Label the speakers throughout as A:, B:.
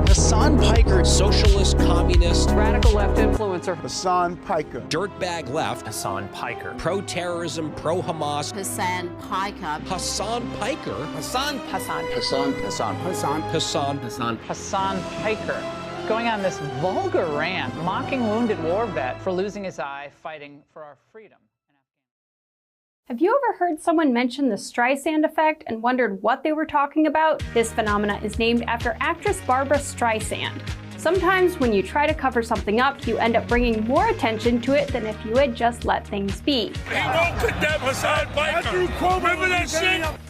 A: Hasan Piker, socialist, communist,
B: radical left influencer.
C: Hasan Piker.
A: dirtbag left.
D: Hasan Piker.
A: Pro-terrorism, pro-Hamas.
E: Hasan Piker.
A: Hasan Piker.
E: Hasan
B: Piker. Going on this vulgar rant, mocking wounded war vet for losing his eye fighting for our freedom.
F: Have you ever heard someone mention the Streisand effect and wondered what they were talking about? This phenomena is named after actress Barbara Streisand. Sometimes when you try to cover something up, you end up bringing more attention to it than if you had just let things be.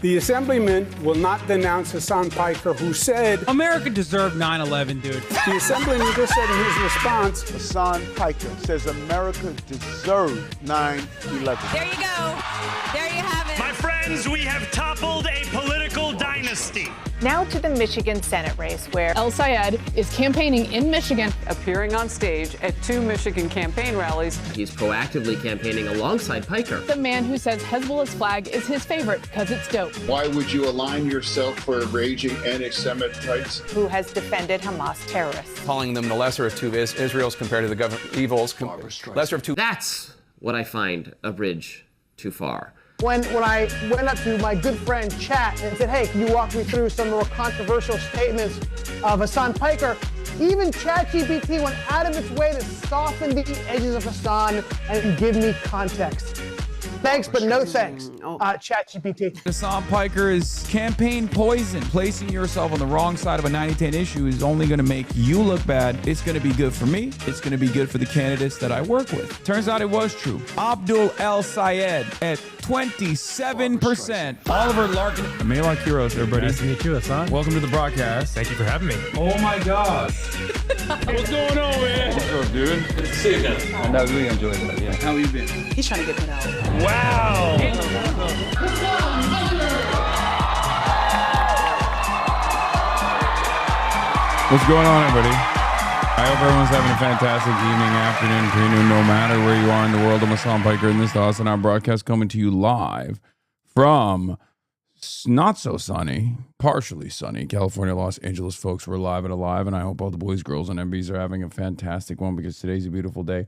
G: The assemblyman will not denounce Hasan Piker, who said,
H: America deserved 9/11, dude.
G: the assemblyman just said in his response,
C: Hasan Piker says America deserved 9/11.
E: There you go. There you have it.
D: My friends, we have toppled a political dynasty.
I: Now to the Michigan Senate race, where
J: El Sayed is campaigning in Michigan,
B: Appearing on stage at 2 Michigan campaign rallies.
K: He's proactively campaigning alongside Piker.
J: the man who says Hezbollah's flag is his favorite because it's dope.
L: Why would you align yourself for raging anti-Semites?
I: who has defended Hamas terrorists.
M: Calling them the lesser of two Israels compared to the government evils. Lesser of two.
K: That's what I find a bridge too far.
N: When I went up to my good friend Chat and said, hey, can you walk me through some more controversial statements of Hasan Piker? Even ChatGPT went out of its way to soften the edges of Hasan and give me context. Thanks, but no thanks, ChatGPT.
H: Hasan Piker is campaign poison. Placing yourself on the wrong side of a 90-10 issue is only going to make you look bad. It's going to be good for me. It's going to be good for the candidates that I work with. Turns out it was true. Abdul El Sayed at 27%. Oliver Larkin. Malak Heroes, everybody.
D: Nice to meet you, Hasan.
H: Welcome to the broadcast.
D: Thank you for having me.
H: Oh my gosh. What's going on, man?
M: What's up, dude? Good to see you again. And I really enjoyed it. Yeah.
H: How you been?
B: He's trying to get me out.
D: Wow.
H: What's going on, everybody? I hope everyone's having a fantastic evening, afternoon, afternoon, no matter where you are in the world. I'm Hasan Piker, and this is the HasanAbi broadcast coming to you live from not so sunny, partially sunny, California, Los Angeles. Folks, we're live and alive, and I hope all the boys, girls, and MBs are having a fantastic one because today's a beautiful day.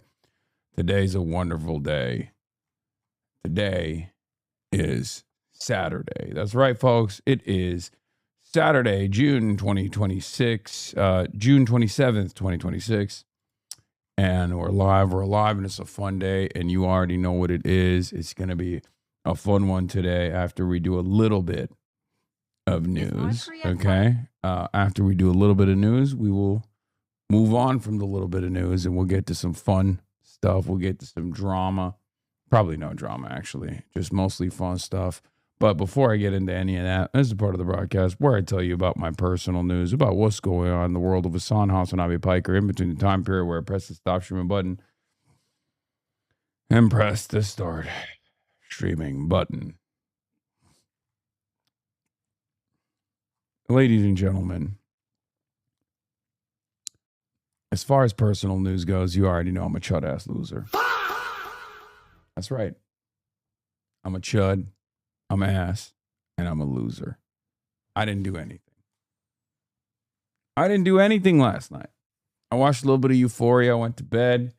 H: Today's a wonderful day. Today is Saturday. That's right, folks. It is Saturday, June 2026, June 27th, 2026. And we're live, and it's a fun day, and you already know what it is. It's going to be a fun one today after we do a little bit of news, okay? After we do a little bit of news, we will move on from the little bit of news, and we'll get to some fun stuff. We'll get to some drama. Probably no drama, actually. Just mostly fun stuff. But before I get into any of that, this is part of the broadcast where I tell you about my personal news, about what's going on in the world of HasanAbi Piker, in between the time period where I press the stop streaming button and press the start streaming button. Ladies and gentlemen, as far as personal news goes, you already know I'm a chud-ass loser. That's right. I'm a chud, I'm an ass, and I'm a loser. I didn't do anything. I didn't do anything last night. I watched a little bit of Euphoria. I went to bed.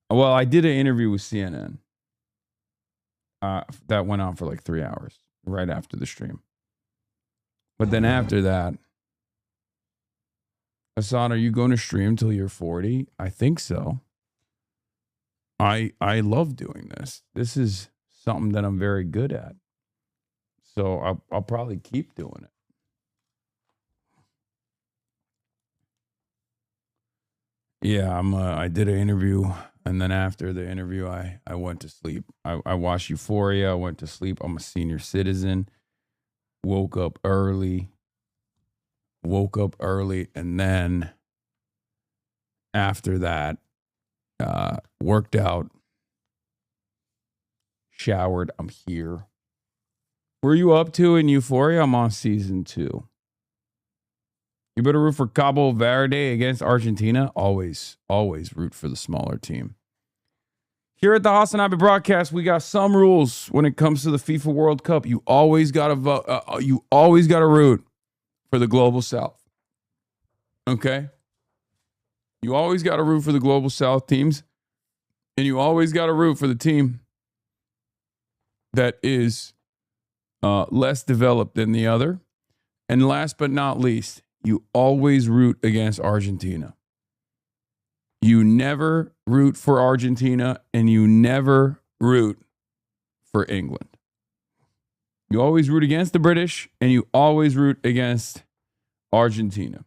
H: Well, I did an interview with CNN. That went on for like 3 hours, right after the stream. But then after that, Hasan, are you going to stream till you're 40? I think so. I love doing this. This is something that I'm very good at. So I'll probably keep doing it. Yeah, I did an interview, and then after the interview, I went to sleep. I watched Euphoria. I went to sleep. I'm a senior citizen. Woke up early, and then after that, worked out, showered. I'm here. Were you up to in Euphoria? I'm on season 2. You better root for Cabo Verde against Argentina. Always root for the smaller team. Here at the HasanAbi broadcast, we got some rules when it comes to the FIFA World Cup. You always got to vote. You always got to root for the Global South. Okay? You always got to root for the Global South teams. And you always got to root for the team that is less developed than the other. And last but not least, you always root against Argentina. You never root for Argentina, and you never root for England. You always root against the British, and you always root against Argentina.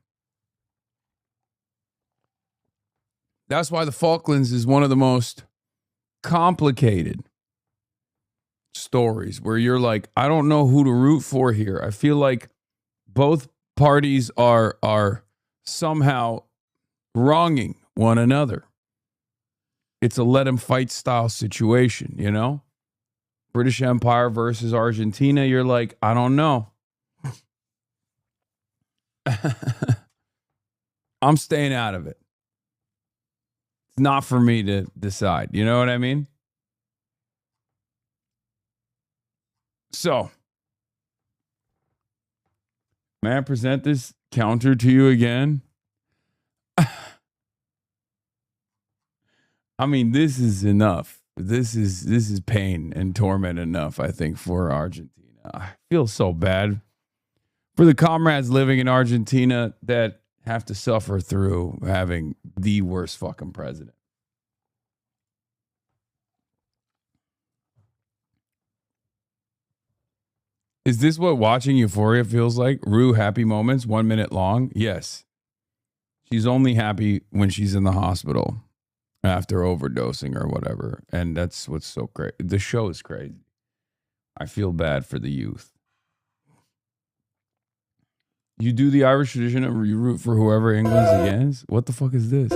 H: That's why the Falklands is one of the most complicated stories where you're like, I don't know who to root for here. I feel like both parties are somehow wronging one another. It's a let 'em fight style situation, you know? British Empire versus Argentina. You're like, I don't know. I'm staying out of it. It's not for me to decide. You know what I mean? So, may I present this counter to you again? I mean, this is enough. This is pain and torment enough, I think, for Argentina. I feel so bad for the comrades living in Argentina that have to suffer through having the worst fucking president. Is this what watching Euphoria feels like? Rue happy moments, 1 minute long? Yes. She's only happy when she's in the hospital after overdosing or whatever. And that's what's so crazy. The show is crazy. I feel bad for the youth. You do the Irish tradition of you root for whoever England's against? What the fuck is this?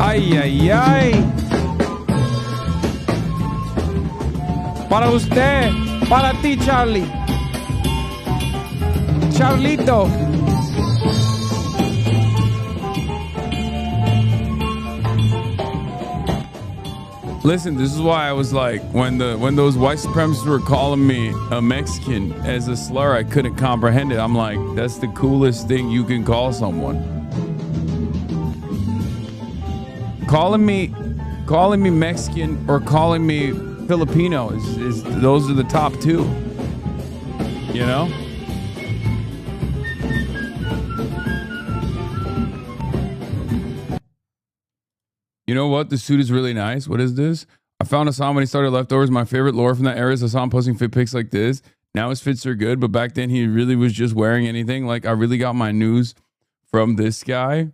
H: Ay, ay, ay. Para usted, para ti, Charlie. Charlito. Listen, this is why I was like, when those white supremacists were calling me a Mexican as a slur, I couldn't comprehend it. I'm like, that's the coolest thing you can call someone. Calling me Mexican or calling me Filipino is those are the top two. You know? You know what? The suit is really nice. What is this? I found Hasan when he started Leftovers. My favorite lore from that era is Hasan posting fit pics like this. Now his fits are good, but back then he really was just wearing anything. Like, I really got my news from this guy.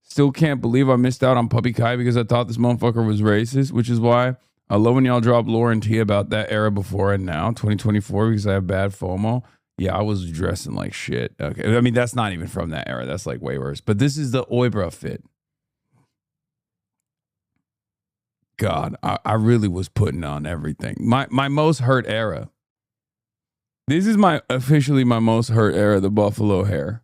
H: Still can't believe I missed out on Puppy Kai because I thought this motherfucker was racist, which is why I love when y'all drop lore and tea about that era before and now, 2024, because I have bad FOMO. Yeah, I was dressing like shit. Okay, I mean, that's not even from that era. That's like way worse. But this is the Oibra fit. God, I really was putting on everything. My most hurt era. This is officially my most hurt era, the buffalo hair.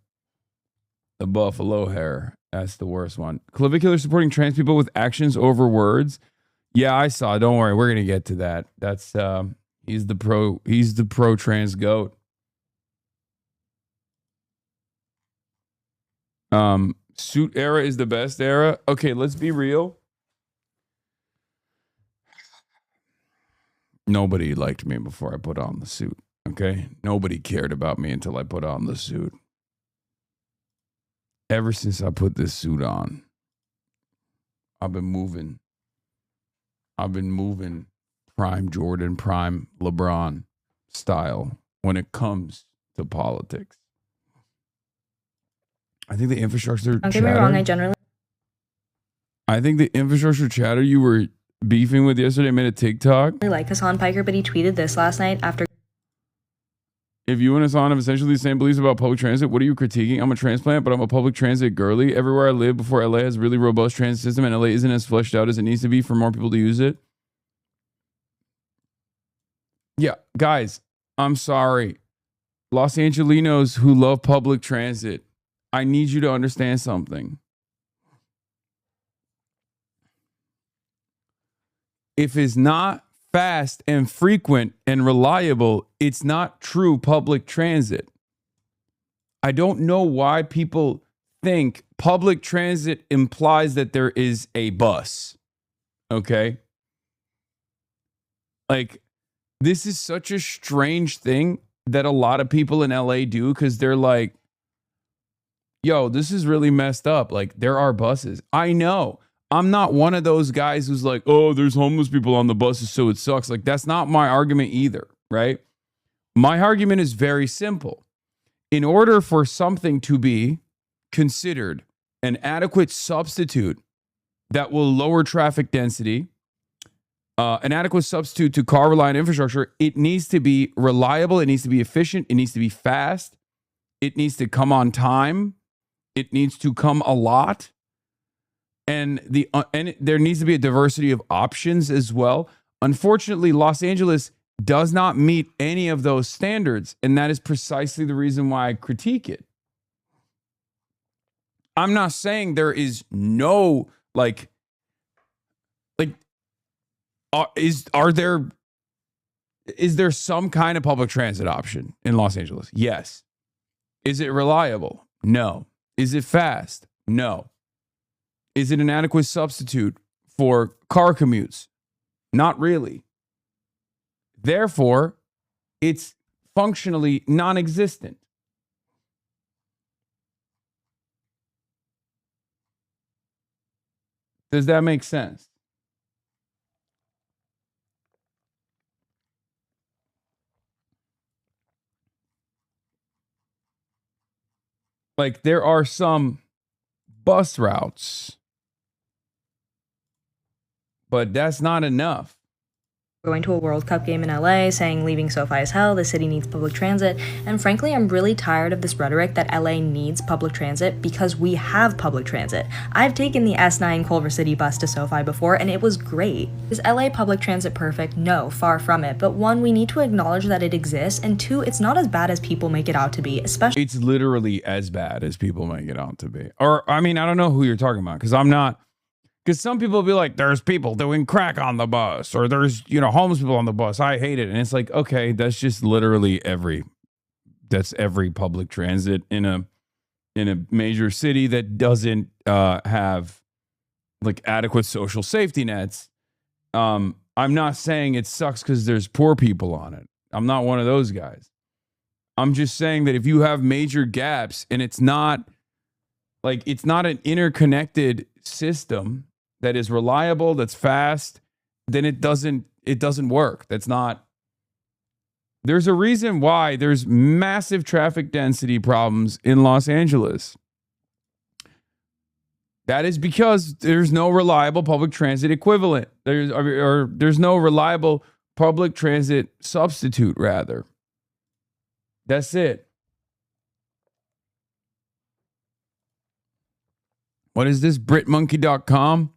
H: The buffalo hair. That's the worst one. Clavicular supporting trans people with actions over words. Yeah, I saw. Don't worry, we're gonna get to that. That's he's the pro trans goat. Suit era is the best era. Okay, let's be real. Nobody liked me before I put on the suit. Okay, nobody cared about me until I put on the suit. Ever since I put this suit on, I've been moving prime Jordan, prime LeBron style when it comes to politics. I think the infrastructure.
O: Don't get me wrong, I generally.
H: I think the infrastructure chatter you were beefing with yesterday made a TikTok.
O: I like Hasan Piker, but he tweeted this last night after.
H: If you and Hasan have essentially the same beliefs about public transit, what are you critiquing? I'm a transplant, but I'm a public transit girly. Everywhere I live before LA has a really robust transit system, and LA isn't as fleshed out as it needs to be for more people to use it. Yeah, guys, I'm sorry. Los Angelinos who love public transit, I need you to understand something. If it's not fast and frequent and reliable, it's not true public transit. I don't know why people think public transit implies that there is a bus. Okay? Like, this is such a strange thing that a lot of people in LA do because they're like, yo, this is really messed up. Like, there are buses. I know. I'm not one of those guys who's like, oh, there's homeless people on the buses, so it sucks. Like, that's not my argument either, right? My argument is very simple. In order for something to be considered an adequate substitute that will lower traffic density, an adequate substitute to car-reliant infrastructure, it needs to be reliable, it needs to be efficient, it needs to be fast, it needs to come on time, it needs to come a lot. And there needs to be a diversity of options as well. Unfortunately, Los Angeles does not meet any of those standards. And that is precisely the reason why I critique it. I'm not saying there is no, is there some kind of public transit option in Los Angeles? Yes. Is it reliable? No. Is it fast? No. Is it an adequate substitute for car commutes? Not really. Therefore, it's functionally non-existent. Does that make sense? Like, there are some bus routes, but that's not enough.
O: Going to a World Cup game in LA, saying leaving SoFi is hell, the city needs public transit, and frankly, I'm really tired of this rhetoric that LA needs public transit because we have public transit. I've taken the S9 Culver City bus to SoFi before, and it was great. Is LA public transit perfect? No, far from it, but one, we need to acknowledge that it exists, and two, it's not as bad as people make it out to be, especially—
H: It's literally as bad as people make it out to be. Or, I mean, I don't know who you're talking about, because I'm not— Because some people will be like, there's people doing crack on the bus, or there's, homeless people on the bus. I hate it. And it's like, okay, that's just literally every public transit in a major city that doesn't have like adequate social safety nets. I'm not saying it sucks because there's poor people on it. I'm not one of those guys. I'm just saying that if you have major gaps and it's not an interconnected system that is reliable, that's fast, then it doesn't work. There's a reason why there's massive traffic density problems in Los Angeles. That is because there's no reliable public transit equivalent. There's no reliable public transit substitute, rather. That's it. What is this? BritMonkey.com?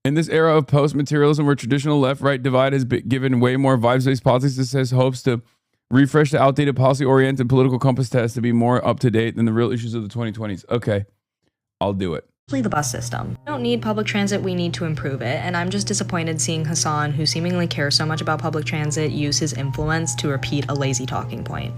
H: In this era of post-materialism where traditional left-right divide has been given way more vibes-based politics, this has hopes to refresh the outdated policy-oriented political compass test to be more up-to-date than the real issues of the 2020s. Okay, I'll do it.
O: The bus system. We don't need public transit, we need to improve it, and I'm just disappointed seeing Hasan, who seemingly cares so much about public transit, use his influence to repeat a lazy talking point.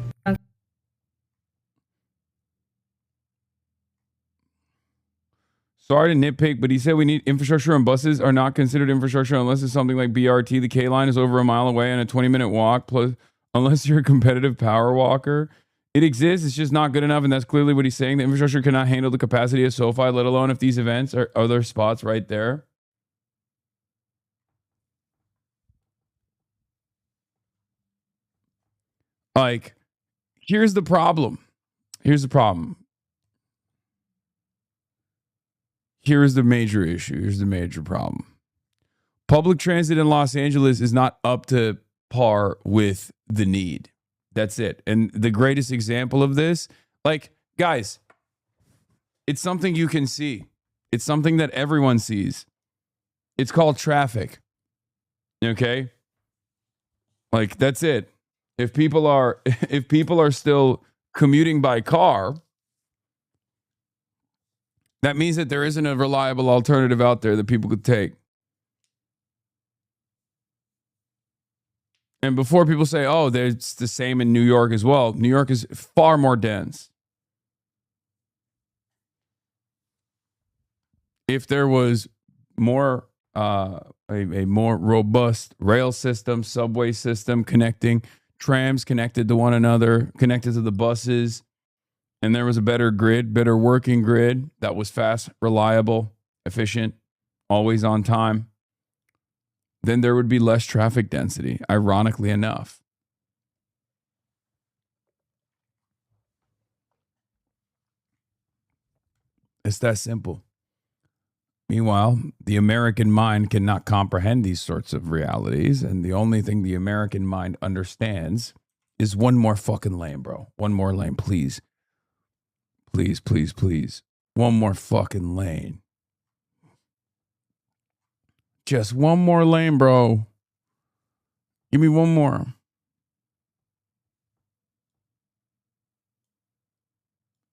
H: Sorry to nitpick, but he said we need infrastructure, and buses are not considered infrastructure unless it's something like BRT. The K line is over a mile away and a 20-minute walk, plus unless you're a competitive power walker. It exists, it's just not good enough, and that's clearly what he's saying. The infrastructure cannot handle the capacity of SoFi, let alone if these events are other spots right there. Like, here's the problem. here's the major issue. Here's the major problem. Public transit in Los Angeles is not up to par with the need. That's it. And the greatest example of this, like, guys, it's something you can see. It's something that everyone sees. It's called traffic. Okay? Like, that's it. If people are still commuting by car, that means that there isn't a reliable alternative out there that people could take. And before people say, oh, it's the same in New York as well, New York is far more dense. If there was more, a more robust rail system, subway system connecting, trams connected to one another, connected to the buses, and there was a better grid, better working grid that was fast, reliable, efficient, always on time, then there would be less traffic density, ironically enough. It's that simple. Meanwhile, the American mind cannot comprehend these sorts of realities, and the only thing the American mind understands is one more fucking lane, bro. One more lane, please. Please, please, please. One more fucking lane. Just one more lane, bro. Give me one more.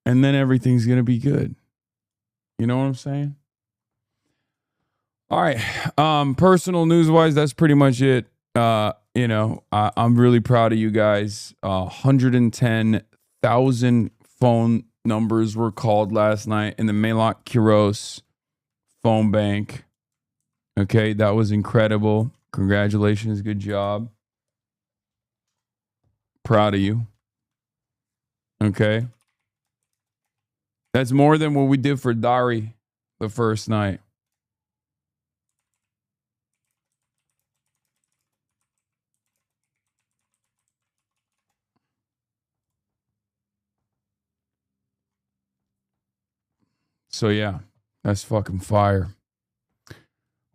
H: And then everything's going to be good. You know what I'm saying? All right. Personal news-wise, that's pretty much it. I'm really proud of you guys. 110,000 phone numbers were called last night in the Melot Quiros phone bank. Okay, that was incredible. Congratulations. Good job. Proud of you. Okay. That's more than what we did for Dari the first night. So yeah, that's fucking fire.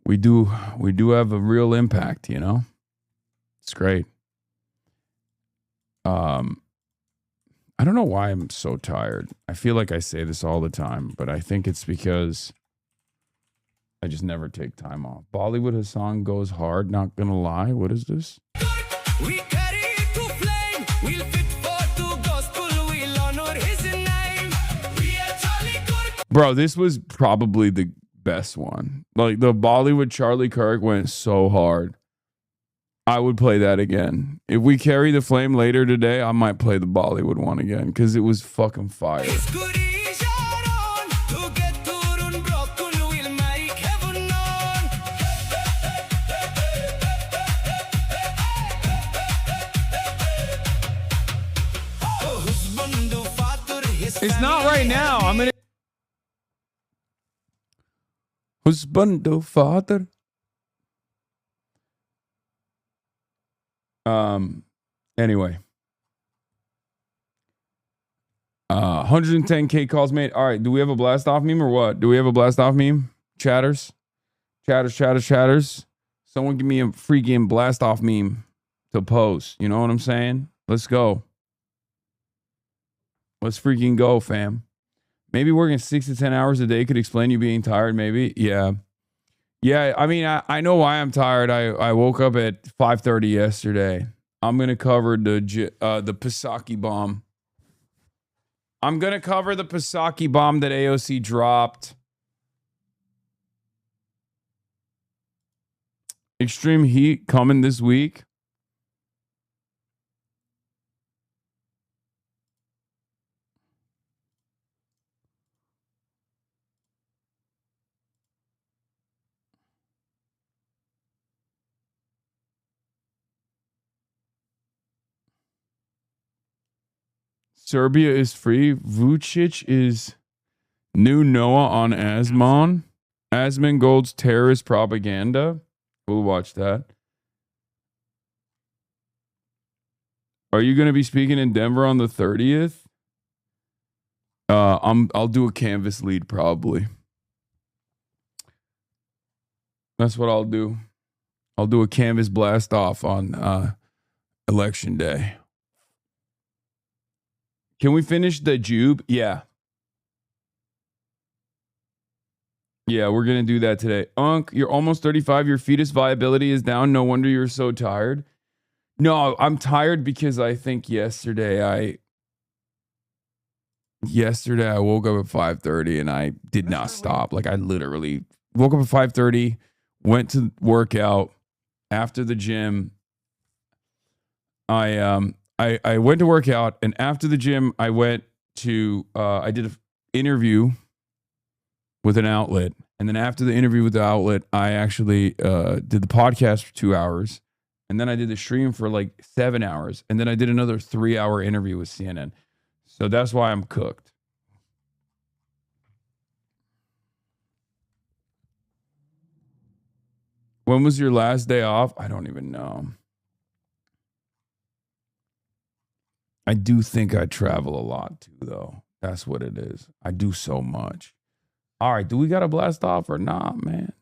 H: We do have a real impact, you know? It's great. I don't know why I'm so tired. I feel like I say this all the time, but I think it's because I just never take time off. Bollywood Hasan goes hard, not gonna lie. What is this? We carry it to flame. We'll fit for the gospel. We'll honor his name. We are Charlie Kirk. Bro, this was probably the best one. Like, the Bollywood Charlie Kirk went so hard. I would play that again. If we carry the flame later today, I might play the Bollywood one again because it was fucking fire. It's not right now. I'm gonna. Husbando father. Anyway. 110K calls made. All right. Do we have a blast off meme or what? Do we have a blast off meme? Chatters. Someone give me a freaking blast off meme to post. You know what I'm saying? Let's go. Let's freaking go, fam. Maybe working 6 to 10 hours a day could explain you being tired, maybe. Yeah. I mean, I know why I'm tired. I woke up at 5:30 yesterday. I'm going to cover the Pisaki bomb. I'm going to cover the Pisaki bomb that AOC dropped. Extreme heat coming this week. Serbia is free. Vucic is new Noah on Asmon. Asmongold's terrorist propaganda. We'll watch that. Are you going to be speaking in Denver on the 30th? I'll do a canvas lead probably. That's what I'll do. I'll do a canvas blast off on election day. Can we finish the Jube? Yeah. Yeah, we're going to do that today. You're almost 35. Your fetus viability is down. No wonder you're so tired. No, I'm tired because I think yesterday I woke up at 5:30 and I did not stop. Like I literally woke up at 5:30, went to work out. After the gym, I went to work out, and after the gym, I went to I did an interview with an outlet, and then after the interview with the outlet, I actually did the podcast for 2 hours, and then I did the stream for like 7 hours, and then I did another 3-hour interview with CNN. So that's why I'm cooked. When was your last day off? I don't even know. I do think I travel a lot too, though. That's what it is. I do so much. All right, do we got to blast off or not, man?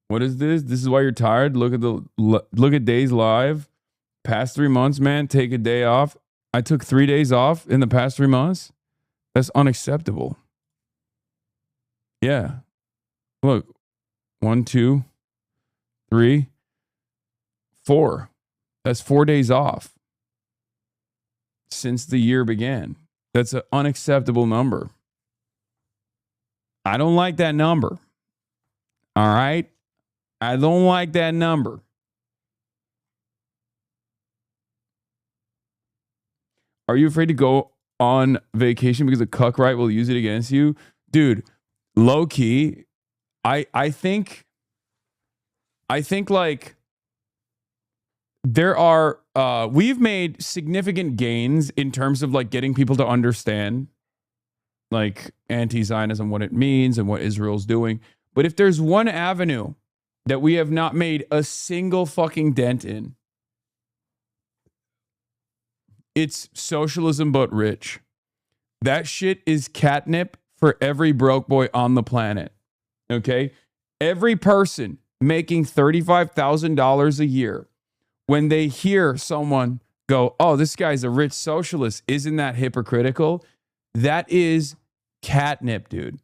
H: What is this? This is why you're tired? Look at days live. Past 3 months, man, take a day off. I took 3 days off in the past 3 months. That's unacceptable. Yeah. Look. 1, 2, 3, 4. That's 4 days off since the year began. That's an unacceptable number. I don't like that number. All right? I don't like that number. Are you afraid to go on vacation because the cuck right will use it against you? Dude, low key, I think like there are we've made significant gains in terms of like getting people to understand like anti-Zionism, what it means and what Israel's doing. But if there's one avenue that we have not made a single fucking dent in, it's socialism but rich. That shit is catnip for every broke boy on the planet. Okay? Every person making $35,000 a year, when they hear someone go, oh, this guy's a rich socialist, isn't that hypocritical? That is catnip, dude.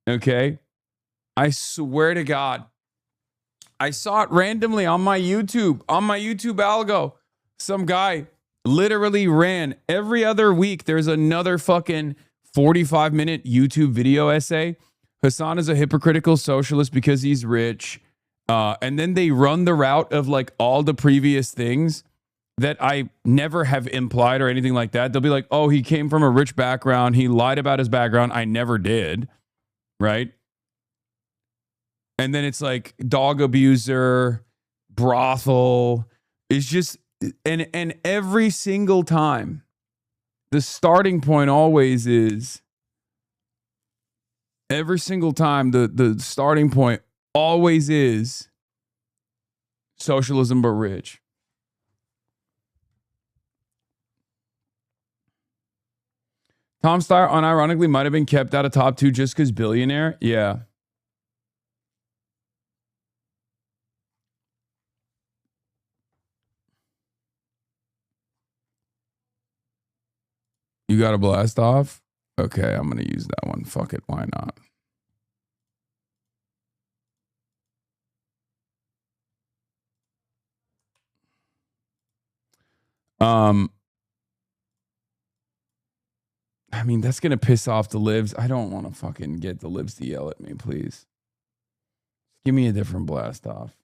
H: Okay? I swear to God. I saw it randomly on my YouTube algo. Some guy literally ran every other week. There's another fucking 45-minute YouTube video essay. Hasan is a hypocritical socialist because he's rich. And then they run the route of like all the previous things that I never have implied or anything like that. They'll be like, oh, he came from a rich background. He lied about his background. I never did. Right? And then it's like dog abuser, brothel. It's just, and every single time, the starting point always is, every single time, the starting point always is socialism but rich. Tom Steyer unironically might have been kept out of top 2 just because billionaire. Yeah. You got a blast off? Okay, I'm going to use that one. Fuck it. Why not? I mean, that's going to piss off the libs. I don't want to fucking get the libs to yell at me, please. Give me a different blast off.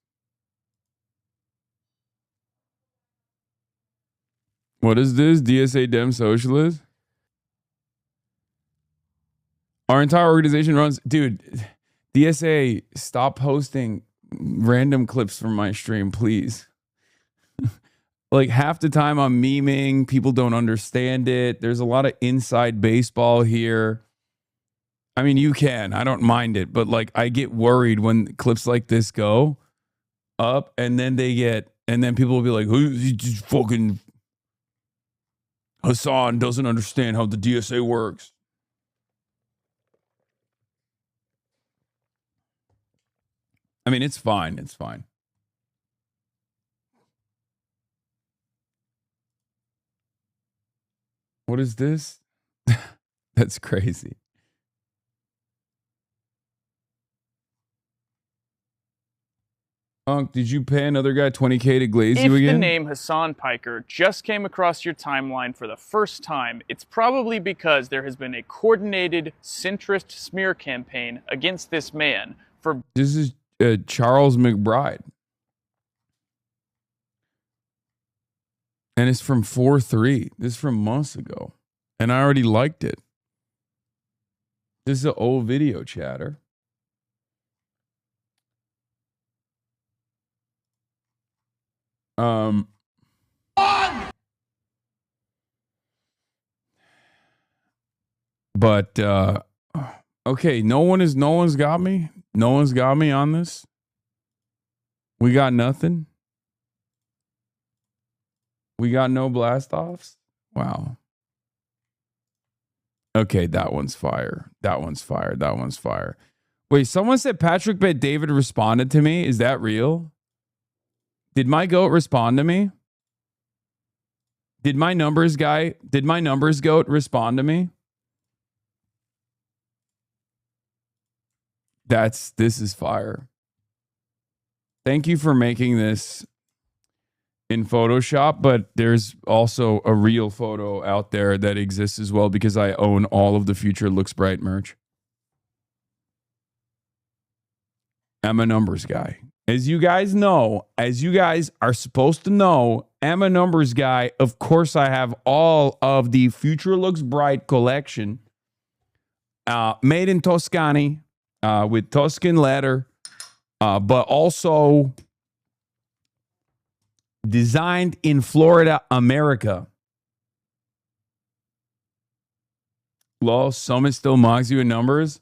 H: What is this? DSA Dem Socialist? Our entire organization runs... Dude, DSA, stop posting random clips from my stream, please. Like half the time I'm memeing, people don't understand it. There's a lot of inside baseball here. I mean, you can. I don't mind it. But like I get worried when clips like this go up and then people will be like, who's just fucking... Hasan doesn't understand how the DSA works. I mean, it's fine. It's fine. What is this? That's crazy. Unc, did you pay another guy $20K to glaze you again?
P: If the name Hasan Piker just came across your timeline for the first time, it's probably because there has been a coordinated centrist smear campaign against this man for...
H: This is Charles McBride. And it's from 4/3. This is from months ago. And I already liked it. This is an old video, chatter. But okay, no one's got me. No one's got me on this. We got nothing. We got no blast offs. Wow. Okay, that one's fire. That one's fire. That one's fire. Wait, someone said Patrick Bet David responded to me. Is that real? Did my goat respond to me? Did my numbers goat respond to me? This is fire. Thank you for making this in Photoshop, but there's also a real photo out there that exists as well because I own all of the Future Looks Bright merch. I'm a numbers guy. As you guys know, as you guys are supposed to know, I'm a numbers guy. Of course, I have all of the Future Looks Bright collection made in Toscany with Tuscan leather, but also designed in Florida, America. Lol, Summit still mocks you in numbers.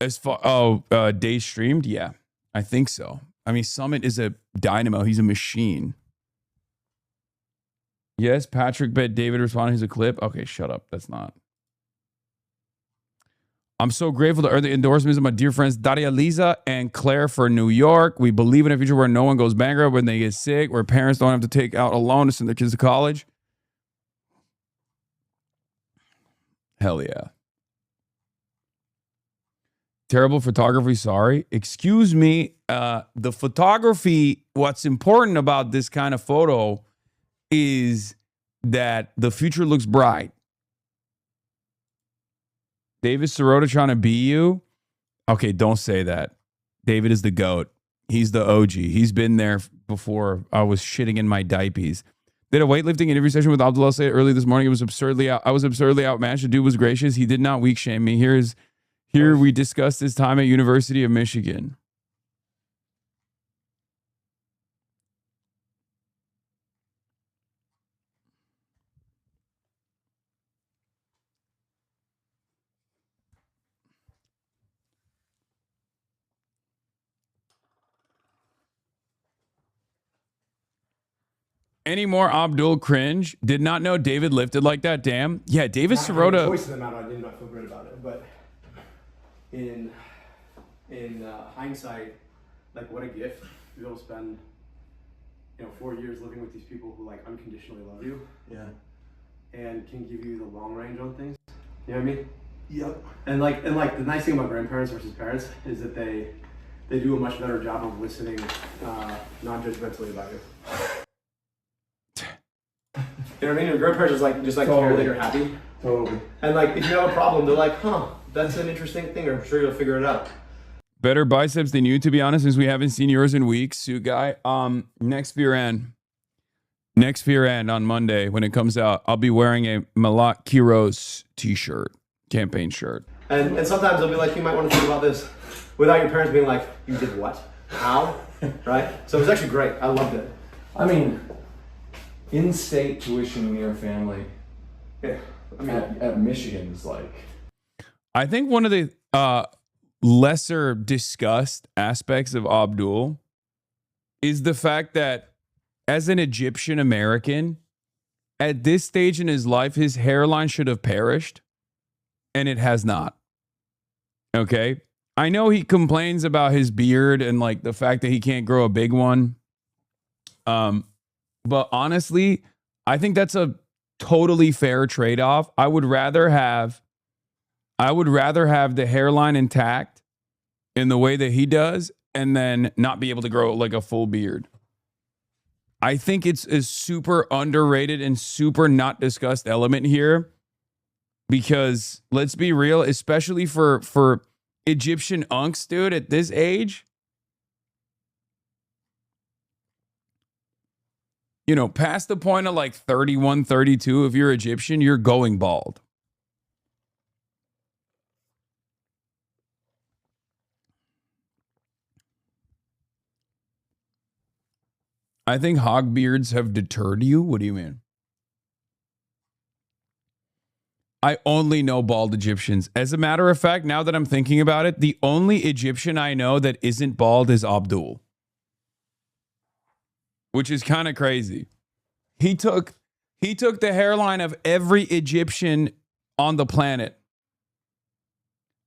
H: As far day streamed, yeah, I think so. I mean, Summit is a dynamo. He's a machine. Yes, Patrick Bet David responded. He's a clip. Okay, shut up. That's not. I'm so grateful to earn the endorsements of my dear friends Daria Lisa and Claire for New York. We believe in a future where no one goes bankrupt when they get sick, where parents don't have to take out a loan to send their kids to college. Hell yeah. Terrible photography, sorry. Excuse me. The photography, what's important about this kind of photo is that the future looks bright. David Sirota trying to be you? Okay, don't say that. David is the GOAT. He's the OG. He's been there before I was shitting in my diapers. Did a weightlifting interview session with Abdullah say early this morning. It was absurdly I was absurdly outmatched. The dude was gracious. He did not weak shame me. Here we discussed his time at University of Michigan. Any more Abdul cringe? Did not know David lifted like that. Damn. Yeah, David Sirota.
Q: Choice of them out, I did not feel great about it. But in hindsight, like what a gift to be able to spend, 4 years living with these people who like unconditionally love you. Yeah. And can give you the long range on things. You know what I mean? Yep. And like the nice thing about grandparents versus parents is that they do a much better job of listening, non-judgmentally about you. You know what I mean? Your grandparents just totally care that you're happy. Totally. And like if you have a problem, they're like, huh, that's an interesting thing, I'm sure you'll figure it out.
H: Better biceps than you, to be honest, since we haven't seen yours in weeks, Suit Guy. Next Fear End on Monday when it comes out, I'll be wearing a Malak Kiros t-shirt, campaign shirt.
Q: And sometimes they'll be like, you might want to think about this without your parents being like, you did what? How? Right? So it was actually great. I loved it.
R: I mean, in-state tuition in your family,
Q: yeah, I mean,
R: at Michigan is like.
H: I think one of the lesser discussed aspects of Abdul is the fact that as an Egyptian American, at this stage in his life, his hairline should have perished, and it has not. Okay? I know he complains about his beard and like the fact that he can't grow a big one. But honestly, I think that's a totally fair trade-off. I would rather have the hairline intact in the way that he does and then not be able to grow like a full beard. I think it's a super underrated and super not discussed element here because let's be real, especially for Egyptian unks, dude, at this age, you know, past the point of like 31, 32, if you're Egyptian, you're going bald. I think hog beards have deterred you. What do you mean? I only know bald Egyptians. As a matter of fact, now that I'm thinking about it, the only Egyptian I know that isn't bald is Abdul. Which is kind of crazy. He took the hairline of every Egyptian on the planet.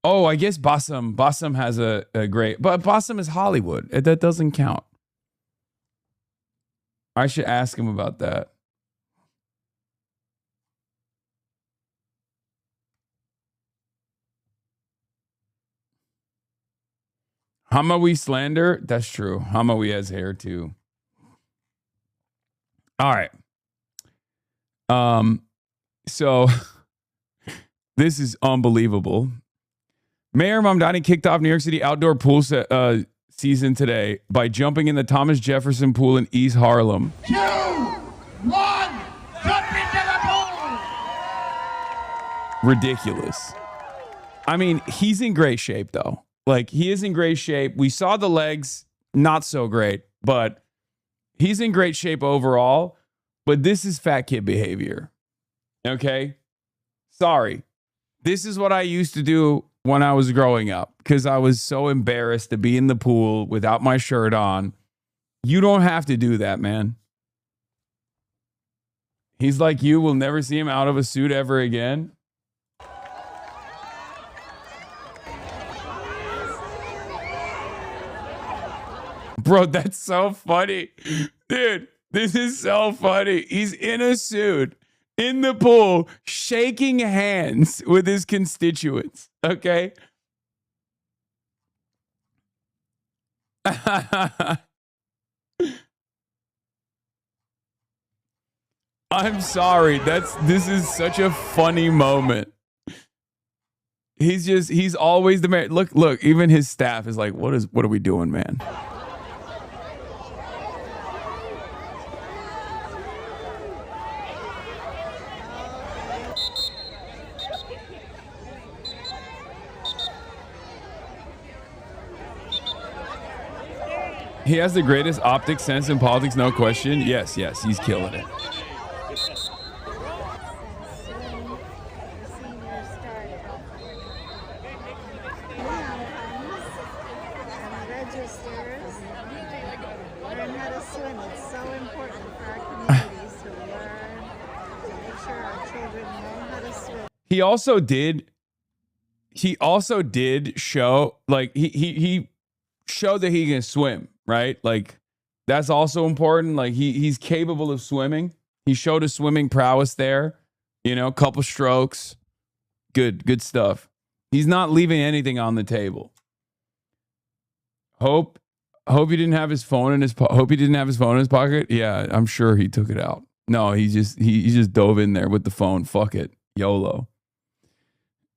H: Oh, I guess Bassem. Bassem has a great... But Bassem is Hollywood. That doesn't count. I should ask him about that. Hamawi slander? That's true. Hamawi has hair too. All right. So this is unbelievable. Mayor Mamdani kicked off New York City outdoor pool season today by jumping in the Thomas Jefferson pool in East Harlem.
S: 2, 1, jump into the pool!
H: Ridiculous. I mean, he's in great shape though. Like, he is in great shape. We saw the legs, not so great, but he's in great shape overall. But this is fat kid behavior. Okay? Sorry. This is what I used to do when I was growing up because I was so embarrassed to be in the pool without my shirt on. You don't have to do that, man. He's like you. We'll never see him out of a suit ever again. Bro, that's so funny. Dude, this is so funny. He's in a suit, in the pool, shaking hands with his constituents. Okay? I'm sorry. This is such a funny moment. He's always the man. Look, even his staff is like, what are we doing, man? He has the greatest optic sense in politics, no question. Yes, he's killing it. He also did show, like, he showed that he can swim, right? Like, that's also important. Like, he's capable of swimming. He showed his swimming prowess there. You know, couple strokes. Good stuff. He's not leaving anything on the table. Hope he didn't have his phone in his pocket. Yeah, I'm sure he took it out. No, he just dove in there with the phone. Fuck it. YOLO.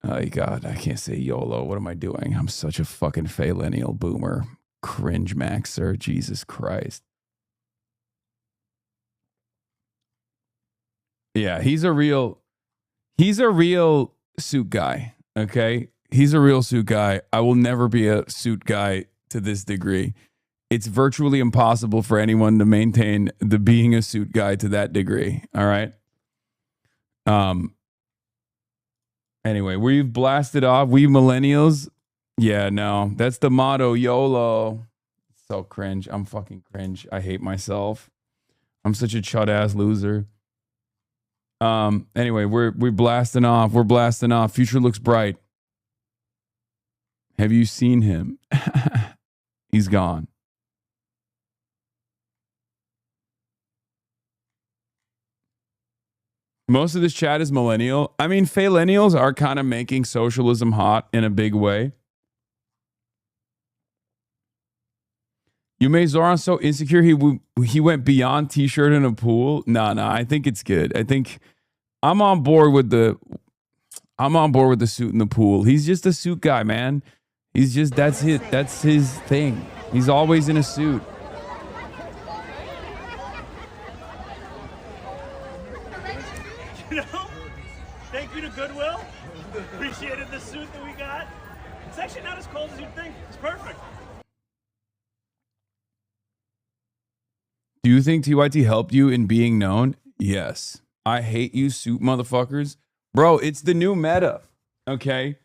H: Oh, God, I can't say YOLO. What am I doing? I'm such a fucking millennial boomer. Cringe maxer. Jesus Christ. Yeah, he's a real suit guy. Okay? He's a real suit guy. I will never be a suit guy to this degree. It's virtually impossible for anyone to maintain the being a suit guy to that degree. All right? Anyway, we've blasted off. We millennials. Yeah, no. That's the motto. YOLO. So cringe. I'm fucking cringe. I hate myself. I'm such a chud-ass loser. Anyway, we're blasting off. We're blasting off. Future looks bright. Have you seen him? He's gone. Most of this chat is millennial. I mean, millennials are kind of making socialism hot in a big way. You made Zoran so insecure he went beyond t-shirt in a pool. No, I think it's good. I think I'm on board with the suit in the pool. He's just a suit guy, man. He's just that's his thing. He's always in a suit.
D: You know, thank you to Goodwill. Appreciated the suit that we got. It's actually not as cold as you'd think. It's perfect.
H: Do you think TYT helped you in being known? Yes. I hate you suit motherfuckers. Bro, it's the new meta. Okay?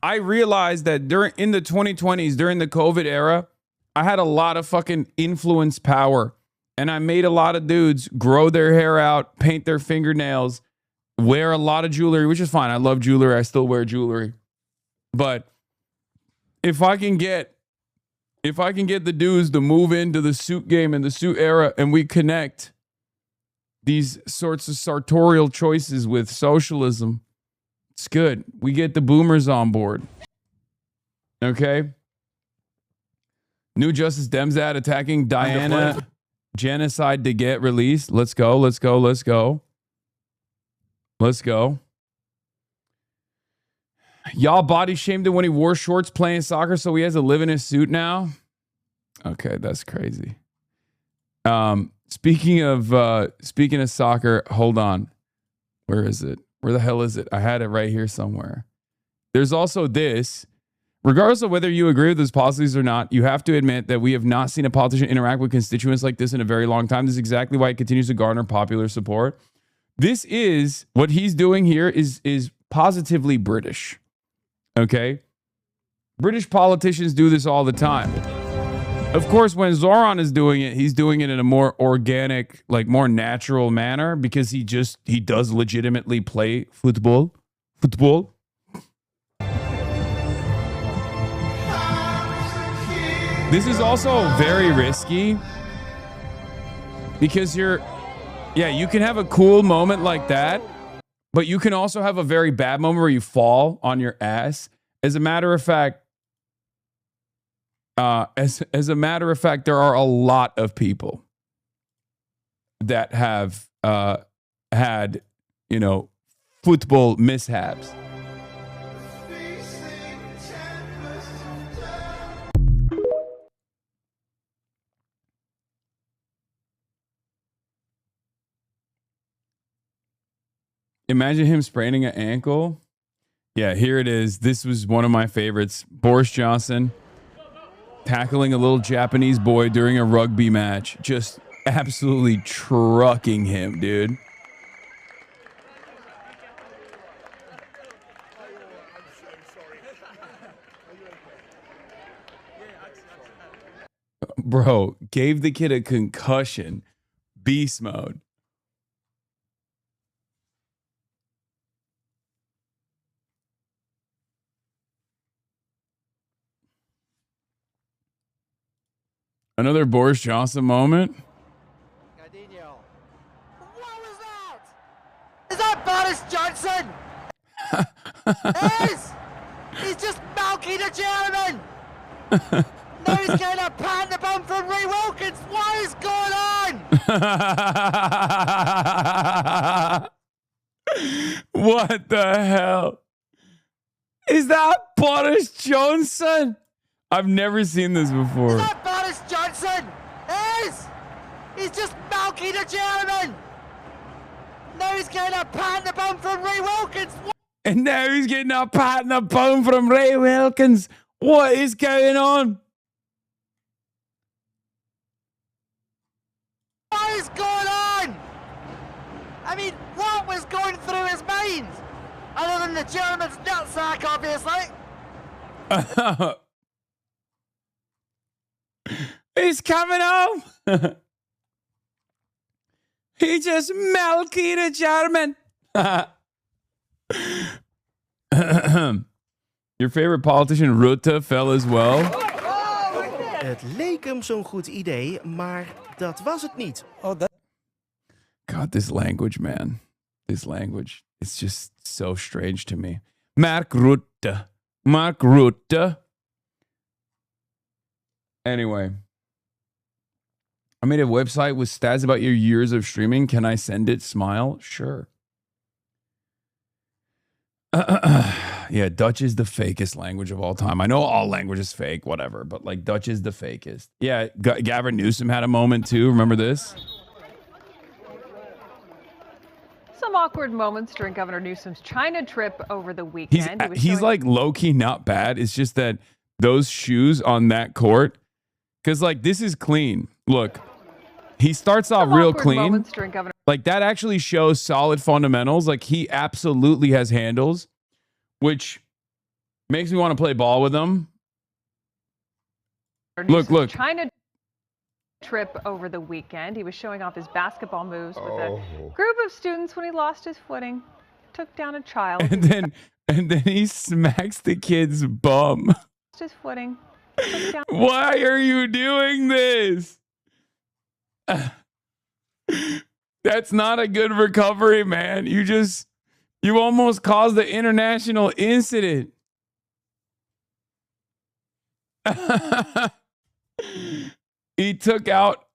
H: I realized that in the 2020s, during the COVID era, I had a lot of fucking influence power. And I made a lot of dudes grow their hair out, paint their fingernails, wear a lot of jewelry, which is fine. I love jewelry. I still wear jewelry. But if I can get the dudes to move into the suit game and the suit era, and we connect these sorts of sartorial choices with socialism, it's good. We get the boomers on board. Okay? New Justice Demzad attacking Diana. Genocide to get released. Let's go. Let's go. Let's go. Let's go. Y'all body shamed him when he wore shorts playing soccer, so he has to live in his suit now. Okay, that's crazy. Speaking of soccer, hold on. Where is it? Where the hell is it? I had it right here somewhere. There's also this. Regardless of whether you agree with his policies or not, you have to admit that we have not seen a politician interact with constituents like this in a very long time. This is exactly why it continues to garner popular support. This is what he's doing here is positively British. Okay? British politicians do this all the time. Of course, when Zoran is doing it, he's doing it in a more organic, like more natural manner because he does legitimately play football. This is also very risky because you can have a cool moment like that, but you can also have a very bad moment where you fall on your ass. As a matter of fact, there are a lot of people that have had, football mishaps. Imagine him spraining an ankle. Yeah, here it is. This was one of my favorites. Boris Johnson tackling a little Japanese boy during a rugby match. Just absolutely trucking him, dude. Bro, gave the kid a concussion. Beast mode. Another Boris Johnson moment.
S: Is that Boris Johnson? He's just milking a German. Now he's getting a pat the bum from Ray Wilkins. What is going on?
H: What the hell? Is that Boris Johnson? I've never seen this before.
S: Is that Boris Johnson? He's just milking a German. Now he's getting a pat in the bum from Ray Wilkins.
H: And now he's getting a pat in the bum from Ray Wilkins. What is going on?
S: What is going on? I mean, what was going through his mind? Other than the German's nutsack, obviously.
H: He's coming home. He just milking a German. Your favorite politician Rutte fell as well.
T: Het leek hem zo'n goed idee, maar dat was het niet.
H: God, this language, man. This language. It's just so strange to me. Mark Rutte. Mark Rutte. Anyway. I made a website with stats about your years of streaming. Can I send it? Smile? Sure. Yeah, Dutch is the fakest language of all time. I know all language is fake, whatever, but like Dutch is the fakest. Yeah, Gavin Newsom had a moment too. Remember this?
J: Some awkward moments during Governor Newsom's China trip over the weekend.
H: He's like low-key not bad. It's just that those shoes on that court, because like this is clean. Look, he starts off real clean. Like that actually shows solid fundamentals. Like he absolutely has handles, which makes me want to play ball with him. Look.
J: China trip over the weekend. He was showing off his basketball moves with a group of students when he lost his footing, took down a child.
H: And then he smacks the kid's bum.
J: Lost his footing. Took down
H: Why are you doing this? That's not a good recovery, man. You almost caused the international incident. He took out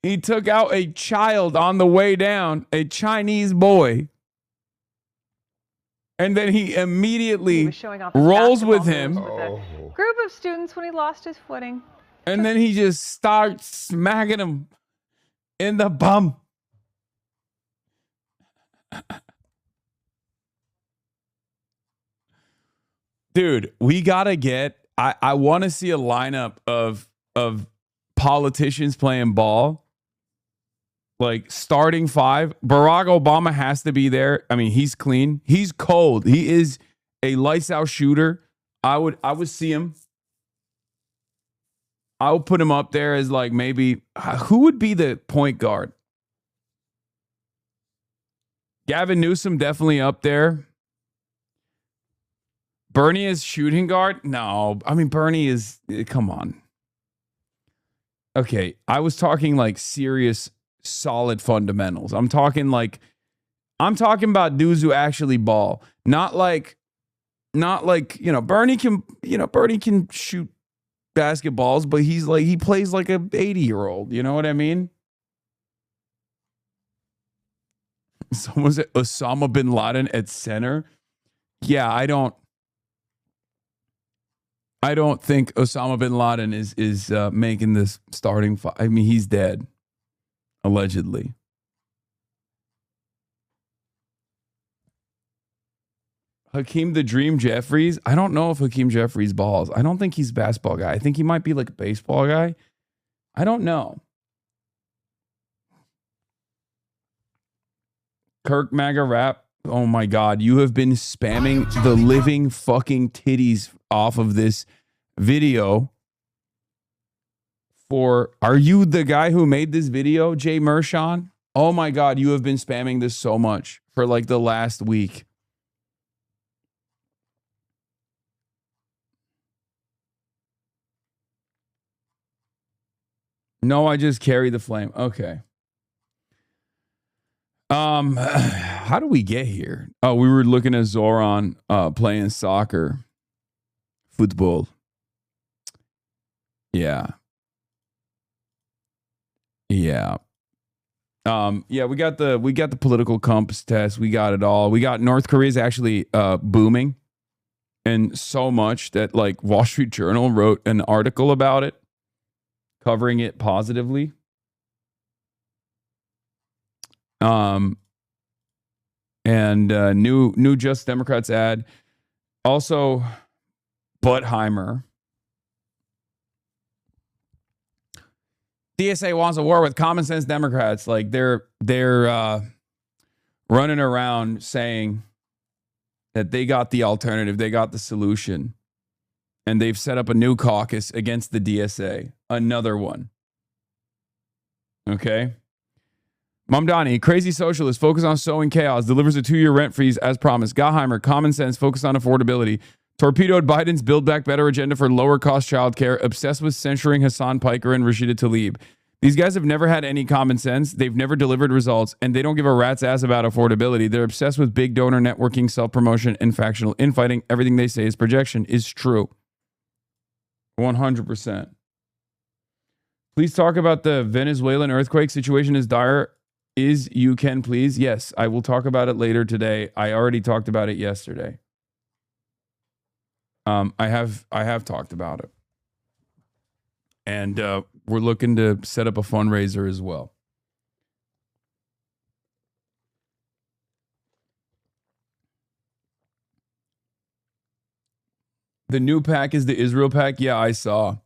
H: a child on the way down, a Chinese boy. And then he immediately rolls with him.
J: with a group of students when he lost his footing.
H: And then he just starts smacking him in the bum. Dude, we gotta get. I want to see a lineup of politicians playing ball. Like starting five. Barack Obama has to be there. I mean, he's clean. He's cold. He is a lights out shooter. I would see him. I would put him up there as like maybe who would be the point guard? Gavin Newsom definitely up there. Bernie is shooting guard? No, I mean Bernie is. Come on. Okay, I was talking like serious, solid fundamentals. I'm talking about dudes who actually ball, not like Bernie can shoot basketballs, but he plays like a 80-year-old. You know what I mean? Someone said Osama bin Laden at center. Yeah, I don't think Osama bin Laden is making this starting five. I mean, he's dead, allegedly. Hakeem the Dream Jeffries. I don't know if Hakeem Jeffries balls. I don't think he's a basketball guy. I think he might be like a baseball guy. I don't know. Kirk MAGA Rap. Oh my God. You have been spamming the living fucking titties off of this video are you the guy who made this video, Jay Mershon? Oh my God. You have been spamming this so much for like the last week. No, I just carry the flame. Okay. How do we get here? Oh, we were looking at Zoran playing soccer. Football. Yeah. Yeah. Yeah, we got the political compass test. We got it all. We got North Korea's actually booming. And so much that like Wall Street Journal wrote an article about it, covering it positively. And new Just Democrats ad. Also, Buttheimer. DSA wants a war with common sense Democrats. Like they're running around saying that they got the alternative, they got the solution, and they've set up a new caucus against the DSA. Another one. Okay. Mamdani, crazy socialist, focus on sowing chaos, delivers a 2-year rent freeze as promised. Gaheimer, common sense, focused on affordability. Torpedoed Biden's Build Back Better agenda for lower cost childcare. Obsessed with censuring Hasan Piker and Rashida Tlaib. These guys have never had any common sense. They've never delivered results, and they don't give a rat's ass about affordability. They're obsessed with big donor networking, self-promotion, and factional infighting. Everything they say is projection is true. 100%. Please talk about the Venezuelan earthquake situation as dire as you can, please. Yes, I will talk about it later today. I already talked about it yesterday. I have talked about it. And we're looking to set up a fundraiser as well. The new pack is the Israel pack. Yeah, I saw.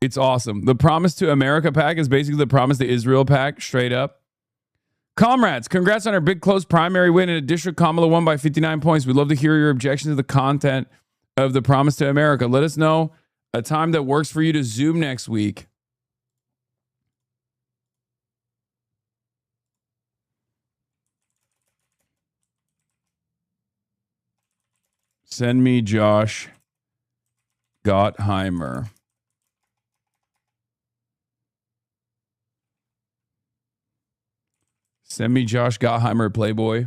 H: It's awesome. The Promise to America pack is basically the Promise to Israel pack, straight up. Comrades, congrats on our big close primary win in a district. Kamala won by 59 points. We'd love to hear your objections to the content of the Promise to America. Let us know a time that works for you to Zoom next week. Send me Josh Gottheimer. Send me Josh Gottheimer, Playboy.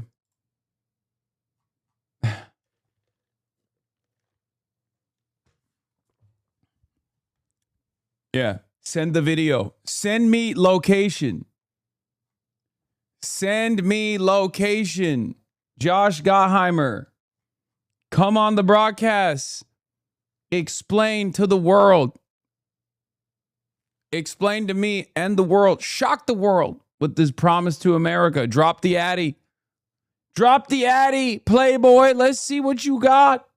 H: Yeah. Send the video. Send me location. Send me location. Josh Gottheimer. Come on the broadcast. Explain to the world. Explain to me and the world. Shock the world with this Promise to America. Drop the Addy. Drop the Addy, Playboy. Let's see what you got.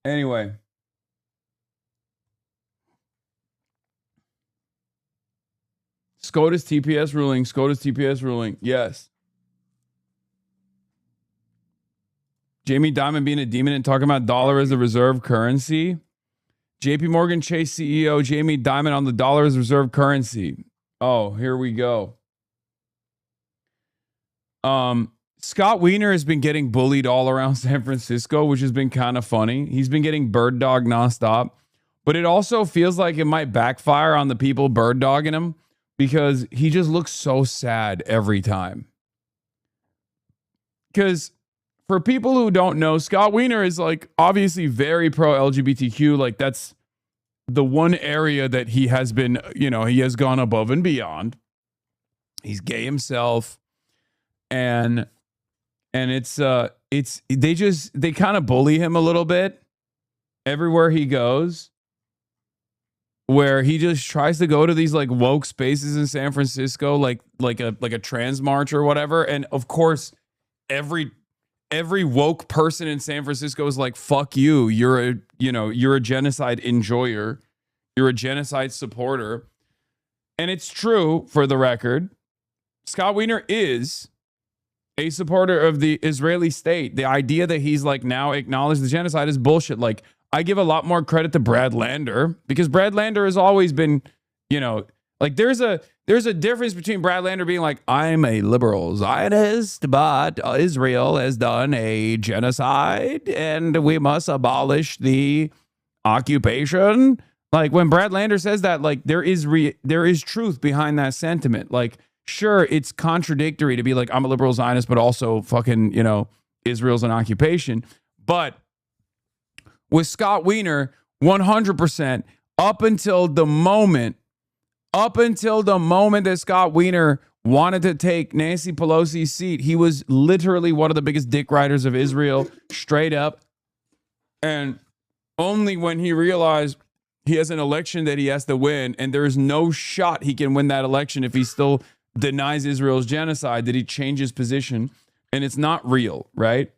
H: Anyway. SCOTUS TPS ruling. SCOTUS TPS ruling. Yes. Jamie Dimon being a demon and talking about dollar as a reserve currency. JP Morgan Chase CEO Jamie Dimon on the dollar as reserve currency. Oh, here we go. Scott Wiener has been getting bullied all around San Francisco, which has been kind of funny. He's been getting bird dog nonstop, but it also feels like it might backfire on the people bird dogging him because he just looks so sad every time. Because for people who don't know, Scott Wiener is like obviously very pro LGBTQ. Like that's the one area that he has been, you know, he has gone above and beyond. He's gay himself. And it's they kind of bully him a little bit everywhere he goes, where he just tries to go to these like woke spaces in San Francisco, like a trans march or whatever. And of course, every woke person in San Francisco is like, fuck you. You're a genocide enjoyer. You're a genocide supporter. And it's true, for the record. Scott Wiener is a supporter of the Israeli state. The idea that he's like now acknowledged the genocide is bullshit. Like, I give a lot more credit to Brad Lander because Brad Lander has always been, you know, like there's a difference between Brad Lander being like, I'm a liberal Zionist, but Israel has done a genocide and we must abolish the occupation. Like when Brad Lander says that, like there is truth behind that sentiment. Like, sure, it's contradictory to be like, I'm a liberal Zionist, but also fucking, you know, Israel's an occupation. But with Scott Wiener, 100%, up until the moment that Scott Wiener wanted to take Nancy Pelosi's seat, he was literally one of the biggest dick riders of Israel, straight up. And only when he realized he has an election that he has to win, and there is no shot he can win that election if he still denies Israel's genocide, did he change his position. And it's not real, right?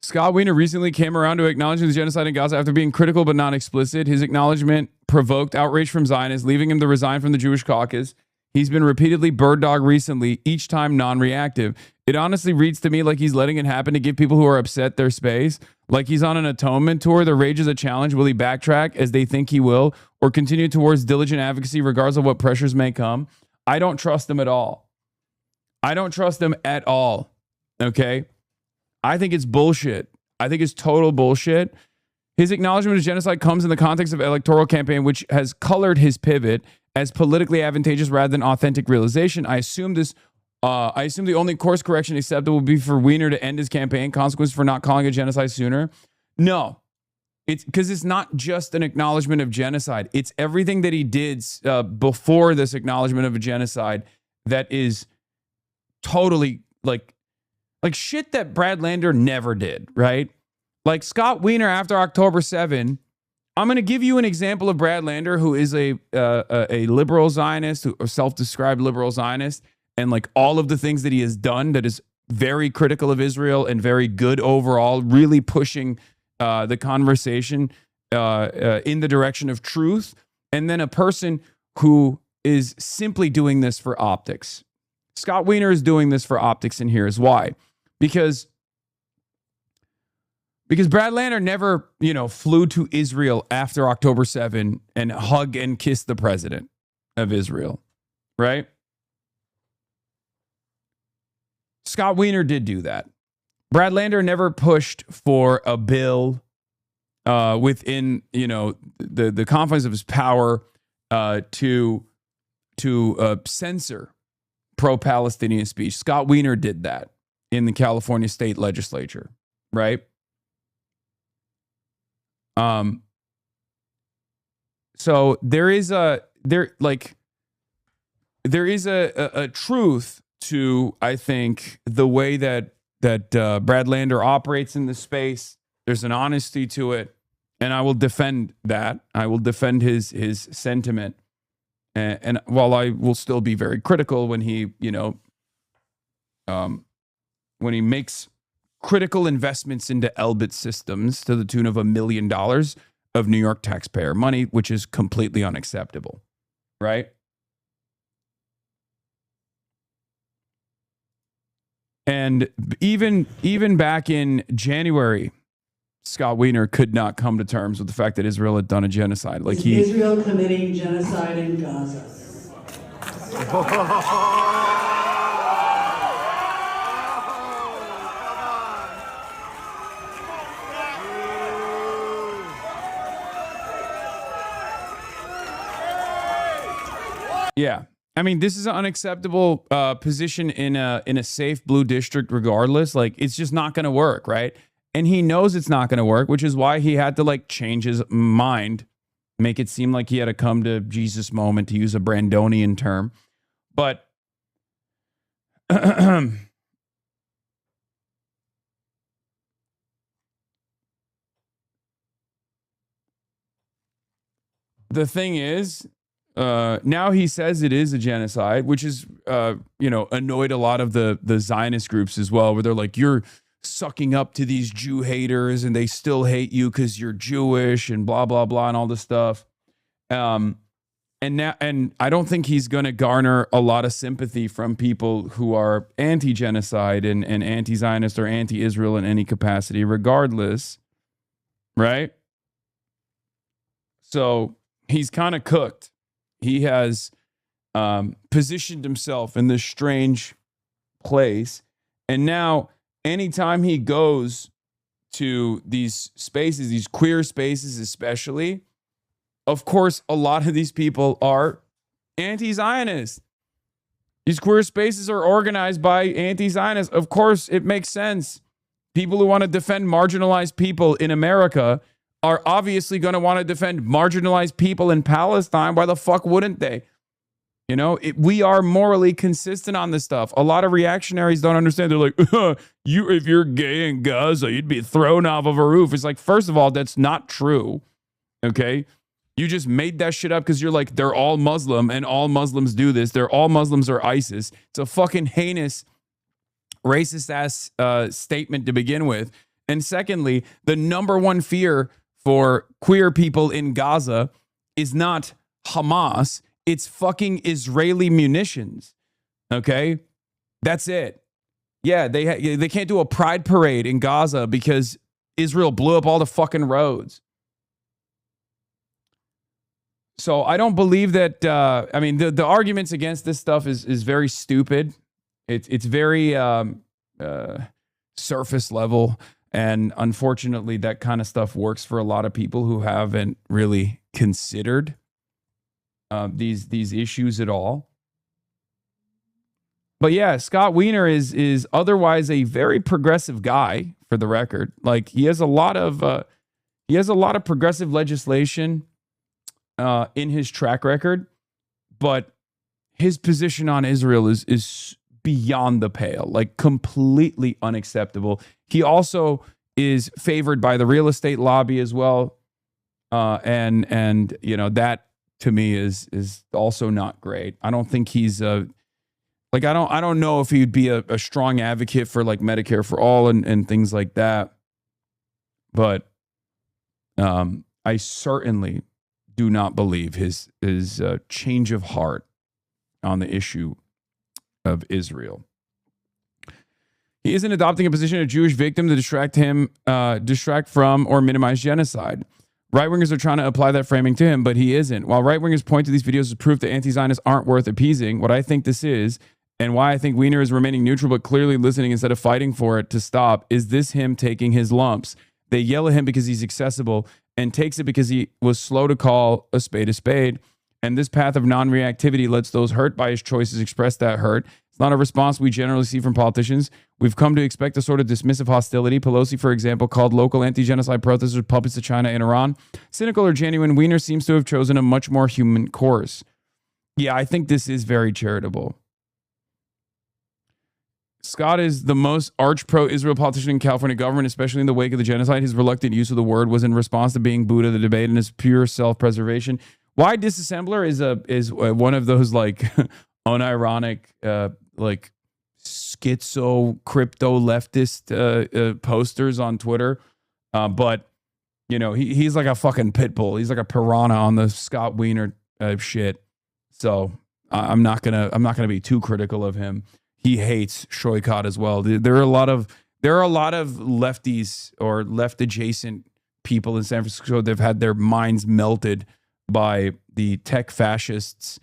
H: Scott Wiener recently came around to acknowledging the genocide in Gaza after being critical but not explicit. His acknowledgement provoked outrage from Zionists, leaving him to resign from the Jewish caucus. He's been repeatedly bird dog recently, each time non-reactive. It honestly reads to me like he's letting it happen to give people who are upset their space. Like he's on an atonement tour. The rage is a challenge. Will he backtrack as they think he will, or continue towards diligent advocacy regardless of what pressures may come? I don't trust him at all. I don't trust him at all. Okay? I think it's bullshit. I think it's total bullshit. His acknowledgement of genocide comes in the context of electoral campaign, which has colored his pivot as politically advantageous rather than authentic realization. I assume the only course correction acceptable would be for Weiner to end his campaign. Consequence for not calling it genocide sooner? No. It's because it's not just an acknowledgement of genocide. It's everything that he did before this acknowledgement of a genocide that is totally like shit that Brad Lander never did, right? Like Scott Weiner after October 7. I'm going to give you an example of Brad Lander, who is a liberal Zionist, a self-described liberal Zionist, and like all of the things that he has done that is very critical of Israel and very good overall, really pushing the conversation in the direction of truth. And then a person who is simply doing this for optics. Scott Weiner is doing this for optics, and here's why. Because Brad Lander never, flew to Israel after October 7 and hug and kiss the president of Israel, right? Scott Weiner did do that. Brad Lander never pushed for a bill within, the confines of his power to censor pro-Palestinian speech. Scott Weiner did that in the California state legislature, right? So there is a truth to, I think, the way that Brad Lander operates in this space. There's an honesty to it, and I will defend that. I will defend his sentiment, and while I will still be very critical when he makes critical investments into Elbit systems to the tune of $1 million of New York taxpayer money, which is completely unacceptable, right? And even back in January, Scott Weiner could not come to terms with the fact that Israel had done a genocide. Like
U: Israel committing genocide in Gaza.
H: Yeah. I mean, this is an unacceptable position in a safe blue district regardless. Like, it's just not going to work, right? And he knows it's not going to work, which is why he had to, change his mind, make it seem like he had a come to Jesus moment, to use a Brandonian term. But the thing is, now he says it is a genocide, which is, annoyed a lot of the Zionist groups as well, where they're like, you're sucking up to these Jew haters and they still hate you because you're Jewish and blah, blah, blah, and all this stuff. And I don't think he's going to garner a lot of sympathy from people who are anti-genocide and anti-Zionist or anti-Israel in any capacity, regardless. Right? So he's kind of cooked. He has positioned himself in this strange place. And now, anytime he goes to these spaces, these queer spaces especially, of course, a lot of these people are anti-Zionist. These queer spaces are organized by anti-Zionists. Of course, it makes sense. People who want to defend marginalized people in America are obviously going to want to defend marginalized people in Palestine. Why the fuck wouldn't they? We are morally consistent on this stuff. A lot of reactionaries don't understand. They're like, if you're gay in Gaza, you'd be thrown off of a roof. It's like, first of all, that's not true. Okay? You just made that shit up because you're like, they're all Muslim and all Muslims do this. All Muslims are ISIS. It's a fucking heinous, racist ass statement to begin with. And secondly, the number one fear for queer people in Gaza is not Hamas. it's fucking Israeli munitions. Okay? That's it. Yeah, they can't do a pride parade in Gaza because Israel blew up all the fucking roads. So I don't believe that, I mean, the arguments against this stuff is very stupid. It's very surface level. And unfortunately, that kind of stuff works for a lot of people who haven't really considered these issues at all. But yeah, Scott Wiener is otherwise a very progressive guy, for the record. Like, he has a lot of progressive legislation in his track record, but his position on Israel is beyond the pale, like completely unacceptable. He also is favored by the real estate lobby as well, and you know, that to me is also not great. I don't think he's like, I don't know if he'd be a strong advocate for like Medicare for all and things like that, but I certainly do not believe his change of heart on the issue of Israel. He isn't adopting a position of Jewish victim to distract from or minimize genocide. Right-wingers are trying to apply that framing to him, but he isn't. While right-wingers point to these videos as proof that anti-Zionists aren't worth appeasing, what I think this is, and why I think Wiener is remaining neutral but clearly listening instead of fighting for it to stop, is this him taking his lumps. They yell at him because he's accessible and takes it because he was slow to call a spade a spade. And this path of non-reactivity lets those hurt by his choices express that hurt. It's not a response we generally see from politicians. We've come to expect a sort of dismissive hostility. Pelosi, for example, called local anti-genocide protesters puppets to China and Iran. Cynical or genuine, Wiener seems to have chosen a much more human course. Yeah, I think this is very charitable. Scott is the most arch pro-Israel politician in California government, especially in the wake of the genocide. His reluctant use of the word was in response to being booed at the debate and his pure self-preservation. Why Disassembler is one of those like unironic like schizo crypto leftist posters on Twitter, but you know, he's like a fucking pit bull. He's like a piranha on the Scott Wiener shit. So I'm not gonna be too critical of him. He hates Shoykot as well. There are a lot of lefties or left adjacent people in San Francisco. They've had their minds melted by the tech fascists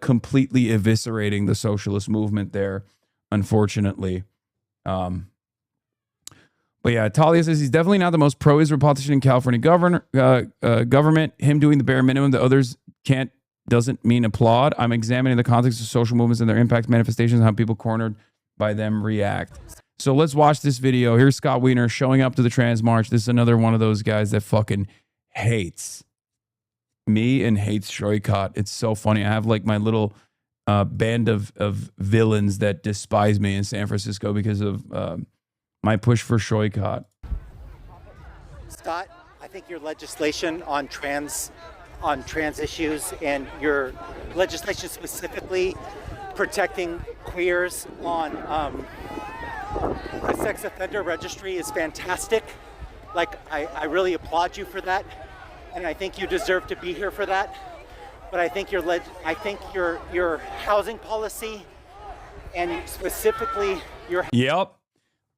H: completely eviscerating the socialist movement there, unfortunately. But yeah, Talia says he's definitely not the most pro-Israel politician in California government. Him doing the bare minimum that others can't doesn't mean applaud. I'm examining the context of social movements and their impact manifestations and how people cornered by them react. So let's watch this video. Here's Scott Wiener showing up to the Trans March. This is another one of those guys that fucking hates me and hates Shoykot. It's so funny. I have like my little band of villains that despise me in San Francisco because of my push for Shoykot.
A: Scott, I think your legislation on trans issues and your legislation specifically protecting queers on the sex offender registry is fantastic. Like, I really applaud you for that, and I think you deserve to be here for that. But I think your housing policy and specifically your...
H: Yep.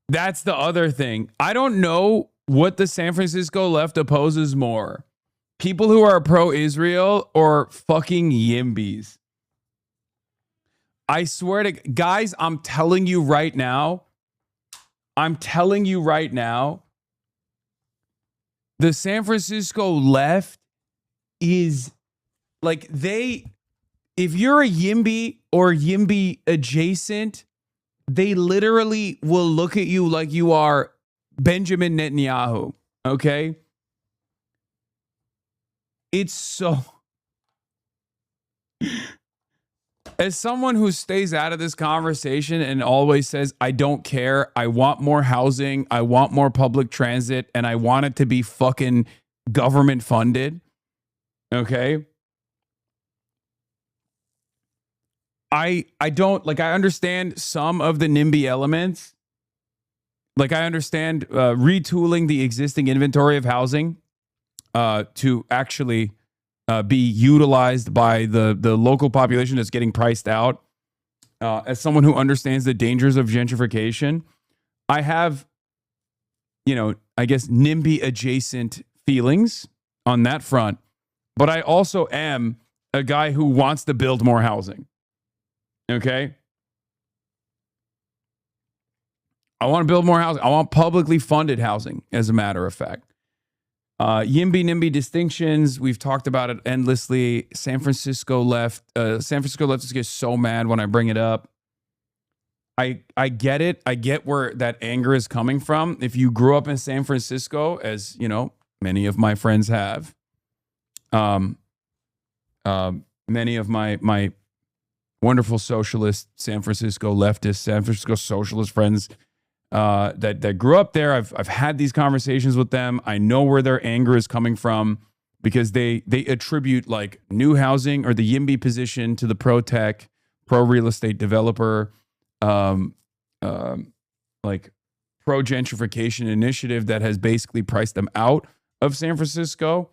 H: That's the other thing. I don't know what the San Francisco left opposes more. People who are pro-Israel or fucking yimbies. I swear to... Guys, I'm telling you right now, the San Francisco left is like if you're a yimby or yimby adjacent, they literally will look at you like you are Benjamin Netanyahu. Okay? It's so... As someone who stays out of this conversation and always says, I don't care, I want more housing, I want more public transit, and I want it to be fucking government funded, okay? I don't, like, I understand some of the NIMBY elements. Like, I understand retooling the existing inventory of housing to actually be utilized by the local population that's getting priced out. As someone who understands the dangers of gentrification, I have, I guess NIMBY adjacent feelings on that front, but I also am a guy who wants to build more housing. Okay? I want to build more housing. I want publicly funded housing, as a matter of fact. YIMBY-NIMBY distinctions, we've talked about it endlessly. San Francisco leftists get so mad when I bring it up. I get it. I get where that anger is coming from. If you grew up in San Francisco, as many of my friends have, many of my wonderful socialist San Francisco leftist, San Francisco socialist friends that grew up there, I've had these conversations with them. I know where their anger is coming from because they attribute like new housing or the YIMBY position to the pro-tech, pro-real estate developer, like pro-gentrification initiative that has basically priced them out of San Francisco,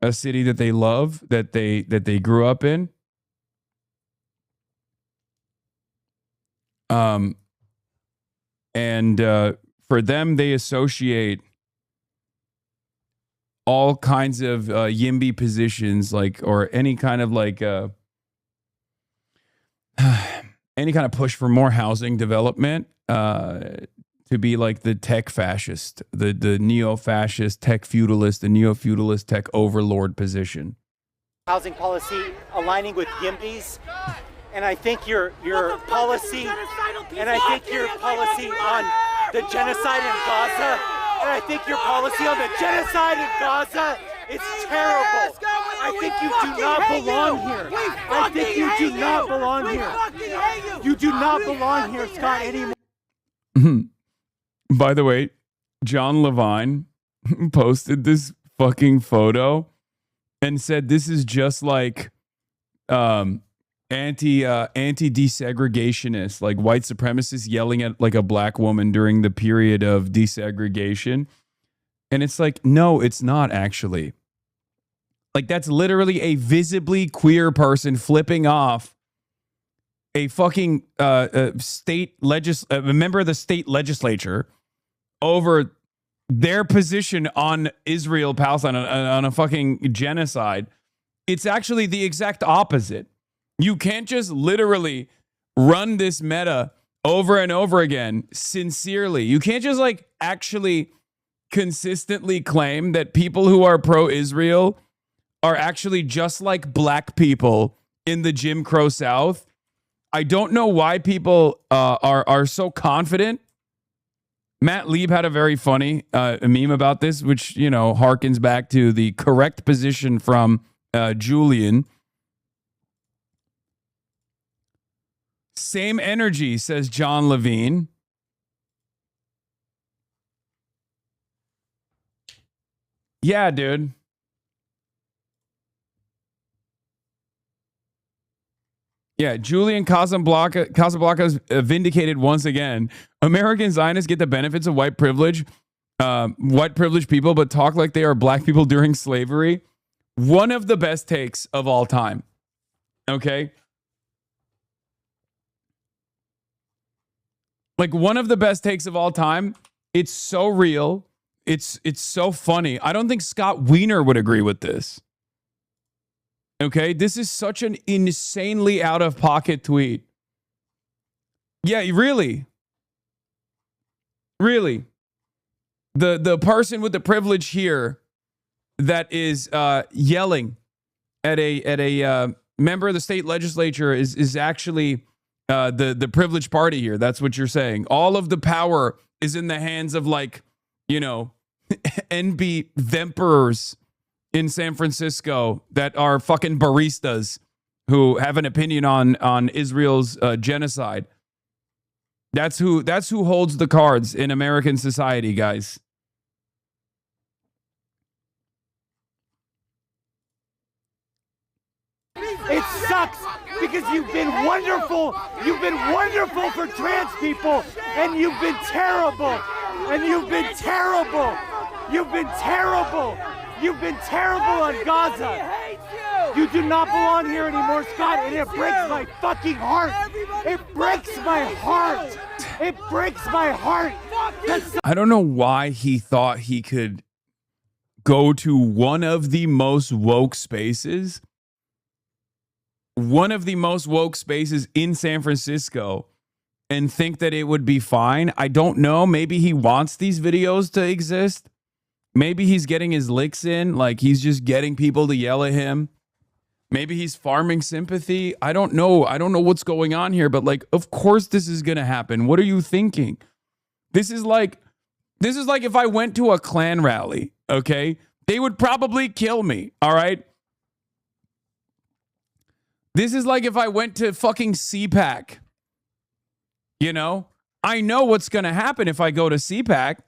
H: a city that they love, that they grew up in. And for them, they associate all kinds of YIMBY positions, or any kind of any kind of push for more housing development to be like the tech fascist, the neo-fascist, tech feudalist, the neo-feudalist tech overlord position.
A: Housing policy aligning with YIMBY's. And I think your policy, and I think your policy on the genocide in Gaza, and I think your policy on the genocide in Gaza is terrible. I think you do not belong here. I think you do not belong here. You do not belong here, Scott, anymore.
H: By the way, John Levine posted this fucking photo and said this is just like anti-desegregationists, like white supremacists yelling at like a black woman during the period of desegregation. And it's like, no, it's not actually. Like, that's literally a visibly queer person flipping off a fucking a member of the state legislature over their position on Israel, Palestine, on a fucking genocide. It's actually the exact opposite. You can't just literally run this meta over and over again sincerely. You can't just like actually consistently claim that people who are pro-Israel are actually just like black people in the Jim Crow South. I don't know why people are so confident. Matt Lieb had a very funny meme about this, which, harkens back to the correct position from Julian. Same energy, says John Levine. Yeah, dude. Yeah, Julian Casablanca's vindicated once again. American Zionists get the benefits of white privilege, white privileged people, but talk like they are black people during slavery. One of the best takes of all time. Okay? Like, one of the best takes of all time. It's so real. It's so funny. I don't think Scott Wiener would agree with this. Okay, this is such an insanely out-of-pocket tweet. Yeah, really. Really. The person with the privilege here that is yelling at a member of the state legislature is actually the privileged party here. That's what you're saying. All of the power is in the hands of, like, NB Vemperors in San Francisco that are fucking baristas who have an opinion on Israel's genocide. That's who holds the cards in American society, guys.
A: It sucks because you've been wonderful. You've been wonderful for trans people, and you've been terrible. And you've been terrible. You've been terrible. You've been terrible on Gaza. You do not belong here anymore, Scott, and it breaks my fucking heart. It breaks my heart. It breaks my heart.
H: I don't know why he thought he could go to one of the most woke spaces. One of the most woke spaces in San Francisco and think that it would be fine. I don't know. Maybe he wants these videos to exist. Maybe he's getting his licks in. Like he's just getting people to yell at him. Maybe he's farming sympathy. I don't know. I don't know what's going on here, but like, of course this is going to happen. What are you thinking? This is like if I went to a Klan rally, okay? They would probably kill me, all right? This is like if I went to fucking CPAC. You know? I know what's going to happen if I go to CPAC.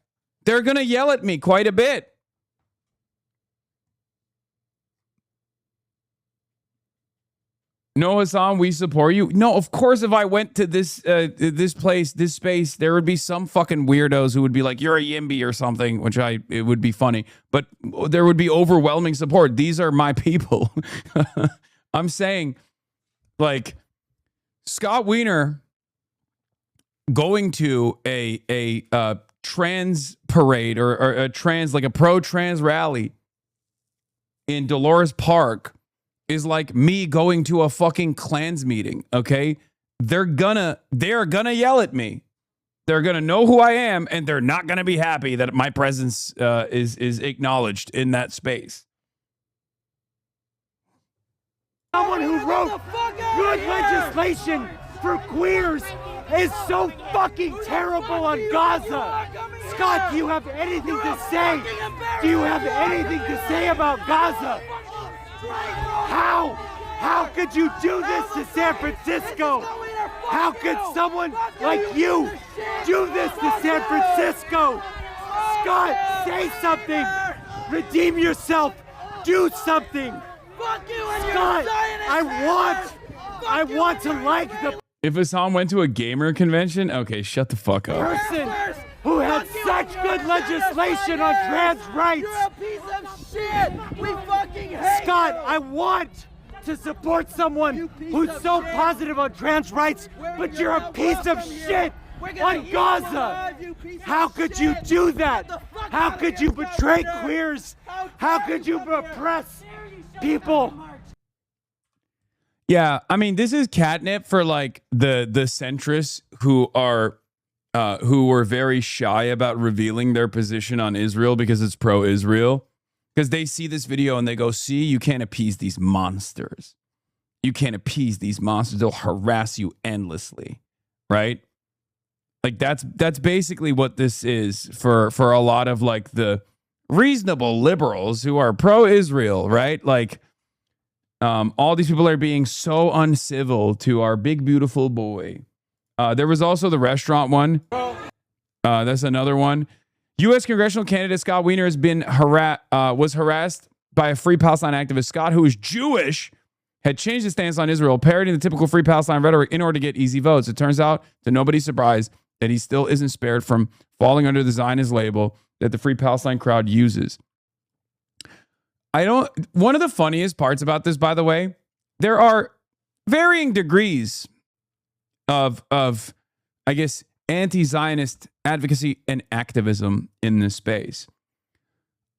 H: They're going to yell at me quite a bit. No, Hasan, we support you. No, of course, if I went to this place, this space, there would be some fucking weirdos who would be like, you're a Yimby or something, which it would be funny. But there would be overwhelming support. These are my people. I'm saying, like, Scott Wiener going to a trans parade or a trans, like a pro-trans rally in Dolores Park is like me going to a fucking Klans meeting, okay? They're gonna yell at me. They're gonna know who I am, and they're not gonna be happy that my presence is acknowledged in that space.
A: Someone who wrote good legislation for queers is so fucking terrible on Gaza. Scott, do you have anything to say? Do you have anything to say about Gaza? How could you do this to San Francisco? How could someone like you do this to San Francisco? Scott, say something. Redeem yourself. Do something. Scott, I want to like the
H: If Hasan went to a gamer convention, okay, shut the fuck up.
A: person who had such good legislation on trans rights.
S: You're a piece of shit. We fucking hate
A: Scott,
S: you.
A: I want to support someone who's so positive on trans rights, but you're a piece of shit on Gaza. How could you do that? How could you betray queers? How could you oppress people?
H: Yeah, I mean, this is catnip for like the centrists who were very shy about revealing their position on Israel because it's pro-Israel. Because they see this video and they go, see, you can't appease these monsters. You can't appease these monsters. They'll harass you endlessly, right? Like that's basically what this is for a lot of like the reasonable liberals who are pro-Israel, right? Like all these people are being so uncivil to our big, beautiful boy. There was also the restaurant one. That's another one. U.S. congressional candidate Scott Wiener has been was harassed by a Free Palestine activist. Scott, who is Jewish, had changed his stance on Israel, parodying the typical Free Palestine rhetoric in order to get easy votes. It turns out, to nobody's surprise, that he still isn't spared from falling under the Zionist label that the Free Palestine crowd uses. One of the funniest parts about this, by the way, there are varying degrees of I guess, anti-Zionist advocacy and activism in this space.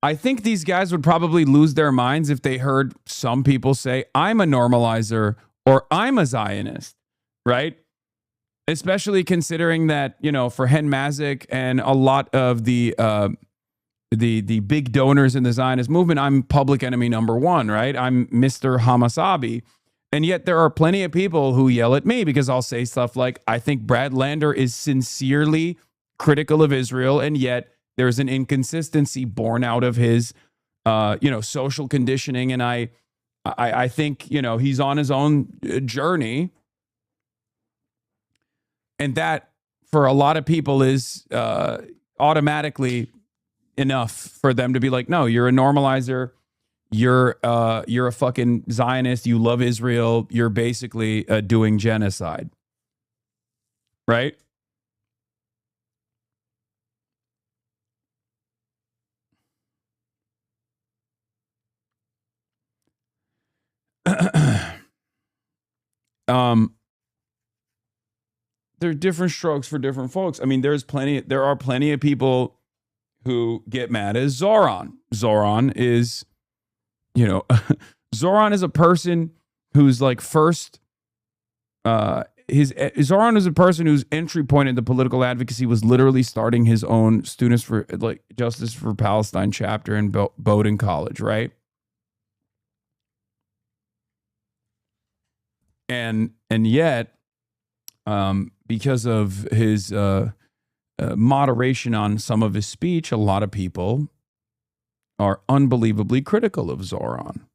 H: I think these guys would probably lose their minds if they heard some people say, I'm a normalizer or I'm a Zionist, right? Especially considering that, you know, for Hen Mazik and a lot of the big donors in the Zionist movement, I'm public enemy number one, right? I'm Mr. HasanAbi. And yet there are plenty of people who yell at me because I'll say stuff like, I think Brad Lander is sincerely critical of Israel, and yet there's an inconsistency born out of his, social conditioning. And I think, he's on his own journey. And that, for a lot of people, is automatically enough for them to be like, no, you're a normalizer. You're a fucking Zionist. You love Israel. You're basically doing genocide. Right? there are different strokes for different folks. I mean, there are plenty of people who get mad at Zoran. Zoran is, Zoran is a person who's like first, Zoran is a person whose entry point into political advocacy was literally starting his own Students for like Justice for Palestine chapter in Bowdoin College, right? And yet, because of his moderation on some of his speech, a lot of people are unbelievably critical of Zoran.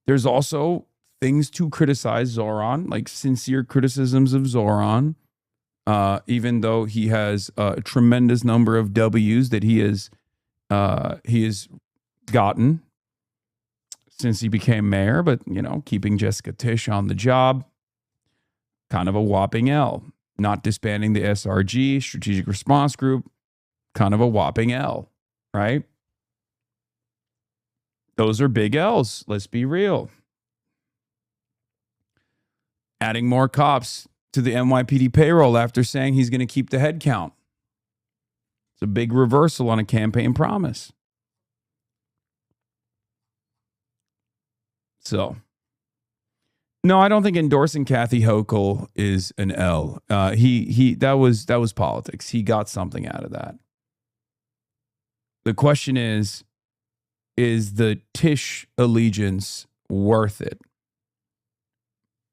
H: There's also things to criticize Zoran, like sincere criticisms of Zoran, even though he has a tremendous number of W's that he has gotten since he became mayor. But, keeping Jessica Tisch on the job, kind of a whopping L. Not disbanding the SRG, Strategic Response Group, kind of a whopping L, right? Those are big L's. Let's be real. Adding more cops to the NYPD payroll after saying he's going to keep the head count. It's a big reversal on a campaign promise. So, no, I don't think endorsing Kathy Hochul is an L. That was politics. He got something out of that. The question is the Tisch allegiance worth it?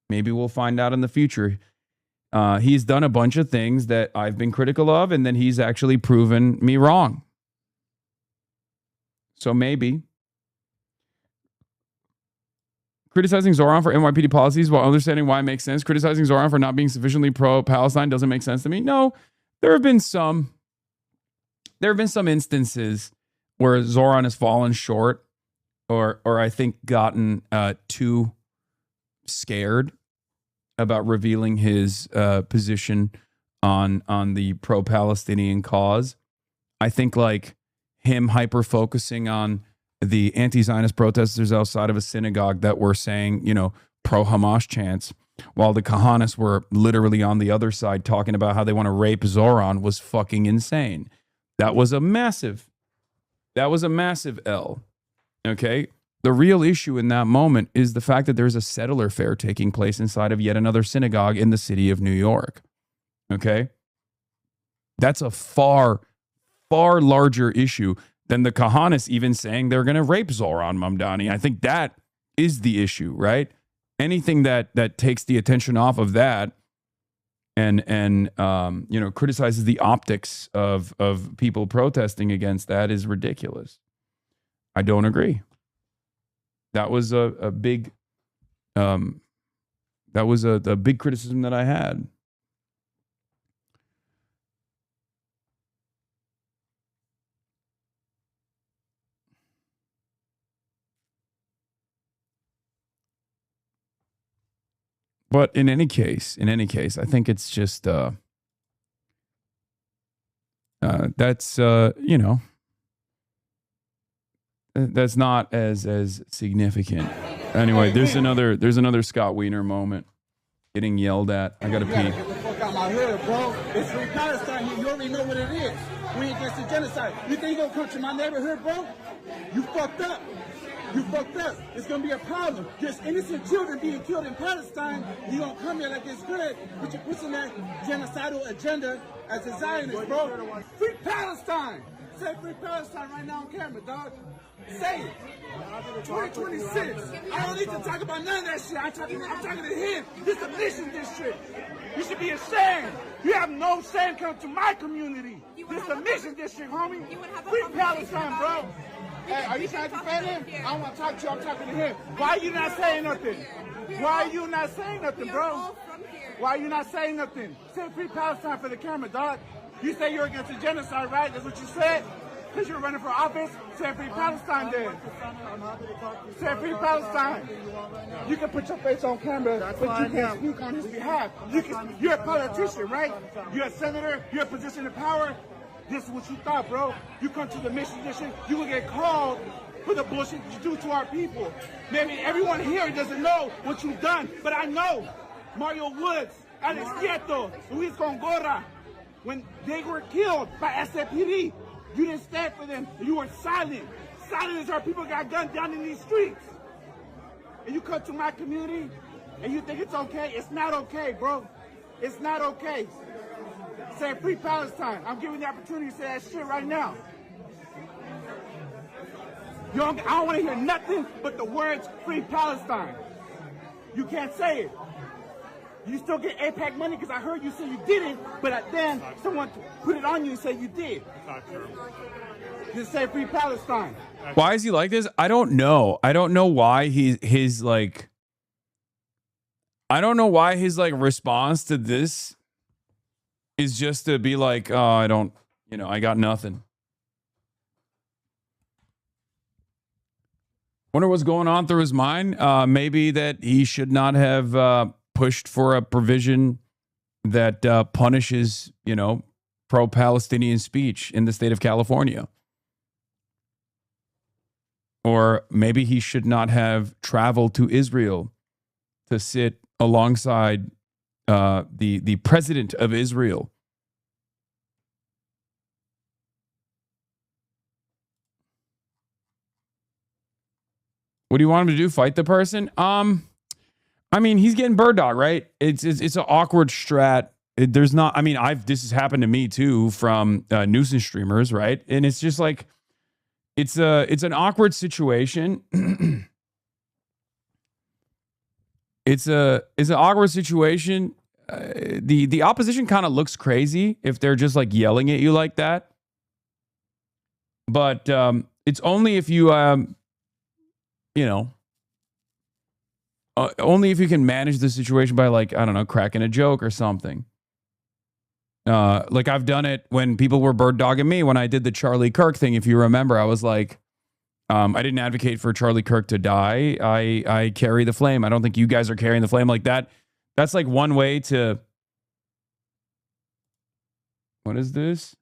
H: Maybe we'll find out in the future. He's done a bunch of things that I've been critical of, and then he's actually proven me wrong. So maybe. Criticizing Zoran for NYPD policies while understanding why it makes sense. Criticizing Zoran for not being sufficiently pro-Palestine doesn't make sense to me. No, there have been some instances where Zoran has fallen short or I think gotten too scared about revealing his position on the pro-Palestinian cause. I think like him hyper-focusing on the anti-Zionist protesters outside of a synagogue that were saying, pro-Hamas chants, while the Kahanas were literally on the other side talking about how they want to rape Zoran was fucking insane. That was a massive L. Okay? The real issue in that moment is the fact that there's a settler fair taking place inside of yet another synagogue in the city of New York. Okay? That's a far, far larger issue than the Kahanas even saying they're going to rape Zoran Mamdani. I think that is the issue, right? Anything that takes the attention off of that and criticizes the optics of people protesting against that is ridiculous. I don't agree. That was a big big criticism that I had. But in any case, I think it's just that's that's not as significant. Anyway, there's another Scott Wiener moment. Getting yelled at. I gotta pee.
F: Get the fuck out my hood, bro. It's free Palestine here. You already know what it is. We against the genocide. You think you're gonna come to my neighborhood, bro? You fucked up. You fucked up. It's gonna be a problem. There's innocent children being killed in Palestine. You gonna come here like it's good, but you're pushing that genocidal agenda as a Zionist, bro. Free Palestine. Say free Palestine right now on camera, dog. Say it. 2026. I don't need to talk about none of that shit. I'm talking to him. This is a mission district. You should be ashamed. You have no shame coming to my community. This is a mission district, homie. Free Palestine, bro. Hey, are you trying to defend him? I don't want to talk to you. I'm talking to him. Why are you not saying nothing? Why are you not saying nothing, bro? Why are you not saying nothing? Say free Palestine for the camera, dog. You say you're against the genocide, right? That's what you said? Because you're running for office? Say free Palestine then. Say free Palestine. You can put your face on camera, but you can't speak on his behalf. You're a politician, right? You're a senator. You're a position of power. This is what you thought, bro. You come to the mission district, you will get called for the bullshit you do to our people. Maybe everyone here doesn't know what you've done, but I know. Mario Woods, Alex Nieto, Luis Gongora, when they were killed by SFPD, you didn't stand for them. You were silent. Silent as our people got gunned down in these streets. And you come to my community and you think it's okay? It's not okay, bro. It's not okay. Say free Palestine. I'm giving the opportunity to say that shit right now. I don't want to hear nothing but the words free Palestine. You can't say it. You still get APAC money because I heard you say you didn't, but then someone put it on you and said you did.
D: Not true.
F: Just say free Palestine.
H: Why is he like this? I don't know. I don't know why his like. I don't know why his like response to this is just to be like, oh, I don't, I got nothing. Wonder what's going on through his mind. Maybe that he should not have pushed for a provision that punishes, pro-Palestinian speech in the state of California. Or maybe he should not have traveled to Israel to sit alongside the president of Israel. What do you want him to do? Fight the person? I mean, he's getting bird dog, right? It's an awkward strat. There's not. I mean, this has happened to me too from nuisance streamers, right? And it's just like it's an awkward situation. It's an awkward situation. The opposition kind of looks crazy if they're just like yelling at you like that. But it's only if you only if you can manage the situation by like, I don't know, cracking a joke or something. Like I've done it when people were bird dogging me when I did the Charlie Kirk thing. If you remember, I was like, I didn't advocate for Charlie Kirk to die. I carry the flame. I don't think you guys are carrying the flame like that. That's like one way to. What is this?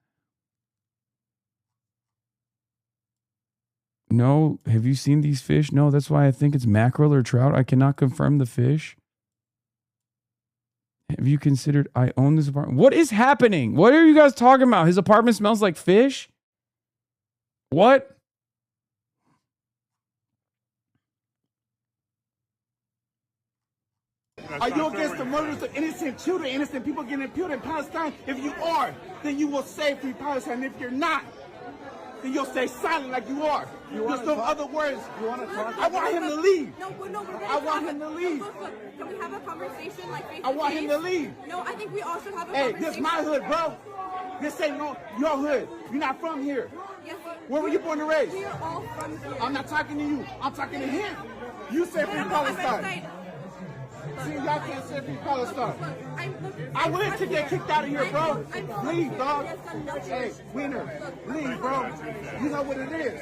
H: No, have you seen these fish? No, that's why I think it's mackerel or trout. I cannot confirm the fish. Have you considered I own this apartment? What is happening? What are you guys talking about? His apartment smells like fish? What?
F: Are you against the murders of innocent children, innocent people getting killed in Palestine? If you are, then you will say free Palestine. If you're not, then you'll stay silent like you are. There's no other words. You want to talk? I want him to leave.
G: No,
F: I want him to leave.
G: Look, can we have a conversation like face to face?
F: I want him to leave.
G: No, I think we all should have a
F: conversation.
G: conversation.
F: This is my hood, bro. This ain't your hood. You're not from here.
G: Yes,
F: where were you born and raised?
G: We are all from here.
F: I'm not talking to you. I'm talking to him. You say free Palestine. See, y'all can't say free Palestine. I wanted to get kicked out of here, bro. Leave, dog. Hey, winner, leave, bro. You know what it is.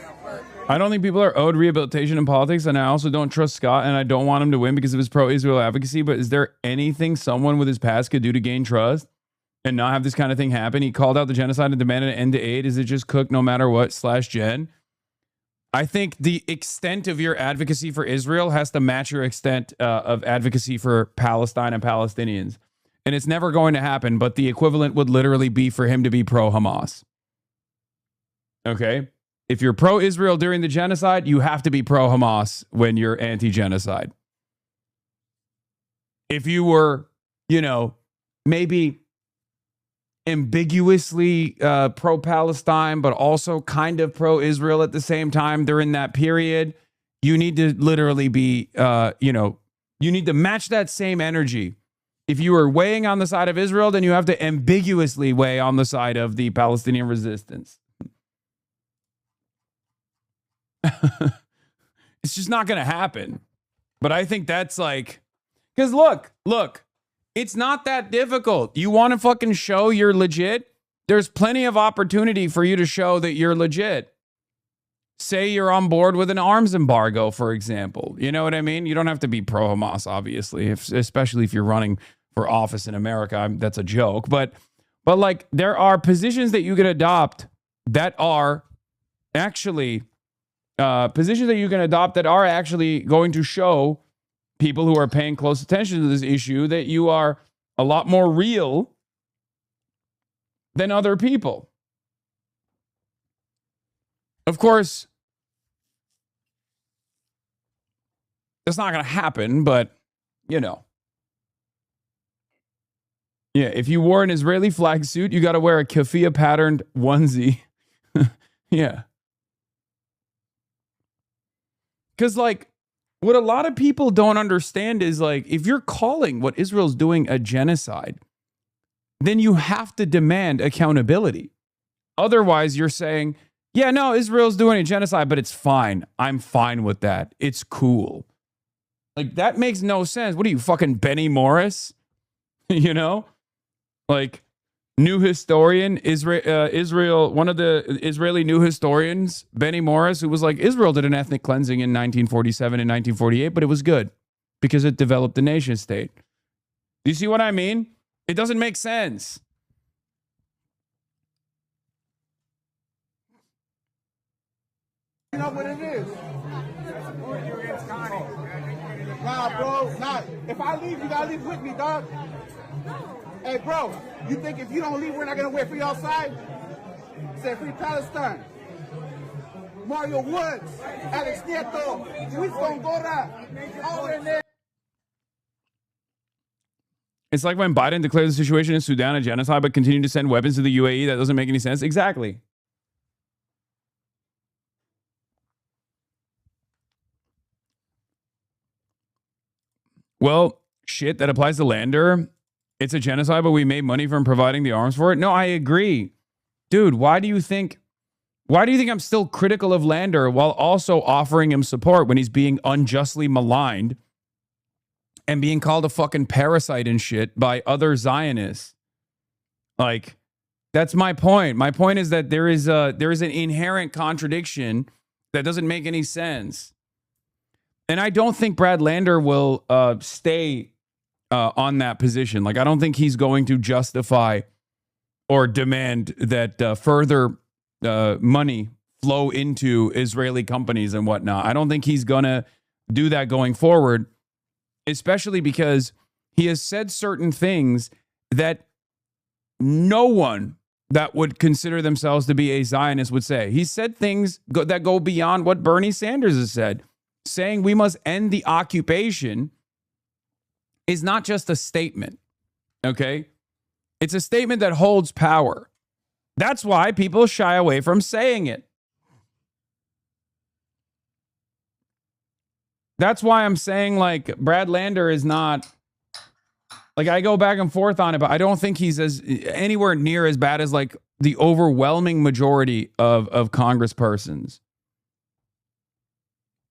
H: I don't think people are owed rehabilitation in politics, and I also don't trust Scott, and I don't want him to win because of his pro-Israel advocacy, but is there anything someone with his past could do to gain trust and not have this kind of thing happen? He called out the genocide and demanded an end to aid. Is it just cook no matter what /Jen? I think the extent of your advocacy for Israel has to match your extent of advocacy for Palestine and Palestinians. And it's never going to happen, but the equivalent would literally be for him to be pro-Hamas. Okay? If you're pro-Israel during the genocide, you have to be pro-Hamas when you're anti-genocide. If you were, maybe ambiguously pro-Palestine, but also kind of pro-Israel at the same time during that period, you need to literally be, you need to match that same energy. If you are weighing on the side of Israel, then you have to ambiguously weigh on the side of the Palestinian resistance. It's just not going to happen. But I think that's like, because look, it's not that difficult. You want to fucking show you're legit? There's plenty of opportunity for you to show that you're legit. Say you're on board with an arms embargo, for example. You know what I mean? You don't have to be pro-Hamas, obviously, especially if you're running for office in America. That's a joke. But like, there are positions that you can adopt that are actually positions that you can adopt that are actually going to show people who are paying close attention to this issue that you are a lot more real than other people. Of course, it's not going to happen, but, you know. Yeah, if you wore an Israeli flag suit, you got to wear a keffiyeh patterned onesie. Yeah. Because, like, what a lot of people don't understand is, like, if you're calling what Israel's doing a genocide, then you have to demand accountability. Otherwise, you're saying, yeah, no, Israel's doing a genocide, but it's fine. I'm fine with that. It's cool. Like, that makes no sense. What are you, fucking Benny Morris? You know? Like, new historian, Israel, one of the Israeli new historians, Benny Morris, who was like, Israel did an ethnic cleansing in 1947 and 1948, but it was good because it developed the nation state. Do you see what I mean? It doesn't make sense.
F: You know what it is? Nah, bro, nah. If I leave, you gotta leave with me, dog. Hey, bro, you think if you don't leave, we're not gonna wait for you outside? Say free Palestine. Mario Woods, Alex Nieto, Luis Gongora, all in there.
H: It's like when Biden declared the situation in Sudan a genocide, but continued to send weapons to the UAE. That doesn't make any sense. Exactly. Well, shit, that applies to Lander. It's a genocide, but we made money from providing the arms for it. No, I agree. Dude, why do you think I'm still critical of Lander while also offering him support when he's being unjustly maligned and being called a fucking parasite and shit by other Zionists? Like, that's my point. My point is that there is an inherent contradiction that doesn't make any sense. And I don't think Brad Lander will stay on that position. Like, I don't think he's going to justify or demand that further money flow into Israeli companies and whatnot. I don't think he's going to do that going forward, especially because he has said certain things that no one that would consider themselves to be a Zionist would say. He said things that go beyond what Bernie Sanders has said. Saying we must end the occupation is not just a statement, okay? It's a statement that holds power. That's why people shy away from saying it. That's why I'm saying, like, Brad Lander is not, like, I go back and forth on it, but I don't think he's anywhere near as bad as, like, the overwhelming majority of congresspersons.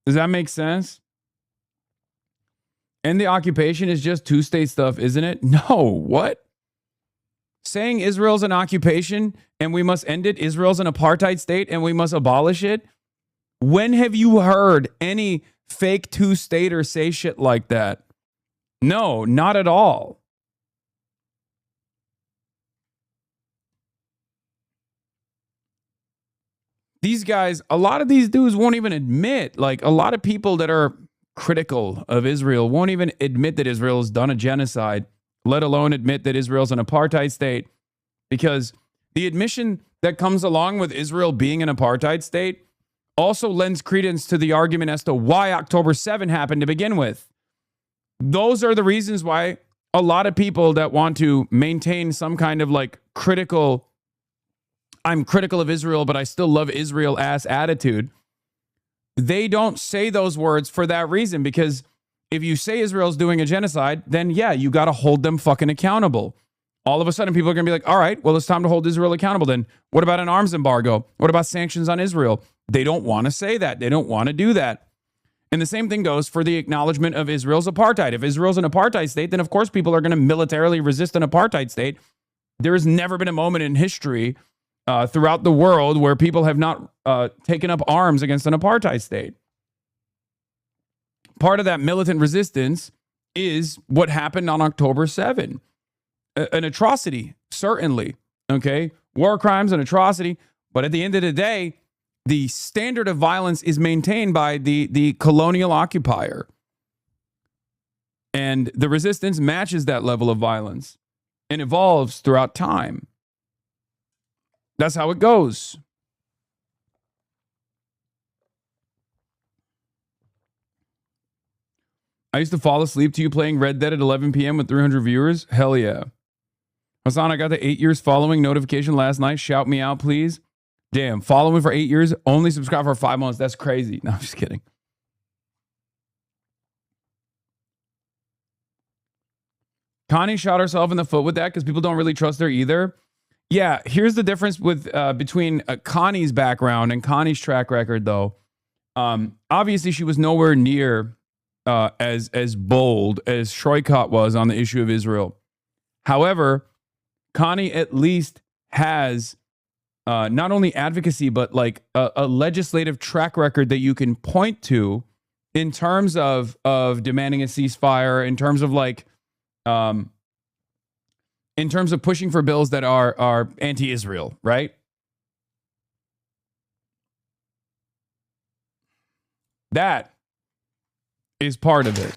H: Does that make sense? And the occupation is just two-state stuff, isn't it? No, what? Saying Israel's an occupation and we must end it, Israel's an apartheid state and we must abolish it? When have you heard any fake two-stater say shit like that? No, not at all. These guys, a lot of these dudes won't even admit, like, a lot of people that are critical of Israel won't even admit that Israel has done a genocide, let alone admit that Israel's an apartheid state, because the admission that comes along with Israel being an apartheid state also lends credence to the argument as to why October 7 happened to begin with. Those are the reasons why a lot of people that want to maintain some kind of, like, I'm critical of Israel, but I still love Israel ass attitude. They don't say those words for that reason, because if you say Israel's doing a genocide, then yeah, you got to hold them fucking accountable. All of a sudden, people are going to be like, all right, well, it's time to hold Israel accountable. Then what about an arms embargo? What about sanctions on Israel? They don't want to say that. They don't want to do that. And the same thing goes for the acknowledgement of Israel's apartheid. If Israel's an apartheid state, then of course people are going to militarily resist an apartheid state. There has never been a moment in history throughout the world where people have not taken up arms against an apartheid state. Part of that militant resistance is what happened on October 7. An atrocity, certainly. Okay? War crimes, an atrocity. But at the end of the day, the standard of violence is maintained by the colonial occupier. And the resistance matches that level of violence and evolves throughout time. That's how it goes. I used to fall asleep to you playing Red Dead at 11 p.m. with 300 viewers. Hell yeah. Hasan, I got the 8 years following notification last night. Shout me out, please. Damn, follow me for 8 years, only subscribe for 5 months. That's crazy. No, I'm just kidding. Connie shot herself in the foot with that because people don't really trust her either. Yeah, here's the difference with between Connie's background and Connie's track record, though. Obviously, she was nowhere near as bold as Shroikot was on the issue of Israel. However, Connie at least has not only advocacy, but like a legislative track record that you can point to in terms of demanding a ceasefire, in terms of like, in terms of pushing for bills that are anti-Israel, right? That is part of it.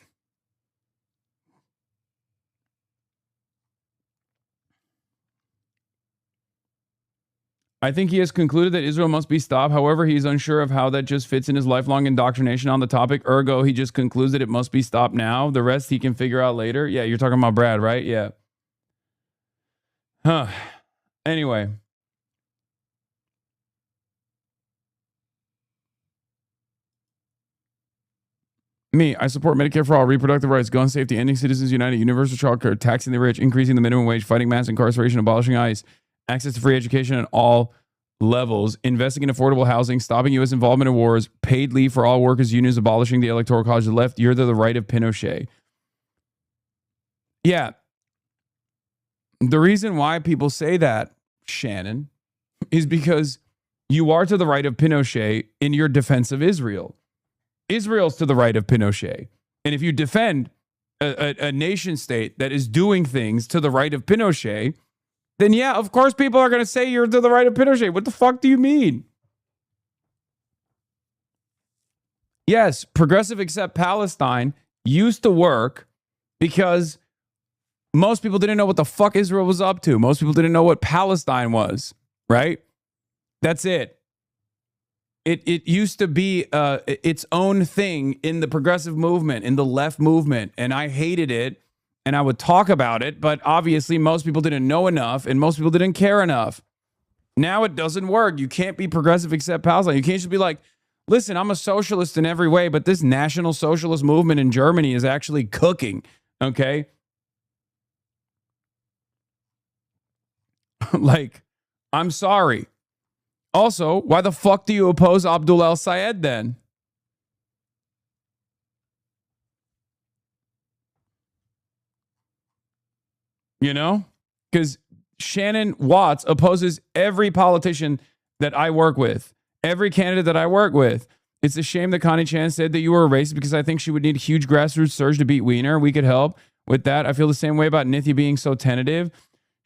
H: I think he has concluded that Israel must be stopped. However, he is unsure of how that just fits in his lifelong indoctrination on the topic. Ergo, he just concludes that it must be stopped now. The rest he can figure out later. Yeah, you're talking about Brad, right? Yeah. Huh. Anyway. Me, I support Medicare for all, reproductive rights, gun safety, ending Citizens United, universal child care, taxing the rich, increasing the minimum wage, fighting mass incarceration, abolishing ICE, access to free education at all levels, investing in affordable housing, stopping U.S. involvement in wars, paid leave for all workers' unions, abolishing the Electoral College of the left. You're the right of Pinochet. Yeah. The reason why people say that, Shannon, is because you are to the right of Pinochet in your defense of Israel. Israel's to the right of Pinochet. And if you defend a nation state that is doing things to the right of Pinochet, then yeah, of course people are going to say you're to the right of Pinochet. What the fuck do you mean? Yes, Progressive Accept Palestine used to work because most people didn't know what the fuck Israel was up to. Most people didn't know what Palestine was, right? That's it. It used to be its own thing in the progressive movement, in the left movement, and I hated it, and I would talk about it, but obviously most people didn't know enough, and most people didn't care enough. Now it doesn't work. You can't be Progressive Accept Palestine. You can't just be like, listen, I'm a socialist in every way, but this National Socialist movement in Germany is actually cooking, okay? Like, I'm sorry. Also, why the fuck do you oppose Abdul El-Sayed then? You know? Because Shannon Watts opposes every politician that I work with, every candidate that I work with. It's a shame that Connie Chan said that you were a racist because I think she would need a huge grassroots surge to beat Wiener. We could help with that. I feel the same way about Nithya being so tentative.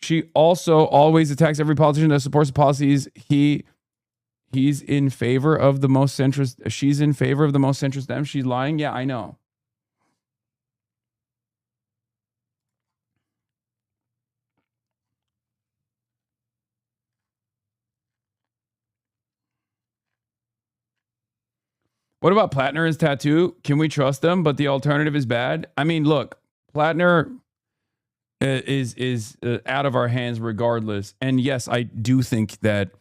H: She also always attacks every politician that supports the policies he's in favor of the most centrist. She's in favor of the most centrist them. She's lying. Yeah, I know. What about Plattner and tattoo? Can we trust them? But the alternative is bad. I mean, look, Plattner is out of our hands regardless. And yes, I do think that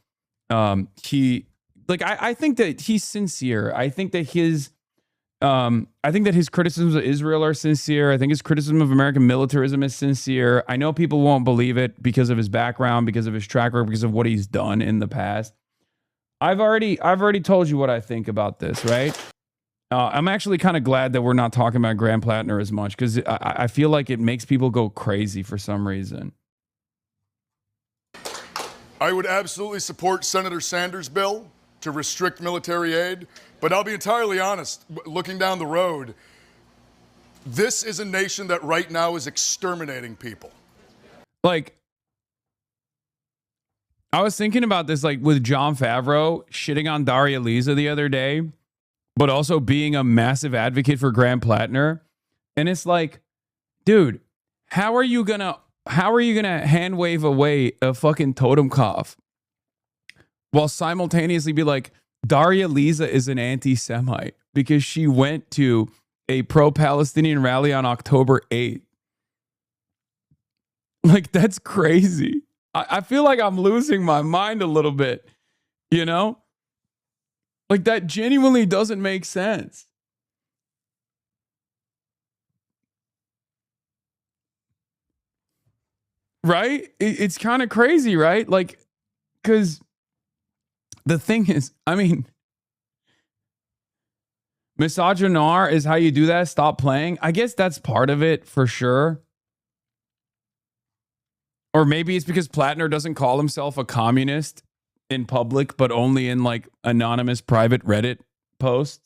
H: I think that he's sincere. I think that his criticisms of Israel are sincere. I think his criticism of American militarism is sincere. I know people won't believe it because of his background, because of his track record, because of what he's done in the past. I've already told you what I think about this, right? I'm actually kind of glad that we're not talking about Graham Plattner as much because I feel like it makes people go crazy for some reason.
C: I would absolutely support Senator Sanders' bill to restrict military aid, but I'll be entirely honest, looking down the road, this is a nation that right now is exterminating people.
H: Like, I was thinking about this like with Jon Favreau shitting on Daria Lisa the other day, but also being a massive advocate for Graham Plattner. And it's like, dude, how are you gonna hand wave away a fucking totem cough while simultaneously be like, Daria Lisa is an anti-Semite because she went to a pro-Palestinian rally on October 8th. Like, that's crazy. I feel like I'm losing my mind a little bit, you know? Like, that genuinely doesn't make sense. Right? It's kind of crazy, right? Like, because the thing is, I mean, misogynoir is how you do that. Stop playing. I guess that's part of it for sure. Or maybe it's because Plattner doesn't call himself a communist in public, but only in like anonymous private Reddit posts.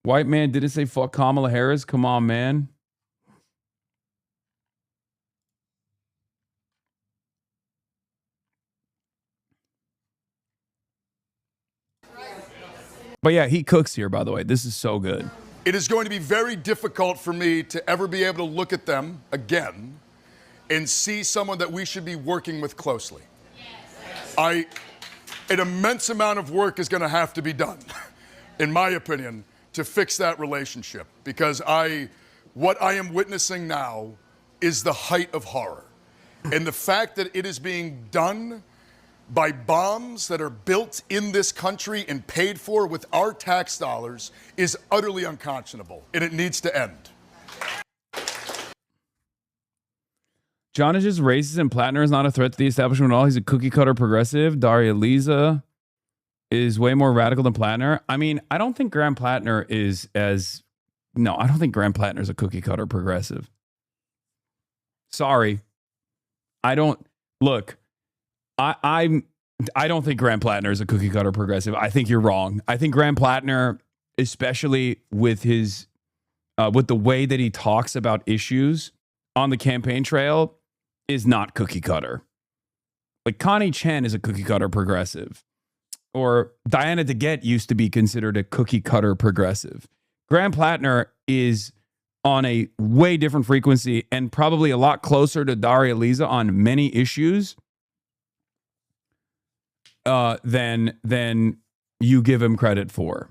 H: White man didn't say fuck Kamala Harris. Come on, man. But yeah, he cooks here, by the way. This is so good.
C: It is going to be very difficult for me to ever be able to look at them again and see someone that we should be working with closely. An immense amount of work is going to have to be done, in my opinion, to fix that relationship. Because what I am witnessing now is the height of horror. And the fact that it is being done by bombs that are built in this country and paid for with our tax dollars is utterly unconscionable, and it needs to end.
H: John is just racist and Plattner is not a threat to the establishment at all. He's a cookie cutter progressive. Daria Lisa is way more radical than Plattner. I mean, I don't think Graham Plattner is I don't think Graham Plattner is a cookie cutter progressive. Sorry. I don't think Graham Plattner is a cookie cutter progressive. I think you're wrong. I think Graham Plattner, especially with his with the way that he talks about issues on the campaign trail, is not cookie cutter. Like Connie Chen is a cookie cutter progressive. Or Diana DeGette used to be considered a cookie cutter progressive. Graham Plattner is on a way different frequency and probably a lot closer to Daria Lisa on many issues than you give him credit for.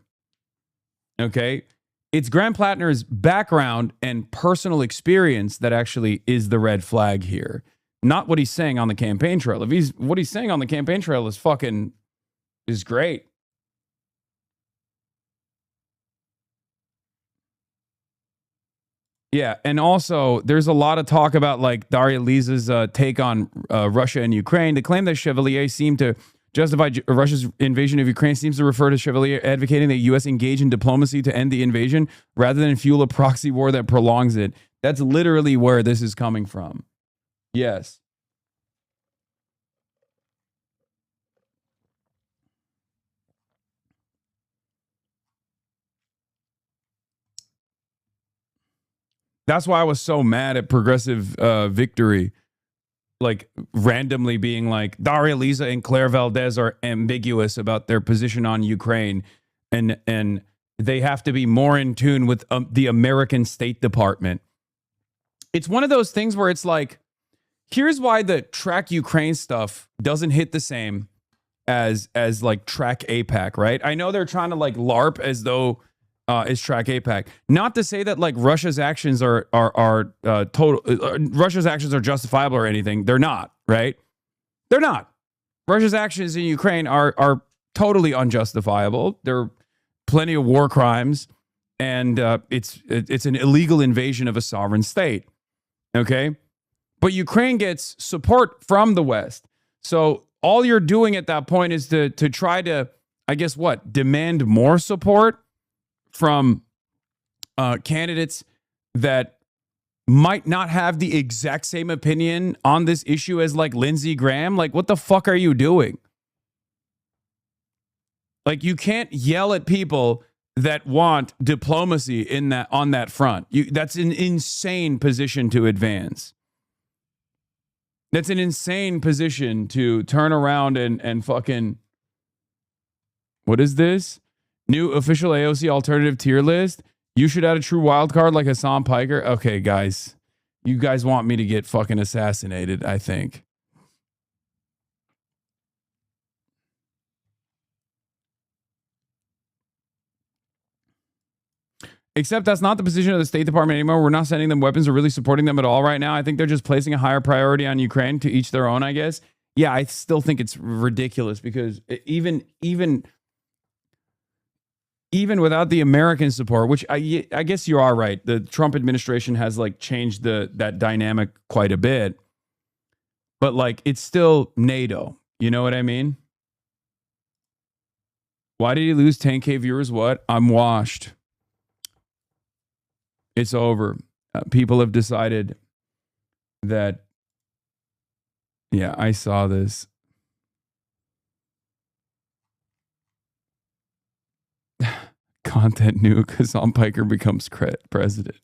H: Okay? It's Graham Plattner's background and personal experience that actually is the red flag here. Not what he's saying on the campaign trail. What he's saying on the campaign trail is great. Yeah, and also there's a lot of talk about like Daria Lisa's take on Russia and Ukraine. The claim that Chevalier seemed to justify Russia's invasion of Ukraine seems to refer to Chevalier advocating that the U.S. engage in diplomacy to end the invasion rather than fuel a proxy war that prolongs it. That's literally where this is coming from. Yes. That's why I was so mad at Progressive Victory. Like randomly being like Daria Lisa and Claire Valdez are ambiguous about their position on Ukraine, and they have to be more in tune with the American State Department. It's one of those things where it's like, here's why the track Ukraine stuff doesn't hit the same as like track APAC, right? I know they're trying to like LARP as though is track APAC. Not to say that like Russia's actions are Russia's actions are justifiable or anything. They're not, right? They're not. Russia's actions in Ukraine are totally unjustifiable. There are plenty of war crimes, and it's an illegal invasion of a sovereign state. Okay, but Ukraine gets support from the West. So all you're doing at that point is to try to, I guess, demand more support from candidates that might not have the exact same opinion on this issue as like Lindsey Graham. Like, what the fuck are you doing? Like, you can't yell at people that want diplomacy on that front. That's an insane position to advance. That's an insane position to turn around and fucking. What is this? New official AOC alternative tier list. You should add a true wild card like Hasan Piker. Okay, guys. You guys want me to get fucking assassinated, I think. Except that's not the position of the State Department anymore. We're not sending them weapons or really supporting them at all right now. I think they're just placing a higher priority on Ukraine, to each their own, I guess. Yeah, I still think it's ridiculous because even without the American support, which I guess you are right. The Trump administration has like changed that dynamic quite a bit. But like it's still NATO. You know what I mean? Why did he lose 10K viewers? What? I'm washed. It's over. People have decided that, yeah, I saw this. Content nuke. Hasan Piker becomes president.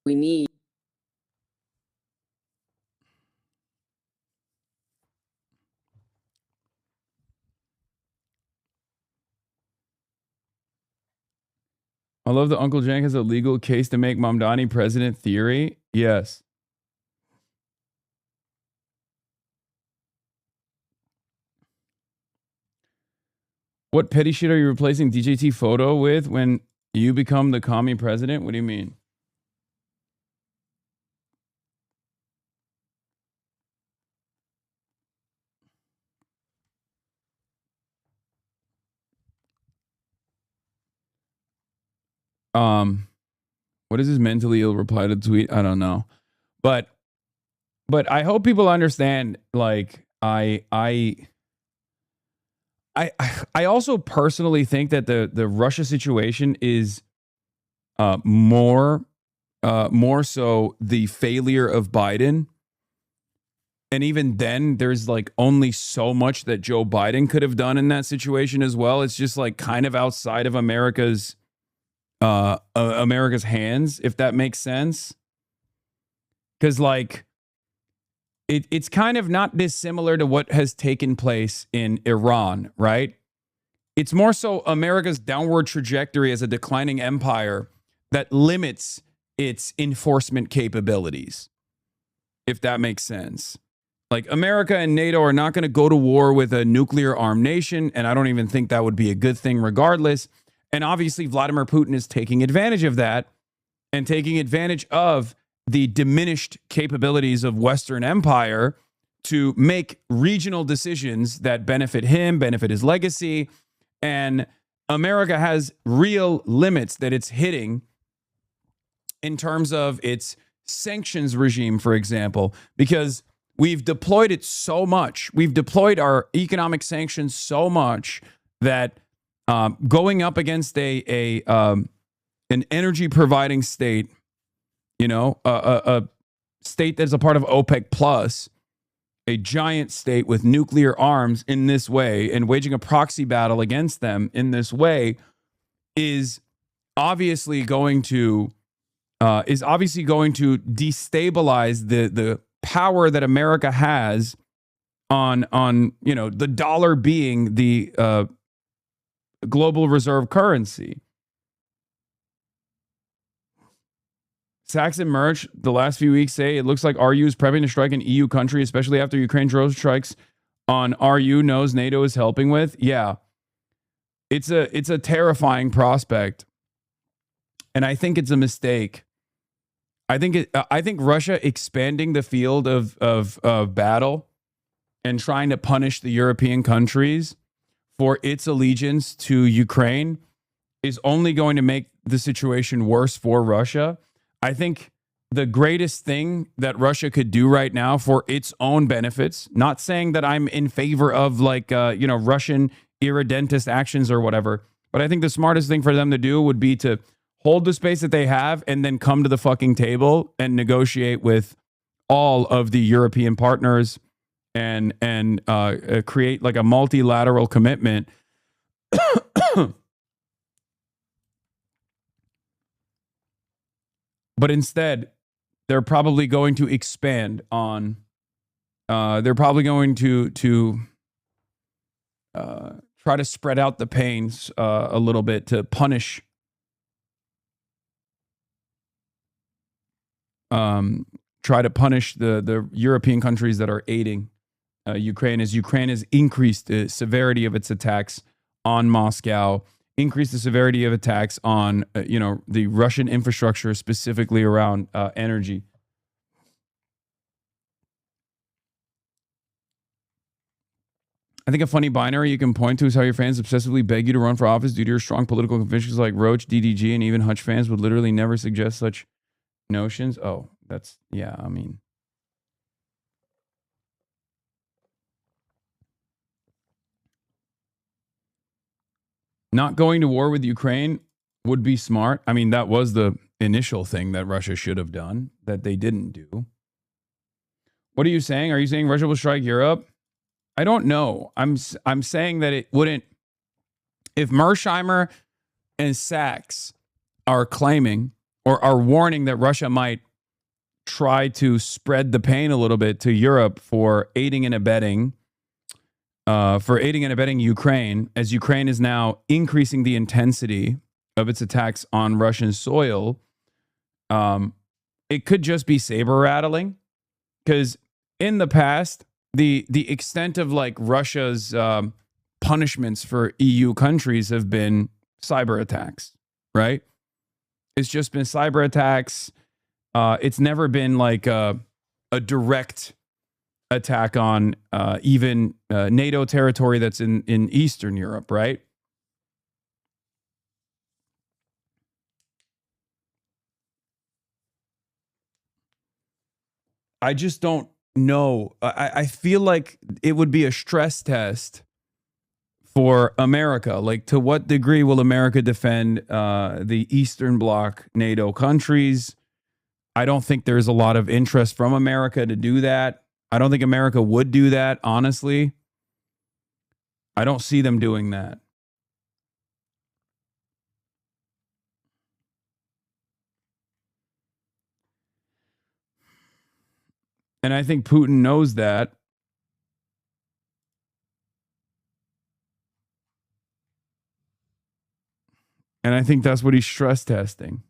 E: We need.
H: I love that Uncle Jank has a legal case to make Mamdani president theory. Yes. What petty shit are you replacing DJT photo with when you become the commie president? What do you mean? What is his mentally ill reply to tweet? I don't know. But I hope people understand, like, I also personally think that the Russia situation is more so the failure of Biden. And even then, there's like only so much that Joe Biden could have done in that situation as well. It's just like kind of outside of America's hands, if that makes sense. Because like it's kind of not dissimilar to what has taken place in Iran, right? It's more so America's downward trajectory as a declining empire that limits its enforcement capabilities, if that makes sense. Like, America and NATO are not going to go to war with a nuclear armed nation, and I don't even think that would be a good thing regardless. And obviously, Vladimir Putin is taking advantage of that and taking advantage of the diminished capabilities of Western empire to make regional decisions that benefit him, benefit his legacy. And America has real limits that it's hitting in terms of its sanctions regime, for example, because we've deployed it so much. We've deployed our economic sanctions so much that going up against an energy providing state, you know, a state that's a part of OPEC plus, a giant state with nuclear arms in this way, and waging a proxy battle against them in this way is obviously going to destabilize the power that America has on you know, the dollar being the global reserve currency. Saxon Merch, the last few weeks say it looks like RU is prepping to strike an EU country, especially after Ukraine drone strikes on RU knows NATO is helping with. Yeah, it's a terrifying prospect, and I think it's a mistake. I think Russia expanding the field of battle and trying to punish the European countries for its allegiance to Ukraine is only going to make the situation worse for Russia. I think the greatest thing that Russia could do right now for its own benefits. Not saying that I'm in favor of like, Russian irredentist actions or whatever, but I think the smartest thing for them to do would be to hold the space that they have and then come to the fucking table and negotiate with all of the European partners and create like a multilateral commitment. But instead, they're probably going to expand on. They're probably going to try to spread out the pains a little bit to punish. Try to punish the European countries that are aiding Ukraine, as Ukraine has increased the severity of its attacks on Moscow, increased the severity of attacks on the Russian infrastructure, specifically around energy. I think a funny binary you can point to is how your fans obsessively beg you to run for office due to your strong political convictions, like Roach, DDG, and even Hutch fans would literally never suggest such notions. Oh, that's, yeah, I mean. Not going to war with Ukraine would be smart. I mean, that was the initial thing that Russia should have done that they didn't do. What are you saying? Are you saying Russia will strike Europe? I don't know. I'm saying that it wouldn't. If Mersheimer and Sachs are claiming or are warning that Russia might try to spread the pain a little bit to Europe for aiding and abetting Ukraine, as Ukraine is now increasing the intensity of its attacks on Russian soil, it could just be saber rattling, because in the past, the extent of like Russia's punishments for EU countries have been cyber attacks, right? It's just been cyber attacks. It's never been like a direct attack on even NATO territory that's in Eastern Europe, right? I just don't know. I feel like it would be a stress test for America. Like, to what degree will America defend the Eastern Bloc NATO countries? I don't think there's a lot of interest from America to do that. I don't think America would do that, honestly. I don't see them doing that. And I think Putin knows that. And I think that's what he's stress testing.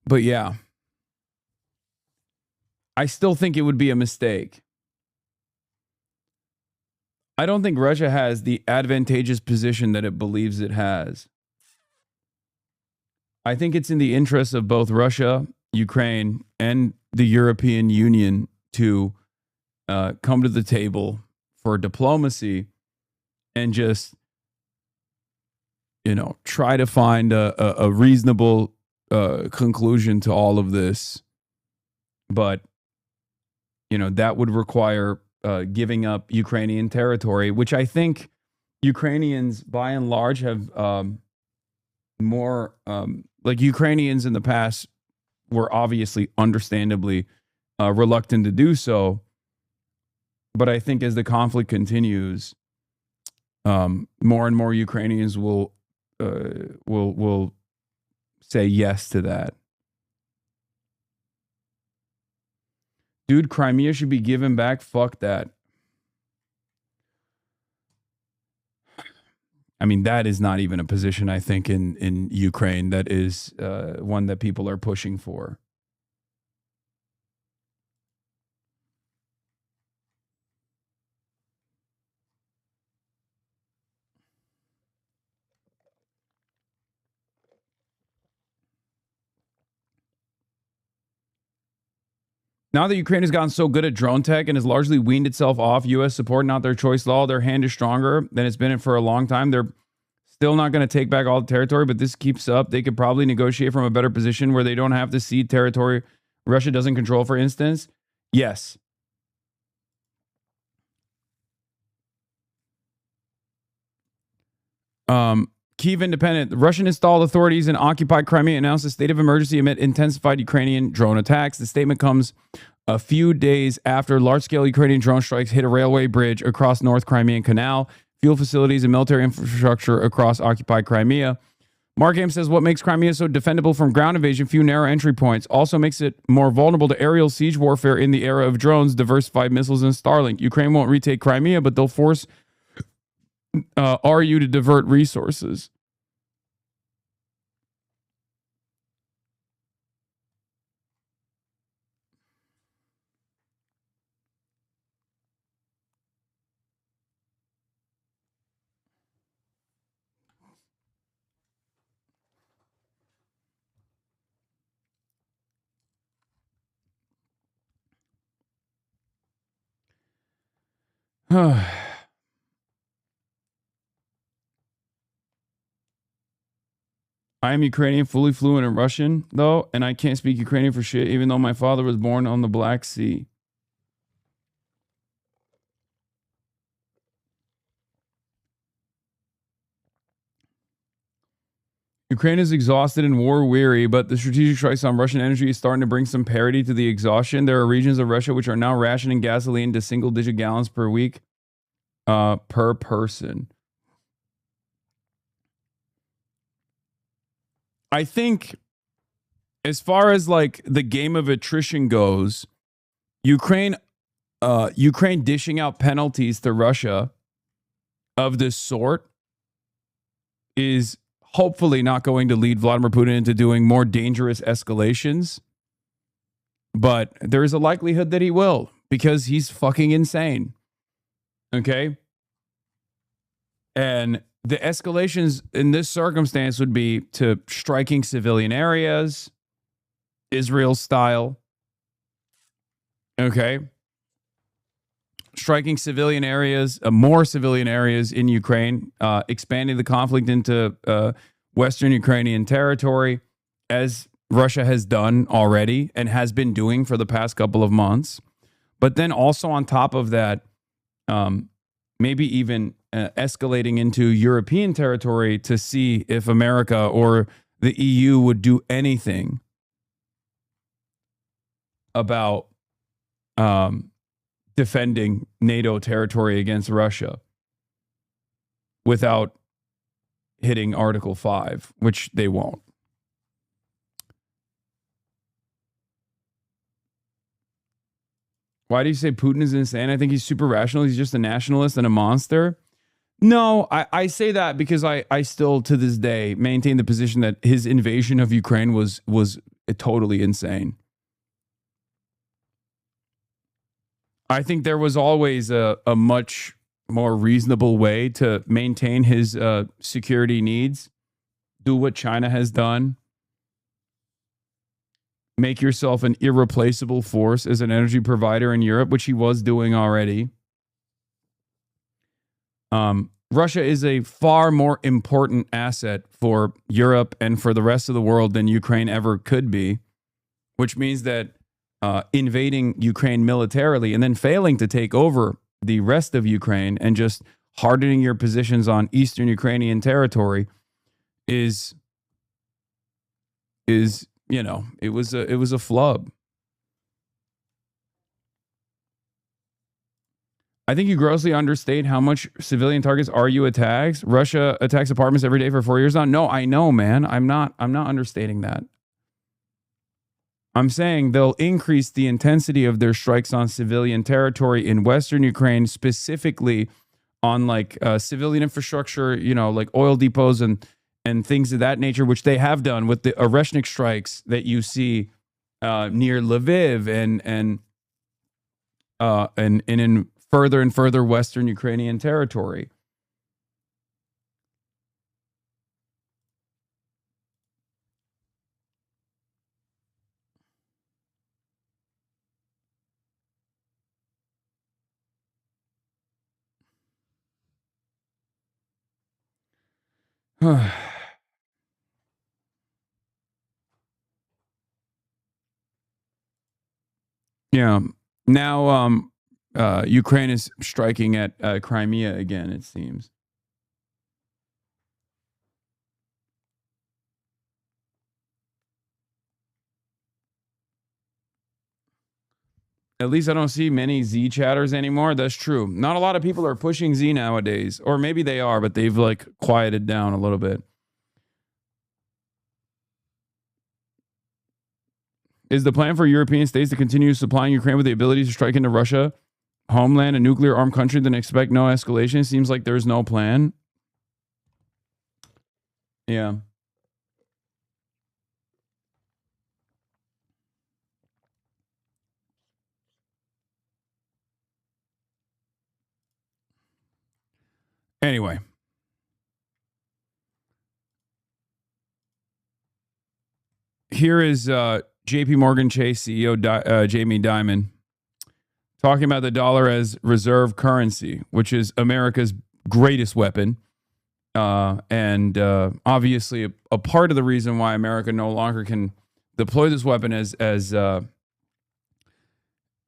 H: But yeah, I still think it would be a mistake. I don't think Russia has the advantageous position that it believes it has. I think it's in the interest of both Russia, Ukraine, and the European Union to come to the table for diplomacy and just, try to find a reasonable conclusion to all of this. But, that would require giving up Ukrainian territory, which I think Ukrainians, by and large, have more, like Ukrainians in the past were obviously, understandably, reluctant to do so. But I think as the conflict continues, more and more Ukrainians will say yes to that. Dude, Crimea should be given back. Fuck that. I mean, that is not even a position, I think, in Ukraine that is one that people are pushing for. Now that Ukraine has gotten so good at drone tech and has largely weaned itself off U.S. support, not their choice law, their hand is stronger than it's been in for a long time. They're still not going to take back all the territory, but this keeps up. They could probably negotiate from a better position where they don't have to cede territory Russia doesn't control, for instance. Yes. Kyiv Independent. The Russian installed authorities in occupied Crimea announced a state of emergency amid intensified Ukrainian drone attacks. The statement comes a few days after large-scale Ukrainian drone strikes hit a railway bridge across North Crimean Canal, fuel facilities, and military infrastructure across occupied Crimea. Mark Ames says what makes Crimea so defendable from ground invasion, few narrow entry points, also makes it more vulnerable to aerial siege warfare in the era of drones, diversified missiles, and Starlink. Ukraine won't retake Crimea, but they'll force RU to divert resources. I am Ukrainian, fully fluent in Russian, though, and I can't speak Ukrainian for shit, even though my father was born on the Black Sea. Ukraine is exhausted and war-weary, but the strategic strikes on Russian energy is starting to bring some parity to the exhaustion. There are regions of Russia which are now rationing gasoline to single-digit gallons per week per person. I think as far as like the game of attrition goes, Ukraine dishing out penalties to Russia of this sort is hopefully not going to lead Vladimir Putin into doing more dangerous escalations. But there is a likelihood that he will, because he's fucking insane. Okay? And the escalations in this circumstance would be to striking civilian areas, Israel style. Okay? Striking civilian areas, more civilian areas in Ukraine, expanding the conflict into Western Ukrainian territory, as Russia has done already and has been doing for the past couple of months. But then also on top of that, maybe even escalating into European territory to see if America or the EU would do anything about defending NATO territory against Russia without hitting Article 5, which they won't. Why do you say Putin is insane? I think he's super rational. He's just a nationalist and a monster. No, I say that because I still, to this day, maintain the position that his invasion of Ukraine was totally insane. I think there was always a much more reasonable way to maintain his security needs. Do what China has done. Make yourself an irreplaceable force as an energy provider in Europe, which he was doing already. Russia is a far more important asset for Europe and for the rest of the world than Ukraine ever could be, which means that invading Ukraine militarily and then failing to take over the rest of Ukraine and just hardening your positions on Eastern Ukrainian territory is you know, it was a flub. I think you grossly understate how much civilian targets RU attacks. Russia attacks apartments every day for 4 years now. No, I know, man. I'm not understating that. I'm saying they'll increase the intensity of their strikes on civilian territory in Western Ukraine, specifically on like civilian infrastructure, you know, like oil depots and things of that nature, which they have done with the Oreshnik strikes that you see near Lviv and in further and further Western Ukrainian territory. Yeah. Now, Ukraine is striking at Crimea again, it seems. At least I don't see many Z chatters anymore. That's true. Not a lot of people are pushing Z nowadays. Or maybe they are, but they've like quieted down a little bit. Is the plan for European states to continue supplying Ukraine with the ability to strike into Russia, homeland, a nuclear armed country, then expect no escalation? Seems like there's no plan. Yeah. Anyway. Here is JP Morgan Chase CEO Jamie Dimon talking about the dollar as reserve currency, which is America's greatest weapon. And obviously a part of the reason why America no longer can deploy this weapon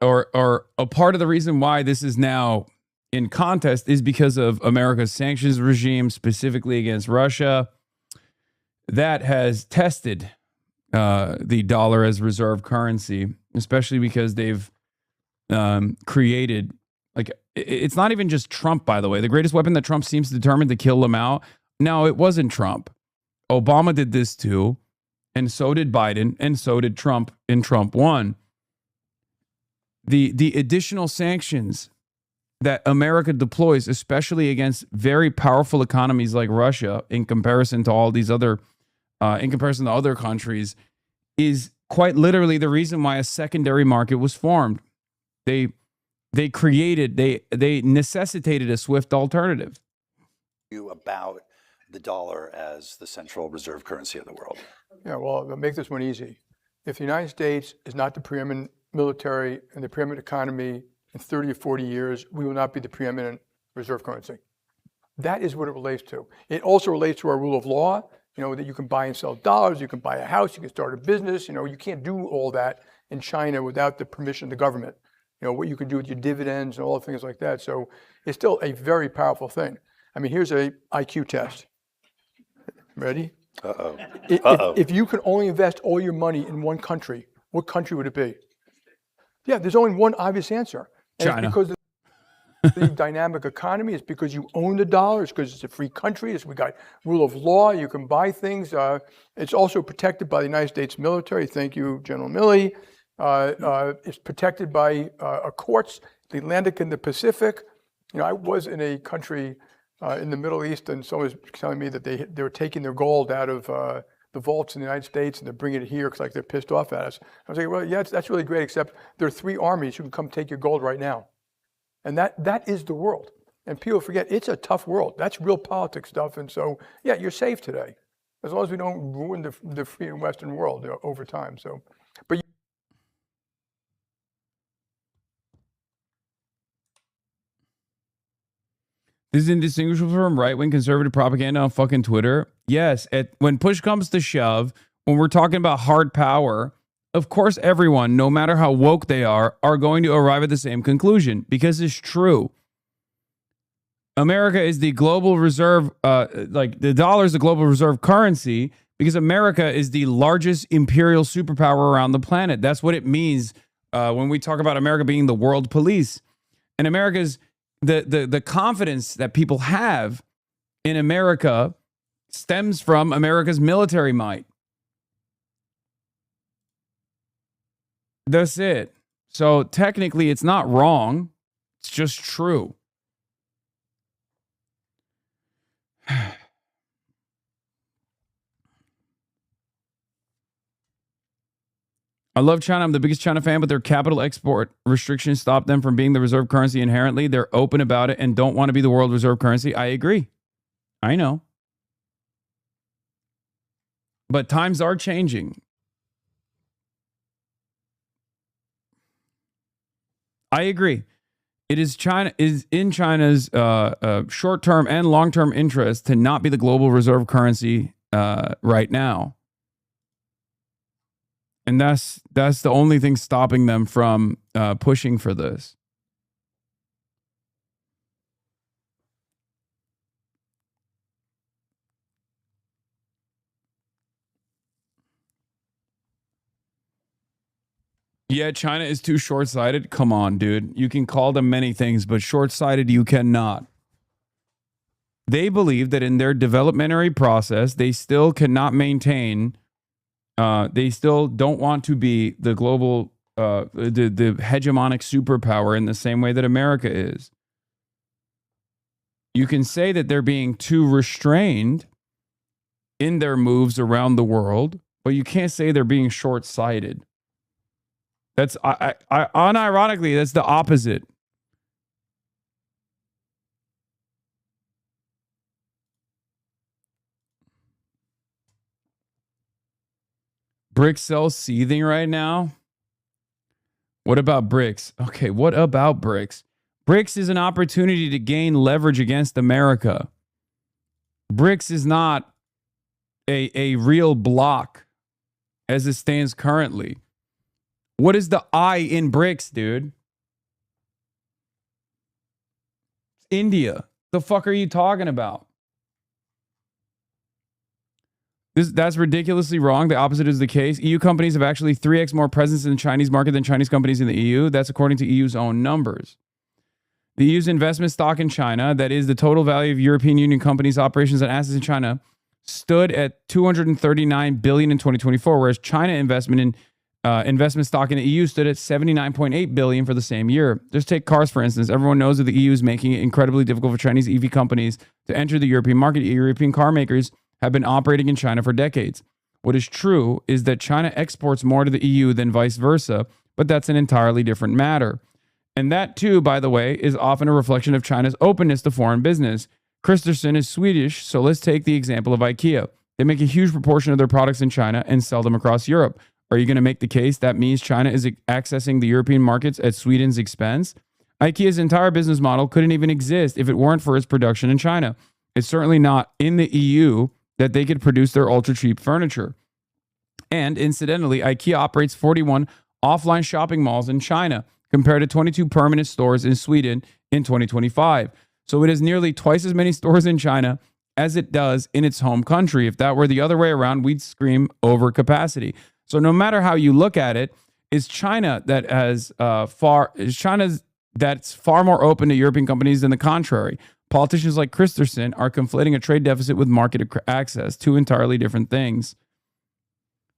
H: or a part of the reason why this is now in contest is because of America's sanctions regime, specifically against Russia, that has tested the dollar as reserve currency, especially because they've created, like, it's not even just Trump, by the way. The greatest weapon that Trump seems determined to kill them out. No, it wasn't Trump. Obama did this too, and so did Biden, and so did Trump, and Trump won. The additional sanctions that America deploys, especially against very powerful economies like Russia, in comparison to all these other, in comparison to other countries, is quite literally the reason why a secondary market was formed. They necessitated a swift alternative.
L: About the dollar as the central reserve currency of the world.
V: Yeah, well, I'll make this one easy. If the United States is not the preeminent military and the preeminent economy in 30 or 40 years, we will not be the preeminent reserve currency. That is what it relates to. It also relates to our rule of law, you know, that you can buy and sell dollars, you can buy a house, you can start a business, you know, you can't do all that in China without the permission of the government. You know, what you can do with your dividends and all the things like that. So it's still a very powerful thing. I mean, here's a IQ test. Ready?
L: Uh-oh.
V: If you could only invest all your money in one country, what country would it be? Yeah, there's only one obvious answer. And
H: China.
V: It's because of the dynamic economy. It's because you own the dollar. It's because it's a free country. We got rule of law. You can buy things. It's also protected by the United States military. Thank you, General Milley. It's protected by courts, the Atlantic and the Pacific. You know, I was in a country in the Middle East, and someone was telling me that they were taking their gold out of the vaults in the United States, and they're bringing it here because like they're pissed off at us. I was like, well, yeah, that's really great, except there are 3 armies who can come take your gold right now. And that is the world. And people forget, it's a tough world. That's real politics stuff. And so, yeah, you're safe today, as long as we don't ruin the free and Western world over time. So, but
H: This is indistinguishable from right-wing conservative propaganda on fucking Twitter. Yes, when push comes to shove, when we're talking about hard power, of course everyone, no matter how woke they are going to arrive at the same conclusion, because it's true. America is the global reserve, like the dollar is the global reserve currency because America is the largest imperial superpower around the planet. That's what it means when we talk about America being the world police. And America's the confidence that people have in America stems from America's military might. That's it. So technically it's not wrong. It's just true. I love China. I'm the biggest China fan, but their capital export restrictions stop them from being the reserve currency inherently. They're open about it and don't want to be the world reserve currency. I agree. I know. But times are changing. I agree. It is in China's short-term and long-term interest to not be the global reserve currency right now. And that's the only thing stopping them from pushing for this. Yeah, China is too short-sighted. Come on, dude. You can call them many things, but short-sighted you cannot. They believe that in their developmentary process, they still cannot maintain, they still don't want to be the global, the hegemonic superpower in the same way that America is. You can say that they're being too restrained in their moves around the world, but you can't say they're being short-sighted. That's unironically, that's the opposite. BRICS sells seething right now. What about BRICS? Okay, what about BRICS? BRICS is an opportunity to gain leverage against America. BRICS is not a real block as it stands currently. What is the I in BRICS, dude? India. The fuck are you talking about? That's ridiculously wrong. The opposite is the case. EU companies have actually 3x more presence in the Chinese market than Chinese companies in the EU. That's according to EU's own numbers. The EU's investment stock in China, that is the total value of European Union companies' operations and assets in China, stood at $239 billion in 2024, whereas China investment stock in the EU stood at $79.8 billion for the same year. Just take cars, for instance. Everyone knows that the EU is making it incredibly difficult for Chinese EV companies to enter the European market. European car makers have been operating in China for decades. What is true is that China exports more to the EU than vice versa, but that's an entirely different matter. And that too, by the way, is often a reflection of China's openness to foreign business. Kristersson is Swedish, so let's take the example of IKEA. They make a huge proportion of their products in China and sell them across Europe. Are you going to make the case that means China is accessing the European markets at Sweden's expense? IKEA's entire business model couldn't even exist if it weren't for its production in China. It's certainly not in the EU that they could produce their ultra-cheap furniture. And incidentally, IKEA operates 41 offline shopping malls in China compared to 22 permanent stores in Sweden in 2025. So it has nearly twice as many stores in China as it does in its home country. If that were the other way around, we'd scream overcapacity. So no matter how you look at it, it's China that has that's far more open to European companies than the contrary. Politicians like Kristersson are conflating a trade deficit with market access, two entirely different things.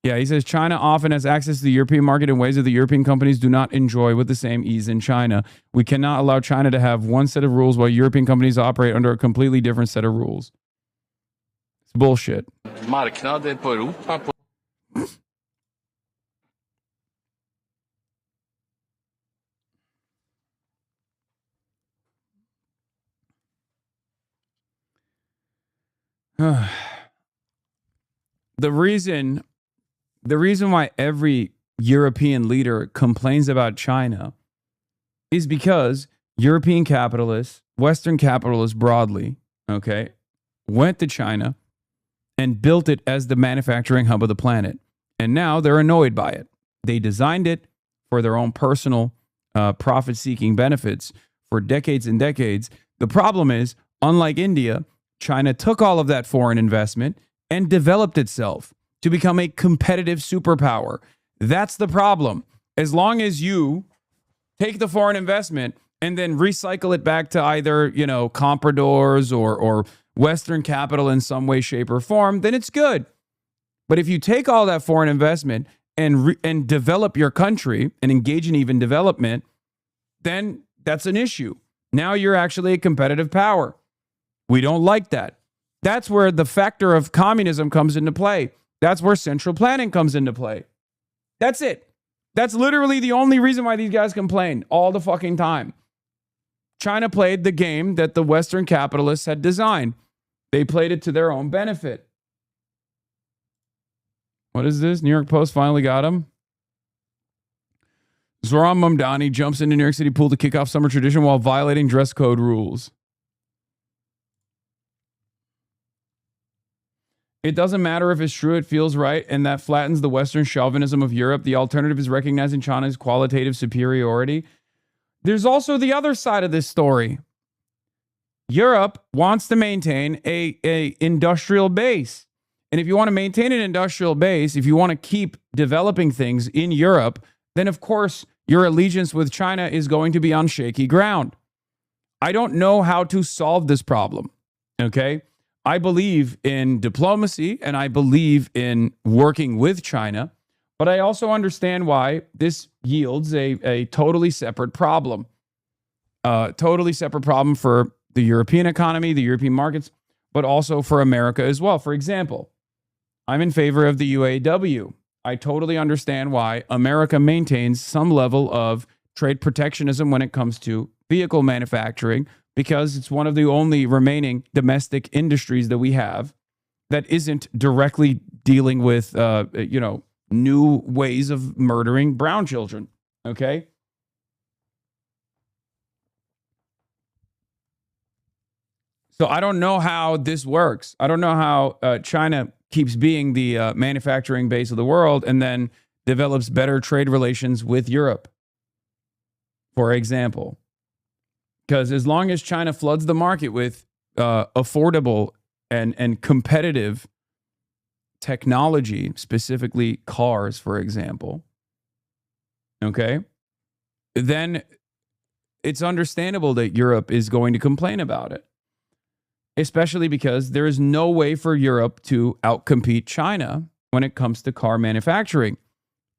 H: Yeah, he says China often has access to the European market in ways that the European companies do not enjoy with the same ease in China. We cannot allow China to have one set of rules while European companies operate under a completely different set of rules. It's bullshit.
I: Marknaden på Europa på
H: The reason why every European leader complains about China is because European capitalists, Western capitalists broadly, okay, went to China and built it as the manufacturing hub of the planet. And now they're annoyed by it. They designed it for their own personal profit-seeking benefits for decades and decades. The problem is, unlike India, China took all of that foreign investment and developed itself to become a competitive superpower. That's the problem. As long as you take the foreign investment and then recycle it back to either, compradors or Western capital in some way, shape, or form, then it's good. But if you take all that foreign investment and develop your country and engage in even development, then that's an issue. Now you're actually a competitive power. We don't like that. That's where the factor of communism comes into play. That's where central planning comes into play. That's it. That's literally the only reason why these guys complain all the fucking time. China played the game that the Western capitalists had designed. They played it to their own benefit. What is this? New York Post finally got him. Zoran Mamdani jumps into New York City pool to kick off summer tradition while violating dress code rules. It doesn't matter if it's true, it feels right, and that flattens the Western chauvinism of Europe. The alternative is recognizing China's qualitative superiority. There's also the other side of this story. Europe wants to maintain a industrial base. And if you want to maintain an industrial base, if you want to keep developing things in Europe, then of course your allegiance with China is going to be on shaky ground. I don't know how to solve this problem, okay? I believe in diplomacy and I believe in working with China, but I also understand why this yields a totally separate problem. Totally separate problem for the European economy, the European markets, but also for America as well. For example, I'm in favor of the UAW. I totally understand why America maintains some level of trade protectionism when it comes to vehicle manufacturing, because it's one of the only remaining domestic industries that we have that isn't directly dealing with, new ways of murdering brown children. Okay. So I don't know how this works. I don't know how China keeps being the manufacturing base of the world and then develops better trade relations with Europe, for example. Because as long as China floods the market with affordable and competitive technology, specifically cars, for example, okay, then it's understandable that Europe is going to complain about it. Especially because there is no way for Europe to outcompete China when it comes to car manufacturing.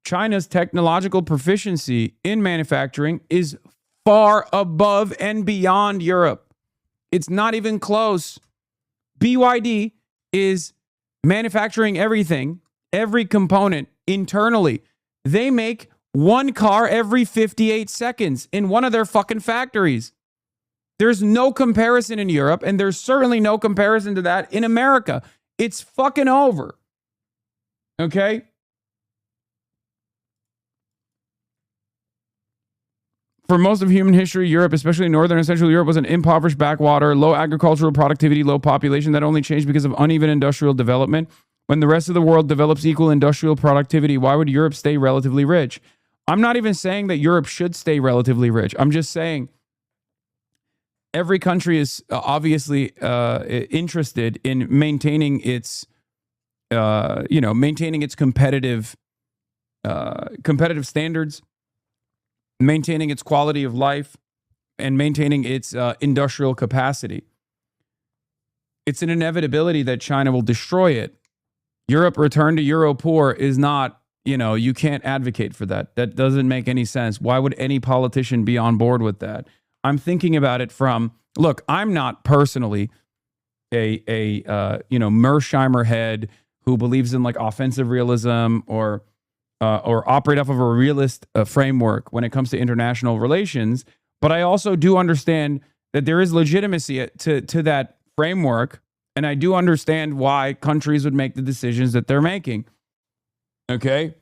H: China's technological proficiency in manufacturing is far above and beyond Europe. It's not even close. BYD is manufacturing everything, every component internally. They make one car every 58 seconds in one of their fucking factories. There's no comparison in Europe, and there's certainly no comparison to that in America. It's fucking over. Okay? For most of human history, Europe, especially Northern and Central Europe, was an impoverished backwater, low agricultural productivity, low population that only changed because of uneven industrial development. When the rest of the world develops equal industrial productivity, why would Europe stay relatively rich? I'm not even saying that Europe should stay relatively rich. I'm just saying every country is obviously interested in maintaining its, maintaining its competitive standards, maintaining its quality of life, and maintaining its industrial capacity. It's an inevitability that China will destroy it. Europe return to Euro poor is not, you can't advocate for that. That doesn't make any sense. Why would any politician be on board with that? I'm thinking about it from, look, I'm not personally a Mersheimer head who believes in like offensive realism or operate off of a realist framework when it comes to international relations. But I also do understand that there is legitimacy to that framework. And I do understand why countries would make the decisions that they're making. Okay?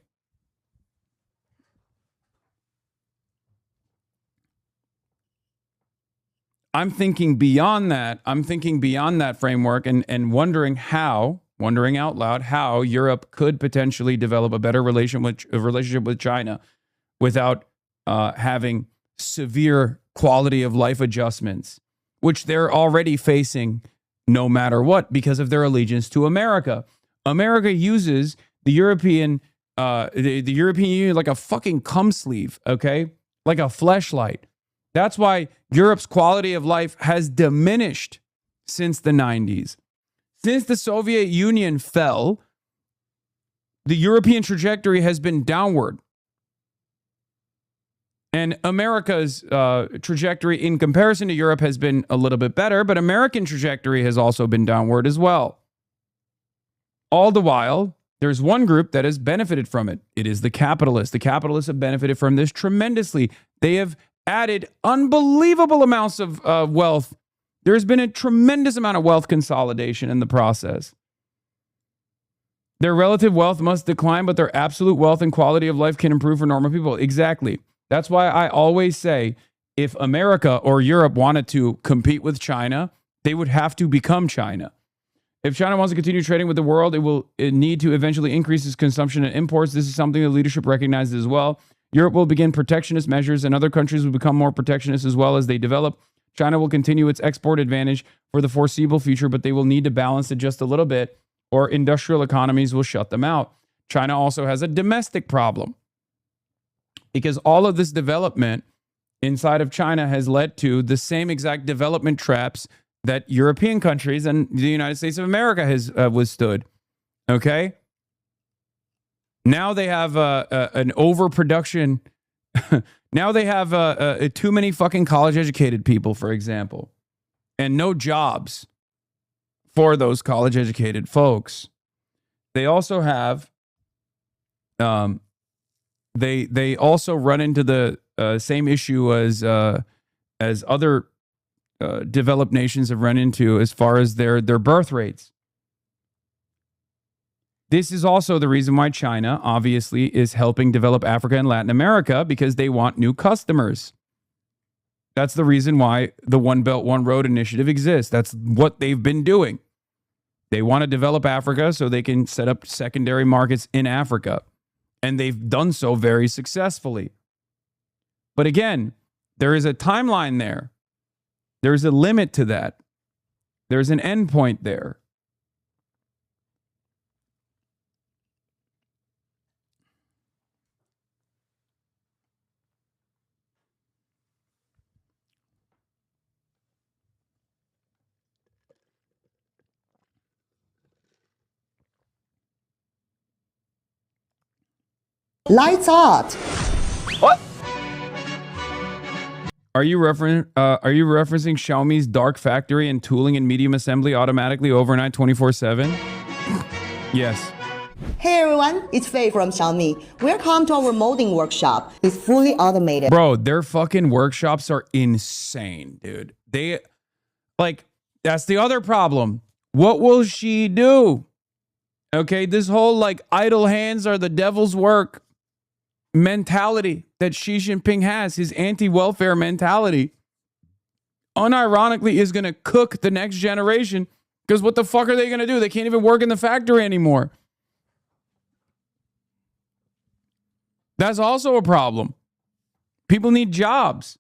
H: I'm thinking beyond that. I'm thinking beyond that framework and wondering out loud, how Europe could potentially develop a better relationship with China without having severe quality of life adjustments, which they're already facing no matter what because of their allegiance to America. America uses the European Union like a fucking cum sleeve, okay? Like a fleshlight. That's why Europe's quality of life has diminished since the 90s. Since the Soviet Union fell, the European trajectory has been downward. And America's trajectory in comparison to Europe has been a little bit better, but American trajectory has also been downward as well. All the while, there's one group that has benefited from it. It is the capitalists. The capitalists have benefited from this tremendously. They have added unbelievable amounts of wealth. There's been a tremendous amount of wealth consolidation in the process. Their relative wealth must decline, but their absolute wealth and quality of life can improve for normal people. Exactly. That's why I always say if America or Europe wanted to compete with China, they would have to become China. If China wants to continue trading with the world, it need to eventually increase its consumption and imports. This is something the leadership recognizes as well. Europe will begin protectionist measures, and other countries will become more protectionist as well as they develop. China will continue its export advantage for the foreseeable future, but they will need to balance it just a little bit, or industrial economies will shut them out. China also has a domestic problem because all of this development inside of China has led to the same exact development traps that European countries and the United States of America has withstood. Okay? Now they have an overproduction. Now they have too many fucking college-educated people, for example, and no jobs for those college-educated folks. They also have, they also run into the same issue as other developed nations have run into as far as their birth rates. This is also the reason why China obviously is helping develop Africa and Latin America, because they want new customers. That's the reason why the One Belt, One Road initiative exists. That's what they've been doing. They want to develop Africa so they can set up secondary markets in Africa. And they've done so very successfully. But again, there is a timeline there. There's a limit to that. There's an endpoint there.
K: Lights out.
H: What? Are you referencing Xiaomi's dark factory and tooling and medium assembly automatically overnight 24/7? Yes.
K: Hey everyone, it's Faye from Xiaomi. Welcome to our molding workshop. It's fully automated.
H: Bro, their fucking workshops are insane, dude. That's the other problem. What will she do? Okay, this whole idle hands are the devil's work mentality that Xi Jinping has, his anti-welfare mentality, unironically is going to cook the next generation, because what the fuck are they going to do? They can't even work in the factory anymore. That's also a problem. People need jobs.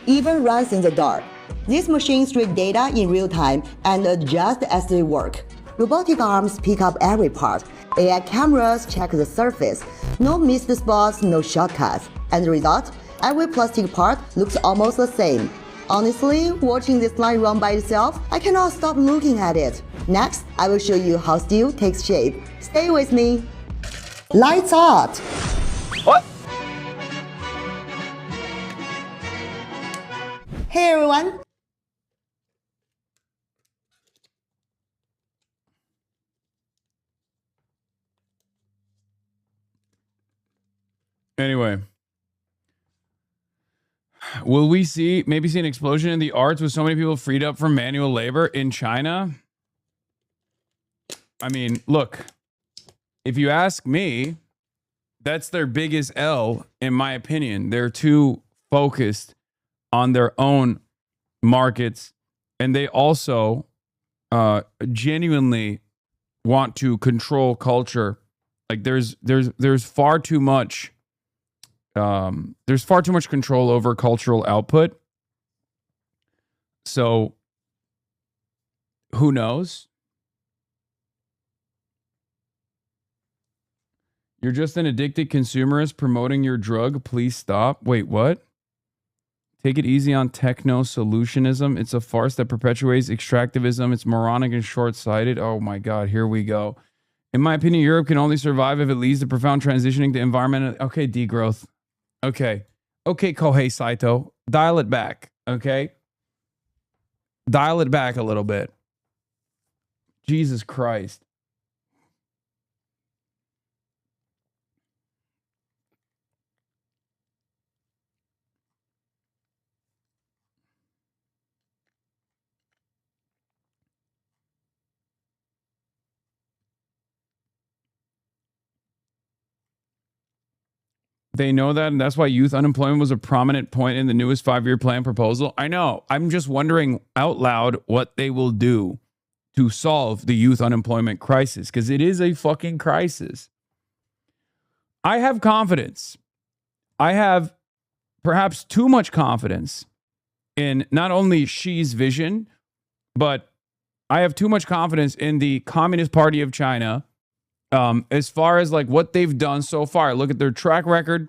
K: Even runs in the dark. These machines read data in real time and adjust as they work. Robotic arms pick up every part. AI cameras check the surface. No missed spots, no shortcuts. And the result? Every plastic part looks almost the same. Honestly, watching this line run by itself, I cannot stop looking at it. Next, I will show you how steel takes shape. Stay with me. Lights out.
H: What?
K: Hey everyone.
H: Anyway, will we maybe see an explosion in the arts with so many people freed up from manual labor in China? I mean, look, if you ask me, that's their biggest L, in my opinion. They're too focused on their own markets, and they also genuinely want to control culture. Like there's far too much. There's far too much control over cultural output. So who knows? You're just an addicted consumerist promoting your drug. Please stop. Wait, what? Take it easy on techno solutionism. It's a farce that perpetuates extractivism. It's moronic and short-sighted. Oh my God, here we go. In my opinion, Europe can only survive if it leads to profound transitioning to environmental. Okay, degrowth. Okay. Okay, Kohei Saito. Dial it back. Okay? Dial it back a little bit. Jesus Christ. They know that, and that's why youth unemployment was a prominent point in the newest 5-year plan proposal. I know. I'm just wondering out loud what they will do to solve the youth unemployment crisis, because it is a fucking crisis. I have confidence. I have perhaps too much confidence in not only Xi's vision, but I have too much confidence in the Communist Party of China. As far as like what they've done so far, I look at their track record.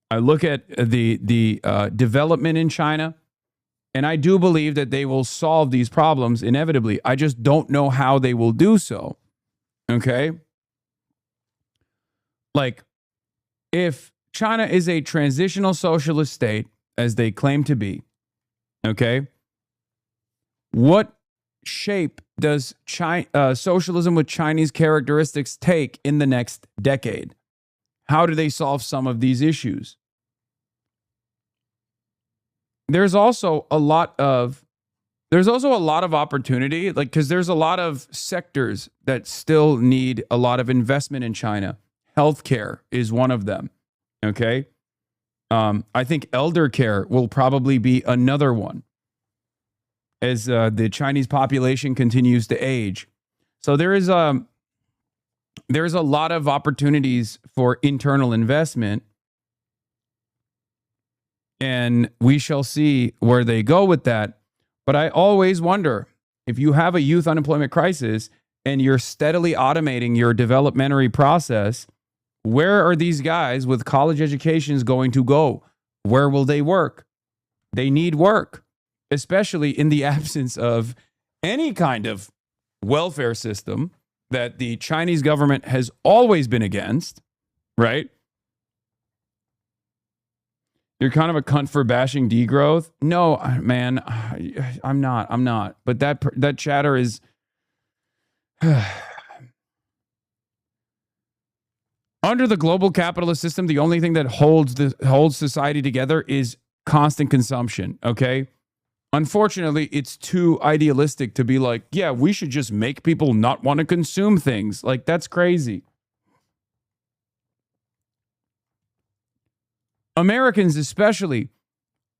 H: I look at the development in China, and I do believe that they will solve these problems inevitably. I just don't know how they will do so. Okay? Like, if China is a transitional socialist state, as they claim to be, okay, what shape does socialism with Chinese characteristics take in the next decade? How do they solve some of these issues? There's also a lot of opportunity, like, because there's a lot of sectors that still need a lot of investment in China. Healthcare is one of them. Okay. I think elder care will probably be another one, as the Chinese population continues to age. So there's a lot of opportunities for internal investment, and we shall see where they go with that. But I always wonder, if you have a youth unemployment crisis and you're steadily automating your developmentary process, where are these guys with college educations going to go? Where will they work? They need work, especially in the absence of any kind of welfare system that the Chinese government has always been against, right? You're kind of a cunt for bashing degrowth. No, man, I'm not. But that chatter is... Under the global capitalist system, the only thing that holds society together is constant consumption, okay? Unfortunately, it's too idealistic to be like, yeah, we should just make people not want to consume things. Like, that's crazy. Americans especially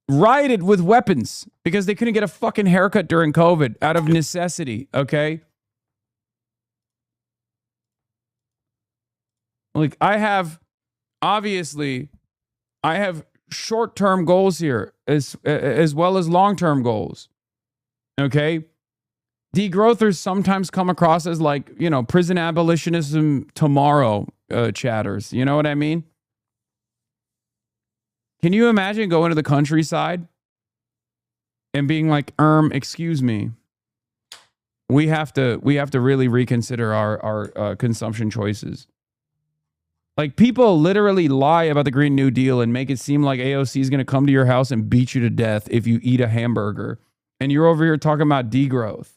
H: rioted with weapons because they couldn't get a fucking haircut during COVID out of necessity, okay? Like, I have short-term goals here as well as long-term goals. Okay? Degrowthers sometimes come across as like, you know, prison abolitionism tomorrow chatters. You know what I mean? Can you imagine going to the countryside and being like, excuse me, we have to really reconsider our consumption choices. Like, people literally lie about the Green New Deal and make it seem like AOC is going to come to your house and beat you to death if you eat a hamburger. And you're over here talking about degrowth.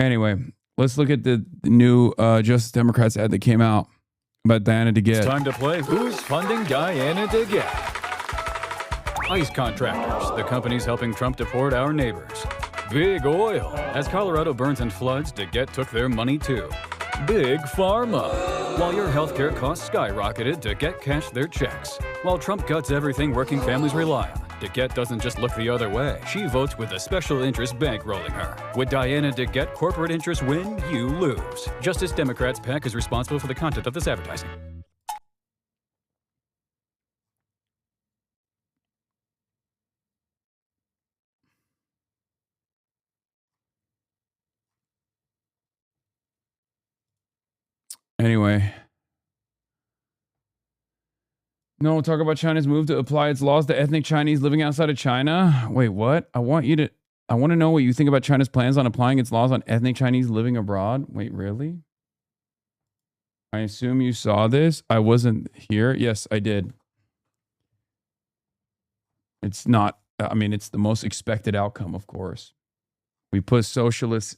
H: Anyway, let's look at the new Justice Democrats ad that came out about Diana DeGette.
M: It's time to play Who's Funding Diana DeGette? ICE contractors, the companies helping Trump deport our neighbors. Big oil. As Colorado burns and floods, DeGette took their money too. Big pharma. While your healthcare costs skyrocketed, DeGette cashed their checks. While Trump cuts everything working families rely on, DeGette doesn't just look the other way. She votes with a special interest bankrolling her. With Diana DeGette, corporate interests win, you lose. Justice Democrats PAC is responsible for the content of this advertising.
H: Anyway. No, talk about China's move to apply its laws to ethnic Chinese living outside of China. Wait, what? I want to know what you think about China's plans on applying its laws on ethnic Chinese living abroad. Wait, really? I assume you saw this. I wasn't here. Yes, I did. It's not, I mean, it's the most expected outcome, of course. We put socialists,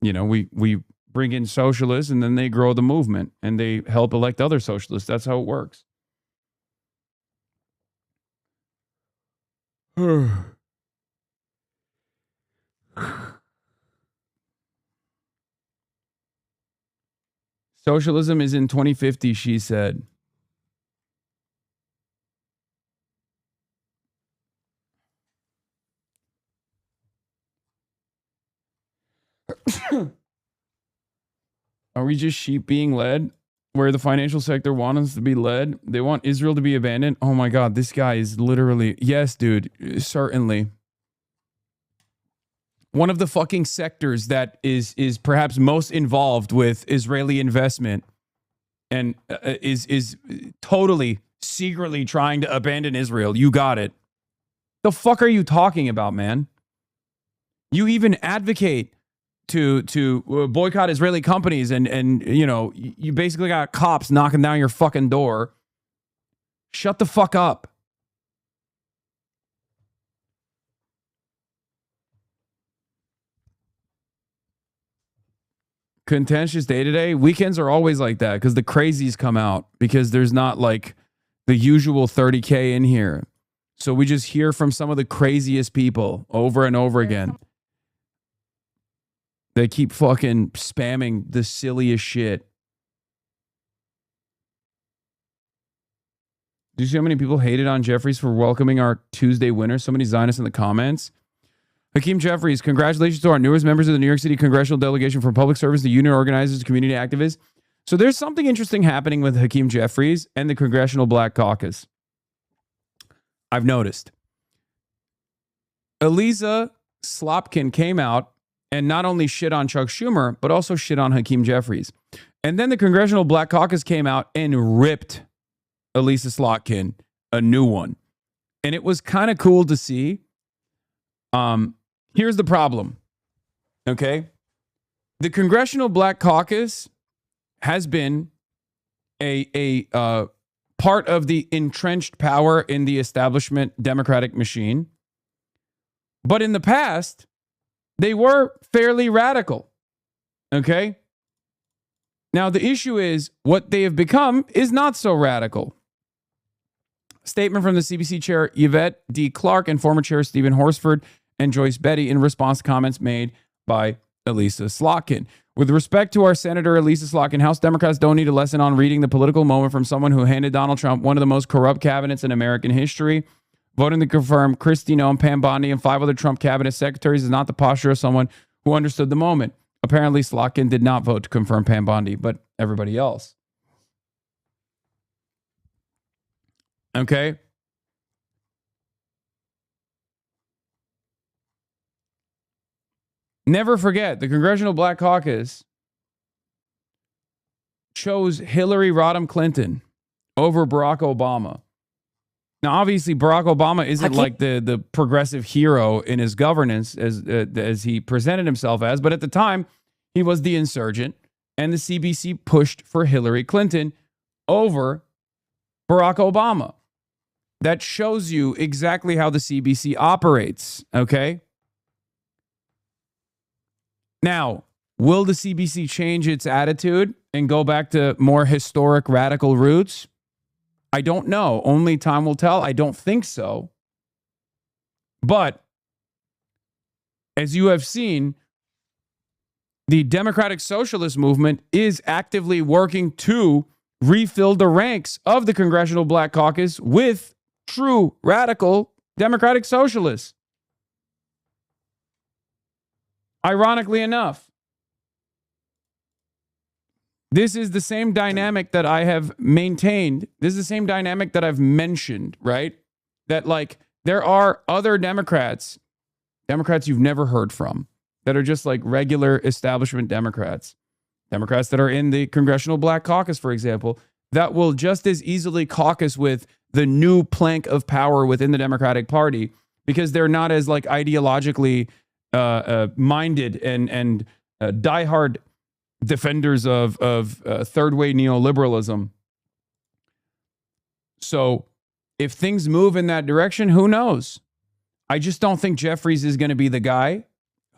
H: we bring in socialists and then they grow the movement and they help elect other socialists. That's how it works. Socialism is in 2050, she said. Are we just sheep being led? Where the financial sector wants us to be led? They want Israel to be abandoned? Oh my God, this guy is literally... Yes, dude, certainly. One of the fucking sectors that is perhaps most involved with Israeli investment and is totally secretly trying to abandon Israel. You got it. The fuck are you talking about, man? You even advocate to boycott Israeli companies and you know, you basically got cops knocking down your fucking door. Shut the fuck up. Contentious day today. Weekends are always like that because the crazies come out because there's not like the usual 30K in here. So we just hear from some of the craziest people over and over again. They keep fucking spamming the silliest shit. Do you see how many people hated on Jeffries for welcoming our Tuesday winner? So many Zionists in the comments. Hakeem Jeffries, congratulations to our newest members of the New York City Congressional Delegation for Public Service, the union organizers, community activists. So there's something interesting happening with Hakeem Jeffries and the Congressional Black Caucus. I've noticed. Elisa Slotkin came out and not only shit on Chuck Schumer, but also shit on Hakeem Jeffries. And then the Congressional Black Caucus came out and ripped Elisa Slotkin a new one. And it was kind of cool to see. Here's the problem. Okay? The Congressional Black Caucus has been a part of the entrenched power in the establishment Democratic machine. But in the past, they were fairly radical. Okay? Now, the issue is what they have become is not so radical. Statement from the CBC chair Yvette D. Clark and former chair Stephen Horsford and Joyce Betty in response to comments made by Elisa Slotkin. With respect to our Senator Elisa Slotkin, House Democrats don't need a lesson on reading the political moment from someone who handed Donald Trump one of the most corrupt cabinets in American history. Voting to confirm Kristi Noem, Pam Bondi, and 5 other Trump cabinet secretaries is not the posture of someone who understood the moment. Apparently, Slotkin did not vote to confirm Pam Bondi, but everybody else. Okay? Never forget, the Congressional Black Caucus chose Hillary Rodham Clinton over Barack Obama. Now, obviously, Barack Obama isn't like the progressive hero in his governance as he presented himself as, but at the time, he was the insurgent, and the CBC pushed for Hillary Clinton over Barack Obama. That shows you exactly how the CBC operates, okay? Now, will the CBC change its attitude and go back to more historic radical roots? I don't know. Only time will tell. I don't think so. But as you have seen, the Democratic Socialist movement is actively working to refill the ranks of the Congressional Black Caucus with true radical Democratic Socialists. Ironically enough, this is the same dynamic that I have maintained. This is the same dynamic that I've mentioned, right? That like there are other Democrats you've never heard from, that are just like regular establishment Democrats that are in the Congressional Black Caucus, for example, that will just as easily caucus with the new plank of power within the Democratic Party because they're not as like ideologically minded and diehard defenders of third way neoliberalism. So if things move in that direction, who knows? I just don't think Jeffries is going to be the guy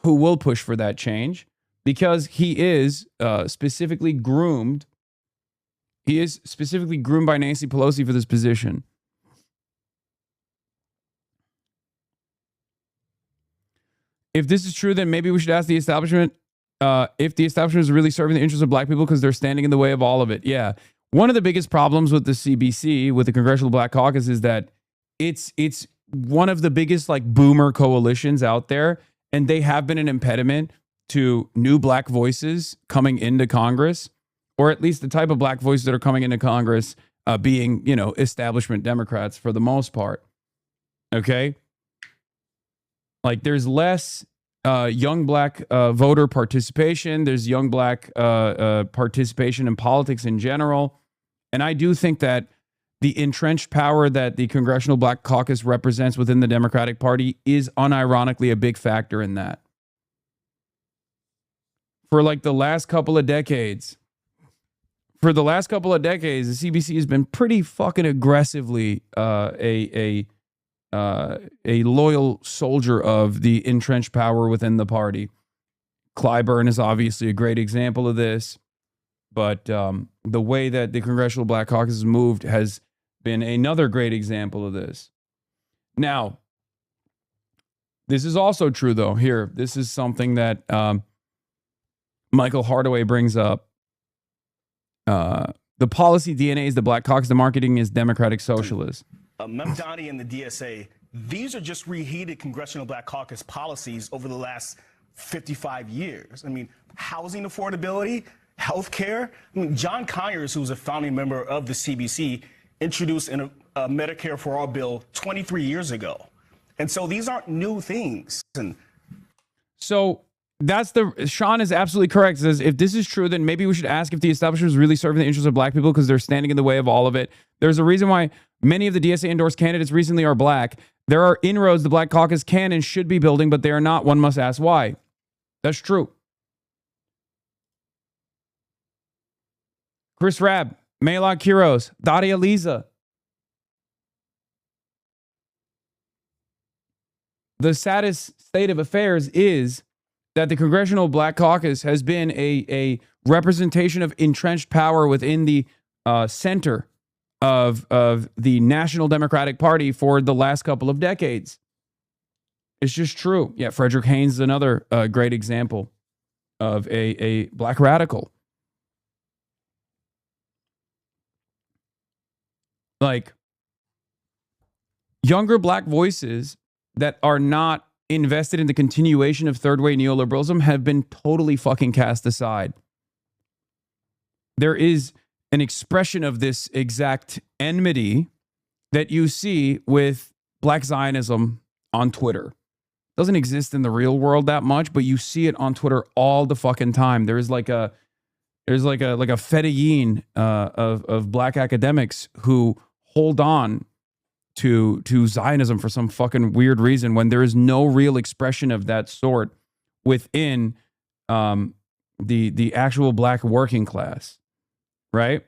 H: who will push for that change because he is specifically groomed. He is specifically groomed by Nancy Pelosi for this position. If this is true, then maybe we should ask the establishment if the establishment is really serving the interests of black people because they're standing in the way of all of it. Yeah. One of the biggest problems with the CBC, with the Congressional Black Caucus, is that it's one of the biggest like boomer coalitions out there, and they have been an impediment to new black voices coming into Congress, or at least the type of black voices that are coming into Congress being, you know, establishment Democrats for the most part. Okay? Like there's less young black voter participation. There's young black participation in politics in general. And I do think that the entrenched power that the Congressional Black Caucus represents within the Democratic Party is unironically a big factor in that. For like the last couple of decades, the CBC has been pretty fucking aggressively a loyal soldier of the entrenched power within the party. Clyburn is obviously a great example of this, but the way that the Congressional Black Caucus has moved has been another great example of this. Now, this is also true, though. Here, this is something that Michael Hardaway brings up. The policy DNA is the Black Caucus. The marketing is Democratic Socialist.
B: Mamdani and the DSA, these are just reheated Congressional Black Caucus policies over the last 55 years. I mean, housing affordability, healthcare. I mean, John Conyers, who was a founding member of the CBC, introduced a Medicare for All bill 23 years ago. And so these aren't new things.
H: So Sean is absolutely correct. Says if this is true, then maybe we should ask if the establishment is really serving the interests of black people because they're standing in the way of all of it. There's a reason why many of the DSA endorsed candidates recently are black. There are inroads the Black Caucus can and should be building, but they are not. One must ask why. That's true. Chris Rabb, Maylon Quiros, Daria Liza. The saddest state of affairs is that the Congressional Black Caucus has been a representation of entrenched power within the center of the National Democratic Party for the last couple of decades. It's just true. Yeah, Frederick Haynes is another great example of a black radical. Like, younger black voices that are not invested in the continuation of third-way neoliberalism have been totally fucking cast aside. There is an expression of this exact enmity that you see with Black Zionism on Twitter. It doesn't exist in the real world that much, but you see it on Twitter all the fucking time. There's like a fedayeen of black academics who hold on to Zionism for some fucking weird reason when there is no real expression of that sort within the actual black working class, right?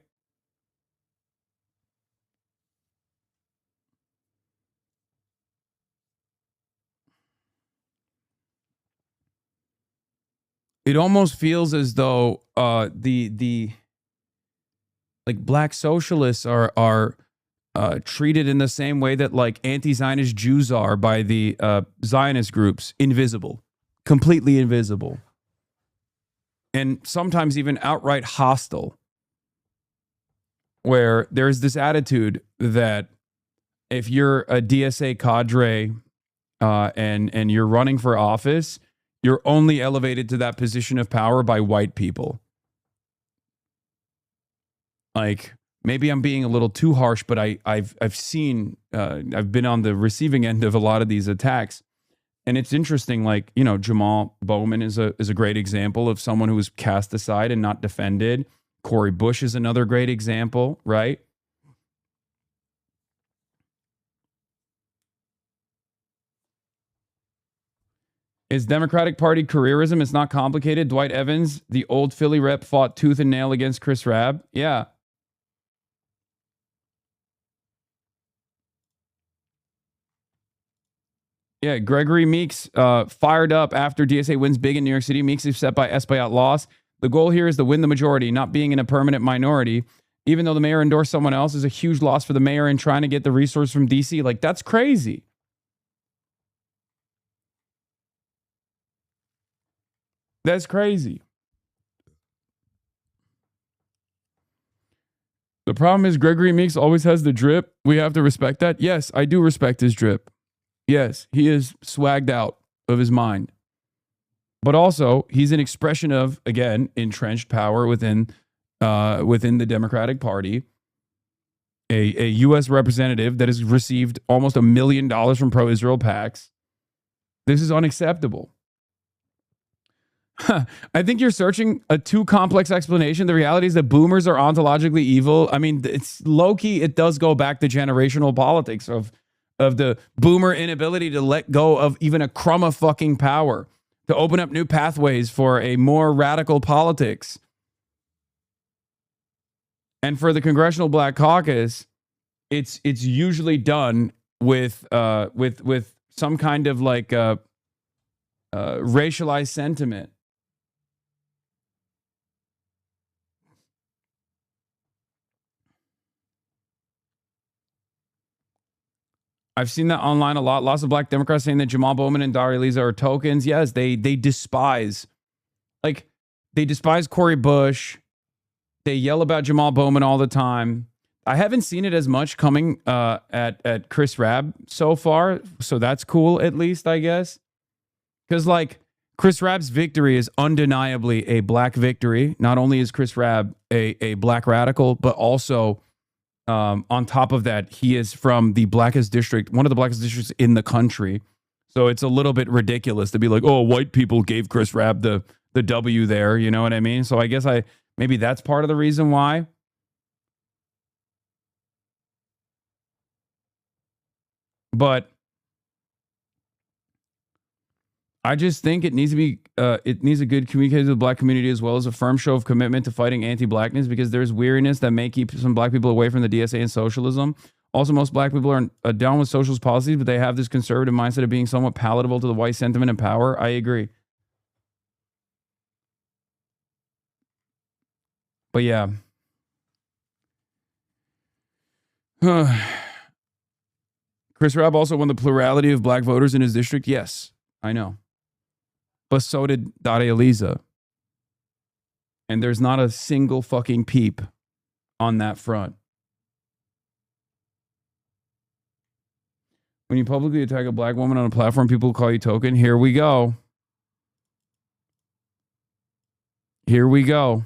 H: It almost feels as though the black socialists are treated in the same way that like anti-Zionist Jews are by the Zionist groups, invisible, completely invisible, and sometimes even outright hostile, where there's this attitude that if you're a DSA cadre and you're running for office, you're only elevated to that position of power by white people. Like, maybe I'm being a little too harsh, but I've seen, I've been on the receiving end of a lot of these attacks. And it's interesting, like, you know, Jamal Bowman is a great example of someone who was cast aside and not defended. Cori Bush is another great example, right? Is Democratic Party careerism? It's not complicated. Dwight Evans, the old Philly rep, fought tooth and nail against Chris Rabb. Yeah. Yeah, Gregory Meeks fired up after DSA wins big in New York City. Meeks is upset by Espaillat loss. The goal here is to win the majority, not being in a permanent minority. Even though the mayor endorsed someone else, is a huge loss for the mayor in trying to get the resource from DC. Like, that's crazy. That's crazy. The problem is Gregory Meeks always has the drip. We have to respect that. Yes, I do respect his drip. Yes, he is swagged out of his mind. But also, he's an expression of, again, entrenched power within the Democratic Party. A U.S. representative that has received almost $1 million from pro-Israel PACs. This is unacceptable. I think you're searching a too complex explanation. The reality is that boomers are ontologically evil. I mean, it's low-key. It does go back to generational politics of the boomer inability to let go of even a crumb of fucking power, to open up new pathways for a more radical politics. And for the Congressional Black Caucus, it's usually done with some kind of like racialized sentiment. I've seen that online a lot. Lots of black Democrats saying that Jamal Bowman and Daria Lisa are tokens. Yes, they despise, they despise Cori Bush. They yell about Jamal Bowman all the time. I haven't seen it as much coming at Chris Rabb so far, so that's cool at least, I guess. Because Chris Rabb's victory is undeniably a black victory. Not only is Chris Rabb a black radical, but also on top of that, he is from the blackest district, one of the blackest districts in the country. So it's a little bit ridiculous to be like, oh, white people gave Chris Rabb the W there. You know what I mean? So I guess maybe that's part of the reason why. But I just think it needs to be, it needs a good communication to the black community as well as a firm show of commitment to fighting anti-blackness, because there's weariness that may keep some black people away from the DSA and socialism. Also, most black people are down with socialist policies, but they have this conservative mindset of being somewhat palatable to the white sentiment and power. I agree. But yeah. Chris Rabb also won the plurality of black voters in his district. Yes, I know. But so did Daria Lisa. And there's not a single fucking peep on that front. When you publicly attack a black woman on a platform, people call you token. Here we go. Here we go.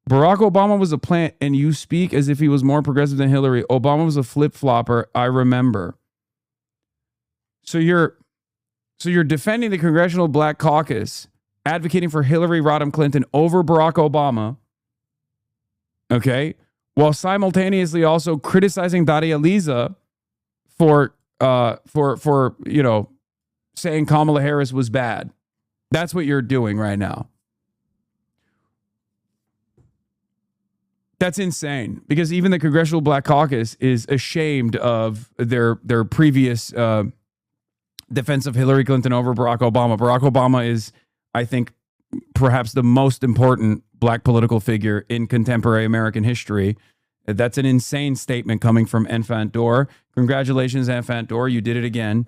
H: Barack Obama was a plant, and you speak as if he was more progressive than Hillary. Obama was a flip-flopper, I remember. So you're defending the Congressional Black Caucus, advocating for Hillary Rodham Clinton over Barack Obama, okay, while simultaneously also criticizing Daria Lisa for saying Kamala Harris was bad. That's what you're doing right now. That's insane, because even the Congressional Black Caucus is ashamed of their previous defense of Hillary Clinton over Barack Obama. Barack Obama is, I think, perhaps the most important black political figure in contemporary American history. That's an insane statement coming from Enfant Dor. Congratulations, Enfant Dor. You did it again.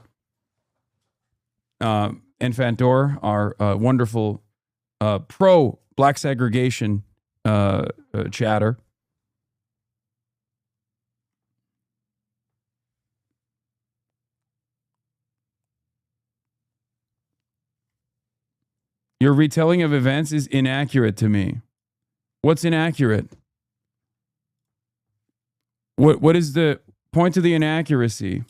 H: Enfant Dor, our wonderful pro-black segregation chatter. Your retelling of events is inaccurate to me. What's inaccurate? What is the point of the inaccuracy?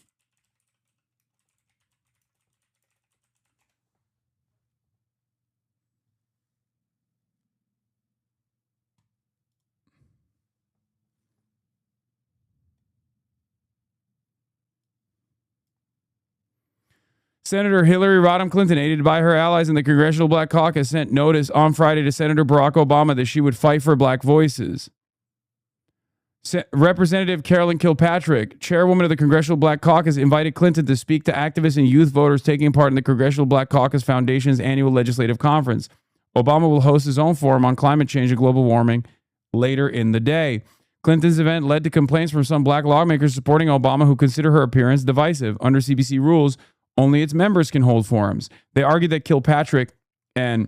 H: Senator Hillary Rodham Clinton, aided by her allies in the Congressional Black Caucus, sent notice on Friday to Senator Barack Obama that she would fight for black voices. Representative Carolyn Kilpatrick, chairwoman of the Congressional Black Caucus, invited Clinton to speak to activists and youth voters taking part in the Congressional Black Caucus Foundation's annual legislative conference. Obama will host his own forum on climate change and global warming later in the day. Clinton's event led to complaints from some black lawmakers supporting Obama who consider her appearance divisive. Under CBC rules, Only its members can hold forums. They argue that Kilpatrick and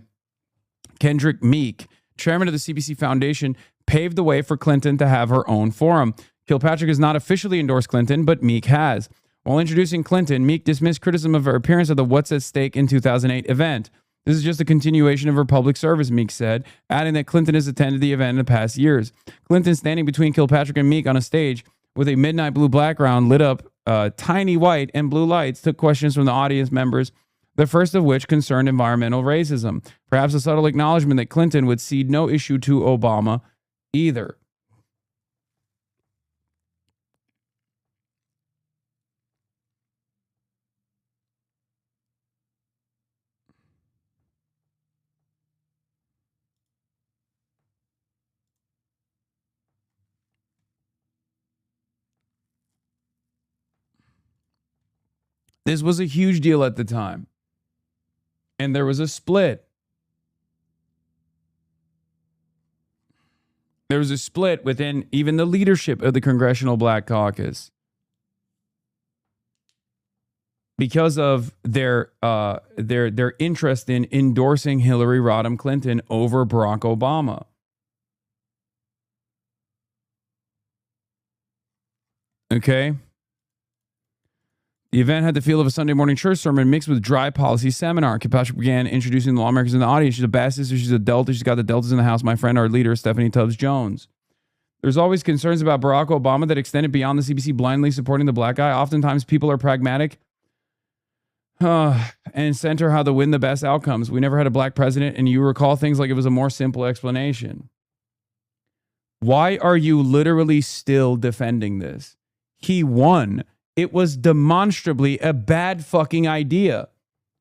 H: Kendrick Meek, chairman of the CBC Foundation, paved the way for Clinton to have her own forum. Kilpatrick has not officially endorsed Clinton, but Meek has. While introducing Clinton, Meek dismissed criticism of her appearance at the What's at Stake in 2008 event. This is just a continuation of her public service, Meek said, adding that Clinton has attended the event in the past years. Clinton, standing between Kilpatrick and Meek on a stage with a midnight blue background lit up tiny white and blue lights, took questions from the audience members, the first of which concerned environmental racism. Perhaps a subtle acknowledgement that Clinton would cede no issue to Obama either. This was a huge deal at the time. And there was a split. There was a split within even the leadership of the Congressional Black Caucus because of their interest in endorsing Hillary Rodham Clinton over Barack Obama. Okay? The event had the feel of a Sunday morning church sermon mixed with dry policy seminar. Kilpatrick began introducing the lawmakers in the audience. She's a bad sister. She's a Delta. She's got the Deltas in the house. My friend, our leader, Stephanie Tubbs Jones. There's always concerns about Barack Obama that extended beyond the CBC blindly supporting the black guy. Oftentimes, people are pragmatic and center how to win the best outcomes. We never had a black president, and you recall things like it was a more simple explanation. Why are you literally still defending this? He won. It was demonstrably a bad fucking idea.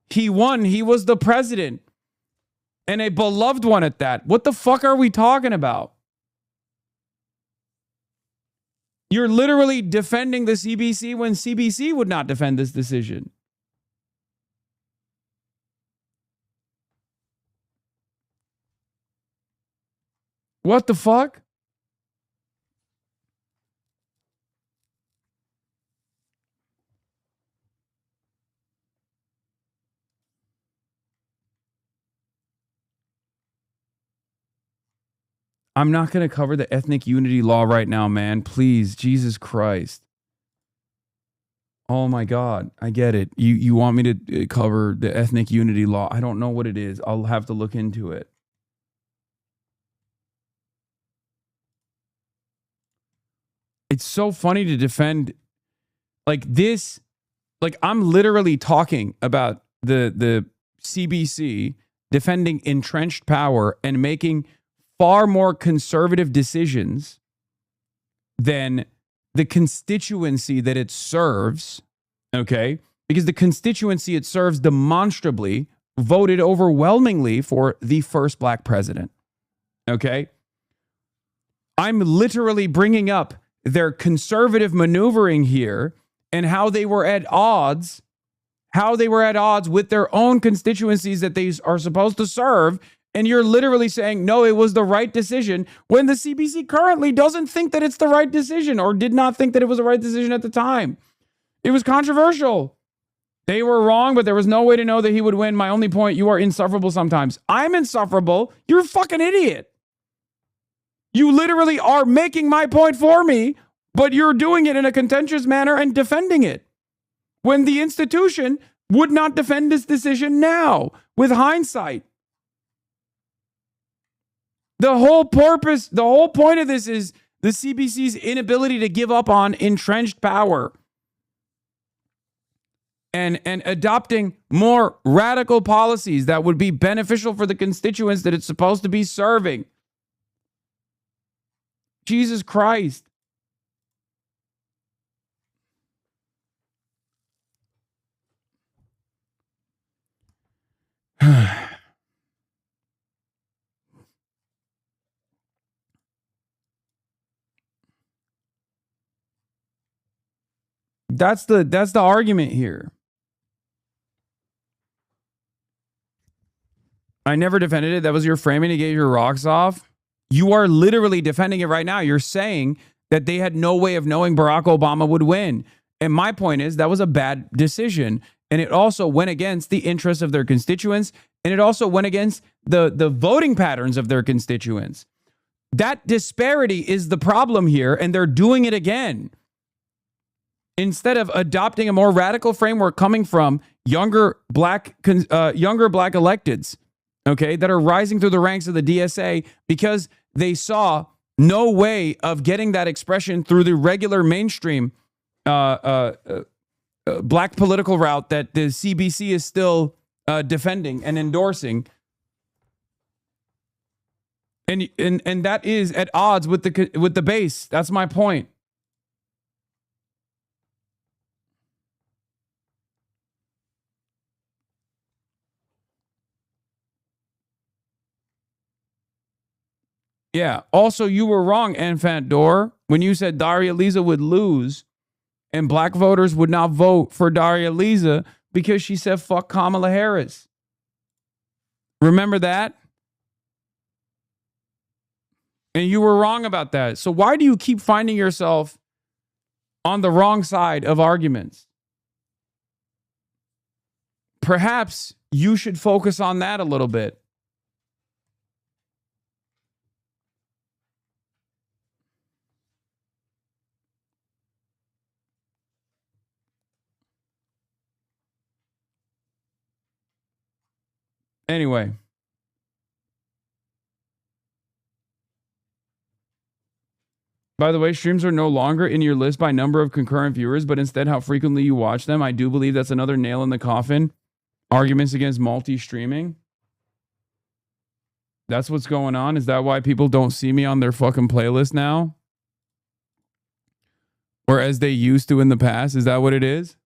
H: He won. He was the president. And a beloved one at that. What the fuck are we talking about? You're literally defending the CBC when CBC would not defend this decision. What the fuck? I'm not going to cover the ethnic unity law right now, man. Please, Jesus Christ. Oh my God, I get it. You want me to cover the ethnic unity law? I don't know what it is. I'll have to look into it. It's so funny to defend like this. Like I'm literally talking about the CBC defending entrenched power and making far more conservative decisions than the constituency that it serves, okay? Because the constituency it serves demonstrably voted overwhelmingly for the first black president, okay? I'm literally bringing up their conservative maneuvering here and how they were at odds, with their own constituencies that they are supposed to serve. And you're literally saying, no, it was the right decision when the CBC currently doesn't think that it's the right decision or did not think that it was the right decision at the time. It was controversial. They were wrong, but there was no way to know that he would win. My only point, you are insufferable sometimes. I'm insufferable. You're a fucking idiot. You literally are making my point for me, but you're doing it in a contentious manner and defending it. When the institution would not defend this decision now, with hindsight. The whole point of this is the CBC's inability to give up on entrenched power and adopting more radical policies that would be beneficial for the constituents that it's supposed to be serving. Jesus Christ. That's the argument here. I never defended it. That was your framing to get your rocks off. You are literally defending it right now. You're saying that they had no way of knowing Barack Obama would win. And my point is that was a bad decision. and it also went against the interests of their constituents, and it also went against the voting patterns of their constituents. That disparity is the problem here, and they're doing it again. Instead of adopting a more radical framework coming from younger black electeds, okay, that are rising through the ranks of the DSA because they saw no way of getting that expression through the regular mainstream black political route that the CBC is still defending and endorsing. And that is at odds with the base. That's my point. Yeah. Also, you were wrong, Enfant Door, when you said Daria Lisa would lose and black voters would not vote for Daria Lisa because she said fuck Kamala Harris. Remember that? And you were wrong about that. So why do you keep finding yourself on the wrong side of arguments? Perhaps you should focus on that a little bit. Anyway. By the way, streams are no longer in your list by number of concurrent viewers, but instead how frequently you watch them. I do believe that's another nail in the coffin. Arguments against multi-streaming. That's what's going on. Is that why people don't see me on their fucking playlist now? Or as they used to in the past? Is that what it is?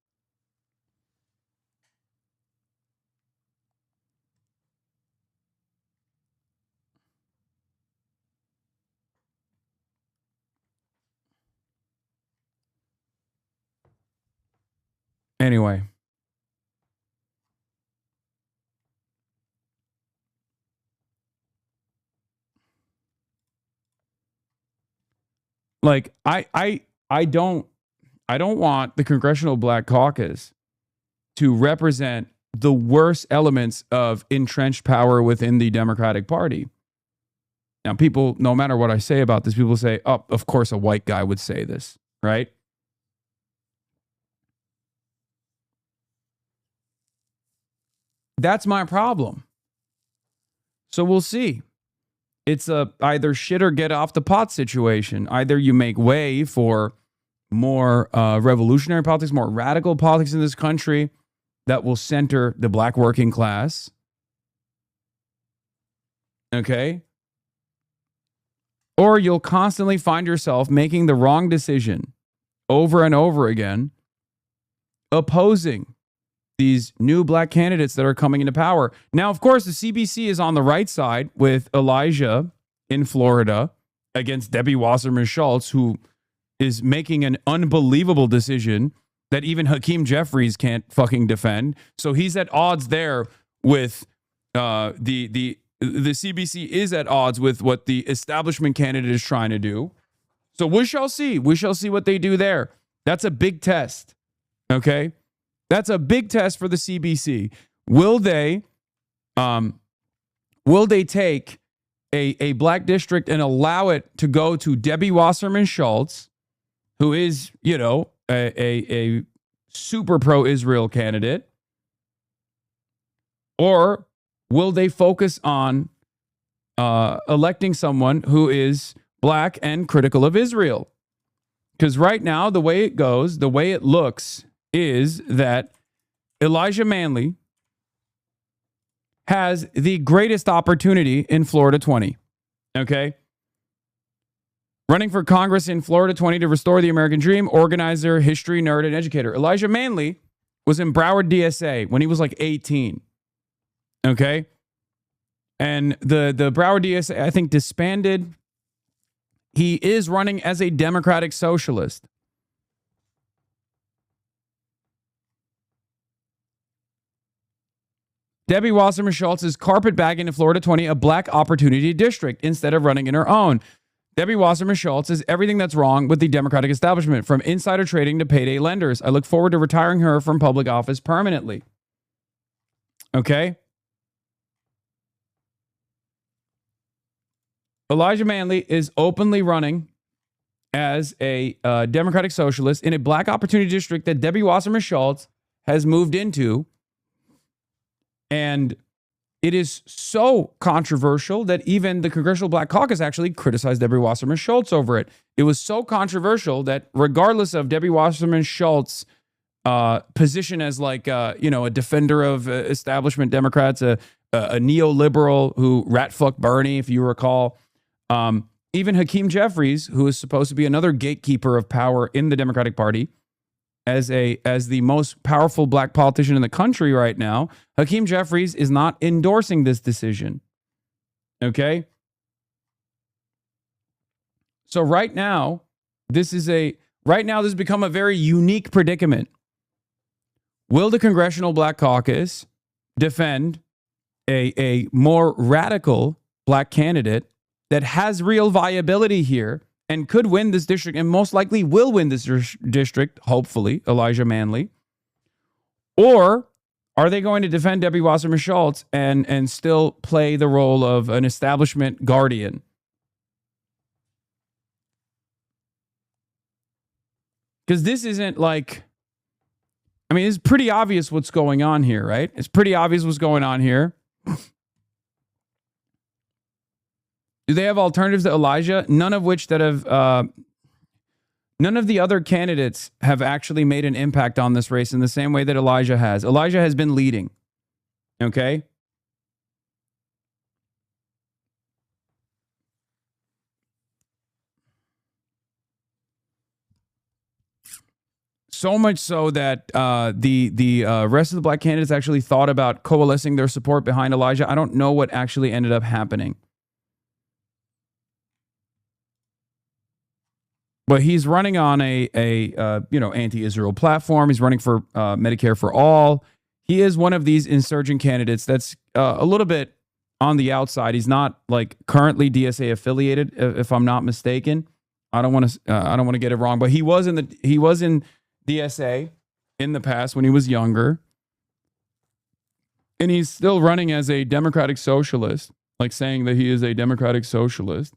H: Anyway. Like I don't want the Congressional Black Caucus to represent the worst elements of entrenched power within the Democratic Party. Now, people, no matter what I say about this, people say, oh, of course a white guy would say this, right? That's my problem. So we'll see. It's a either shit or get off the pot situation. Either you make way for more revolutionary politics, more radical politics in this country that will center the black working class. Okay? Or you'll constantly find yourself making the wrong decision over and over again, opposing these new black candidates that are coming into power. Now, of course, the CBC is on the right side with Elijah in Florida against Debbie Wasserman Schultz, who is making an unbelievable decision that even Hakeem Jeffries can't fucking defend. So he's at odds there with the CBC is at odds with what the establishment candidate is trying to do. So we shall see. We shall see what they do there. That's a big test. Okay? That's a big test for the CBC. Will they take a black district and allow it to go to Debbie Wasserman Schultz, who is, you know, a super pro-Israel candidate? Or will they focus on electing someone who is black and critical of Israel? Because right now, the way it goes, the way it looks, is that Elijah Manley has the greatest opportunity in Florida 20. Okay? Running for Congress in Florida 20 to restore the American dream, organizer, history nerd, and educator. Elijah Manley was in Broward DSA when he was like 18. Okay? And the Broward DSA, I think, disbanded. He is running as a Democratic socialist. Debbie Wasserman Schultz is carpetbagging in Florida 20, a black opportunity district, instead of running in her own. Debbie Wasserman Schultz is everything that's wrong with the Democratic establishment, from insider trading to payday lenders. I look forward to retiring her from public office permanently. Okay? Elijah Manley is openly running as a Democratic socialist in a black opportunity district that Debbie Wasserman Schultz has moved into. And it is so controversial that even the Congressional Black Caucus actually criticized Debbie Wasserman Schultz over it. It was so controversial that regardless of Debbie Wasserman Schultz's position as like, a defender of establishment Democrats, a neoliberal who rat-fucked Bernie, if you recall, even Hakeem Jeffries, who is supposed to be another gatekeeper of power in the Democratic Party, as the most powerful black politician in the country right now, Hakeem Jeffries is not endorsing this decision. Okay? So right now, this has become a very unique predicament. Will the Congressional Black Caucus defend a more radical black candidate that has real viability here and could win this district and most likely will win this district, hopefully, Elijah Manley? Or are they going to defend Debbie Wasserman Schultz and still play the role of an establishment guardian? Because this isn't like, I mean, it's pretty obvious what's going on here, right? It's pretty obvious what's going on here. Do they have alternatives to Elijah? None of which that have, none of the other candidates have actually made an impact on this race in the same way that Elijah has. Elijah has been leading. Okay? So much so that the rest of the black candidates actually thought about coalescing their support behind Elijah. I don't know what actually ended up happening. But he's running on a anti-Israel platform. He's running for Medicare for all. He is one of these insurgent candidates that's a little bit on the outside. He's not like currently DSA affiliated, if I'm not mistaken. I don't want to get it wrong, but he was in DSA in the past when he was younger, and he's still running as a Democratic socialist, like saying that he is a Democratic socialist.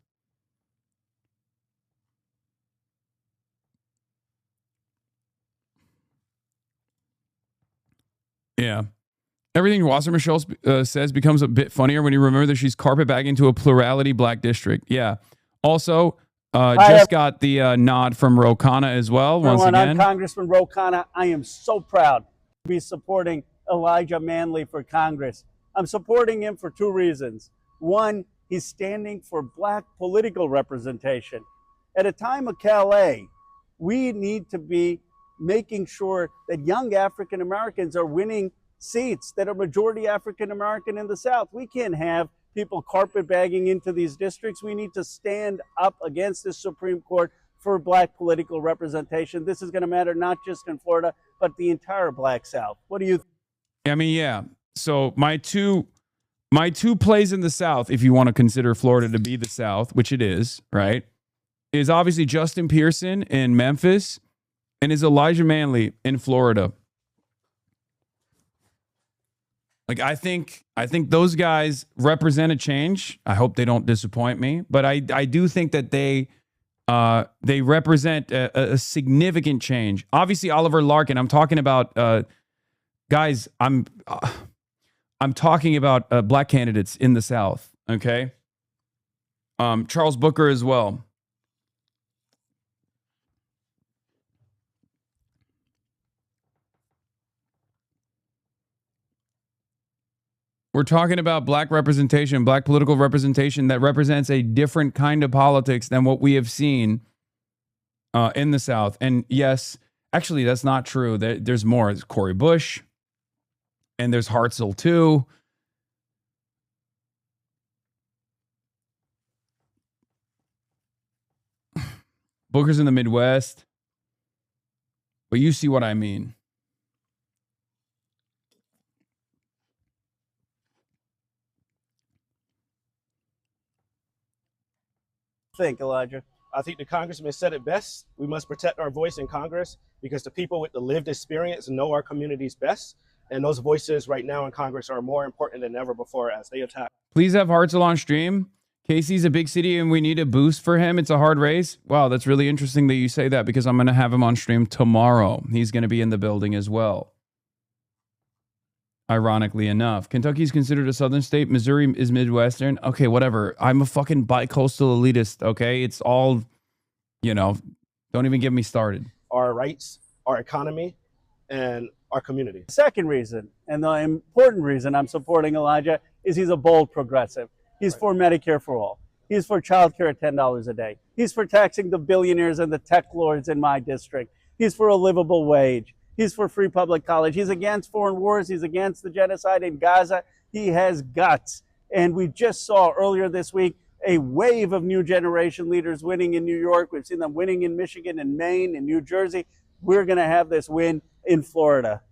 H: Yeah. Everything Wasserman Schultz says becomes a bit funnier when you remember that she's carpetbagging to a plurality black district. Yeah. Also, just got the nod from Ro Khanna as well. Once again,
N: I'm Congressman Ro Khanna. I am so proud to be supporting Elijah Manley for Congress. I'm supporting him for two reasons. One, he's standing for black political representation. At a time of Calais, we need to be making sure that young African Americans are winning seats that are majority African American in the South. We can't have people carpetbagging into these districts. We need to stand up against the Supreme Court for black political representation. This is going to matter not just in Florida, but the entire black South. What do you think?
H: I mean, yeah. So my two plays in the South, if you want to consider Florida to be the South, which it is, right, is obviously Justin Pearson in Memphis and is Elijah Manley in Florida. Like, I think those guys represent a change. I hope they don't disappoint me, but I do think that they represent a significant change. Obviously, Oliver Larkin. I'm talking about guys. I'm talking about black candidates in the South. Okay. Charles Booker as well. We're talking about black representation, black political representation that represents a different kind of politics than what we have seen in the South. And yes, actually, that's not true. There's more. There's Cori Bush, and there's Hartzell too. Booker's in the Midwest. But you see what I mean.
N: think, Elijah?
O: I think the congressman said it best. We must protect our voice in Congress because the people with the lived experience know our communities best. And those voices right now in Congress are more important than ever before as they attack.
H: Please have Hartzell on stream. Casey's a big city and we need a boost for him. It's a hard race. Wow, that's really interesting that you say that because I'm going to have him on stream tomorrow. He's going to be in the building as well. Ironically enough, Kentucky's considered a southern state. Missouri is Midwestern. Okay, whatever. I'm a fucking bi-coastal elitist, okay? It's all, you know, don't even get me started.
O: Our rights, our economy, and our community.
N: Second reason, and the important reason I'm supporting Elijah, is he's a bold progressive. He's for Medicare for all. He's for childcare at $10 a day. He's for taxing the billionaires and the tech lords in my district. He's for a livable wage. He's for free public college. He's against foreign wars. He's against the genocide in Gaza. He has guts. And we just saw earlier this week a wave of new generation leaders winning in New York. We've seen them winning in Michigan and Maine and New Jersey. We're going to have this win in Florida.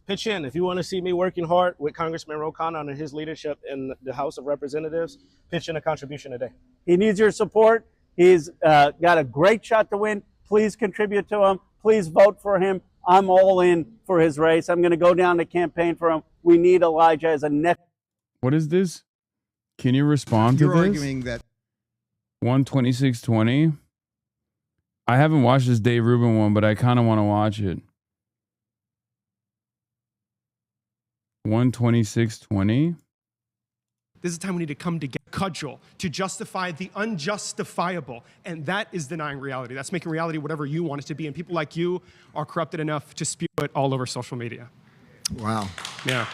O: Pitch in. If you want to see me working hard with Congressman Ro Khanna under his leadership in the House of Representatives, pitch in a contribution today.
N: He needs your support. He's got a great shot to win. Please contribute to him. Please vote for him. I'm all in for his race. I'm going to go down to campaign for him. We need Elijah as a next.
H: What is this? Can you respond to this?
P: You're arguing that
H: 12620. I haven't watched this Dave Rubin one, but I kind of want to watch it. 12620.
W: This is the time we need to come together, cudgel, to justify the unjustifiable. And that is denying reality. That's making reality whatever you want it to be. And people like you are corrupted enough to spew it all over social media.
P: Wow.
W: Yeah.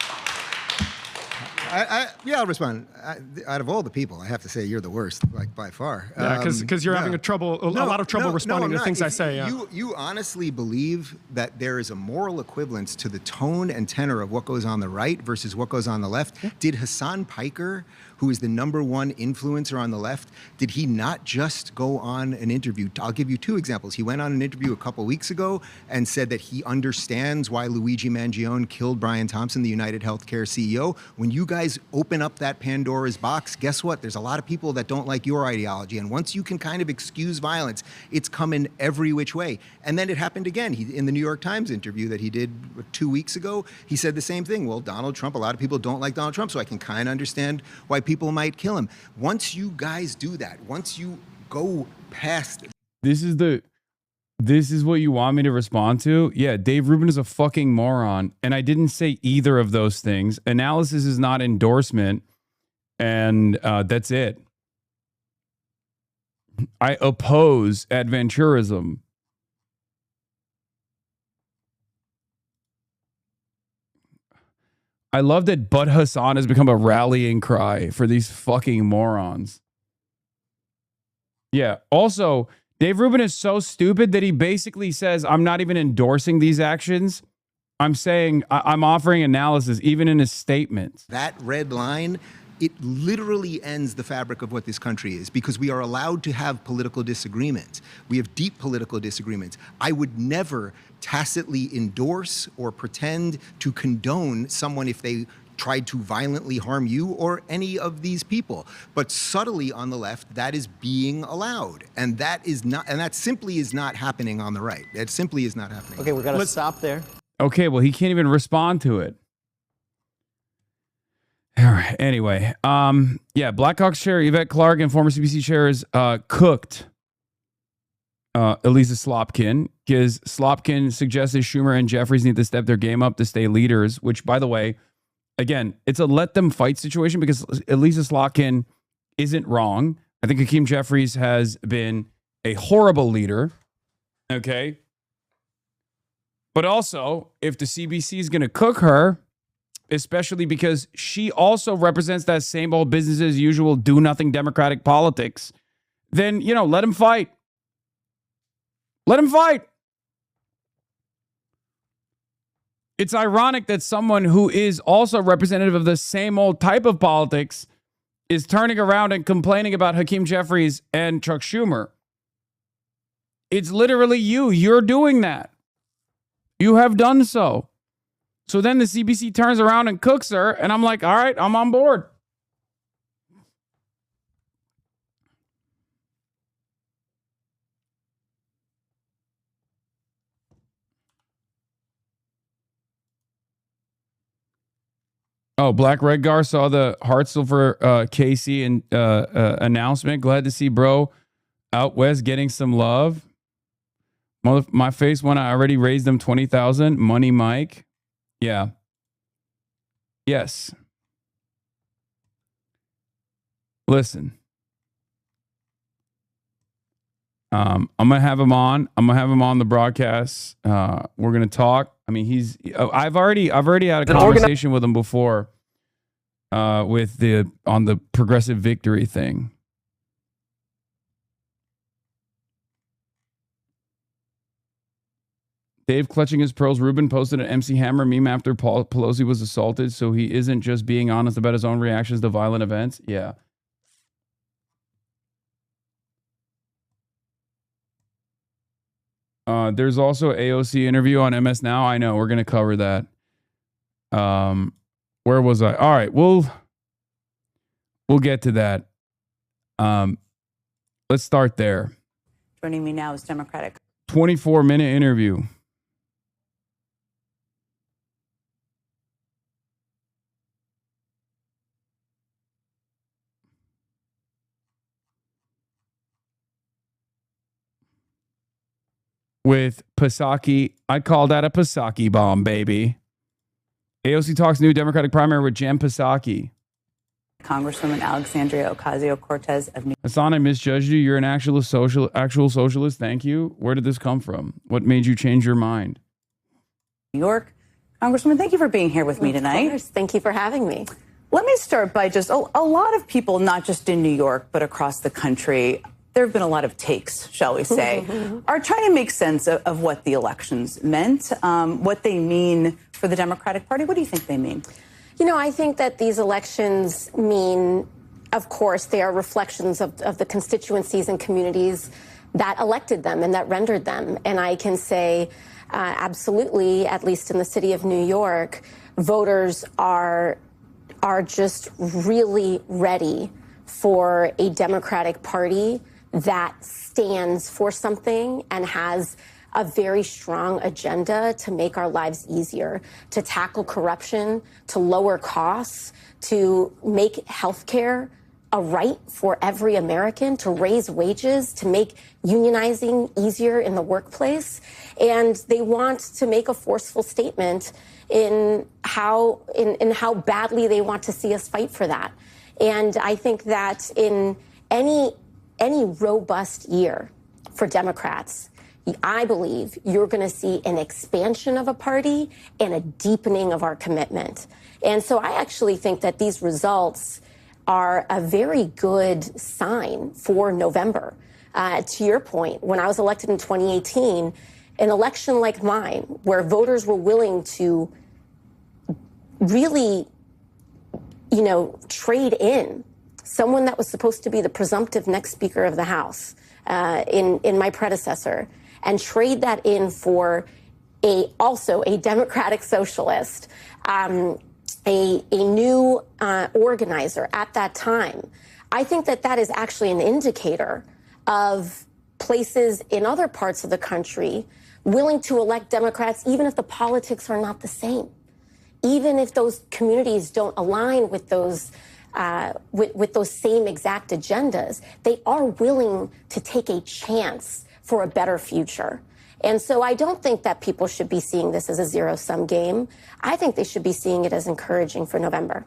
P: Yeah, I'll respond. Out of all the people, I have to say you're the worst, like by far.
W: Yeah, because you're having a lot of trouble responding to things I say. Yeah.
P: You honestly believe that there is a moral equivalence to the tone and tenor of what goes on the right versus what goes on the left? Yeah. Did Hasan Piker, who is the #1 influencer on the left, did he not just go on an interview? I'll give you 2 examples. He went on an interview a couple weeks ago and said that he understands why Luigi Mangione killed Brian Thompson, the United Healthcare CEO. When you guys open up that Pandora's box, guess what? There's a lot of people that don't like your ideology. And once you can kind of excuse violence, it's coming every which way. And then it happened again. In the New York Times interview that he did 2 weeks ago, he said the same thing. Well, Donald Trump, a lot of people don't like Donald Trump, so I can kind of understand why people might kill him. Once you guys do that, once you go past...
H: This is what you want me to respond to? Yeah, Dave Rubin is a fucking moron. And I didn't say either of those things. Analysis is not endorsement. And that's it. I oppose adventurism. I love that Bud Hassan has become a rallying cry for these fucking morons. Yeah. Also, Dave Rubin is so stupid that he basically says, I'm not even endorsing these actions. I'm saying I'm offering analysis, even in his statements.
P: That red line, it literally ends the fabric of what this country is, because we are allowed to have political disagreements. We have deep political disagreements. I would never tacitly endorse or pretend to condone someone if they tried to violently harm you or any of these people. But subtly on the left, that is being allowed. And that is not, and that simply is not happening on the right. It simply is not happening.
N: Okay, we got to stop there.
H: Okay, well, he can't even respond to it. All right, anyway. Yeah, Blackhawks chair Yvette Clarke and former CBC chairs cooked Elisa Slotkin, because Slotkin suggested Schumer and Jeffries need to step their game up to stay leaders, which, by the way, again, it's a let them fight situation because Elisa Slotkin isn't wrong. I think Hakeem Jeffries has been a horrible leader. Okay. But also, if the CBC is going to cook her, especially because she also represents that same old business as usual, do nothing Democratic politics, then, you know, let him fight. Let him fight. It's ironic that someone who is also representative of the same old type of politics is turning around and complaining about Hakeem Jeffries and Chuck Schumer. It's literally you. You're doing that. You have done so. So then the CBC turns around and cooks her, and I'm like, all right, I'm on board. Oh, Black Redgar saw the Hartzell for Casey and announcement. Glad to see bro out west getting some love. My face when I already raised them 20,000. Money Mike. Yeah. Yes. Listen. I'm gonna have him on. I'm gonna have him on the broadcast. We're gonna talk. I mean, I've already had a conversation with him before. With on the progressive victory thing. Dave clutching his pearls. Ruben posted an MC Hammer meme after Pelosi was assaulted, so he isn't just being honest about his own reactions to violent events. Yeah. There's also AOC interview on MS Now. I know we're gonna cover that. Where was I? All right, we'll get to that. Let's start there.
Q: Joining me now is Democratic
H: 24-minute interview. With Psaki. I call that a Psaki bomb, baby. AOC talks new Democratic primary with Jen Psaki.
Q: Congresswoman Alexandria Ocasio-Cortez of New York.
H: Hasan, I misjudged you. You're an actual socialist. Thank you. Where did this come from? What made you change your mind?
Q: New York. Congresswoman, thank you for being here with me tonight.
R: Of course. Thank you for having me.
Q: Let me start by just a lot of people, not just in New York, but across the country, there have been a lot of takes, shall we say, are trying to make sense of what the elections meant, what they mean for the Democratic Party. What do you think they mean?
R: You know, I think that these elections mean, of course, they are reflections of the constituencies and communities that elected them and that rendered them. And I can say absolutely, at least in the city of New York, voters are just really ready for a Democratic Party that stands for something and has a very strong agenda to make our lives easier, to tackle corruption, to lower costs, to make healthcare a right for every American, to raise wages, to make unionizing easier in the workplace. And they want to make a forceful statement in how badly they want to see us fight for that. And I think that in any robust year for Democrats, I believe you're going to see an expansion of a party and a deepening of our commitment. And so I actually think that these results are a very good sign for November. To your point, when I was elected in 2018, an election like mine, where voters were willing to really, trade in someone that was supposed to be the presumptive next Speaker of the House in my predecessor, and trade that in for also a Democratic socialist, a new organizer at that time. I think that is actually an indicator of places in other parts of the country willing to elect Democrats, even if the politics are not the same, even if those communities don't align with those with those same exact agendas. They are willing to take a chance for a better future. And so I don't think that people should be seeing this as a zero-sum game. I think they should be seeing it as encouraging for November.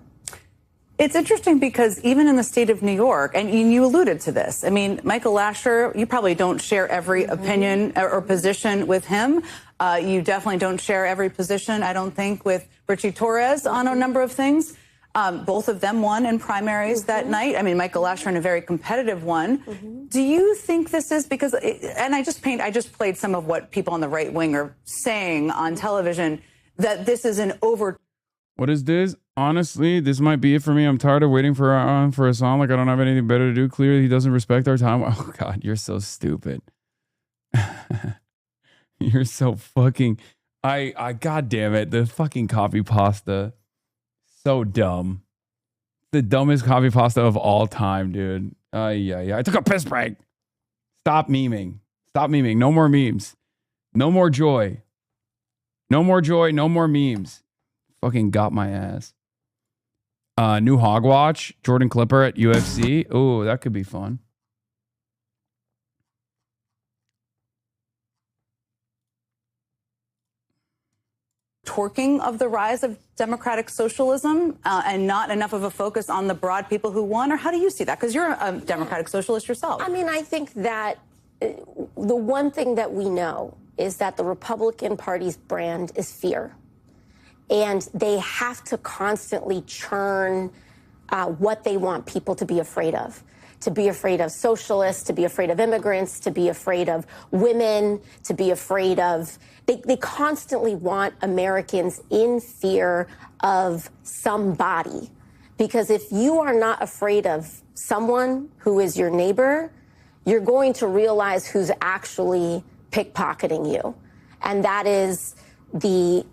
Q: It's interesting because even in the state of New York, and you alluded to this, I mean, Michael Lasher, you probably don't share every opinion or position with him. You definitely don't share every position, I don't think, with Richie Torres on a number of things. Both of them won in primaries that night. I mean, Michael Lasher in a very competitive one. Do you think this is because, and I just played some of what people on the right wing are saying on television, that this is an
H: What is this? Honestly, this might be it for me. I'm tired of waiting for a song. Like I don't have anything better to do. Clearly, he doesn't respect our time. Oh God, you're so stupid. You're so fucking. God damn it. The fucking copy pasta. So dumb. The dumbest copy pasta of all time, dude. Yeah. I took a piss break. Stop memeing. Stop memeing. No more memes. No more joy. No more joy. No more memes. Fucking got my ass. New Hogwatch, Jordan Clipper at UFC. Oh, that could be fun.
Q: Torquing of the rise of democratic socialism and not enough of a focus on the broad people who won? Or how do you see that? Because you're a democratic socialist yourself.
R: I mean, I think that the one thing that we know is that the Republican Party's brand is fear. And they have to constantly churn what they want people to be afraid of. To be afraid of socialists, to be afraid of immigrants, to be afraid of women, to be afraid of... They constantly want Americans in fear of somebody. Because if you are not afraid of someone who is your neighbor, you're going to realize who's actually pickpocketing you. And that is the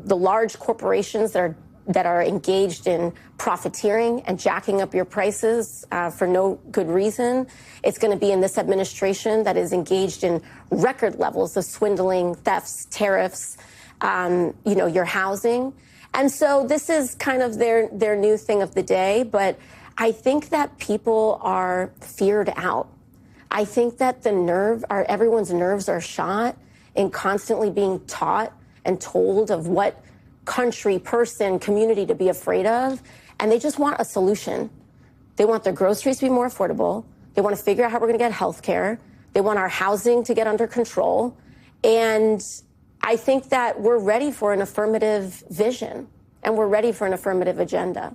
R: large corporations that are engaged in profiteering and jacking up your prices for no good reason. It's going to be in this administration that is engaged in record levels of swindling, thefts, tariffs, your housing. And so this is kind of their new thing of the day. But I think that people are feared out. I think that everyone's nerves are shot in constantly being taught and told of what country, person, community to be afraid of, and they just want a solution. They want their groceries to be more affordable. They want to figure out how we're going to get health care. They want our housing to get under control. And I think that we're ready for an affirmative vision, and we're ready for an affirmative agenda.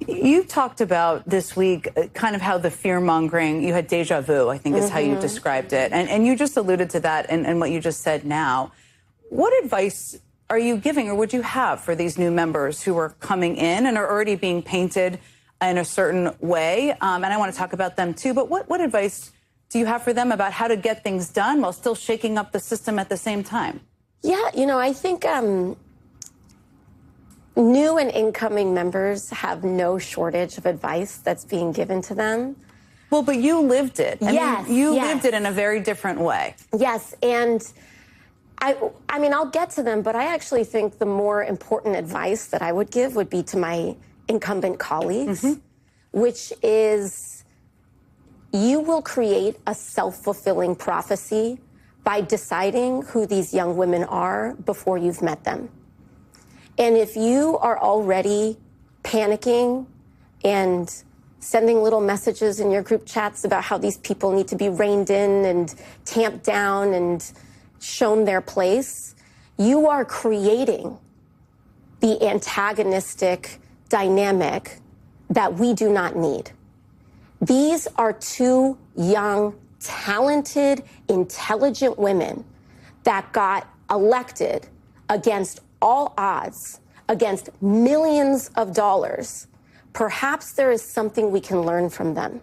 Q: You talked about this week kind of how the fear-mongering, you had deja vu, I think is how you described it. And you just alluded to that and what you just said now. What advice are you giving or would you have for these new members who are coming in and are already being painted in a certain way? And I want to talk about them too, but what advice do you have for them about how to get things done while still shaking up the system at the same time?
R: Yeah, I think new and incoming members have no shortage of advice that's being given to them.
Q: Well, but you lived it.
R: Yes,
Q: you lived it in a very different way.
R: Yes, and I mean, I'll get to them, but I actually think the more important advice that I would give would be to my incumbent colleagues, which is you will create a self-fulfilling prophecy by deciding who these young women are before you've met them. And if you are already panicking and sending little messages in your group chats about how these people need to be reined in and tamped down and shown their place, you are creating the antagonistic dynamic that we do not need. These are two young, talented, intelligent women that got elected against all odds, against millions of dollars. Perhaps there is something we can learn from them.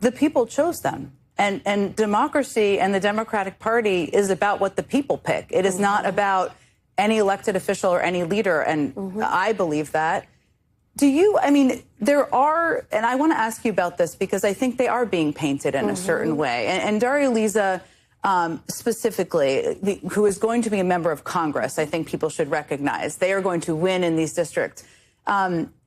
Q: The people chose them. And democracy and the Democratic Party is about what the people pick. It is not about any elected official or any leader, and I believe that. There are, and I want to ask you about this because I think they are being painted in a certain way. And Daria Liza, specifically, who is going to be a member of Congress, I think people should recognize. They are going to win in these districts.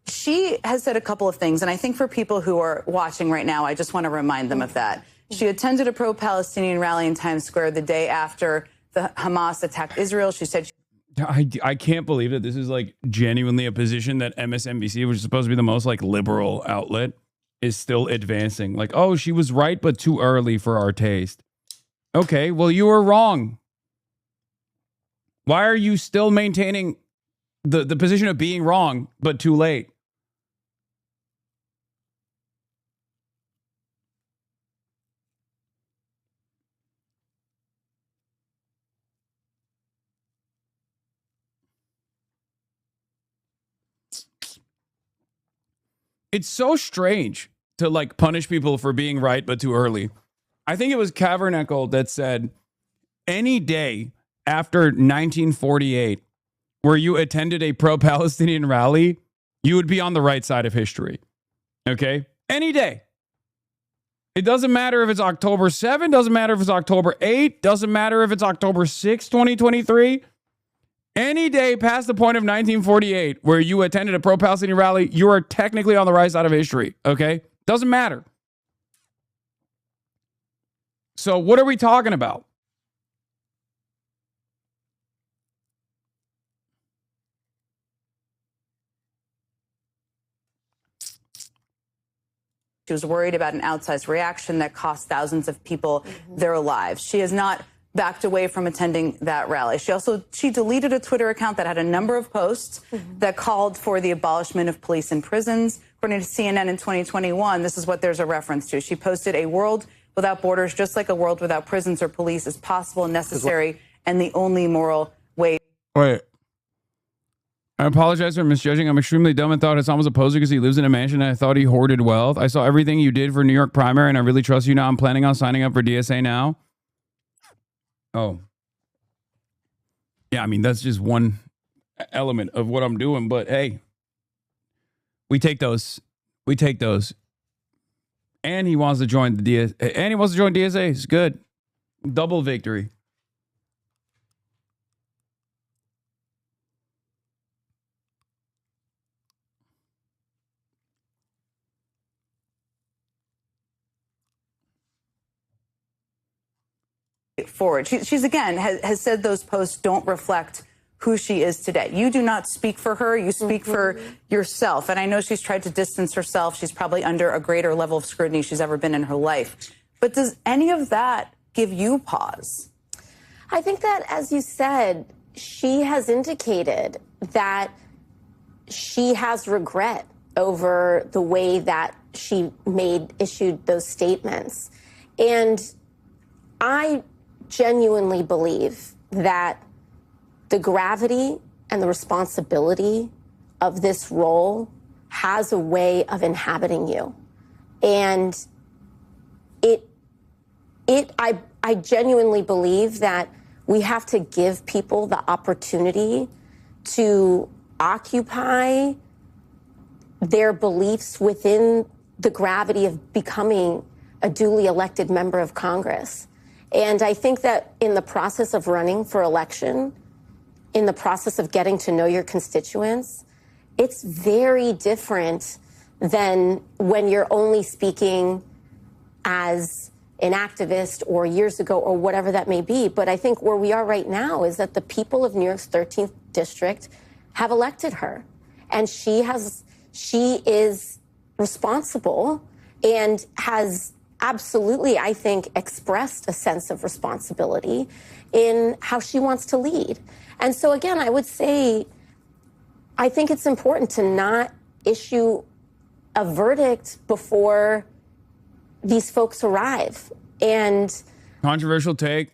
Q: She has said a couple of things, and I think for people who are watching right now, I just want to remind them of that. She attended a pro-Palestinian rally in Times Square the day after the Hamas attacked Israel. She said...
H: I can't believe that this is like genuinely a position that MSNBC, which is supposed to be the most like liberal outlet, is still advancing. Like, oh, she was right, but too early for our taste. Okay, well, you were wrong. Why are you still maintaining the position of being wrong, but too late? It's so strange to like punish people for being right, but too early. I think it was Kavernickel that said any day after 1948, where you attended a pro-Palestinian rally, you would be on the right side of history. Okay? Any day. It doesn't matter if it's October 7, doesn't matter if it's October 8, doesn't matter if it's October 6, 2023. Any day past the point of 1948 where you attended a pro-Palestinian rally, you are technically on the right side of history, okay? Doesn't matter. So what are we talking about?
Q: She was worried about an outsized reaction that cost thousands of people their lives. She has not backed away from attending that rally. She deleted a Twitter account that had a number of posts that called for the abolishment of police and prisons. According to CNN in 2021, this is what there's a reference to. She posted, "A world without borders, just like a world without prisons or police, is possible, necessary, and the only moral way."
H: Wait. I apologize for misjudging. I'm extremely dumb and thought Hasan was a poser because he lives in a mansion and I thought he hoarded wealth. I saw everything you did for New York primary and I really trust you now. I'm planning on signing up for DSA now. Oh. Yeah, I mean, that's just one element of what I'm doing. But hey, we take those. We take those. And he wants to join the DSA. And he wants to join DSA. It's good. Double victory.
Q: Forward. She's again has said those posts don't reflect who she is today. You do not speak for her. You speak for yourself. And I know she's tried to distance herself. She's probably under a greater level of scrutiny she's ever been in her life. But does any of that give you pause?
R: I think that, as you said, she has indicated that she has regret over the way that she issued those statements. And I genuinely believe that the gravity and the responsibility of this role has a way of inhabiting you. And I genuinely believe that we have to give people the opportunity to occupy their beliefs within the gravity of becoming a duly elected member of Congress. And I think that in the process of running for election, in the process of getting to know your constituents, it's very different than when you're only speaking as an activist or years ago or whatever that may be. But I think where we are right now is that the people of New York's 13th district have elected her. And she is responsible and has absolutely, I think, expressed a sense of responsibility in how she wants to lead. And so, again, I would say, I think it's important to not issue a verdict before these folks arrive. And
H: controversial take,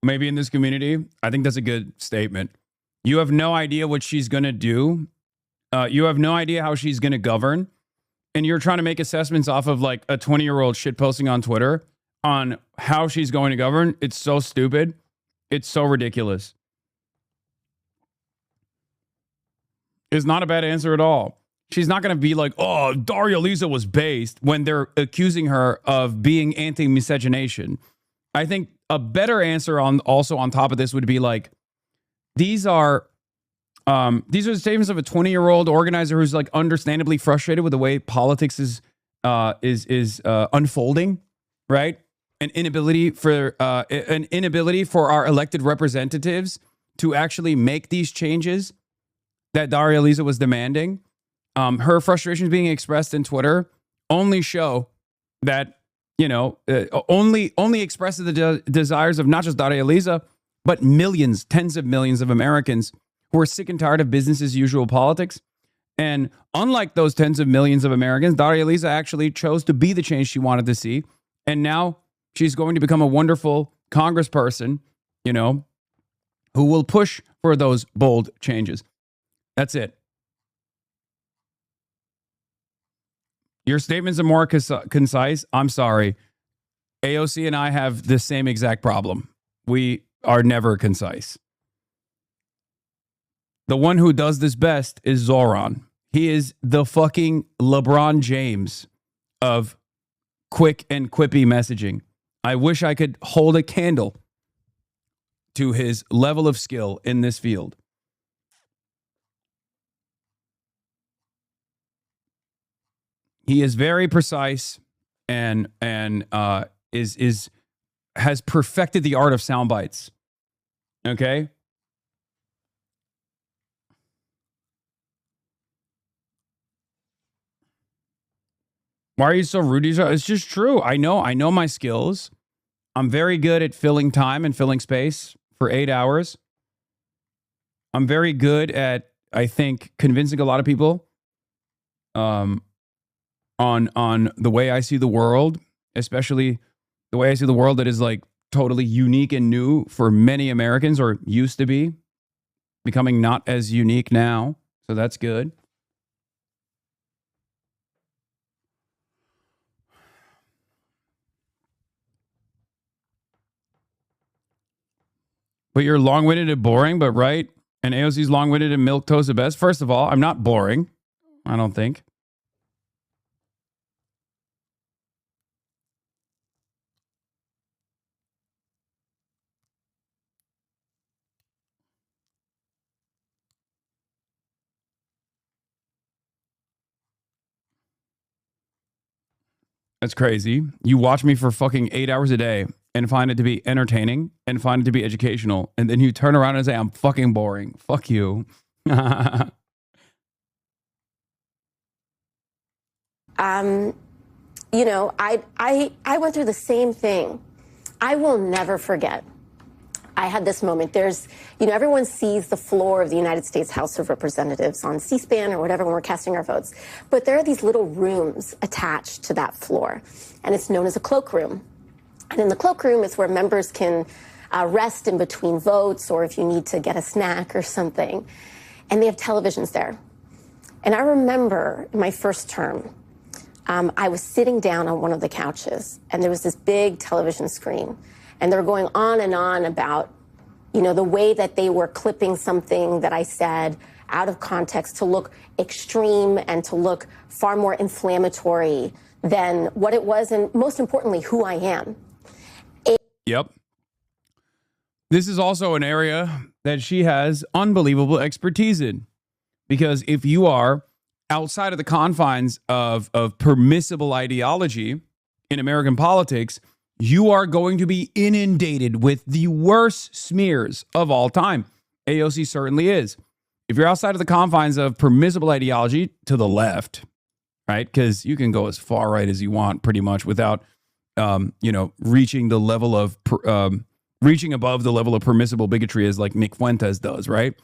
H: maybe in this community. I think that's a good statement. You have no idea what she's going to do. You have no idea how she's going to govern. And you're trying to make assessments off of like a 20-year-old shit posting on Twitter on how she's going to govern. It's so stupid. It's so ridiculous. It's not a bad answer at all. She's not going to be like, oh, Daria Lisa was based when they're accusing her of being anti-miscegenation. I think a better answer also on top of this would be like, these are the statements of a 20-year-old organizer who's like understandably frustrated with the way politics is unfolding, right? An inability for our elected representatives to actually make these changes that Daria Lisa was demanding. Her frustrations being expressed in Twitter only show that, you know, only expresses the desires of not just Daria Lisa, but millions, tens of millions of Americans who are sick and tired of business as usual politics. And unlike those tens of millions of Americans, Daria Lisa actually chose to be the change she wanted to see. And now she's going to become a wonderful congressperson, you know, who will push for those bold changes. That's it. Your statements are more concise. I'm sorry. AOC and I have the same exact problem. We are never concise. The one who does this best is Zoran. He is the fucking LeBron James of quick and quippy messaging. I wish I could hold a candle to his level of skill in this field. He is very precise and has perfected the art of sound bites. Okay? Why are you so rude? It's just true. I know my skills. I'm very good at filling time and filling space for 8 hours. I'm very good at, I think, convincing a lot of people on the way I see the world, especially the way I see the world that is like totally unique and new for many Americans, or used to be, becoming not as unique now. So that's good. But you're long-winded and boring, but right? And AOC's long-winded and milquetoast the best. First of all, I'm not boring. I don't think. That's crazy. You watch me for fucking 8 hours a day and find it to be entertaining and find it to be educational. And then you turn around and say, I'm fucking boring. Fuck you.
R: You know, I went through the same thing. I will never forget. I had this moment. There's, you know, everyone sees the floor of the United States House of Representatives on C-SPAN or whatever when we're casting our votes. But there are these little rooms attached to that floor, and it's known as a cloakroom. And in the cloakroom is where members can rest in between votes, or if you need to get a snack or something. And they have televisions there. And I remember in my first term, I was sitting down on one of the couches, and there was this big television screen. And they were going on and on about, you know, the way that they were clipping something that I said out of context to look extreme and to look far more inflammatory than what it was, and most importantly, who I am.
H: Yep. This is also an area that she has unbelievable expertise in. Because if you are outside of the confines of permissible ideology in American politics, you are going to be inundated with the worst smears of all time. AOC certainly is. If you're outside of the confines of permissible ideology to the left, right? Because you can go as far right as you want pretty much without, reaching the level of, reaching above the level of permissible bigotry as like Nick Fuentes does, right?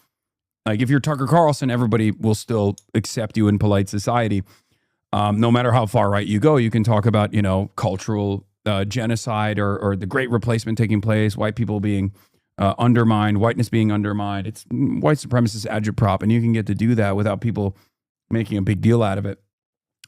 H: Like if you're Tucker Carlson, everybody will still accept you in polite society. No matter how far right you go, you can talk about, cultural genocide or the great replacement taking place, white people being undermined, whiteness being undermined. It's white supremacist agitprop, and you can get to do that without people making a big deal out of it.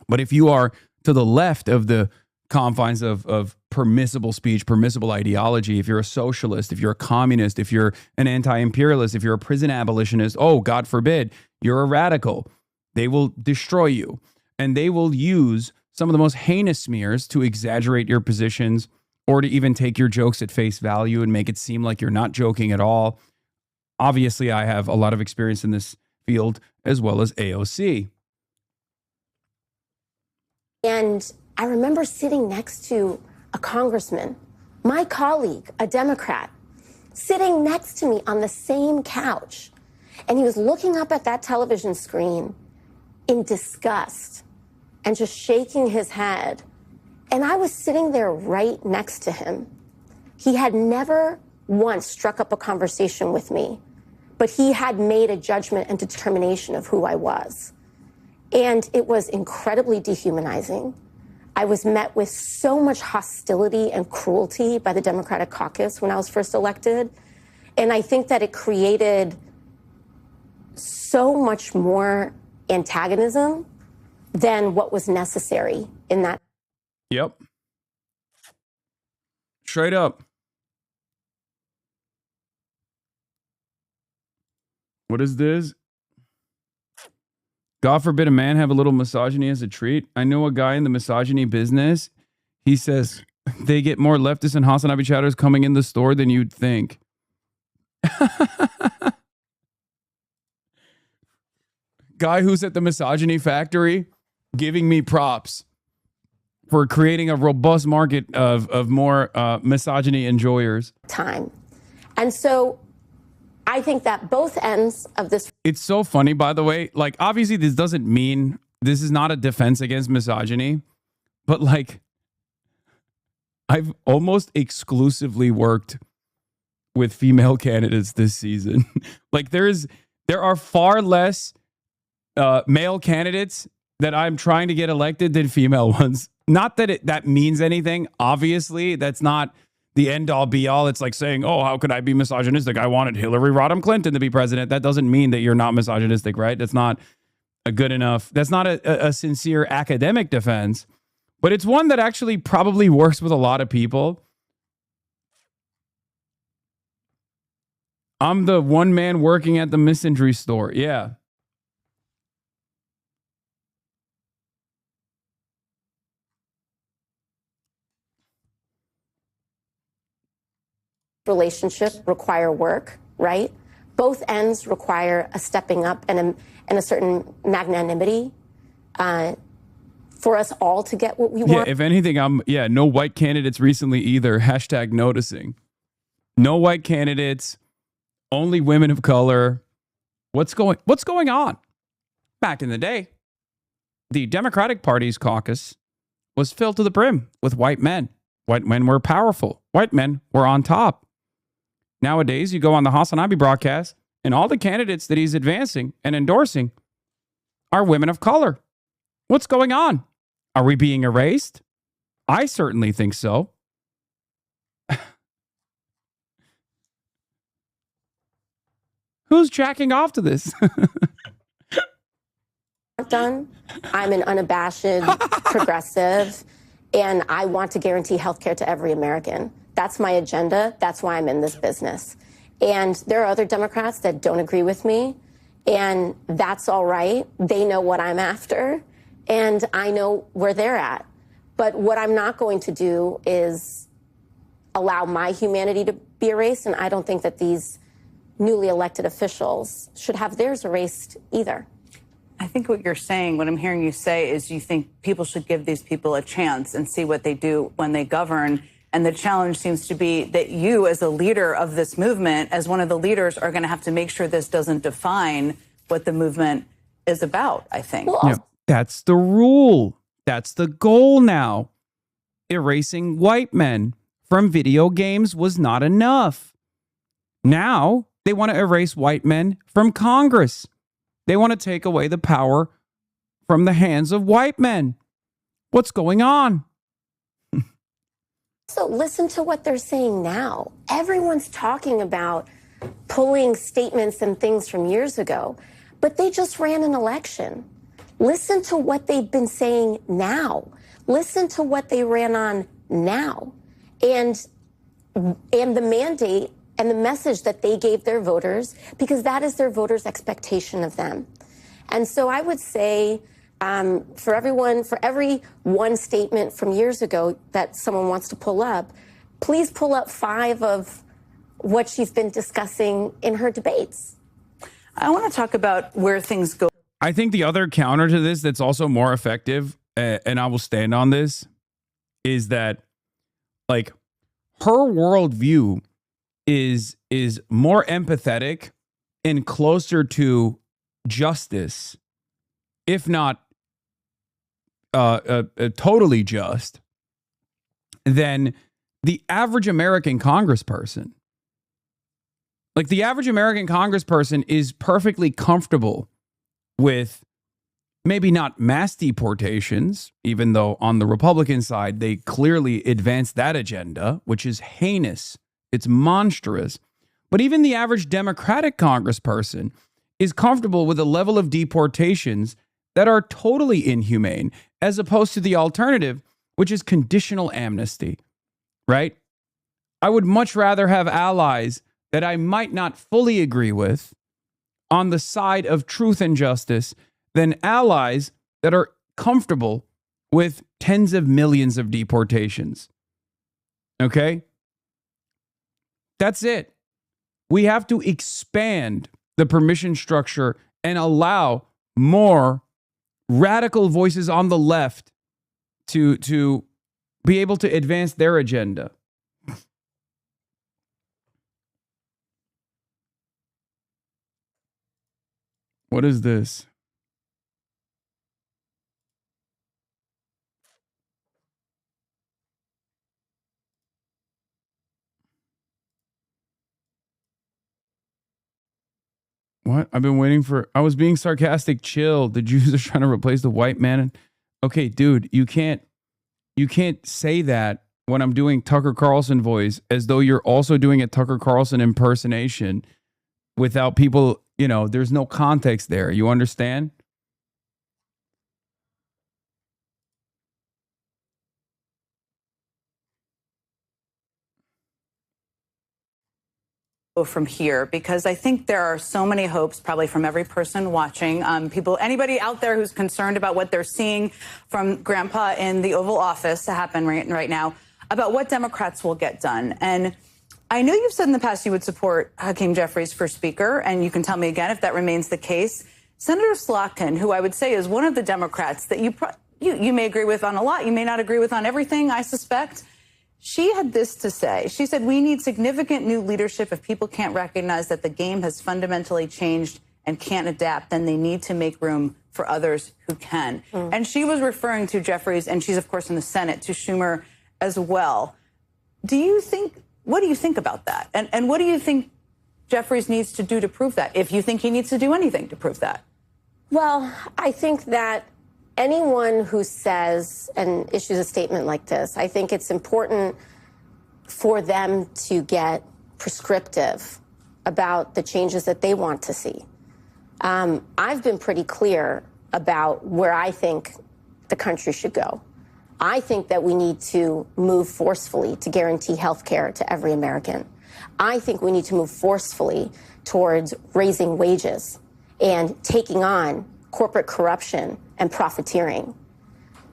H: But if you are to the left of the confines of permissible speech, permissible ideology, if you're a socialist, if you're a communist, if you're an anti-imperialist, if you're a prison abolitionist, oh, God forbid, you're a radical, they will destroy you. And they will use some of the most heinous smears to exaggerate your positions or to even take your jokes at face value and make it seem like you're not joking at all. Obviously, I have a lot of experience in this field as well as AOC.
R: And I remember sitting next to a congressman, my colleague, a Democrat, sitting next to me on the same couch. And he was looking up at that television screen in disgust and just shaking his head. And I was sitting there right next to him. He had never once struck up a conversation with me, but he had made a judgment and determination of who I was. And it was incredibly dehumanizing. I was met with so much hostility and cruelty by the Democratic caucus when I was first elected. And I think that it created so much more antagonism than what was necessary in that.
H: Yep. Straight up. What is this? God forbid a man have a little misogyny as a treat. I know a guy in the misogyny business. He says they get more leftists and HasanAbi chatters coming in the store than you'd think. Guy who's at the misogyny factory giving me props for creating a robust market of more misogyny enjoyers.
R: Time. And so I think that both ends of this.
H: It's so funny, by the way. Like, obviously, this doesn't mean this is not a defense against misogyny, but like, I've almost exclusively worked with female candidates this season. Like, there are far less male candidates that I'm trying to get elected than female ones. Not that that means anything. Obviously, that's not the end all be all. It's like saying, oh, how could I be misogynistic? I wanted Hillary Rodham Clinton to be president. That doesn't mean that you're not misogynistic, right? That's not a good enough. That's not a sincere academic defense, but it's one that actually probably works with a lot of people. I'm the one man working at the misandry store. Yeah.
R: Relationship require work, right? Both ends require a stepping up and a certain magnanimity for us all to get what we want.
H: Yeah, if anything, no white candidates recently either. Hashtag noticing. No white candidates, only women of color. What's going on? Back in the day, the Democratic Party's caucus was filled to the brim with white men. White men were powerful. White men were on top. Nowadays, you go on the HasanAbi broadcast, and all the candidates that he's advancing and endorsing are women of color. What's going on? Are we being erased? I certainly think so. Who's jacking off to this?
R: Done. I'm an unabashed progressive, and I want to guarantee health care to every American. That's my agenda. That's why I'm in this business. And there are other Democrats that don't agree with me, and that's all right. They know what I'm after, and I know where they're at. But what I'm not going to do is allow my humanity to be erased, and I don't think that these newly elected officials should have theirs erased either.
Q: I think what you're saying, what I'm hearing you say, is you think people should give these people a chance and see what they do when they govern. And the challenge seems to be that you, as a leader of this movement, as one of the leaders, are going to have to make sure this doesn't define what the movement is about, I think.
H: Yeah, that's the rule. That's the goal now. Erasing white men from video games was not enough. Now they want to erase white men from Congress. They want to take away the power from the hands of white men. What's going on?
R: So listen to what they're saying now. Everyone's talking about pulling statements and things from years ago, but they just ran an election. Listen to what they've been saying now. Listen to what they ran on now. And the mandate and the message that they gave their voters, because that is their voters' expectation of them. And so I would say, for every one statement from years ago that someone wants to pull up, please pull up 5 of what she's been discussing in her debates.
Q: I want to talk about where things go.
H: I think the other counter to this that's also more effective, and I will stand on this, is that, like, her worldview is more empathetic and closer to justice, if not totally just, than the average American congressperson. Like, the average American congressperson is perfectly comfortable with maybe not mass deportations, even though on the Republican side, they clearly advance that agenda, which is heinous. It's monstrous. But even the average Democratic congressperson is comfortable with a level of deportations that are totally inhumane, as opposed to the alternative, which is conditional amnesty, right? I would much rather have allies that I might not fully agree with on the side of truth and justice than allies that are comfortable with tens of millions of deportations. Okay? That's it. We have to expand the permission structure and allow more radical voices on the left to be able to advance their agenda. What is this? What? I've been waiting for... I was being sarcastic. Chill. The Jews are trying to replace the white man. Okay, dude, you can't say that when I'm doing Tucker Carlson voice as though you're also doing a Tucker Carlson impersonation without people, you know, there's no context there. You understand?
Q: From here, because I think there are so many hopes probably from every person watching, anybody out there who's concerned about what they're seeing from Grandpa in the Oval Office to happen right now, about what Democrats will get done. And I know you've said in the past you would support Hakeem Jeffries for Speaker, and you can tell me again if that remains the case. Senator Slotkin, who I would say is one of the Democrats that you may agree with on a lot, you may not agree with on everything, I suspect. She had this to say. She said, we need significant new leadership. If people can't recognize that the game has fundamentally changed and can't adapt, then they need to make room for others who can. And she was referring to Jeffries, and she's, of course, in the Senate, to Schumer as well. What do you think about that? And what do you think Jeffries needs to do to prove that, if you think he needs to do anything to prove that?
R: Well, I think that anyone who says and issues a statement like this, I think it's important for them to get prescriptive about the changes that they want to see. I've been pretty clear about where I think the country should go. I think that we need to move forcefully to guarantee health care to every American. I think we need to move forcefully towards raising wages and taking on corporate corruption and profiteering.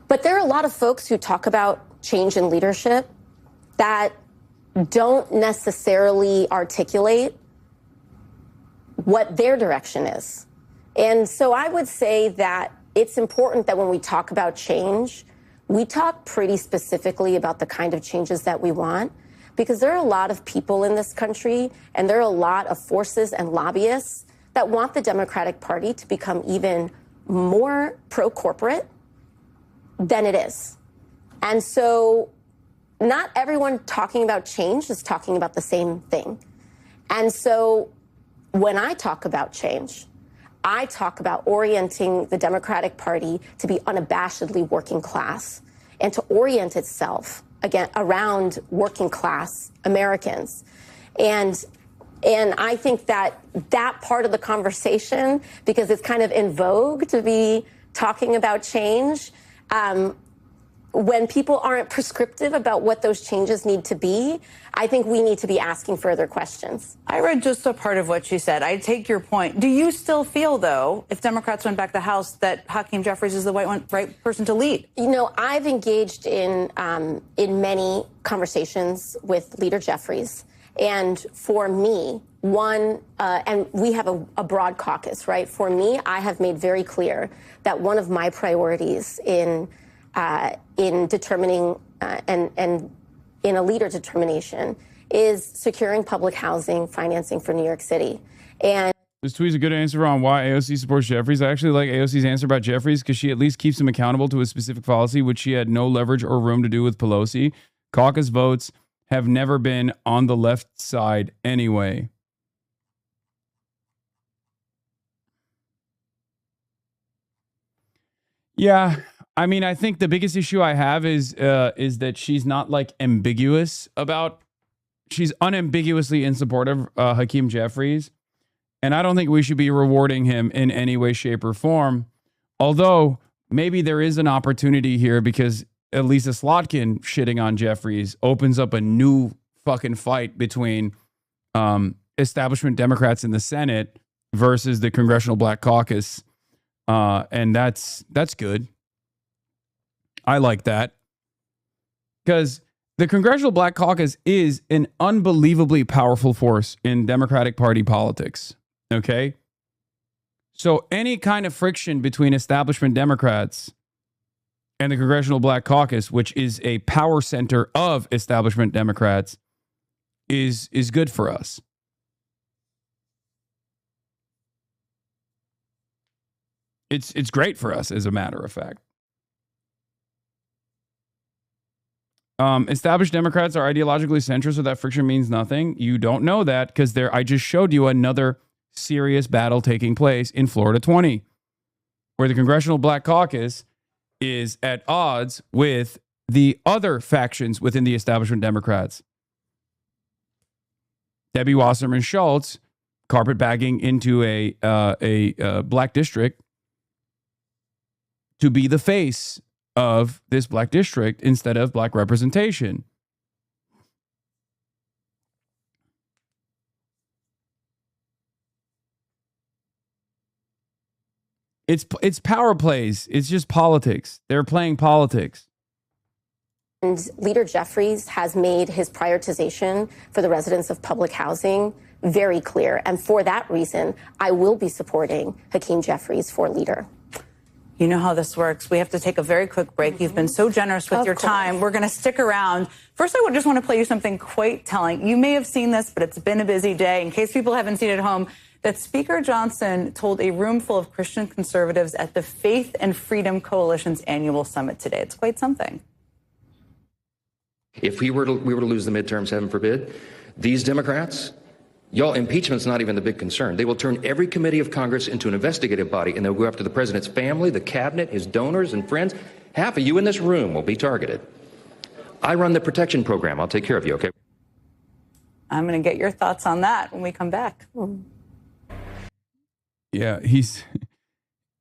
R: But there are a lot of folks who talk about change in leadership that don't necessarily articulate what their direction is. And so I would say that it's important that when we talk about change, we talk pretty specifically about the kind of changes that we want, because there are a lot of people in this country and there are a lot of forces and lobbyists that want the Democratic Party to become even more pro-corporate than it is. And so not everyone talking about change is talking about the same thing. And so when I talk about change, I talk about orienting the Democratic Party to be unabashedly working class and to orient itself, again, around working class Americans. And I think that that part of the conversation, because it's kind of in vogue to be talking about change, when people aren't prescriptive about what those changes need to be, I think we need to be asking further questions.
Q: I read just a part of what you said. I take your point. Do you still feel, though, if Democrats went back to the House, that Hakeem Jeffries is the right person to lead?
R: You know, I've engaged in many conversations with Leader Jeffries. And for me, and we have a broad caucus, right? For me, I have made very clear that one of my priorities in determining and in a leader determination is securing public housing financing for New York City. And
H: this tweet's a good answer on why AOC supports Jeffries. I actually like AOC's answer about Jeffries because she at least keeps him accountable to a specific policy, which she had no leverage or room to do with Pelosi. Caucus votes have never been on the left side anyway. Yeah, I mean, I think the biggest issue I have is that she's not like ambiguous about. She's unambiguously in support of Hakeem Jeffries, and I don't think we should be rewarding him in any way, shape, or form. Although maybe there is an opportunity here because at least a Slotkin shitting on Jeffries opens up a new fucking fight between establishment Democrats in the Senate versus the Congressional Black Caucus. And that's good. I like that. Because The Congressional Black Caucus is an unbelievably powerful force in Democratic Party politics. Okay? So any kind of friction between establishment Democrats and the Congressional Black Caucus, which is a power center of establishment Democrats, is good for us. It's great for us, as a matter of fact. Established Democrats are ideologically centrist, so that friction means nothing. You don't know that because I just showed you another serious battle taking place in Florida 20, where the Congressional Black Caucus is at odds with the other factions within the establishment Democrats. Debbie Wasserman Schultz carpetbagging into a black district to be the face of this black district instead of black representation. It's power plays. It's just politics. They're playing politics.
R: And Leader Jeffries has made his prioritization for the residents of public housing very clear. And for that reason, I will be supporting Hakeem Jeffries for leader.
Q: You know how this works. We have to take a very quick break. You've been so generous with your time. We're going to stick around. First, I just want to play you something quite telling. You may have seen this, but it's been a busy day. In case people haven't seen it at home, that Speaker Johnson told a room full of Christian conservatives at the Faith and Freedom Coalition's annual summit today. It's quite something.
J: If we were to lose the midterms, heaven forbid, these Democrats, y'all, impeachment's not even the big concern. They will turn every committee of Congress into an investigative body, and they'll go after the president's family, the cabinet, his donors and friends. Half of you in this room will be targeted. I run the protection program. I'll take care of you, okay?
Q: I'm going to get your thoughts on that when we come back.
H: Yeah, he's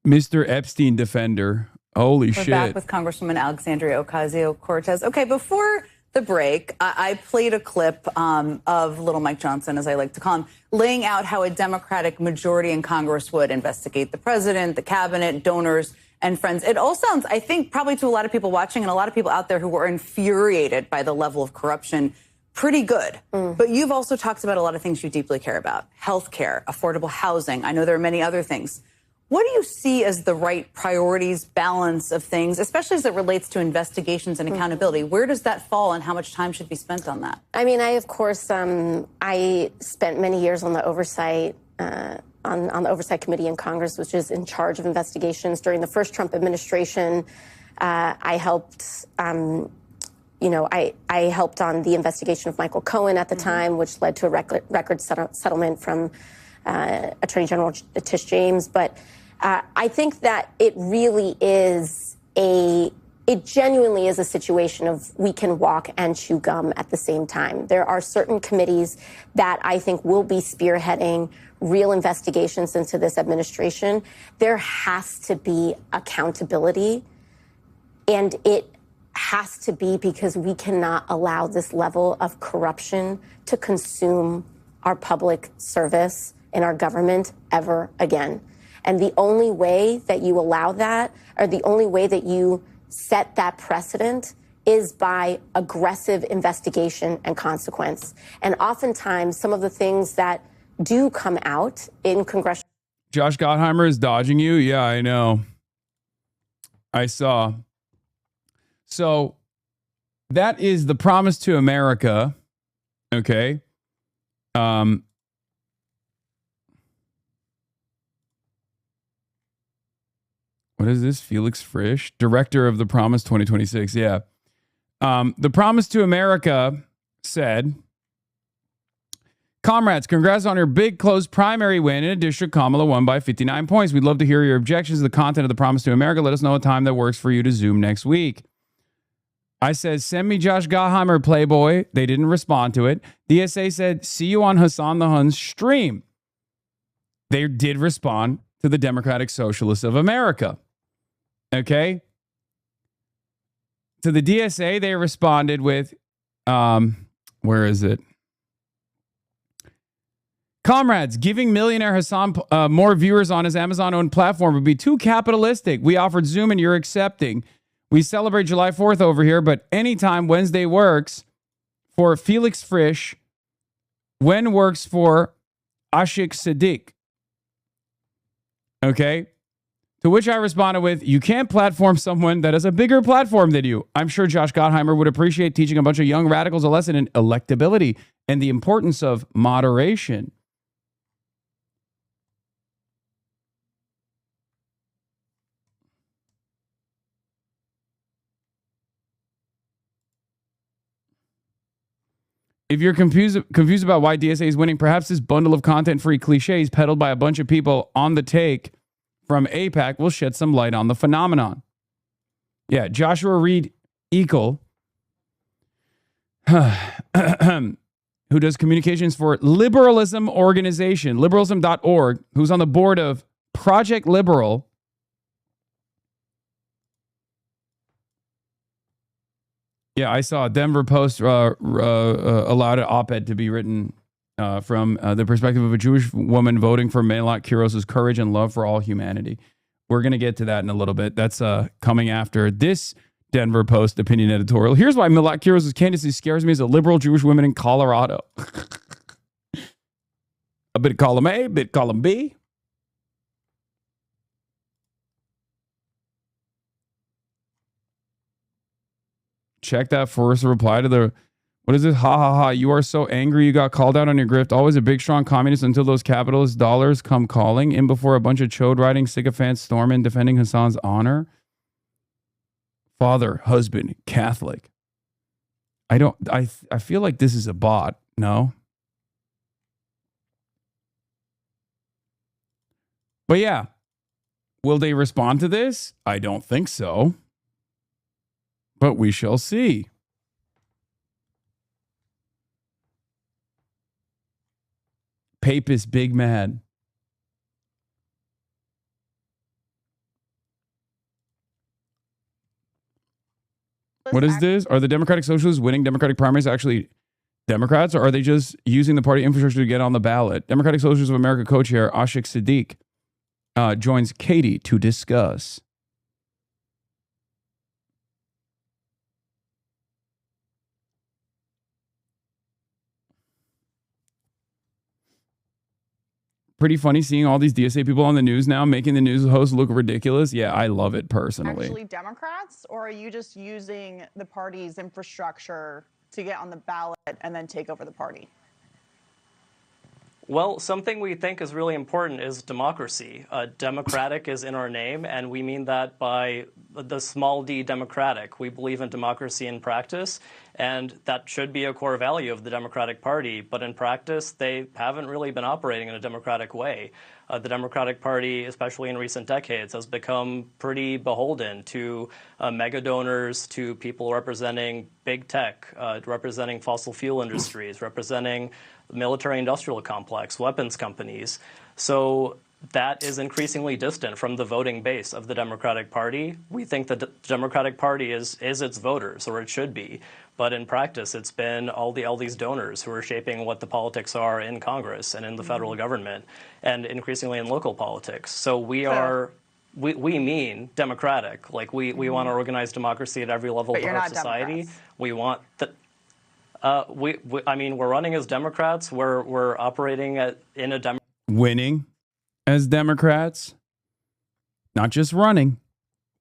H: Mr. Epstein defender. Holy shit.
Q: We're back with Congresswoman Alexandria Ocasio-Cortez. Okay, before the break, I played a clip of Little Mike Johnson, as I like to call him, laying out how a Democratic majority in Congress would investigate the president, the cabinet, donors, and friends. It all sounds, I think, probably to a lot of people watching and a lot of people out there who were infuriated by the level of corruption, pretty good. But you've also talked about a lot of things you deeply care about. Healthcare, affordable housing. I know there are many other things. What do you see as the right priorities, balance of things, especially as it relates to investigations and accountability? Where does that fall and how much time should be spent on that?
R: I mean, of course, I spent many years on the oversight on the Oversight Committee in Congress, which is in charge of investigations. During the first Trump administration, I helped, I helped on the investigation of Michael Cohen at the time, which led to a record settlement from Attorney General Tish James. But I think that it really is it genuinely is a situation of we can walk and chew gum at the same time. There are certain committees that I think will be spearheading real investigations into this administration. There has to be accountability, and it has to be because we cannot allow this level of corruption to consume our public service in our government ever again. And the only way that you allow that, or the only way that you set that precedent, is by aggressive investigation and consequence. And oftentimes, some of the things that do come out in congressional...
H: Josh Gottheimer is dodging you? Yeah, I know. I saw. So that is the promise to America. Okay. What is this? Felix Frisch, director of the Promise 2026. Yeah. The Promise to America said, comrades, congrats on your big close primary win in a district Kamala won by 59 points. We'd love to hear your objections to the content of the Promise to America. Let us know a time that works for you to Zoom next week. I said, send me Josh Gottheimer, Playboy. They didn't respond to it. DSA said, see you on Hasan the Hun's stream. They did respond to the Democratic Socialists of America. Okay? To the DSA, they responded with, where is it? Comrades, giving millionaire Hasan more viewers on his Amazon-owned platform would be too capitalistic. We offered Zoom and you're accepting. We celebrate July 4th over here, but anytime Wednesday works for Felix Frisch, when works for Ashik Siddiq. Okay? To which I responded with, you can't platform someone that has a bigger platform than you. I'm sure Josh Gottheimer would appreciate teaching a bunch of young radicals a lesson in electability and the importance of moderation. If you're confused about why DSA is winning, perhaps this bundle of content-free cliches peddled by a bunch of people on the take from AIPAC will shed some light on the phenomenon. Yeah, Joshua Reed Eagle, who does communications for Liberalism Organization, liberalism.org, who's on the board of Project Liberal. Yeah, I saw a Denver Post allowed an op-ed to be written from the perspective of a Jewish woman voting for Melot Kuros's courage and love for all humanity. We're going to get to that in a little bit. That's coming after this Denver Post opinion editorial. Here's why Melot Kuros's candidacy scares me as a liberal Jewish woman in Colorado. A bit of column A, a bit of column B. Check that first reply to the, what is it? Ha ha ha. You are so angry you got called out on your grift. Always a big, strong communist until those capitalist dollars come calling in before a bunch of chode riding sycophants storm in defending Hasan's honor. Father, husband, Catholic. I feel like this is a bot. No? But yeah. Will they respond to this? I don't think so. But we shall see. Papist big mad. What is this? Are the Democratic Socialists winning Democratic primaries actually Democrats, or are they just using the party infrastructure to get on the ballot? Democratic Socialists of America co-chair Ashik Siddiq joins Katie to discuss. Pretty funny seeing all these DSA people on the news now making the news host look ridiculous. Yeah, I love it personally.
S: Actually Democrats, or are you just using the party's infrastructure to get on the ballot and then take over the party?
T: Well, something we think is really important is democracy. Democratic is in our name, and we mean that by the small d democratic. We believe in democracy in practice, and that should be a core value of the Democratic Party. But in practice, they haven't really been operating in a democratic way. The Democratic Party, especially in recent decades, has become pretty beholden to mega donors, to people representing big tech, representing fossil fuel industries, representing the military-industrial complex, weapons companies. So that is increasingly distant from the voting base of the Democratic Party. We think that the Democratic Party is its voters, or it should be. But in practice, it's been all these donors who are shaping what the politics are in Congress and in the federal government, and increasingly in local politics. So we mean democratic. Like we want to organize democracy at every level of our society. Democrats. We want the. I mean, we're running as Democrats. We're operating in a
H: winning as Democrats, not just running,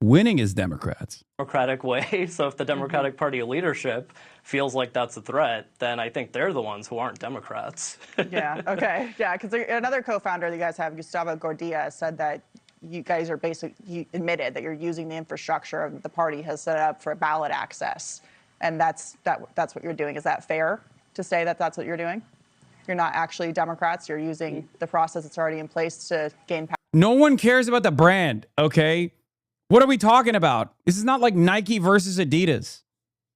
H: winning as Democrats.
T: Democratic way. So if the Democratic Party leadership feels like that's a threat, then I think they're the ones who aren't Democrats.
S: Yeah. Okay. Yeah. Because another co-founder that you guys have, Gustavo Gordia, said that you guys are you admitted that you're using the infrastructure that the party has set up for ballot access. And that's what you're doing. Is that fair to say that that's what you're doing? You're not actually Democrats. You're using the process that's already in place to gain power.
H: No one cares about the brand, okay? What are we talking about? This is not like Nike versus Adidas,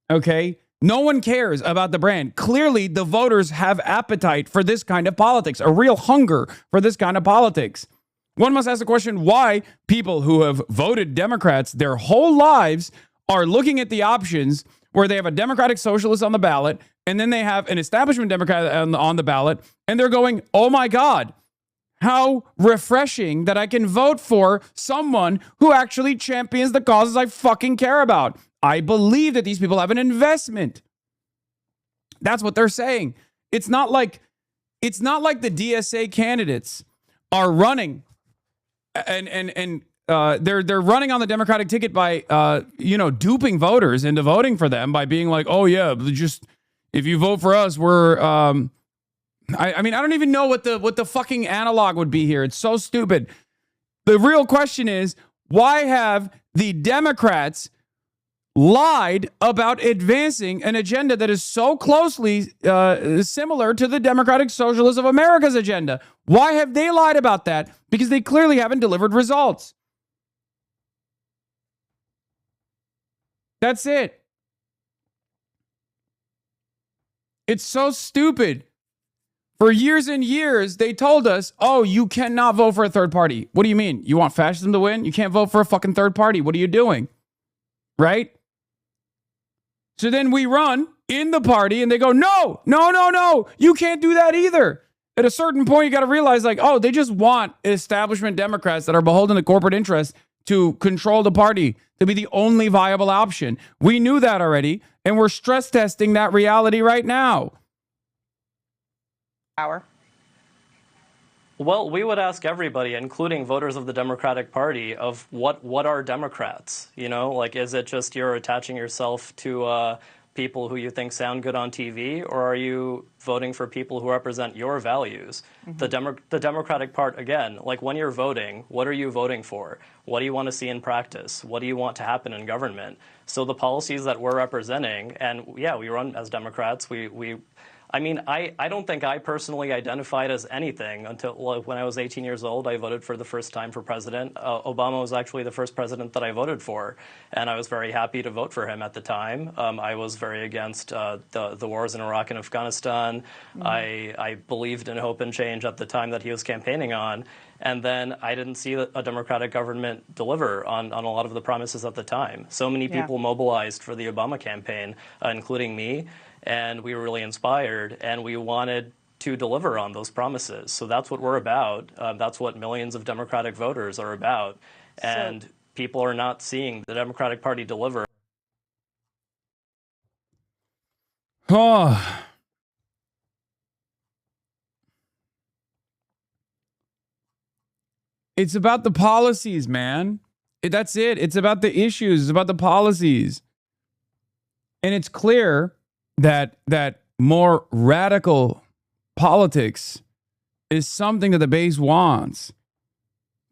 H: okay? No one cares about the brand. Clearly, the voters have appetite for this kind of politics, a real hunger for this kind of politics. One must ask the question why people who have voted Democrats their whole lives are looking at the options where they have a Democratic Socialist on the ballot, and then they have an establishment Democrat on the ballot, and they're going, oh my God, How refreshing that I can vote for someone who actually champions the causes I fucking care about. I believe that these people have an investment. That's what they're saying. It's not like the DSA candidates are running and they're running on the Democratic ticket by duping voters into voting for them by being like, oh yeah, just if you vote for us, we're I mean, I don't even know what the fucking analog would be here. It's so stupid. The real question is, why have the Democrats lied about advancing an agenda that is so closely similar to the Democratic Socialists of America's agenda? Why have they lied about that? Because they clearly haven't delivered results. That's it. It's so stupid. For years and years, they told us, oh, you cannot vote for a third party. What do you mean? You want fascism to win? You can't vote for a fucking third party. What are you doing? Right? So then we run in the party and they go, no, you can't do that either. At a certain point, you got to realize like, oh, they just want establishment Democrats that are beholden to corporate interests to control the party, to be the only viable option. We knew that already, and we're stress testing that reality right now.
S: Power.
T: Well, we would ask everybody, including voters of the Democratic Party, of what are Democrats? You know, like, is it just you're attaching yourself to people who you think sound good on TV, or are you voting for people who represent your values? Mm-hmm. The Democratic part, again, like when you're voting, what are you voting for? What do you want to see in practice? What do you want to happen in government? So the policies that we're representing, and yeah, we run as Democrats, I don't think I personally identified as anything until when I was 18 years old. I voted for the first time for president. Obama was actually the first president that I voted for, and I was very happy to vote for him at the time. I was very against the wars in Iraq and Afghanistan. Mm-hmm. I believed in hope and change at the time that he was campaigning on. And then I didn't see a Democratic government deliver on a lot of the promises at the time. So many people mobilized for the Obama campaign, including me. And we were really inspired, and we wanted to deliver on those promises. So that's what we're about. That's what millions of Democratic voters are about. And people are not seeing the Democratic Party deliver.
H: Oh. It's about the policies, man. That's it. It's about the issues. It's about the policies. And it's clear that more radical politics is something that the base wants.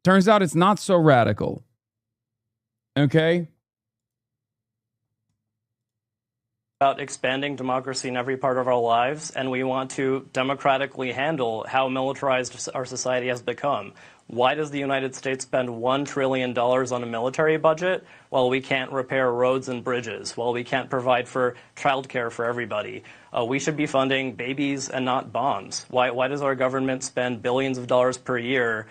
H: Turns out it's not so radical. Okay?
T: About expanding democracy in every part of our lives, and we want to democratically handle how militarized our society has become. Why does the United States spend $1 trillion on a military budget while we can't repair roads and bridges, while we can't provide for childcare for everybody? We should be funding babies and not bombs. Why does our government spend billions of dollars per year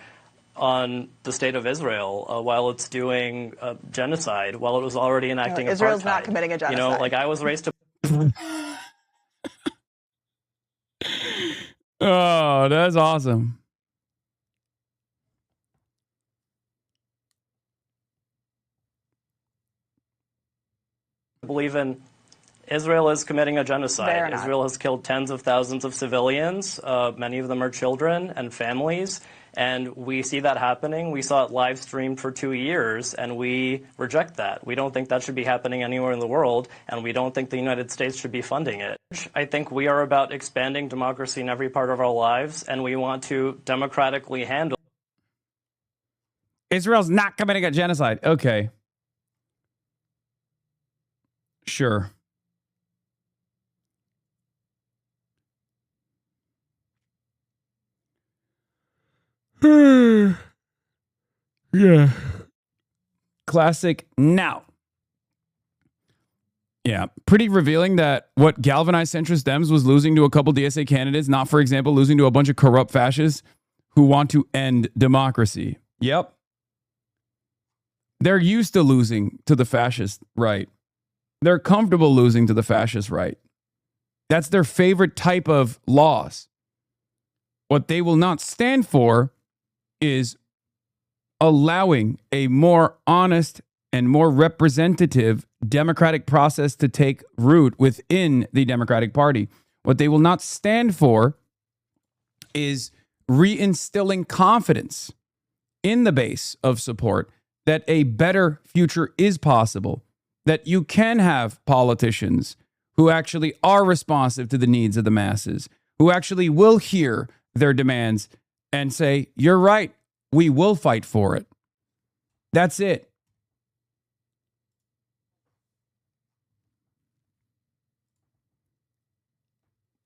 T: on the state of Israel while it's doing genocide, while it was already enacting apartheid?
S: Israel's not committing a genocide.
T: You know, like I was raised to...
H: Oh, that's awesome.
T: Believe in Israel is committing a genocide. Israel has killed tens of thousands of civilians. Many of them are children and families. And we see that happening. We saw it live streamed for 2 years, and we reject that. We don't think that should be happening anywhere in the world, and we don't think the United States should be funding it. I think we are about expanding democracy in every part of our lives, and we want to democratically handle.
H: Israel's not committing a genocide. Okay. Sure. Yeah. Classic now. Yeah. Pretty revealing that what galvanized centrist Dems was losing to a couple DSA candidates, not, for example, losing to a bunch of corrupt fascists who want to end democracy. Yep. They're used to losing to the fascist right. They're comfortable losing to the fascist right. That's their favorite type of loss. What they will not stand for is allowing a more honest and more representative democratic process to take root within the Democratic Party. What they will not stand for is reinstilling confidence in the base of support that a better future is possible, that you can have politicians who actually are responsive to the needs of the masses, who actually will hear their demands and say, you're right, we will fight for it. That's it.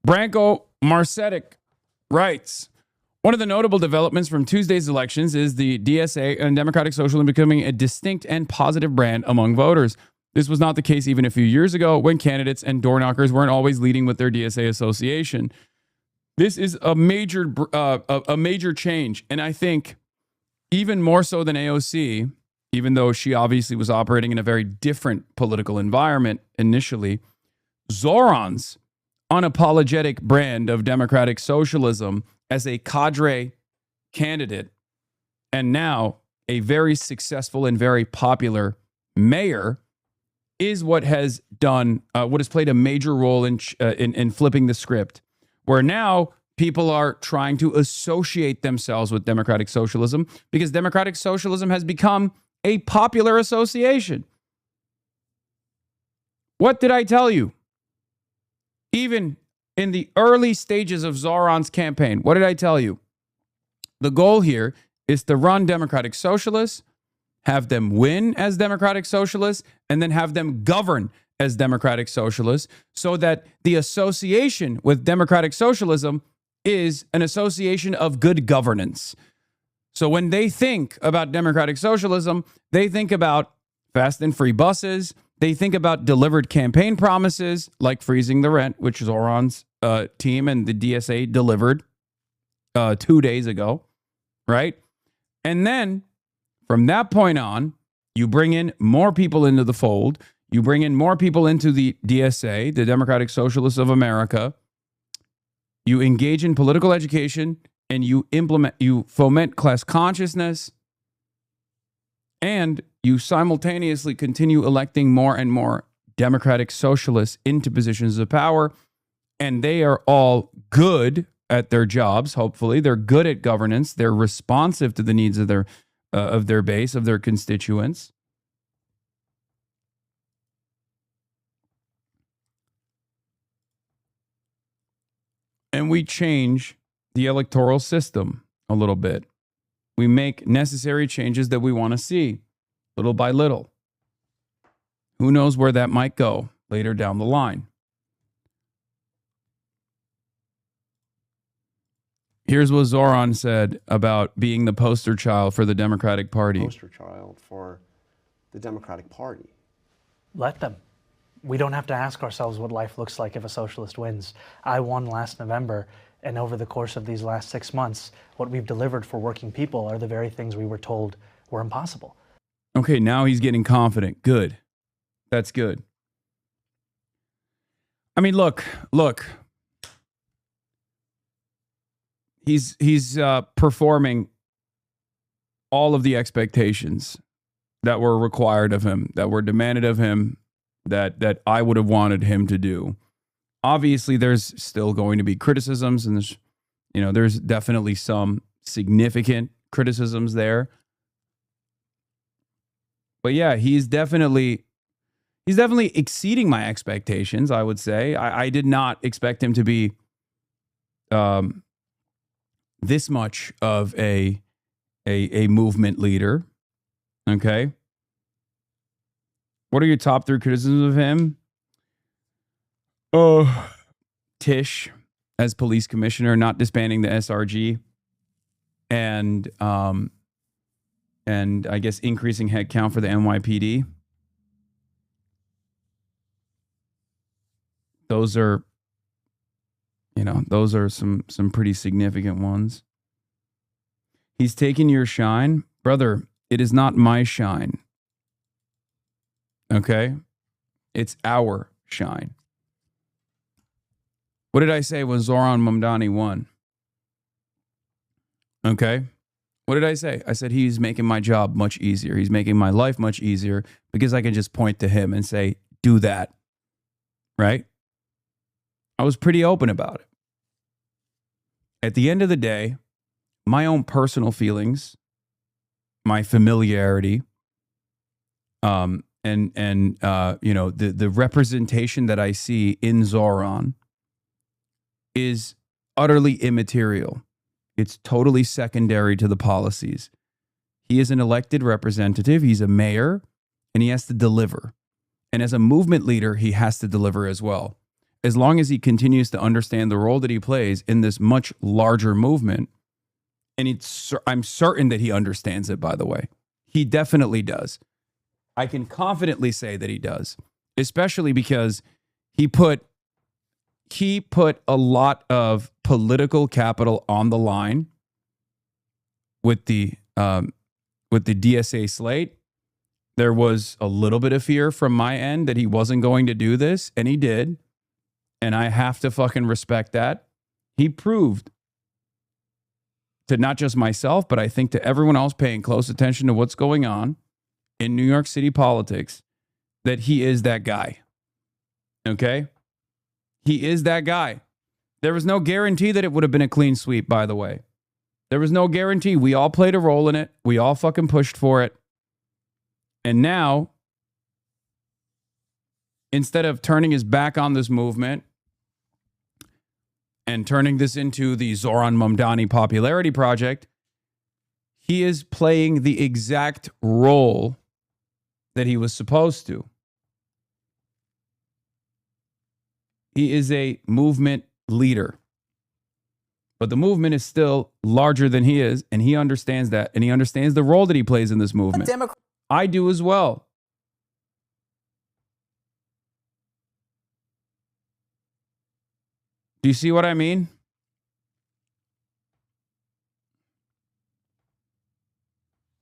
H: Branko Marcetic writes, one of the notable developments from Tuesday's elections is the DSA and Democratic Socialism becoming a distinct and positive brand among voters. This was not the case even a few years ago when candidates and door knockers weren't always leading with their DSA association. This is a major change, and I think even more so than AOC, even though she obviously was operating in a very different political environment initially, Zoran's unapologetic brand of democratic socialism as a cadre candidate and now a very successful and very popular mayor is what has done, what has played a major role in flipping the script, where now people are trying to associate themselves with democratic socialism because democratic socialism has become a popular association. What did I tell you? Even in the early stages of Zoran's campaign, what did I tell you? The goal here is to run democratic socialists, have them win as democratic socialists, and then have them govern as democratic socialists so that the association with democratic socialism is an association of good governance. So when they think about democratic socialism, they think about fast and free buses. They think about delivered campaign promises like freezing the rent, which Zoran's team and the DSA delivered 2 days ago, right? And then from that point on, you bring in more people into the fold. You bring in more people into the DSA, the Democratic Socialists of America. You engage in political education and you foment class consciousness, and you simultaneously continue electing more and more democratic socialists into positions of power, and they are all good at their jobs. Hopefully, they're good at governance. They're responsive to the needs of their base, of their constituents. And we change the electoral system a little bit. We make necessary changes that we want to see, little by little. Who knows where that might go later down the line. Here's what Zoran said about being the poster child for the Democratic Party.
A: Poster child for the Democratic Party.
D: Let them. We don't have to ask ourselves what life looks like if a socialist wins. I won last November, and over the course of these last 6 months, what we've delivered for working people are the very things we were told were impossible.
H: Okay, now he's getting confident. Good. That's good. I mean, look. He's performing all of the expectations that were required of him, that were demanded of him, that I would have wanted him to do. Obviously, there's still going to be criticisms, and there's definitely some significant criticisms there. But yeah, he's definitely exceeding my expectations, I would say. I did not expect him to be this much of a movement leader. Okay. What are your top 3 criticisms of him? Tish as police commissioner, not disbanding the SRG, and I guess increasing headcount for the NYPD. Those are some pretty significant ones. He's taken your shine. Brother, it is not my shine. Okay? It's our shine. What did I say when Zoran Mamdani won? Okay? What did I say? I said, he's making my job much easier. He's making my life much easier because I can just point to him and say, do that. Right? I was pretty open about it. At the end of the day, my own personal feelings, my familiarity, and you know, the representation that I see in Zoran is utterly immaterial. It's totally secondary to the policies. He is an elected representative. He's a mayor, and he has to deliver. And as a movement leader, he has to deliver as well. As long as he continues to understand the role that he plays in this much larger movement, and I'm certain that he understands it, by the way. He definitely does. I can confidently say that he does, especially because he put a lot of political capital on the line with the DSA slate. There was a little bit of fear from my end that he wasn't going to do this, and he did. And I have to fucking respect that. He proved to not just myself, but I think to everyone else paying close attention to what's going on in New York City politics, that he is that guy. Okay? He is that guy. There was no guarantee that it would have been a clean sweep, by the way. There was no guarantee. We all played a role in it. We all fucking pushed for it. And now, instead of turning his back on this movement and turning this into the Zoran Mamdani popularity project, he is playing the exact role that he was supposed to. He is a movement leader. But the movement is still larger than he is, and he understands that, and he understands the role that he plays in this movement. I do as well. Do you see what I mean?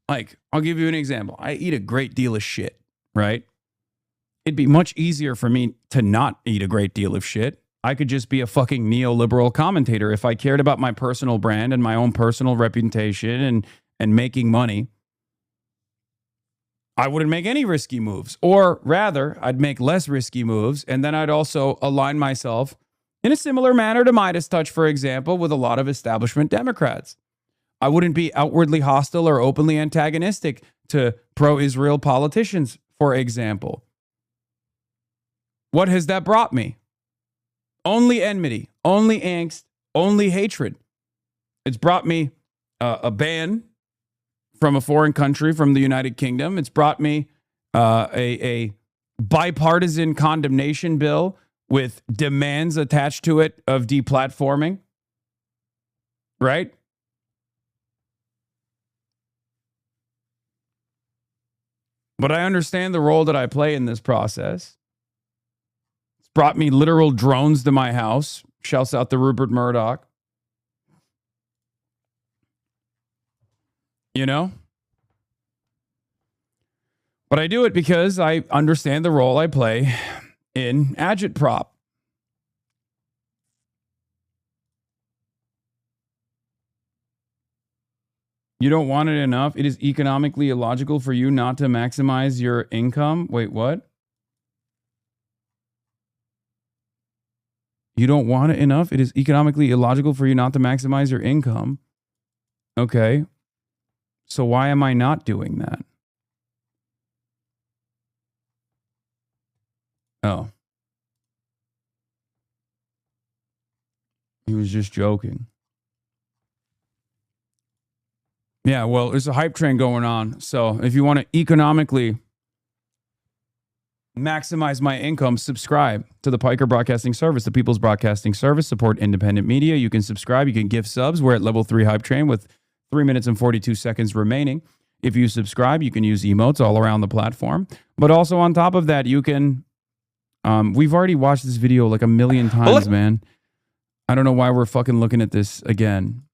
H: Like, I'll give you an example. I eat a great deal of shit, right? It'd be much easier for me to not eat a great deal of shit. I could just be a fucking neoliberal commentator if I cared about my personal brand and my own personal reputation and making money. I wouldn't make any risky moves. Or rather, I'd make less risky moves, and then I'd also align myself in a similar manner to Midas Touch, for example, with a lot of establishment Democrats. I wouldn't be outwardly hostile or openly antagonistic to pro-Israel politicians, for example. What has that brought me? Only enmity, only angst, only hatred. It's brought me a ban from a foreign country, from the United Kingdom. It's brought me a bipartisan condemnation bill with demands attached to it of deplatforming, right? But I understand the role that I play in this process. It's brought me literal drones to my house. Shouts out to Rupert Murdoch. You know? But I do it because I understand the role I play in agitprop. You don't want it enough. It is economically illogical for you not to maximize your income. Wait, what? You don't want it enough? It is economically illogical for you not to maximize your income. Okay. So why am I not doing that? Oh. He was just joking. Yeah, well, there's a hype train going on. So if you want to economically maximize my income, subscribe to the Piker Broadcasting Service, the People's Broadcasting Service. Support independent media. You can subscribe. You can give subs. We're at level 3 hype train with 3 minutes and 42 seconds remaining. If you subscribe, you can use emotes all around the platform. But also on top of that, you can... we've already watched this video like a million times, man. I don't know why we're fucking looking at this again.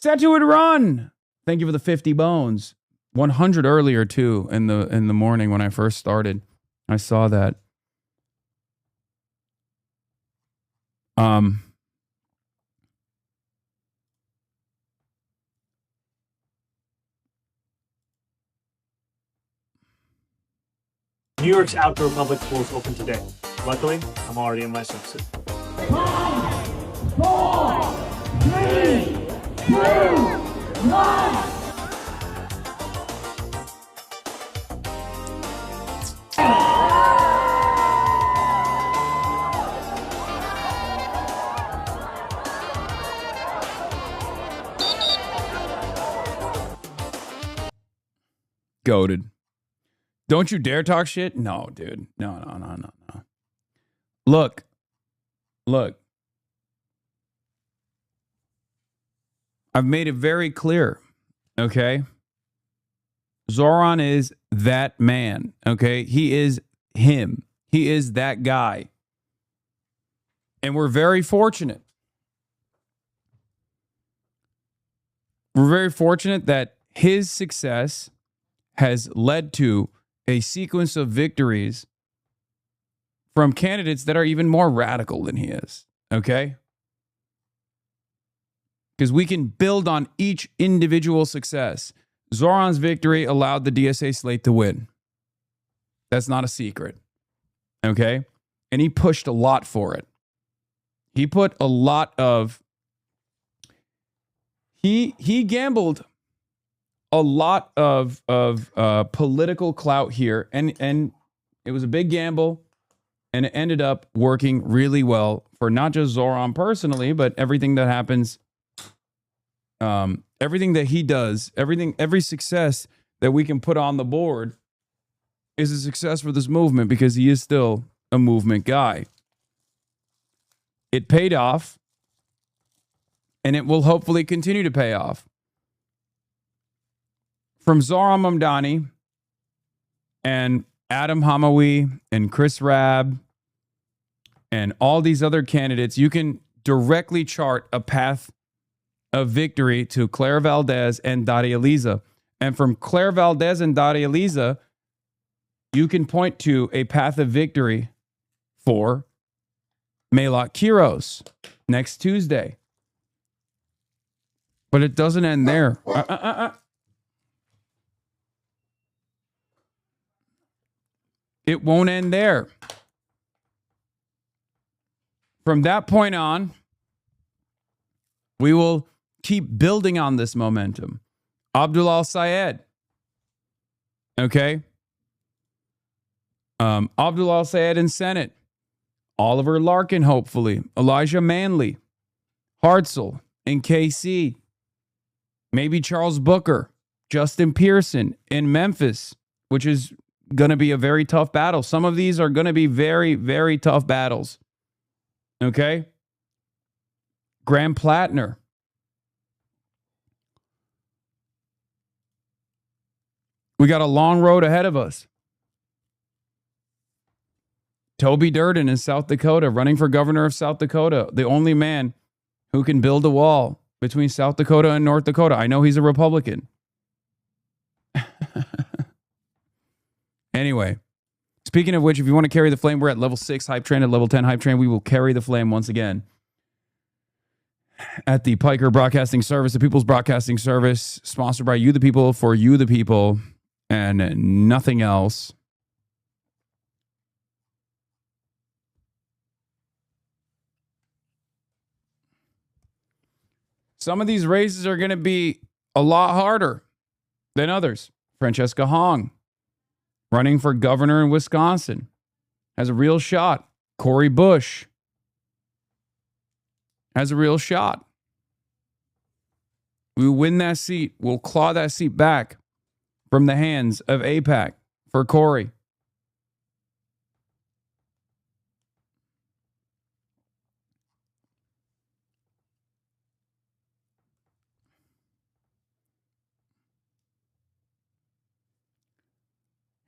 H: Set to it, run. Thank you for the 50 bones. 100 earlier too in the morning when I first started. I saw that.
F: New York's outdoor public pools open today. Luckily, I'm already in my swimsuit.
G: 5, 4, 3, 2, 1.
H: Goated. Don't you dare talk shit? No, dude. No. Look. I've made it very clear, okay? Zoran is that man, okay? He is him. He is that guy. And we're very fortunate. We're very fortunate that his success has led to a sequence of victories from candidates that are even more radical than he is, okay? Because we can build on each individual success. Zoran's victory allowed the DSA slate to win. That's not a secret, okay? And he pushed a lot for it. He put a lot of... He gambled a lot of political clout here, and it was a big gamble, and it ended up working really well for not just Zoran personally, but everything that happens, everything that he does, every success that we can put on the board is a success for this movement because he is still a movement guy. It paid off, and it will hopefully continue to pay off. From Zoran Mamdani and Adam Hamawi and Chris Rabb and all these other candidates, you can directly chart a path of victory to Claire Valdez and Daria Liza. And from Claire Valdez and Daria Liza, you can point to a path of victory for Melot Kiros next Tuesday. But it doesn't end there. It won't end there. From that point on, we will keep building on this momentum. Abdul Al-Sayed. Okay? Abdul Al-Sayed in Senate. Oliver Larkin, hopefully. Elijah Manley. Hartzell in KC. Maybe Charles Booker. Justin Pearson in Memphis, which is going to be a very tough battle. Some of these are going to be very, very tough battles. Okay? Graham Plattner. We got a long road ahead of us. Toby Durden in South Dakota, running for governor of South Dakota, the only man who can build a wall between South Dakota and North Dakota. I know he's a Republican. Anyway, speaking of which, if you want to carry the flame, we're at level 6 hype train, at level 10 hype train. We will carry the flame once again at the Piker Broadcasting Service, the People's Broadcasting Service, sponsored by you, the people, for you, the people, and nothing else. Some of these races are going to be a lot harder than others. Francesca Hong, running for governor in Wisconsin, has a real shot. Cori Bush has a real shot. We win that seat. We'll claw that seat back from the hands of AIPAC for Cori.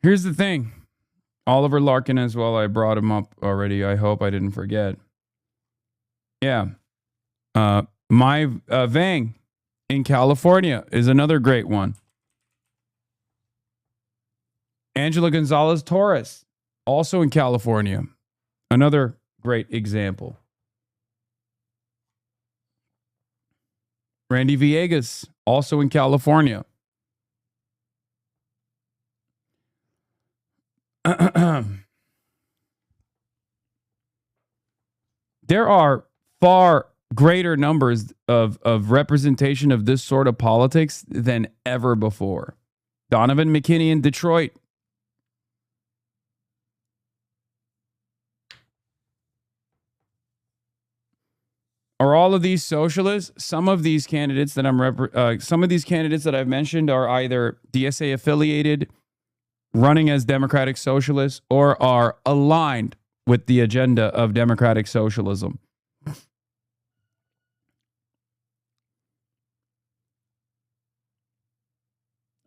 H: Here's the thing. Oliver Larkin as well. I brought him up already. I hope I didn't forget. Yeah. My Vang in California is another great one. Angela Gonzalez Torres, also in California. Another great example. Randy Villegas, also in California. There are far greater numbers of representation of this sort of politics than ever before. Donovan McKinney in Detroit. Are all of these socialists? Some of these candidates that I've mentioned are either DSA affiliated, running as democratic socialists, or are aligned with the agenda of democratic socialism.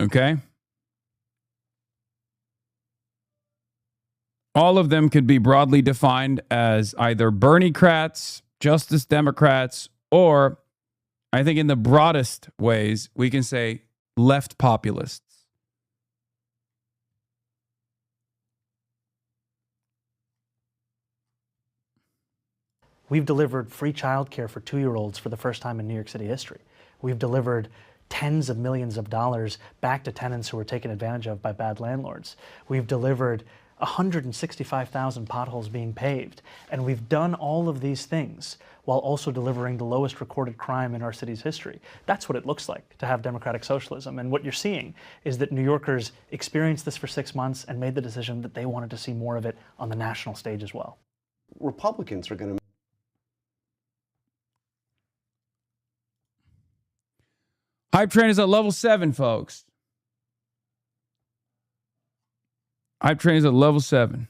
H: Okay? All of them could be broadly defined as either Bernie-crats, Justice Democrats, or I think in the broadest ways, we can say left populists.
D: We've delivered free childcare for 2-year-olds for the first time in New York City history. We've delivered tens of millions of dollars back to tenants who were taken advantage of by bad landlords. We've delivered 165,000 potholes being paved. And we've done all of these things while also delivering the lowest recorded crime in our city's history. That's what it looks like to have democratic socialism. And what you're seeing is that New Yorkers experienced this for 6 months and made the decision that they wanted to see more of it on the national stage as well.
A: Republicans are going to...
H: Hype train is at level 7, folks. Hype train is at level 7.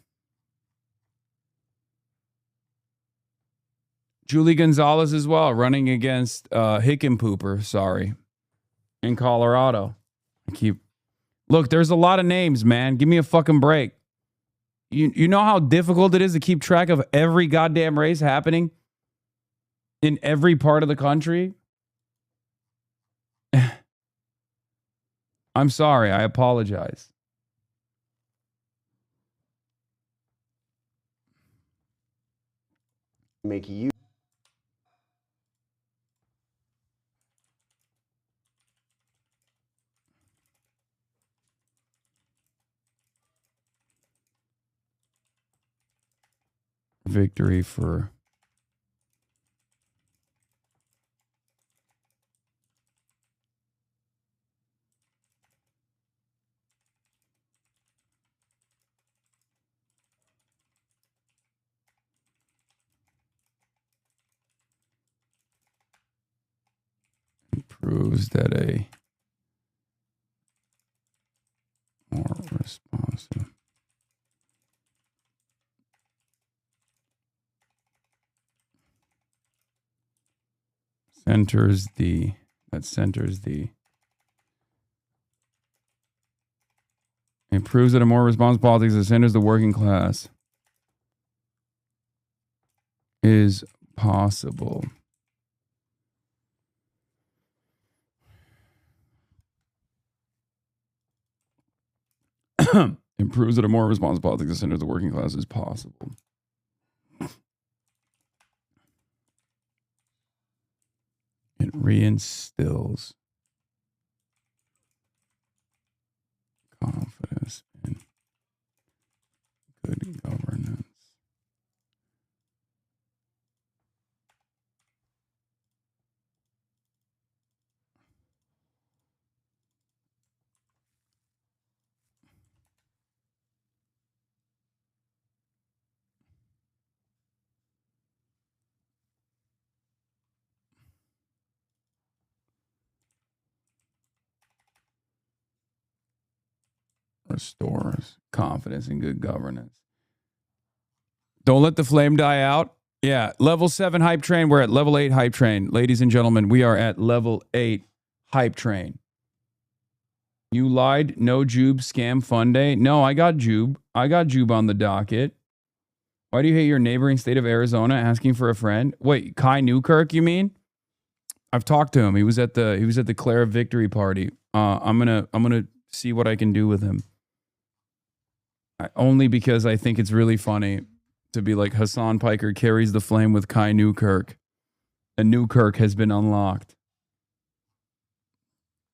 H: Julie Gonzalez as well, running against Hickenpooper, sorry, in Colorado. Look, there's a lot of names, man. Give me a fucking break. You know how difficult it is to keep track of every goddamn race happening in every part of the country? I'm sorry. I apologize.
A: Make you...
H: Victory for... proves that a more responsive centers the it proves that a more responsive politics that centers the working class is possible. It proves that a more responsive politics that centers the working class is possible. It reinstills confidence in good governance. Restores confidence in good governance. Don't let the flame die out. Yeah, level 7 hype train. We're at level 8 hype train. Ladies and gentlemen, we are at level 8 hype train. You lied. No Jube scam FUNDAY. No, I got Jube. I got Jube on the docket. Why do you hate your neighboring state of Arizona asking for a friend? Wait, Kai Newkirk, you mean? I've talked to him. He was at the Clara Victory Party. I'm gonna see what I can do with him. Only because I think it's really funny to be like Hasan Piker carries the flame with Kai Newkirk. And Newkirk has been unlocked.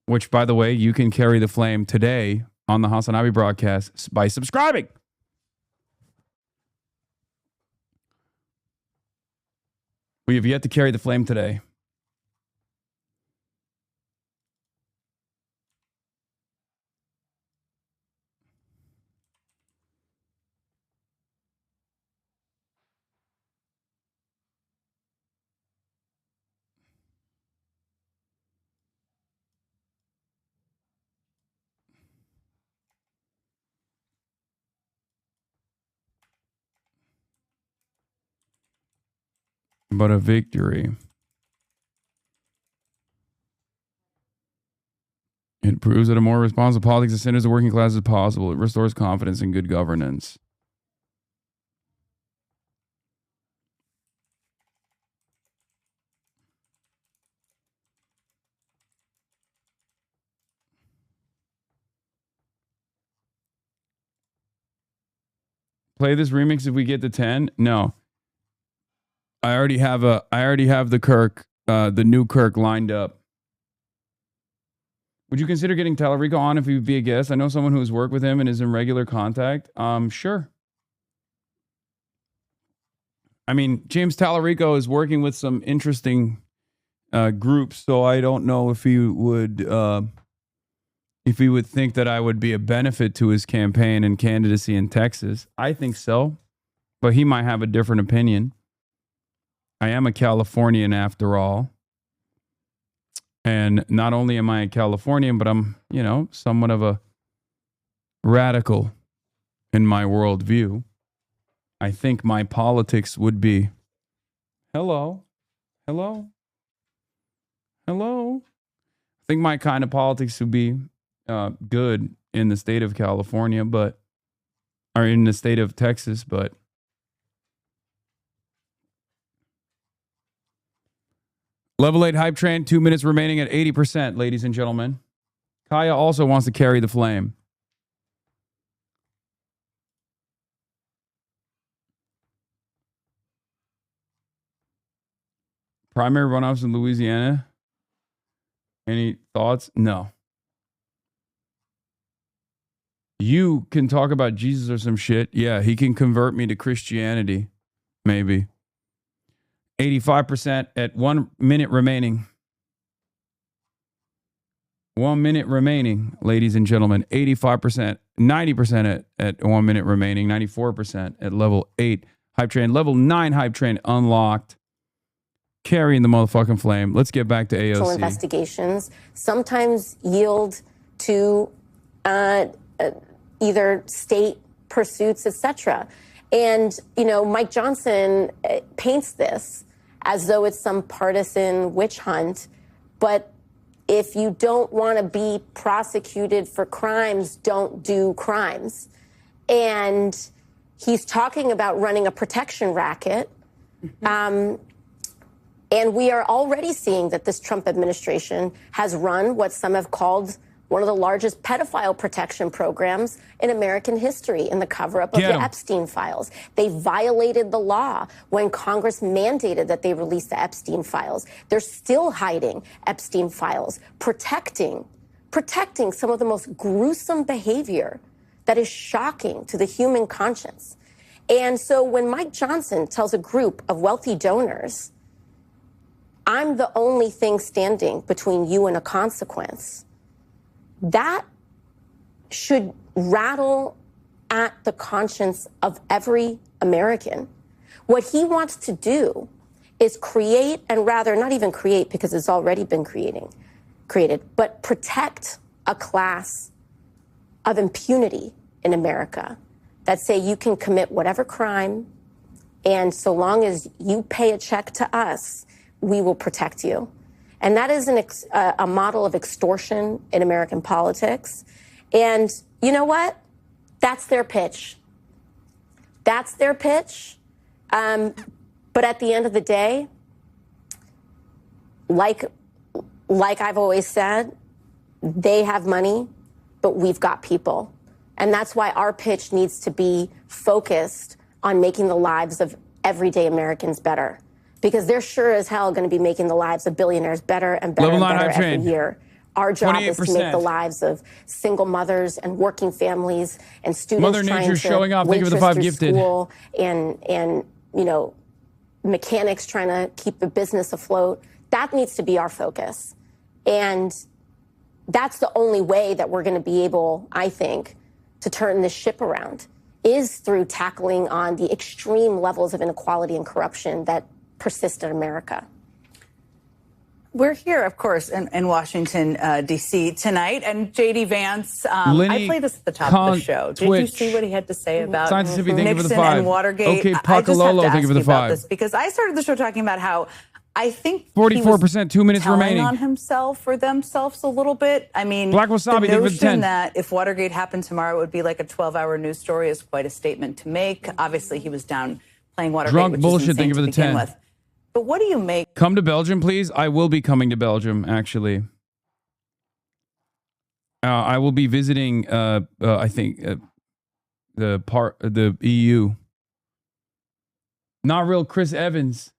H: Which, by the way, you can carry the flame today on the HasanAbi broadcast by subscribing We have yet to carry the flame today. But a victory. It proves that a more responsible politics of centers the working class is possible. It restores confidence in good governance. Play this remix if we get to 10? No. I already have the Kirk, the new Kirk lined up. Would you consider getting Tallarico on if he would be a guest? I know someone who has worked with him and is in regular contact. Sure. I mean, James Tallarico is working with some interesting groups, so I don't know if he would think that I would be a benefit to his campaign and candidacy in Texas. I think so, but he might have a different opinion. I am a Californian after all. And not only am I a Californian, but I'm, you know, somewhat of a radical in my worldview. I think my politics would be, hello. I think my kind of politics would be good in the state of California, or in the state of Texas, but Level 8 hype train, 2 minutes remaining at 80%, ladies and gentlemen. Kaya also wants to carry the flame. Primary runoffs in Louisiana. Any thoughts? No. You can talk about Jesus or some shit. Yeah, he can convert me to Christianity. Maybe. 85% at 1 minute remaining. 1 minute remaining, ladies and gentlemen. 85%, 90% at 1 minute remaining. 94% at level 8 hype train. Level 9 hype train unlocked. Carrying the motherfucking flame. Let's get back to AOC.
R: Investigations sometimes yield to either state pursuits, etc. And, you know, Mike Johnson paints this as though it's some partisan witch hunt. But if you don't want to be prosecuted for crimes, don't do crimes. And he's talking about running a protection racket. And we are already seeing that this Trump administration has run what some have called one of the largest pedophile protection programs in American history in the cover-up of the Epstein files. They violated the law when Congress mandated that they release the Epstein files. They're still hiding Epstein files, protecting some of the most gruesome behavior that is shocking to the human conscience. And so when Mike Johnson tells a group of wealthy donors, I'm the only thing standing between you and a consequence, that should rattle at the conscience of every American. What he wants to do is create, and rather not even create because it's already been created, but protect a class of impunity in America that say you can commit whatever crime, and so long as you pay a check to us, we will protect you. And that is a model of extortion in American politics. And you know what? That's their pitch. That's their pitch. But at the end of the day, like I've always said, they have money, but we've got people. And that's why our pitch needs to be focused on making the lives of everyday Americans better. Because they're sure as hell going to be making the lives of billionaires better and better and better every year. Our job is to make the lives of single mothers and working families and students
H: Mother
R: trying
H: Nature's
R: to
H: showing off. Thank you for the 5 gifted.
R: School and you know, mechanics trying to keep the business afloat. That needs to be our focus. And that's the only way that we're going to be able, I think, to turn this ship around, is through tackling on the extreme levels of inequality and corruption that persist in America.
Q: We're here, of course, in Washington, D.C. tonight. And J.D. Vance, I played this at the top of the show. Did you see what he had to say about Nixon and Watergate?
H: Okay,
Q: I just have to ask
H: thank you for the
Q: you about
H: 5.
Q: this because I started the show talking about how I think
H: 44%, 2 minutes
Q: telling
H: remaining.
Q: on himself or themselves a little bit. I mean,
H: Black Wasabi,
Q: the
H: thank you for the
Q: notion
H: 10.
Q: that if Watergate happened tomorrow, it would be like a 12-hour news story is quite a statement to make. Obviously, he was down playing Watergate,
H: Drunk
Q: which
H: bullshit,
Q: is
H: thank you for
Q: insane
H: the
Q: to begin
H: 10.
Q: with. But what do you make?
H: Come to Belgium, please. I will be coming to Belgium, actually. I will be visiting, I think, the EU. Not real Chris Evans.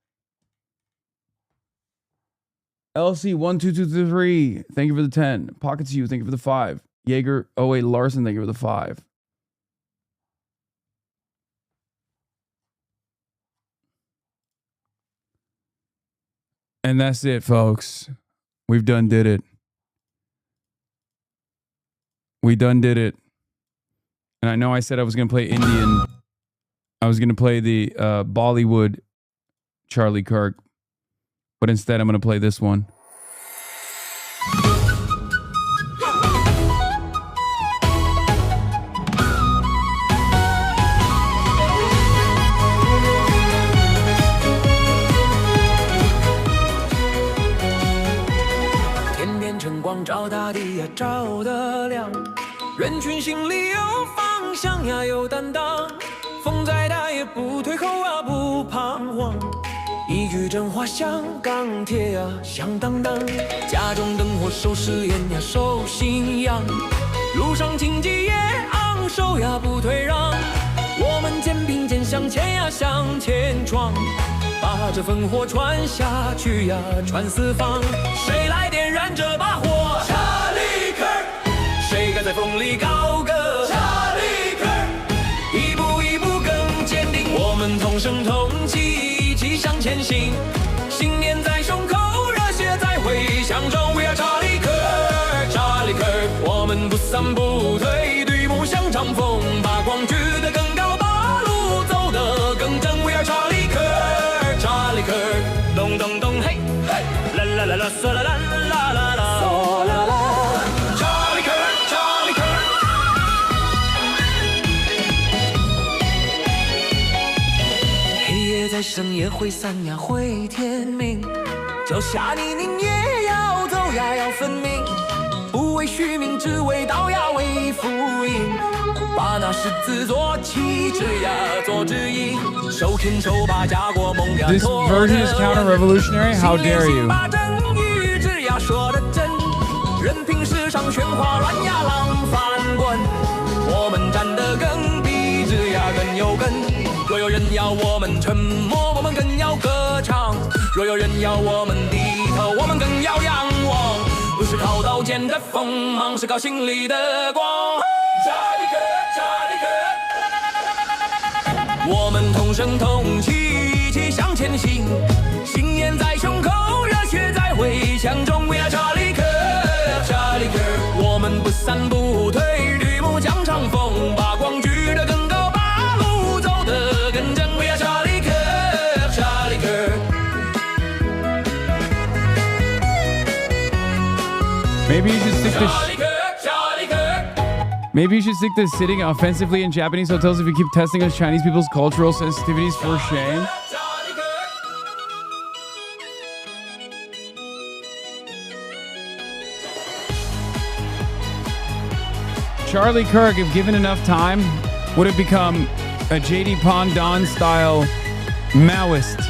H: LC12223, thank you for the 10. Pockets you, thank you for the 5. Jaeger 08 Larson, thank you for the 5. And that's it, folks. We've done did it. We done did it. And I know I said I was going to play Indian. I was going to play the Bollywood Charlie Kirk. But instead, I'm going to play this one.
C: 照大地呀，照得亮。人群心里有方向呀，有担当。风再大也不退后啊，不彷徨。一句真话像钢铁呀，响当当。家中灯火收誓言呀，守信仰。路上荆棘也昂首呀，不退让。我们肩并肩向前呀，向前闯。把这烽火传下去呀，传四方。谁来点燃这把火？查理克尔。谁敢在风里高歌？查理克尔。一步一步更坚定，我们同声同气，一起向前行。信念在胸口，热血在回响中。We are 查理克尔，查理克尔。我们不散不退，对梦想长风，把光举得更高，把路走得更正。We are 查理克尔。咚咚咚嘿，啦啦啦啦，嗦啦啦啦啦啦，嗦啦啦。查理克尔，查理克尔。黑夜在深夜会散呀，会天明。脚下泥泞也要走呀，要分明。不为虚名，只为道呀，为福音。把那十字做旗帜呀，做指引。手牵手把家国梦呀。
H: This version is counter-revolutionary? How dare you?
C: 把真与志呀说得真，任凭世上喧哗乱呀，浪翻滚。我们站得更笔直呀，更有根。若有人要我们沉默，我们更要歌唱；若有人要我们低头，我们更要仰望。不是靠刀剑的锋芒，是靠心里的光。查理克尔，查理克尔。我们同声同气，一起向前行。信念在胸口，热血在回响中。We are 查理克尔，查理克尔。我们不散不退，绿幕将长风，把光举得更高，把路走得更正。We are 查理克尔，查理克尔。
H: Maybe you should stick to Maybe you should stick to sitting offensively in Japanese hotels if you keep testing us Chinese people's cultural sensitivities for shame. Charlie Kirk, if given enough time, would have become a J.D. Pondon style Maoist.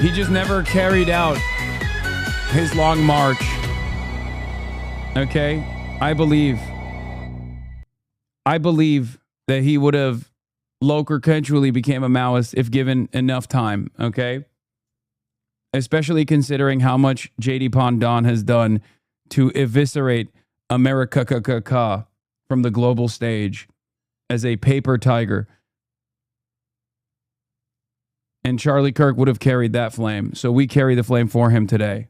H: He just never carried out his long march. Okay? I believe that he would have local-controlly became a Maoist if given enough time, okay? Especially considering how much J.D. Pondon has done to eviscerate America from the global stage as a paper tiger. And Charlie Kirk would have carried that flame. So we carry the flame for him today.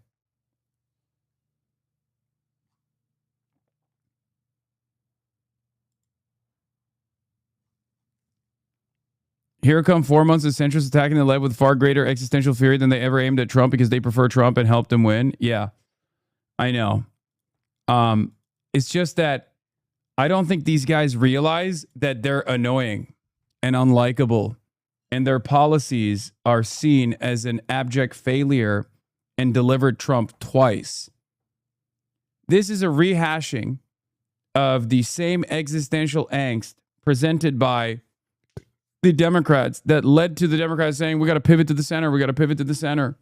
H: Here come 4 months of centrists attacking the left with far greater existential fury than they ever aimed at Trump because they prefer Trump and helped him win. Yeah, I know. It's just that I don't think these guys realize that they're annoying and unlikable, and their policies are seen as an abject failure and delivered Trump twice. This is a rehashing of the same existential angst presented by the Democrats that led to the Democrats saying, we got to pivot to the center. We got to pivot to the center.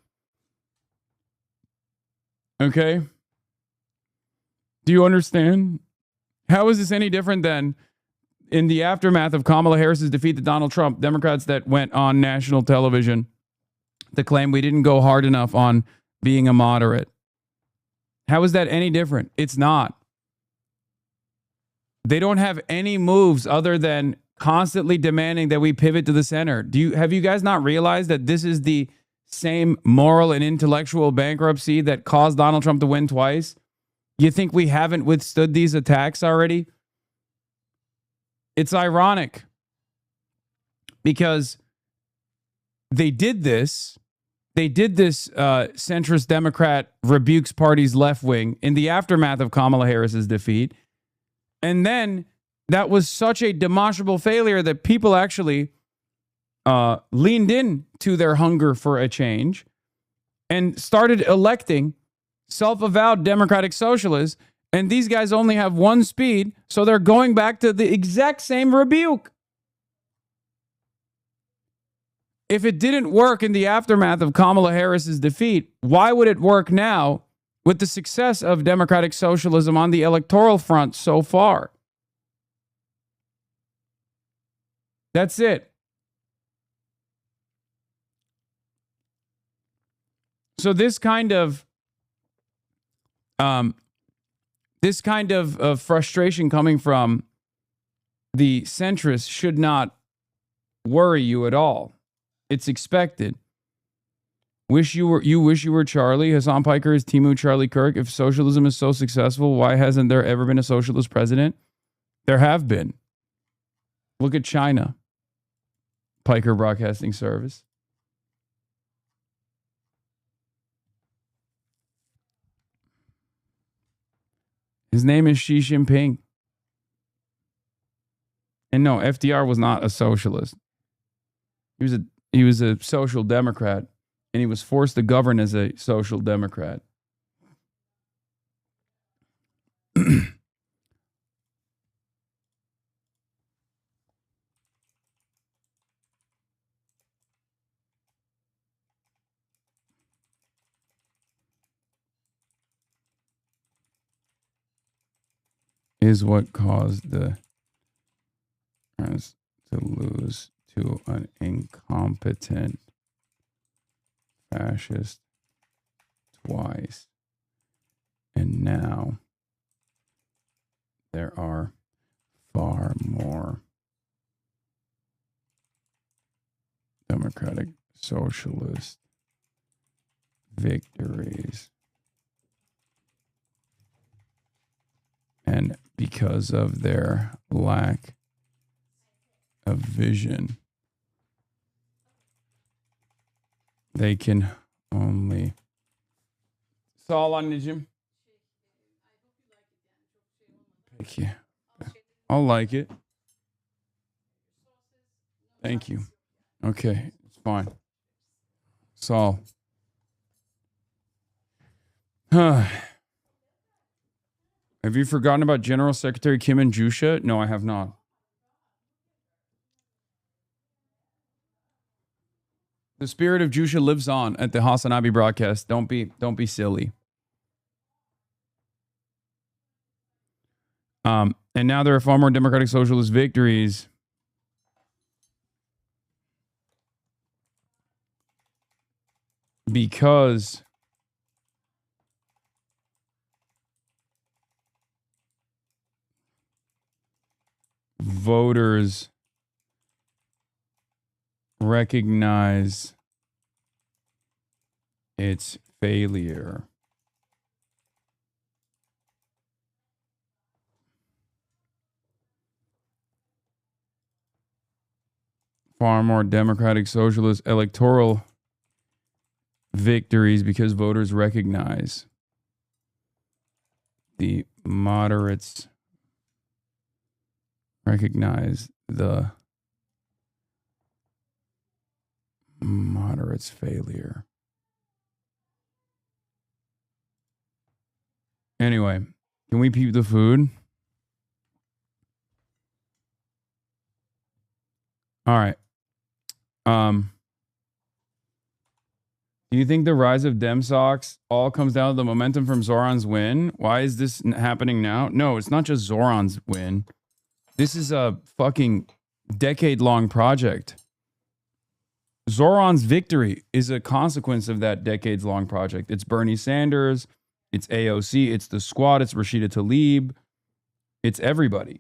H: Okay. Do you understand? How is this any different than in the aftermath of Kamala Harris's defeat to Donald Trump, Democrats that went on national television to claim we didn't go hard enough on being a moderate? How is that any different? It's not. They don't have any moves other than constantly demanding that we pivot to the center. Have you guys not realized that this is the same moral and intellectual bankruptcy that caused Donald Trump to win twice? You think we haven't withstood these attacks already? It's ironic because they did this. They did this centrist Democrat rebukes party's left wing in the aftermath of Kamala Harris's defeat. And then that was such a demonstrable failure that people actually leaned in to their hunger for a change and started electing self-avowed democratic socialists. And these guys only have one speed, so they're going back to the exact same rebuke. If it didn't work in the aftermath of Kamala Harris's defeat, why would it work now with the success of democratic socialism on the electoral front so far? That's it. So this kind of frustration coming from the centrists should not worry you at all. It's expected. Wish you were Charlie. Hasan Piker is Timu Charlie Kirk. If socialism is so successful, why hasn't there ever been a socialist president? There have been. Look at China. Piker Broadcasting Service. His name is Xi Jinping. And no, FDR was not a socialist. He was a social democrat, and he was forced to govern as a social democrat. Is what caused the us to lose to an incompetent fascist twice. And now there are far more democratic socialist victories. And because of their lack of vision, they can only... Sağ ol anneciğim. Peki. I'll like it. Thank you. Okay, it's fine. Saul. Have you forgotten about General Secretary Kim and Jusha? No, I have not. The spirit of Jusha lives on at the HasanAbi broadcast. Don't be silly. And now there are far more democratic socialist victories. Because voters recognize its failure. Far more democratic socialist electoral victories because voters recognize the moderates recognize the moderates' failure. Anyway, can we peep the food? All right. Do you think the rise of Dem Socks all comes down to the momentum from Zoran's win? Why is this happening now? No, it's not just Zoran's win. This is a fucking decade-long project. Zoran's victory is a consequence of that decades-long project. It's Bernie Sanders, it's AOC, it's the Squad, it's Rashida Tlaib, it's everybody.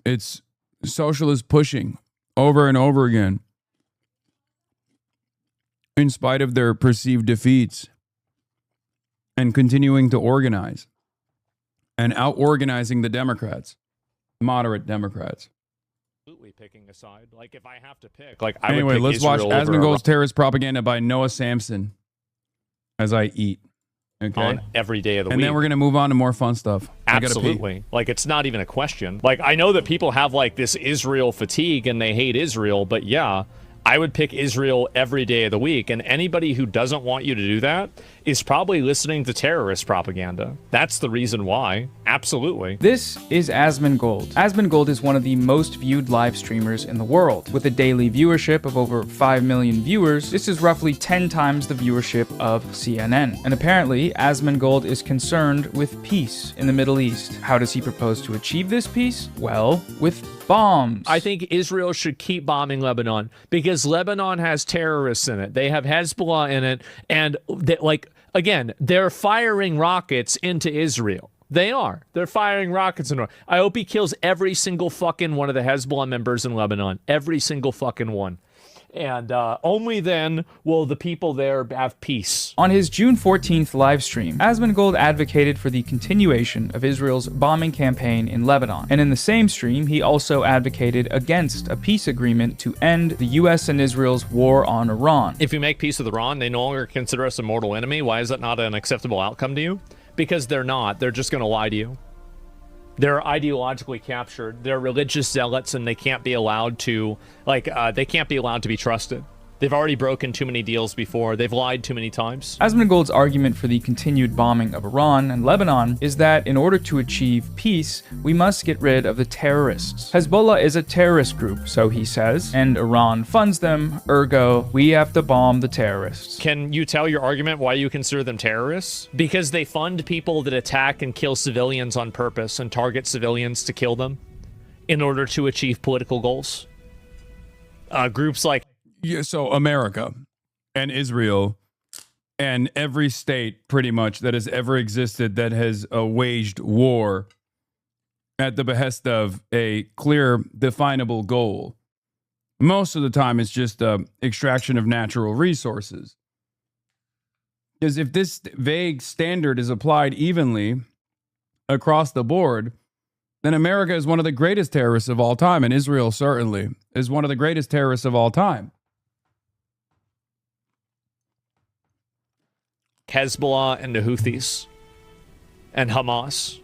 H: It's socialists pushing over and over again in spite of their perceived defeats and continuing to organize and out-organizing the Democrats, moderate Democrats.
E: Absolutely picking a side. Like, if I have to pick, like, I
H: anyway,
E: would pick
H: let's watch
E: Israel over
H: Asmongold's Terrorist Propaganda by Noah Samson as I eat. Okay.
E: on every day of the week.
H: And then we're going to move on to more fun stuff.
E: Absolutely. Like, it's not even a question. Like, I know that people have, like, this Israel fatigue and they hate Israel, but yeah, I would pick Israel every day of the week. And anybody who doesn't want you to do that is probably listening to terrorist propaganda. That's the reason why. Absolutely.
L: This is Asmongold. Asmongold is one of the most viewed live streamers in the world. With a daily viewership of over 5 million viewers, this is roughly 10 times the viewership of CNN. And apparently, Asmongold is concerned with peace in the Middle East. How does he propose to achieve this peace? Well, with bombs.
E: I think Israel should keep bombing Lebanon because Lebanon has terrorists in it. They have Hezbollah in it. And they, like, again, they're firing rockets into Israel. They are. They're firing rockets into. I hope he kills every single fucking one of the Hezbollah members in Lebanon. Every single fucking one. And only then will the people there have peace.
L: On his June 14th live stream, Asmongold advocated for the continuation of Israel's bombing campaign in Lebanon. And in the same stream, he also advocated against a peace agreement to end the US and Israel's war on Iran.
E: If you make peace with Iran, they no longer consider us a mortal enemy. Why is that not an acceptable outcome to you? Because they're not. They're just going to lie to you. They're ideologically captured. They're religious zealots, and they can't be allowed to, they can't be allowed to be trusted. They've already broken too many deals before. They've lied too many times.
L: Asmongold's argument for the continued bombing of Iran and Lebanon is that in order to achieve peace, we must get rid of the terrorists. Hezbollah is a terrorist group, so he says, and Iran funds them, ergo, we have to bomb the terrorists.
E: Can you tell your argument why you consider them terrorists? Because they fund people that attack and kill civilians on purpose and target civilians to kill them in order to achieve political goals. Groups like
H: Yeah, so America and Israel and every state pretty much that has ever existed that has waged war at the behest of a clear, definable goal. Most of the time it's just extraction of natural resources. Because if this vague standard is applied evenly across the board, then America is one of the greatest terrorists of all time, and Israel certainly is one of the greatest terrorists of all time.
E: Hezbollah and the Houthis and Hamas.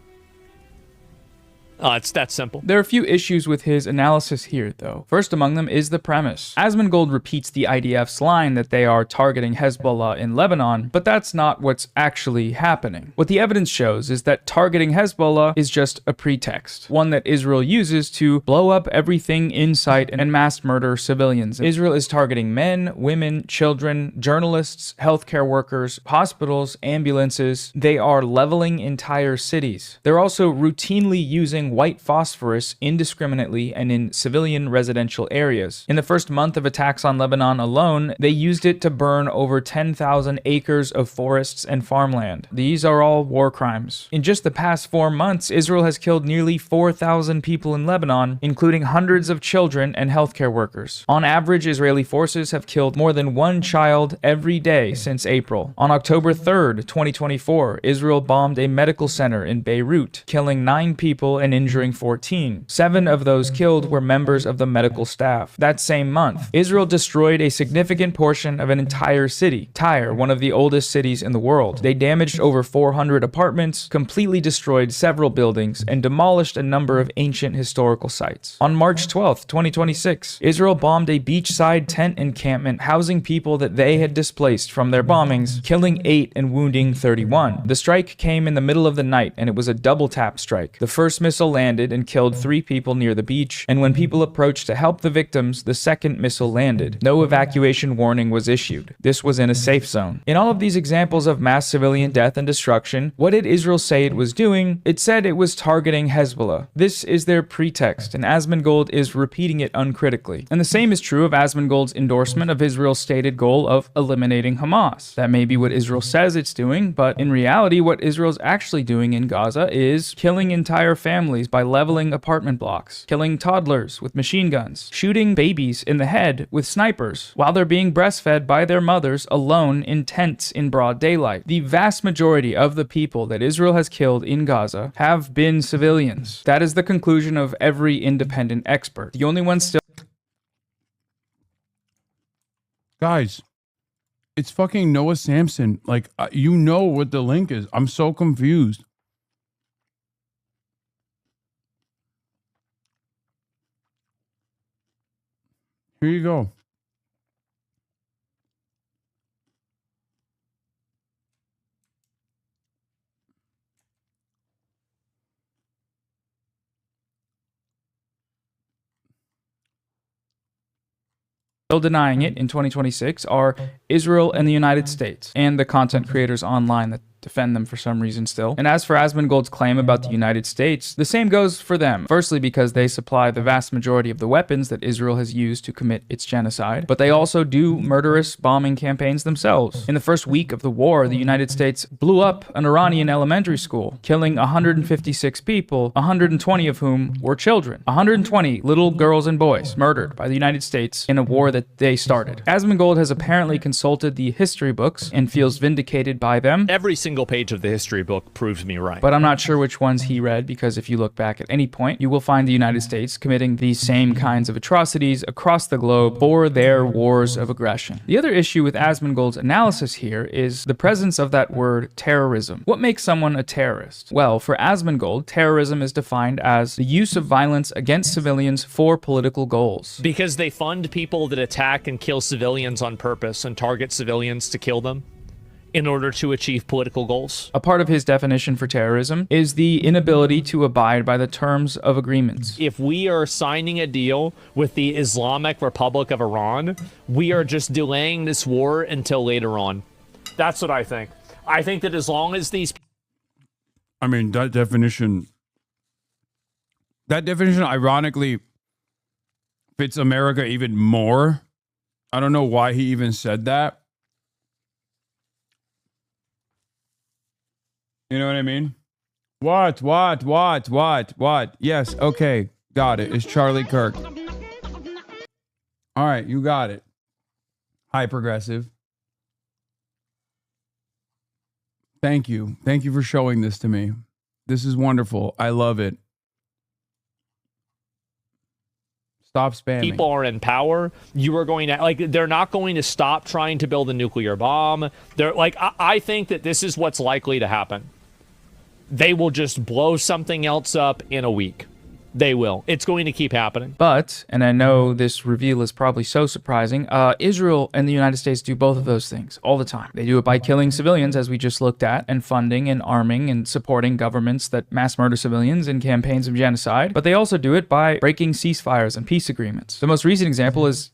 E: It's that simple.
L: There are a few issues with his analysis here, though. First among them is the premise. Asmongold repeats the IDF's line that they are targeting Hezbollah in Lebanon, but that's not what's actually happening. What the evidence shows is that targeting Hezbollah is just a pretext, one that Israel uses to blow up everything in sight and mass murder civilians. Israel is targeting men, women, children, journalists, healthcare workers, hospitals, ambulances. They are leveling entire cities. They're also routinely using spraying white phosphorus indiscriminately and in civilian residential areas. In the first month of attacks on Lebanon alone, they used it to burn over 10,000 acres of forests and farmland. These are all war crimes. In just the past 4 months, Israel has killed nearly 4,000 people in Lebanon, including hundreds of children and healthcare workers. On average, Israeli forces have killed more than 1 child every day since April. On October 3rd, 2024, Israel bombed a medical center in Beirut, killing 9 people and injuring 14. 7 of those killed were members of the medical staff. That same month, Israel destroyed a significant portion of an entire city, Tyre, one of the oldest cities in the world. They damaged over 400 apartments, completely destroyed several buildings, and demolished a number of ancient historical sites. On March 12th, 2026, Israel bombed a beachside tent encampment housing people that they had displaced from their bombings, killing 8 and wounding 31. The strike came in the middle of the night, and it was a double-tap strike. The first missile landed and killed 3 people near the beach, and when people approached to help the victims, the second missile landed. No evacuation warning was issued. This was in a safe zone. In all of these examples of mass civilian death and destruction, what did Israel say it was doing? It said it was targeting Hezbollah. This is their pretext, and Asmongold is repeating it uncritically. And the same is true of Asmongold's endorsement of Israel's stated goal of eliminating Hamas. That may be what Israel says it's doing, but in reality, what Israel's actually doing in Gaza is killing entire families by leveling apartment blocks, killing toddlers with machine guns, shooting babies in the head with snipers, while they're being breastfed by their mothers alone in tents in broad daylight. The vast majority of the people that Israel has killed in Gaza have been civilians. That is the conclusion of every independent expert. The only one still...
H: Guys, it's fucking Noah Samson. Like, you know what the link is. I'm so confused. Here you go.
L: Still denying it in 2026 are Israel and the United States, and the content creators online that defend them for some reason still. And as for Asmongold's claim about the United States, the same goes for them. Firstly, because they supply the vast majority of the weapons that Israel has used to commit its genocide, but they also do murderous bombing campaigns themselves. In the first week of the war, the United States blew up an Iranian elementary school, killing 156 people, 120 of whom were children. 120 little girls and boys murdered by the United States in a war that they started. Asmongold has apparently consulted the history books and feels vindicated by them.
E: Every single page of the history book proves me right.
L: But I'm not sure which ones he read, because if you look back at any point, you will find the United States committing these same kinds of atrocities across the globe for their wars of aggression. The other issue with Asmongold's analysis here is the presence of that word terrorism. What makes someone a terrorist? Well, for Asmongold, terrorism is defined as the use of violence against civilians for political goals.
E: Because they fund people that attack and kill civilians on purpose and target civilians to kill them in order to achieve political goals.
L: A part of his definition for terrorism is the inability to abide by the terms of agreements.
E: If we are signing a deal with the Islamic Republic of Iran, we are just delaying this war until later on. That's what I think. I think that as long as these...
H: I mean, that definition ironically fits America even more. I don't know why he even said that. You know what I mean? What? Yes, okay. Got it. It's Charlie Kirk. All right, you got it. Hi, Progressive. Thank you. Thank you for showing this to me. This is wonderful. I love it. Stop spamming.
E: People are in power. You are going to, like, they're not going to stop trying to build a nuclear bomb. They're like, I think that this is what's likely to happen. They will just blow something else up in a week. They will. It's going to keep happening.
L: But, and I know this reveal is probably so surprising, Israel and the United States do both of those things all the time. They do it by killing civilians, as we just looked at, and funding and arming and supporting governments that mass murder civilians in campaigns of genocide. But they also do it by breaking ceasefires and peace agreements. The most recent example is,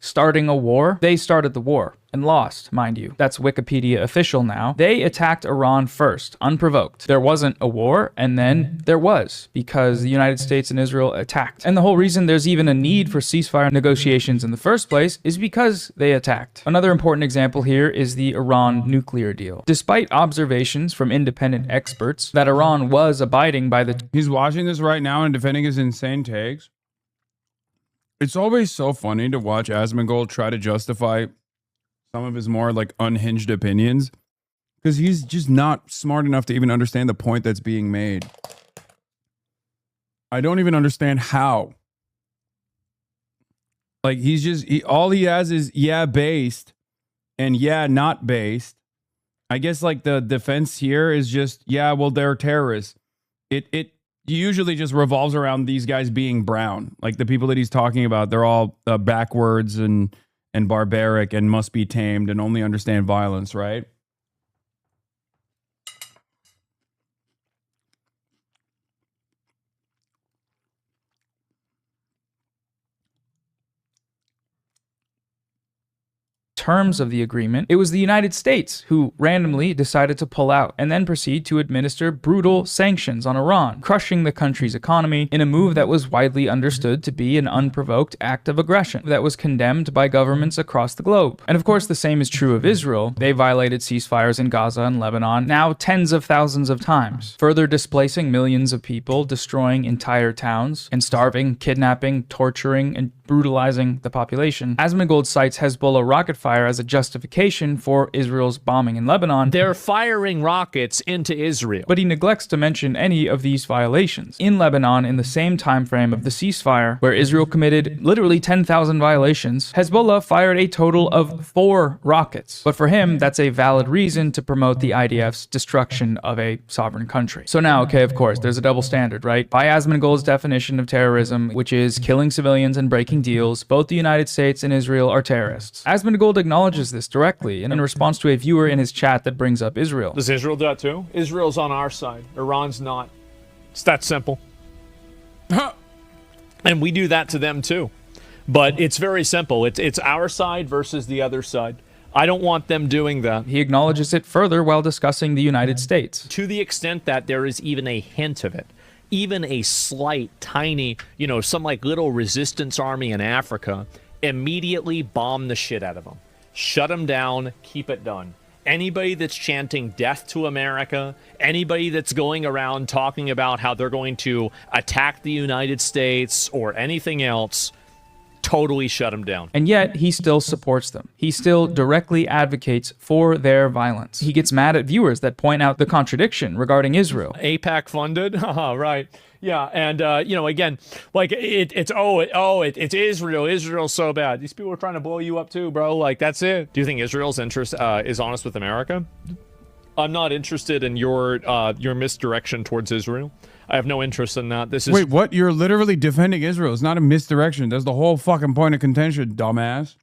L: starting a war. They started the war and lost, mind you. That's Wikipedia official now. They attacked Iran first, unprovoked. There wasn't a war, and then there was, because the United States and Israel attacked. And the whole reason there's even a need for ceasefire negotiations in the first place is because they attacked. Another important example here is the Iran nuclear deal. Despite observations from independent experts that Iran was abiding by the...
H: He's watching this right now and defending his insane takes. It's always so funny to watch Asmongold try to justify some of his more like unhinged opinions, because he's just not smart enough to even understand the point that's being made. I don't even understand how. Like all he has is yeah based and yeah not based. I guess like the defense here is just yeah, well they're terrorists. It usually just revolves around these guys being brown. Like the people that he's talking about, they're all backwards and barbaric and must be tamed and only understand violence, right?
L: terms of the agreement, it was the United States who randomly decided to pull out and then proceed to administer brutal sanctions on Iran, crushing the country's economy in a move that was widely understood to be an unprovoked act of aggression that was condemned by governments across the globe. And of course, the same is true of Israel. They violated ceasefires in Gaza and Lebanon now tens of thousands of times, further displacing millions of people, destroying entire towns, and starving, kidnapping, torturing, and brutalizing the population. Asmongold cites Hezbollah rocket fire as a justification for Israel's bombing in Lebanon.
E: They're firing rockets into Israel.
L: But he neglects to mention any of these violations. In Lebanon, in the same time frame of the ceasefire, where Israel committed literally 10,000 violations, Hezbollah fired a total of 4 rockets. But for him, that's a valid reason to promote the IDF's destruction of a sovereign country. So now, okay, of course, there's a double standard, right? By Asmongold's definition of terrorism, which is killing civilians and breaking deals, both the United States and Israel are terrorists. Asmongold acknowledges this directly in response to a viewer in his chat that brings up Israel.
E: Does Israel do that too? Israel's on our side. Iran's not. It's that simple. And we do that to them too. But it's very simple. It's our side versus the other side. I don't want them doing that.
L: He acknowledges it further while discussing the United States.
E: To the extent that there is even a hint of it, even a slight, tiny, some like little resistance army in Africa, immediately bomb the shit out of them. Shut them down, keep it done. Anybody that's chanting death to America, anybody that's going around talking about how they're going to attack the United States or anything else, totally shut them down.
L: And yet, he still supports them. He still directly advocates for their violence. He gets mad at viewers that point out the contradiction regarding Israel.
E: AIPAC funded? Right. Yeah, and, again, like, it's Israel. Israel's so bad. These people are trying to blow you up too, bro. Like, that's it. Do you think Israel's interest is honest with America? I'm not interested in your misdirection towards Israel. I have no interest in that. This is...
H: Wait, what? You're literally defending Israel. It's not a misdirection. That's the whole fucking point of contention, dumbass.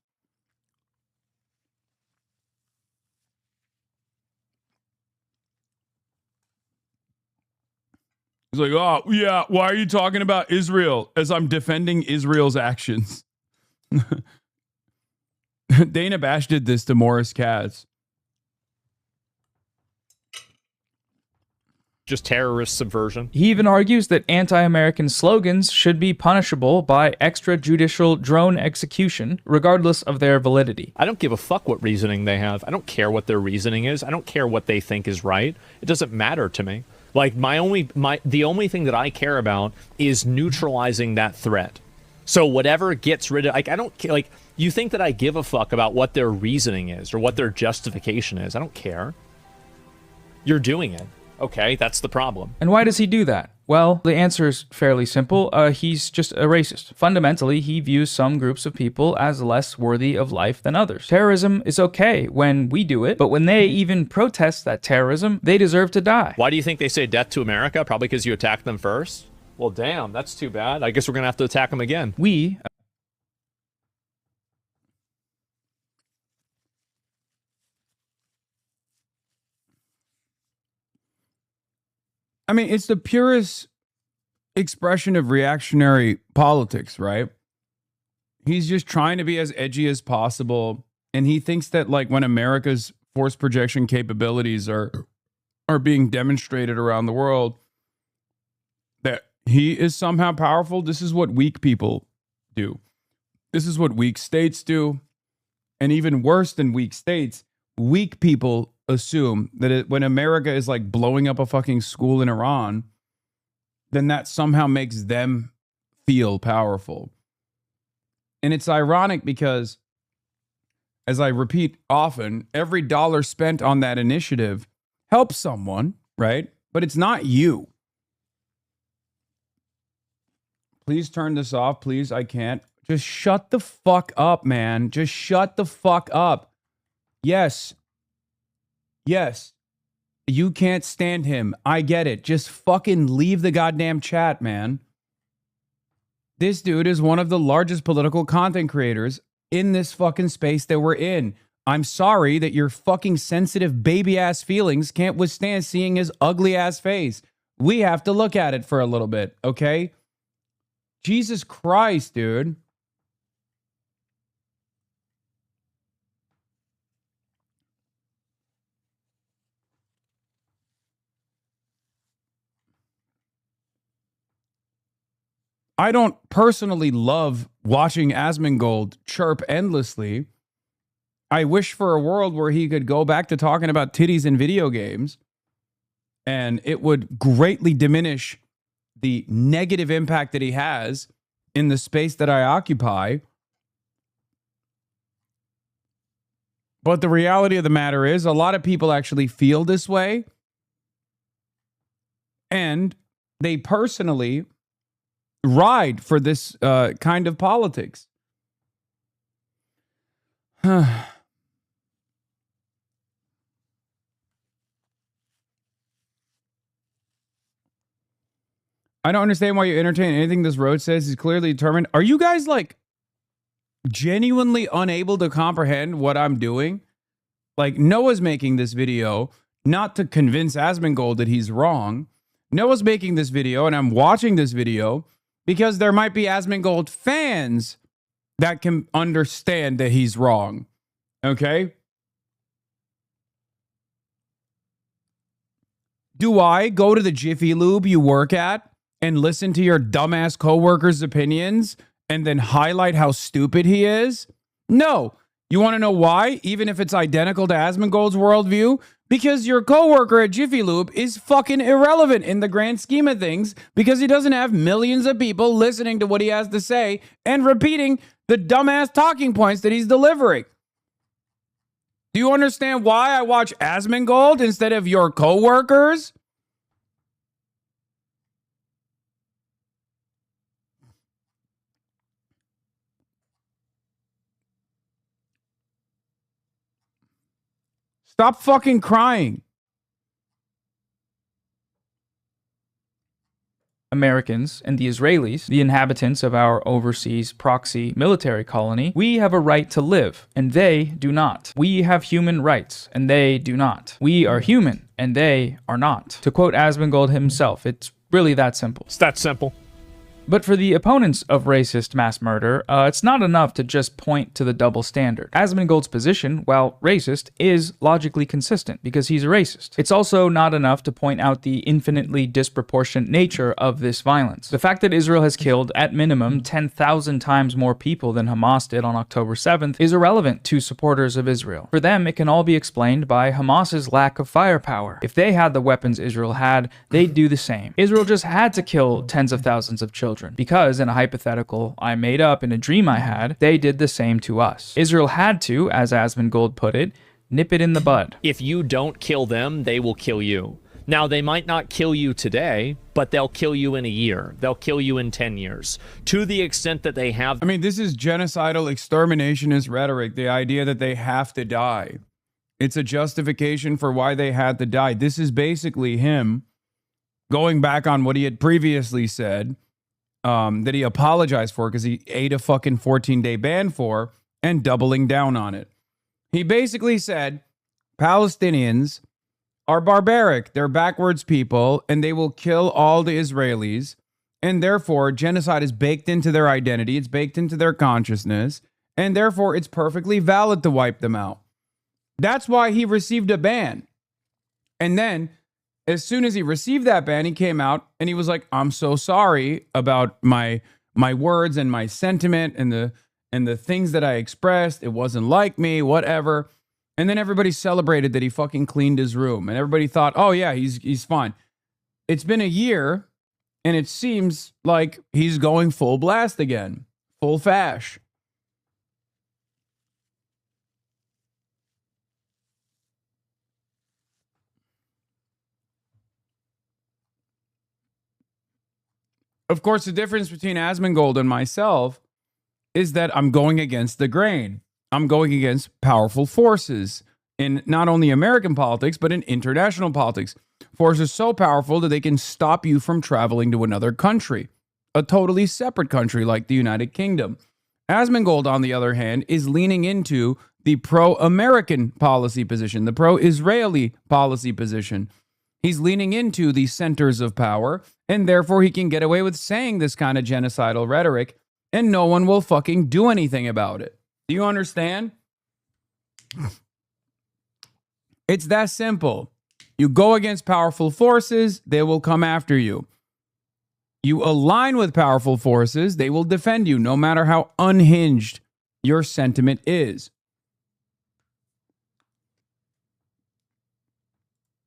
H: It's like, oh, yeah, why are you talking about Israel as I'm defending Israel's actions? Dana Bash did this to Morris Katz.
E: Just terrorist subversion.
L: He even argues that anti-American slogans should be punishable by extrajudicial drone execution, regardless of their validity.
E: I don't give a fuck what reasoning they have. I don't care what their reasoning is. I don't care what they think is right. It doesn't matter to me. Like, the only thing that I care about is neutralizing that threat. So whatever gets rid of, like, I don't care. Like, you think that I give a fuck about what their reasoning is or what their justification is? I don't care. You're doing it. Okay, that's the problem.
L: And why does he do that? Well, the answer is fairly simple. He's just a racist. Fundamentally, he views some groups of people as less worthy of life than others. Terrorism is okay when we do it, but when they even protest that terrorism, they deserve to die.
E: Why do you think they say death to America? Probably because you attacked them first? Well, damn, that's too bad. I guess we're going to have to attack them again.
H: I mean, it's the purest expression of reactionary politics, right? He's just trying to be as edgy as possible. And he thinks that like when America's force projection capabilities are being demonstrated around the world, that he is somehow powerful. This is what weak people do. This is what weak states do. And even worse than weak states, weak people assume that when America is like blowing up a fucking school in Iran, then that somehow makes them feel powerful. And it's ironic because, as I repeat often, every dollar spent on that initiative helps someone, right? But it's not you. Please turn this off. Please, I can't. Just shut the fuck up, man. Just shut the fuck up. Yes. Yes. You can't stand him. I get it. Just fucking leave the goddamn chat, man. This dude is one of the largest political content creators in this fucking space that we're in. I'm sorry that your fucking sensitive baby-ass feelings can't withstand seeing his ugly-ass face. We have to look at it for a little bit, okay? Jesus Christ, dude. I don't personally love watching Asmongold chirp endlessly. I wish for a world where he could go back to talking about titties in video games, and it would greatly diminish the negative impact that he has in the space that I occupy. But the reality of the matter is, a lot of people actually feel this way, and they personally ride for this kind of politics. I don't understand why you entertain anything this road says. He's clearly determined. Are you guys like genuinely unable to comprehend what I'm doing? Like, Noah's making this video not to convince Asmongold that he's wrong. Noah's making this video, and I'm watching this video because there might be Asmongold fans that can understand that he's wrong. Okay? Do I go to the Jiffy Lube you work at and listen to your dumbass coworker's opinions and then highlight how stupid he is? No. You want to know why? Even if it's identical to Asmongold's worldview? Because your coworker at Jiffy Lube is fucking irrelevant in the grand scheme of things because he doesn't have millions of people listening to what he has to say and repeating the dumbass talking points that he's delivering. Do you understand why I watch Asmongold instead of your coworkers? Stop fucking crying.
L: Americans and the Israelis, the inhabitants of our overseas proxy military colony, we have a right to live, and they do not. We have human rights, and they do not. We are human, and they are not. To quote Asmongold himself, it's really that simple.
E: It's that simple.
L: But for the opponents of racist mass murder, it's not enough to just point to the double standard. Asmongold's position, while racist, is logically consistent because he's a racist. It's also not enough to point out the infinitely disproportionate nature of this violence. The fact that Israel has killed, at minimum, 10,000 times more people than Hamas did on October 7th is irrelevant to supporters of Israel. For them, it can all be explained by Hamas's lack of firepower. If they had the weapons Israel had, they'd do the same. Israel just had to kill tens of thousands of children. Because in a hypothetical I made up in a dream I had, they did the same to us. Israel had to, as Asmongold put it, nip it in the bud.
E: If you don't kill them, they will kill you. Now, they might not kill you today, but they'll kill you in a year. They'll kill you in 10 years. To the extent that they have...
H: I mean, this is genocidal exterminationist rhetoric, the idea that they have to die. It's a justification for why they had to die. This is basically him going back on what he had previously said, that he apologized for because he ate a fucking 14-day ban for, and doubling down on it. He basically said Palestinians are barbaric, they're backwards people, and they will kill all the Israelis, And therefore, genocide is baked into their identity. It's baked into their consciousness. And therefore, it's perfectly valid to wipe them out. That's why he received a ban. And then, as soon as he received that ban, he came out and he was like, I'm so sorry about my words and my sentiment and the things that I expressed. It wasn't like me, whatever. And then everybody celebrated that he fucking cleaned his room. And everybody thought, oh yeah, he's fine. It's been a year and it seems like he's going full blast again. Full fash. Of course, the difference between Asmongold and myself is that I'm going against the grain. I'm going against powerful forces in not only American politics, but in international politics. Forces so powerful that they can stop you from traveling to another country, a totally separate country like the United Kingdom. Asmongold, on the other hand, is leaning into the pro-American policy position, the pro-Israeli policy position. He's leaning into the centers of power, and therefore he can get away with saying this kind of genocidal rhetoric, and no one will fucking do anything about it. Do you understand? It's that simple. You go against powerful forces, they will come after you. You align with powerful forces, they will defend you, no matter how unhinged your sentiment is.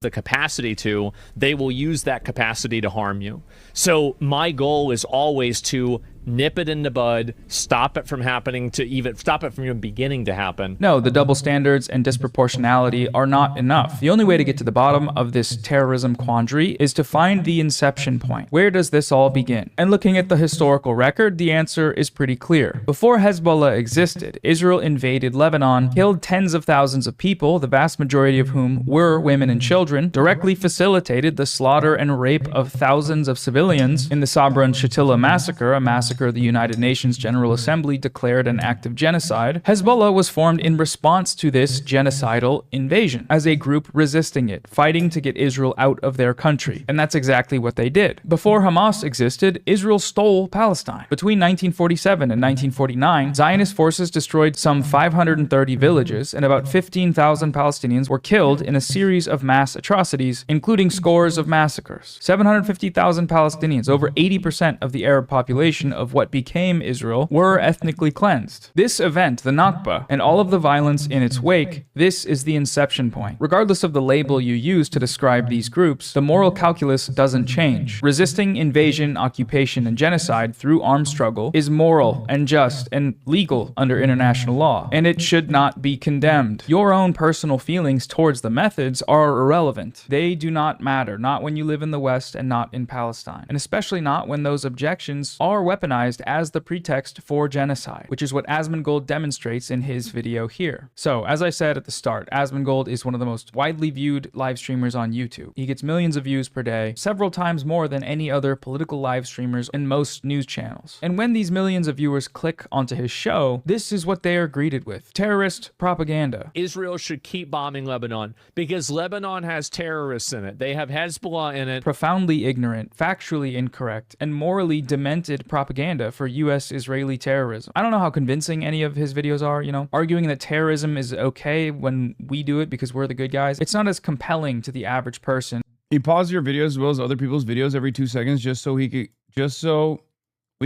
E: The capacity to, they will use that capacity to harm you. So my goal is always to nip it in the bud, stop it from happening, to even stop it from even beginning to happen.
L: No, the double standards and disproportionality are not enough. The only way to get to the bottom of this terrorism quandary is to find the inception point. Where does this all begin? And looking at the historical record, the answer is pretty clear. Before Hezbollah existed, Israel invaded Lebanon, killed tens of thousands of people, the vast majority of whom were women and children, directly facilitated the slaughter and rape of thousands of civilians in the Sabra and Shatila massacre, a massacre the United Nations General Assembly declared an act of genocide. Hezbollah was formed in response to this genocidal invasion, as a group resisting it, fighting to get Israel out of their country. And that's exactly what they did. Before Hamas existed, Israel stole Palestine. Between 1947 and 1949, Zionist forces destroyed some 530 villages, and about 15,000 Palestinians were killed in a series of mass atrocities, including scores of massacres. 750,000 Palestinians, over 80% of the Arab population of what became Israel, were ethnically cleansed. This event, the Nakba, and all of the violence in its wake, this is the inception point. Regardless of the label you use to describe these groups, the moral calculus doesn't change. Resisting invasion, occupation, and genocide through armed struggle is moral and just and legal under international law, and it should not be condemned. Your own personal feelings towards the methods are irrelevant. They do not matter, not when you live in the West and not in Palestine, and especially not when those objections are weaponized as the pretext for genocide, which is what Asmongold demonstrates in his video here. So, as I said at the start, Asmongold is one of the most widely viewed live streamers on YouTube. He gets millions of views per day, several times more than any other political live streamers in most news channels. And when these millions of viewers click onto his show, this is what they are greeted with: terrorist propaganda.
E: Israel should keep bombing Lebanon because Lebanon has terrorists in it. They have Hezbollah in it.
L: Profoundly ignorant, factually incorrect, and morally demented propaganda for US-Israeli terrorism. I don't know how convincing any of his videos are, arguing that terrorism is okay when we do it because we're the good guys. It's not as compelling to the average person.
H: He paused your videos as well as other people's videos every 2 seconds just so we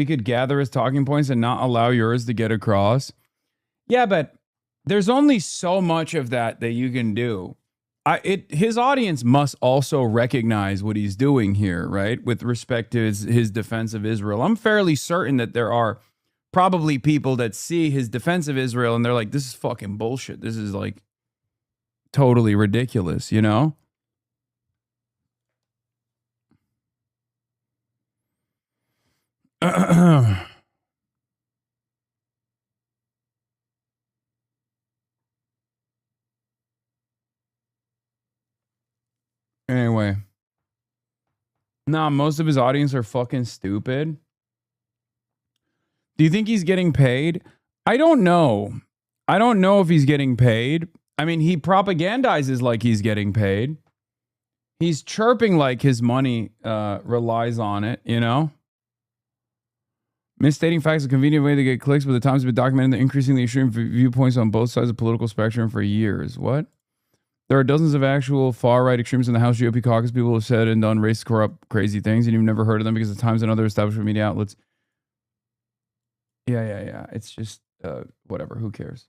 H: could gather his talking points and not allow yours to get across. Yeah, but there's only so much of that you can do. His audience must also recognize what he's doing here, right? With respect to his defense of Israel. I'm fairly certain that there are probably people that see his defense of Israel and they're like, this is fucking bullshit. This is like totally ridiculous, Anyway. Nah, most of his audience are fucking stupid. Do you think he's getting paid? I don't know. I don't know if he's getting paid. I mean, he propagandizes like he's getting paid. He's chirping like his money relies on it, Misstating facts is a convenient way to get clicks, but the Times has been documenting the increasingly extreme viewpoints on both sides of the political spectrum for years. What? There are dozens of actual far-right extremists in the House GOP caucus. People have said and done racist, corrupt, crazy things, and you've never heard of them because the Times and other establishment media outlets. Yeah. It's just, whatever. Who cares?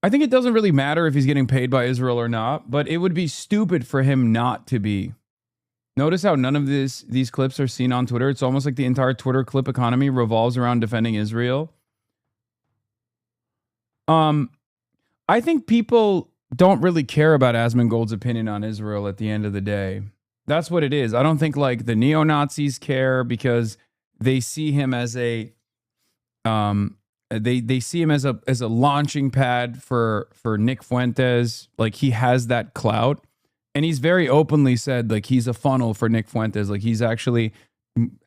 H: I think it doesn't really matter if he's getting paid by Israel or not, but it would be stupid for him not to be. Notice how none of these clips are seen on Twitter. It's almost like the entire Twitter clip economy revolves around defending Israel. I think people don't really care about Asmongold's opinion on Israel at the end of the day. That's what it is. I don't think like the neo-Nazis care because they see him as a they see him as a launching pad for Nick Fuentes. Like he has that clout. And he's very openly said, like, he's a funnel for Nick Fuentes. Like, he's actually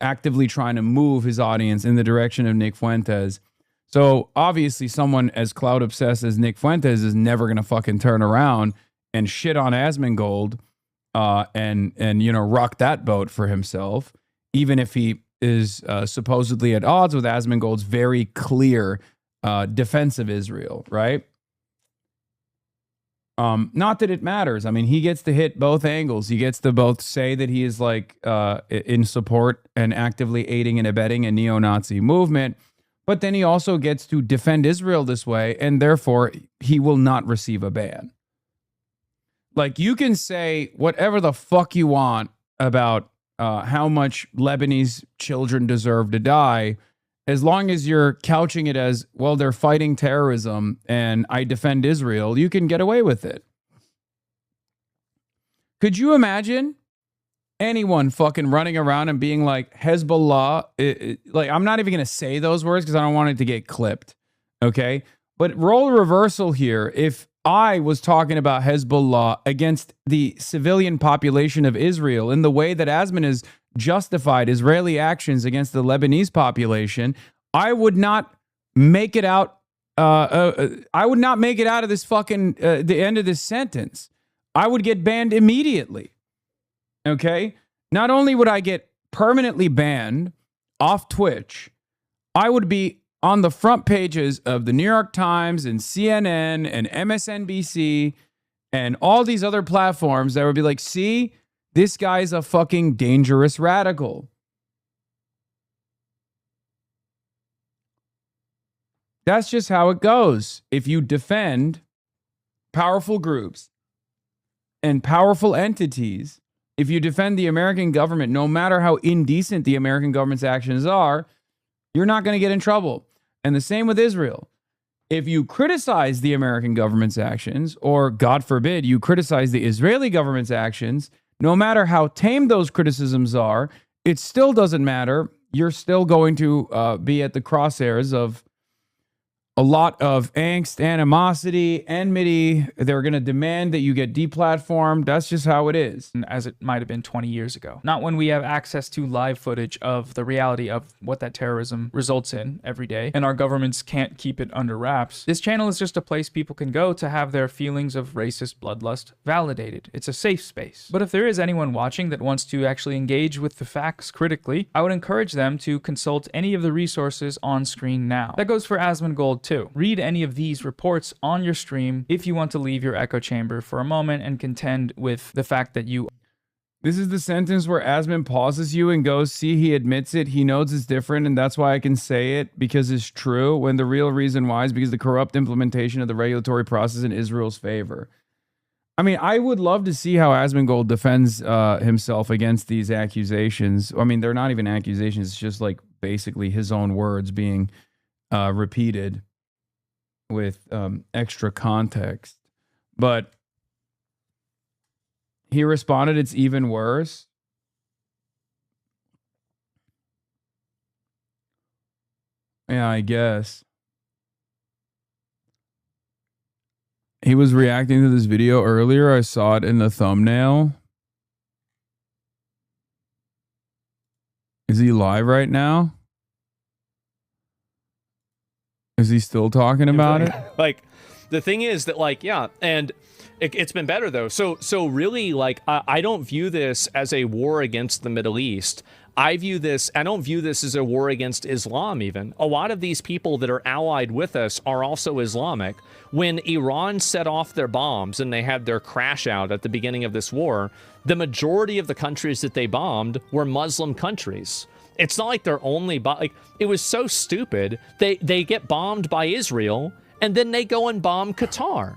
H: actively trying to move his audience in the direction of Nick Fuentes. So, obviously, someone as clout obsessed as Nick Fuentes is never going to fucking turn around and shit on Asmongold and you know, rock that boat for himself, even if he is supposedly at odds with Asmongold's very clear defense of Israel, right? Not that it matters. I mean, he gets to hit both angles. He gets to both say that he is like in support and actively aiding and abetting a neo-Nazi movement, but then he also gets to defend Israel this way, and therefore he will not receive a ban. Like, you can say whatever the fuck you want about how much Lebanese children deserve to die, as long as you're couching it as, well, they're fighting terrorism and I defend Israel, you can get away with it. Could you imagine anyone fucking running around and being like, Hezbollah, like, I'm not even going to say those words because I don't want it to get clipped, okay? But role reversal here, if I was talking about Hezbollah against the civilian population of Israel in the way that Asman is justified Israeli actions against the Lebanese population, I would not make it out. I would not make it out of this fucking the end of this sentence. I would get banned immediately. Okay? Not only would I get permanently banned off Twitch, I would be on the front pages of the New York Times and CNN and MSNBC and all these other platforms that would be like, see, this guy's a fucking dangerous radical. That's just how it goes. If you defend powerful groups and powerful entities, if you defend the American government, no matter how indecent the American government's actions are, you're not going to get in trouble. And the same with Israel. If you criticize the American government's actions, or God forbid, you criticize the Israeli government's actions, no matter how tame those criticisms are, it still doesn't matter. You're still going to be at the crosshairs of a lot of angst, animosity, enmity. They're going to demand that you get deplatformed. That's just how it is.
L: As it might have been 20 years ago. Not when we have access to live footage of the reality of what that terrorism results in every day, and our governments can't keep it under wraps. This channel is just a place people can go to have their feelings of racist bloodlust validated. It's a safe space. But if there is anyone watching that wants to actually engage with the facts critically, I would encourage them to consult any of the resources on screen now. That goes for Asmongold too. Read any of these reports on your stream if you want to leave your echo chamber for a moment and contend with the fact that you...
H: This is the sentence where Asman pauses you and goes, see, he admits it. He knows it's different, and that's why I can say it, because it's true, when the real reason why is because the corrupt implementation of the regulatory process in Israel's favor. I mean, I would love to see how Asmongold defends himself against these accusations. I mean, they're not even accusations. It's just like basically his own words being repeated with extra context. But he responded, it's even worse. Yeah, I guess. He was reacting to this video earlier. I saw it in the thumbnail. Is he live right now? Is he still talking about it?
E: Like, the thing is that, like, yeah, and It's been better though. So really, like, I don't view this as a war against the Middle East. I don't view this as a war against Islam even. A lot of these people that are allied with us are also Islamic. When Iran set off their bombs and they had their crash out at the beginning of this war, the majority of the countries that they bombed were Muslim countries. It's not like they're only, like, it was so stupid. They get bombed by Israel and then they go and bomb Qatar.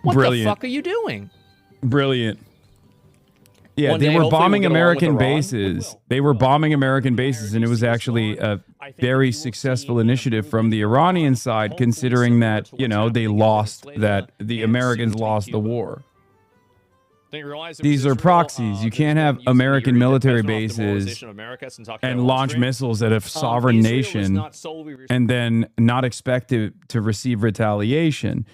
E: What the fuck are you doing?
H: Brilliant. Yeah,
E: One
H: they
E: day,
H: were
E: hopefully,
H: bombing
E: we'll get along with
H: American
E: Iran.
H: bases. They were bombing American bases, and it was actually a very successful initiative from the Iranian side, considering that, you know, they lost, that the Americans lost the war. These are proxies. You can't have American military bases and launch missiles at a sovereign nation and then not expect to receive retaliation.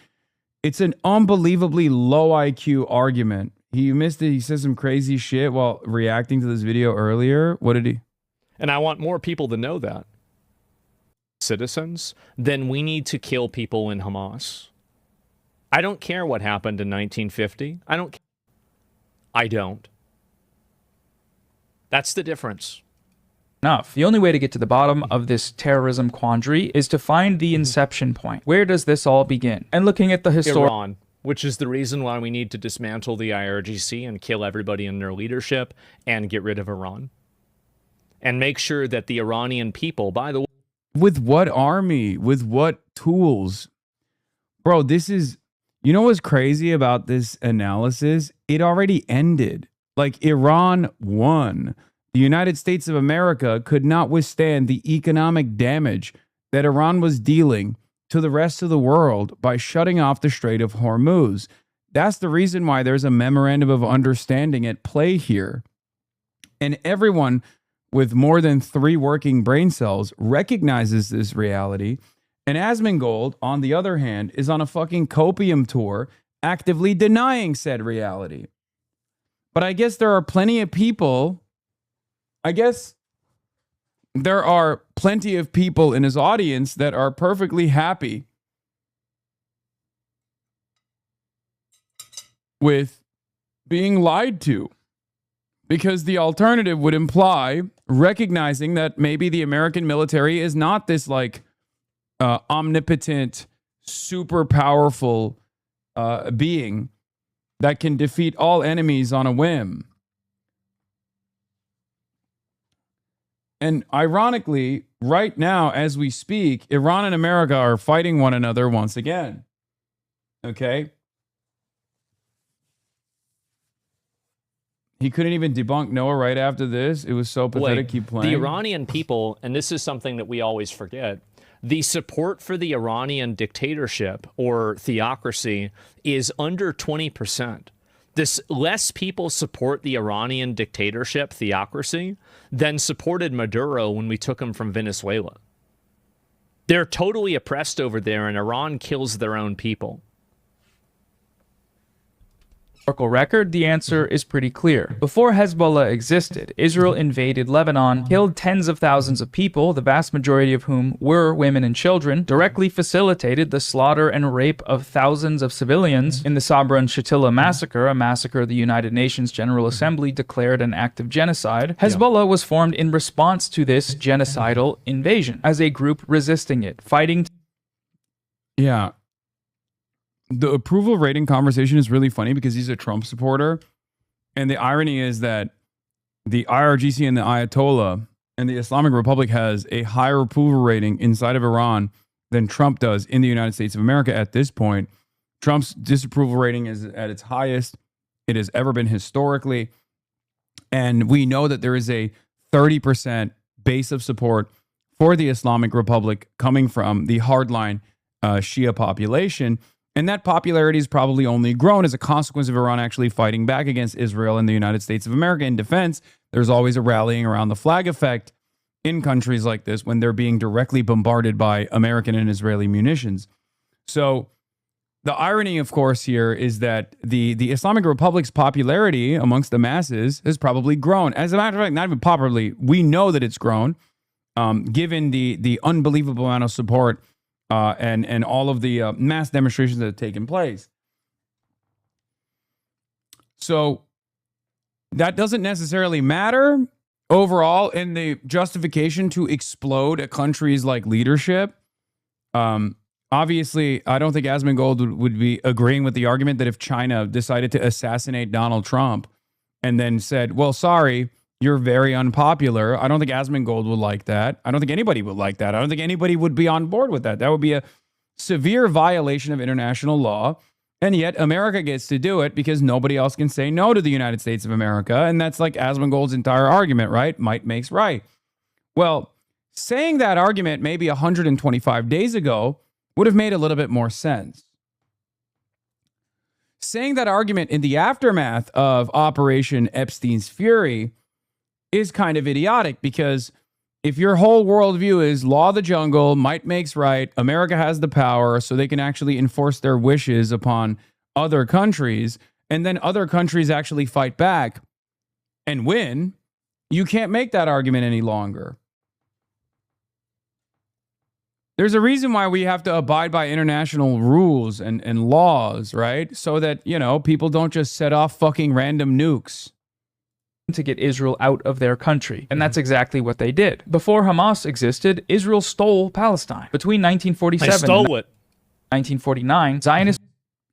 H: It's an unbelievably low IQ argument. He missed it. He said some crazy shit while reacting to this video earlier. What did he?
E: And I want more people to know that. Citizens, then we need to kill people in Hamas. I don't care what happened in 1950. I don't. That's the difference.
L: Enough. The only way to get to the bottom of this terrorism quandary is to find the inception point. Where does this all begin? And looking at the
E: Iran, which is the reason why we need to dismantle the IRGC and kill everybody in their leadership and get rid of Iran. And make sure that the Iranian people, by the way...
H: With what army? With what tools? Bro, this is... You know what's crazy about this analysis? It already ended. Like, Iran won. The United States of America could not withstand the economic damage that Iran was dealing to the rest of the world by shutting off the Strait of Hormuz. That's the reason why there's a memorandum of understanding at play here. And everyone with more than 3 working brain cells recognizes this reality. And Asmongold, on the other hand, is on a fucking copium tour, actively denying said reality. But I guess there are plenty of people... There are plenty of people in his audience that are perfectly happy with being lied to, because the alternative would imply recognizing that maybe the American military is not this like omnipotent, super powerful being that can defeat all enemies on a whim. And ironically, right now, as we speak, Iran and America are fighting one another once again. Okay? He couldn't even debunk Noah right after this. It was so pathetic. Keep playing.
E: The Iranian people, and this is something that we always forget, the support for the Iranian dictatorship or theocracy is under 20%. Less people support the Iranian dictatorship theocracy than supported Maduro when we took him from Venezuela. They're totally oppressed over there, and Iran kills their own people.
L: Record, the answer is pretty clear. Before Hezbollah existed, Israel invaded Lebanon, killed tens of thousands of people, the vast majority of whom were women and children, directly facilitated the slaughter and rape of thousands of civilians in the Sabra and Shatila massacre, a massacre the United Nations General Assembly declared an act of genocide. Hezbollah was formed in response to this genocidal invasion, as a group resisting it, fighting...
H: Yeah. The approval rating conversation is really funny because he's a Trump supporter. And the irony is that the IRGC and the Ayatollah and the Islamic Republic has a higher approval rating inside of Iran than Trump does in the United States of America at this point. Trump's disapproval rating is at its highest it has ever been historically. And we know that there is a 30% base of support for the Islamic Republic coming from the hardline Shia population. And that popularity has probably only grown as a consequence of Iran actually fighting back against Israel and the United States of America in defense. There's always a rallying around the flag effect in countries like this when they're being directly bombarded by American and Israeli munitions. So the irony, of course, here is that the Islamic Republic's popularity amongst the masses has probably grown. As a matter of fact, not even popularly, we know that it's grown, given the unbelievable amount of support and all of the mass demonstrations that have taken place. So that doesn't necessarily matter overall in the justification to explode a country's like leadership. Obviously, I don't think Asmongold would be agreeing with the argument that if China decided to assassinate Donald Trump and then said, well, sorry, you're very unpopular. I don't think Asmongold would like that. I don't think anybody would like that. I don't think anybody would be on board with that. That would be a severe violation of international law. And yet America gets to do it because nobody else can say no to the United States of America. And that's like Asmongold's entire argument, right? Might makes right. Well, saying that argument maybe 125 days ago would have made a little bit more sense. Saying that argument in the aftermath of Operation Epstein's Fury is kind of idiotic, because if your whole worldview is law of the jungle, might makes right, America has the power, so they can actually enforce their wishes upon other countries, and then other countries actually fight back and win, you can't make that argument any longer. There's a reason why we have to abide by international rules and laws, right? So that, you know, people don't just set off fucking random nukes.
L: To get Israel out of their country. And that's exactly what they did. Before Hamas existed, Israel stole Palestine. Between 1947
E: They stole it.
L: 1949, Zionists...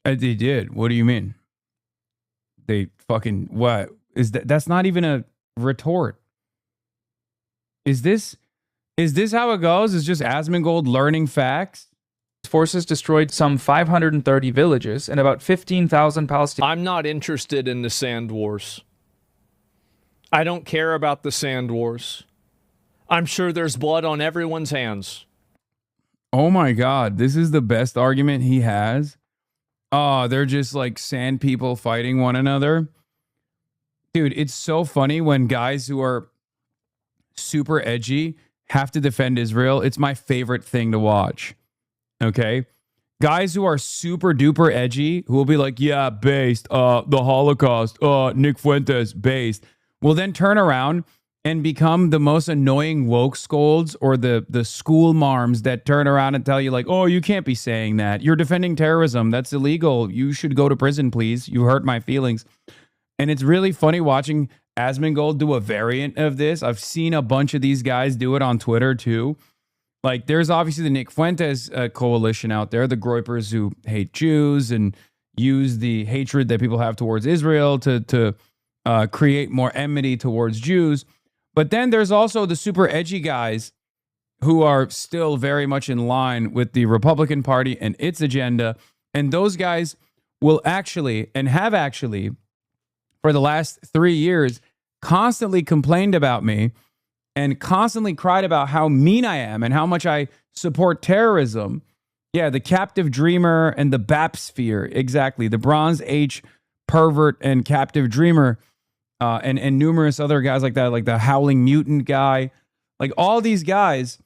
H: They did. What do you mean? They fucking... What? Is that's not even a retort. Is this how it goes? Is just Asmongold learning facts?
L: Forces destroyed some 530 villages and about 15,000 Palestinians.
E: I'm not interested in the sand wars. I don't care about the sand wars. I'm sure there's blood on everyone's hands.
H: Oh my God, this is the best argument he has. Oh, they're just like sand people fighting one another. Dude, it's so funny when guys who are super edgy have to defend Israel. It's my favorite thing to watch. Okay? Guys who are super duper edgy, who will be like, yeah, based, the Holocaust, Nick Fuentes, based, will then turn around and become the most annoying woke scolds, or the school marms that turn around and tell you like, oh, you can't be saying that. You're defending terrorism. That's illegal. You should go to prison, please. You hurt my feelings. And it's really funny watching Asmongold do a variant of this. I've seen a bunch of these guys do it on Twitter too. Like, there's obviously the Nick Fuentes coalition out there, the Groypers who hate Jews and use the hatred that people have towards Israel to create more enmity towards Jews. But then there's also the super edgy guys who are still very much in line with the Republican Party and its agenda. And those guys will actually, and have actually, for the last 3 years, constantly complained about me and constantly cried about how mean I am and how much I support terrorism. Yeah, the captive dreamer and the BAP sphere. Exactly. The Bronze Age pervert and captive dreamer. And numerous other guys like that, like the Howling Mutant guy. Like all these guys,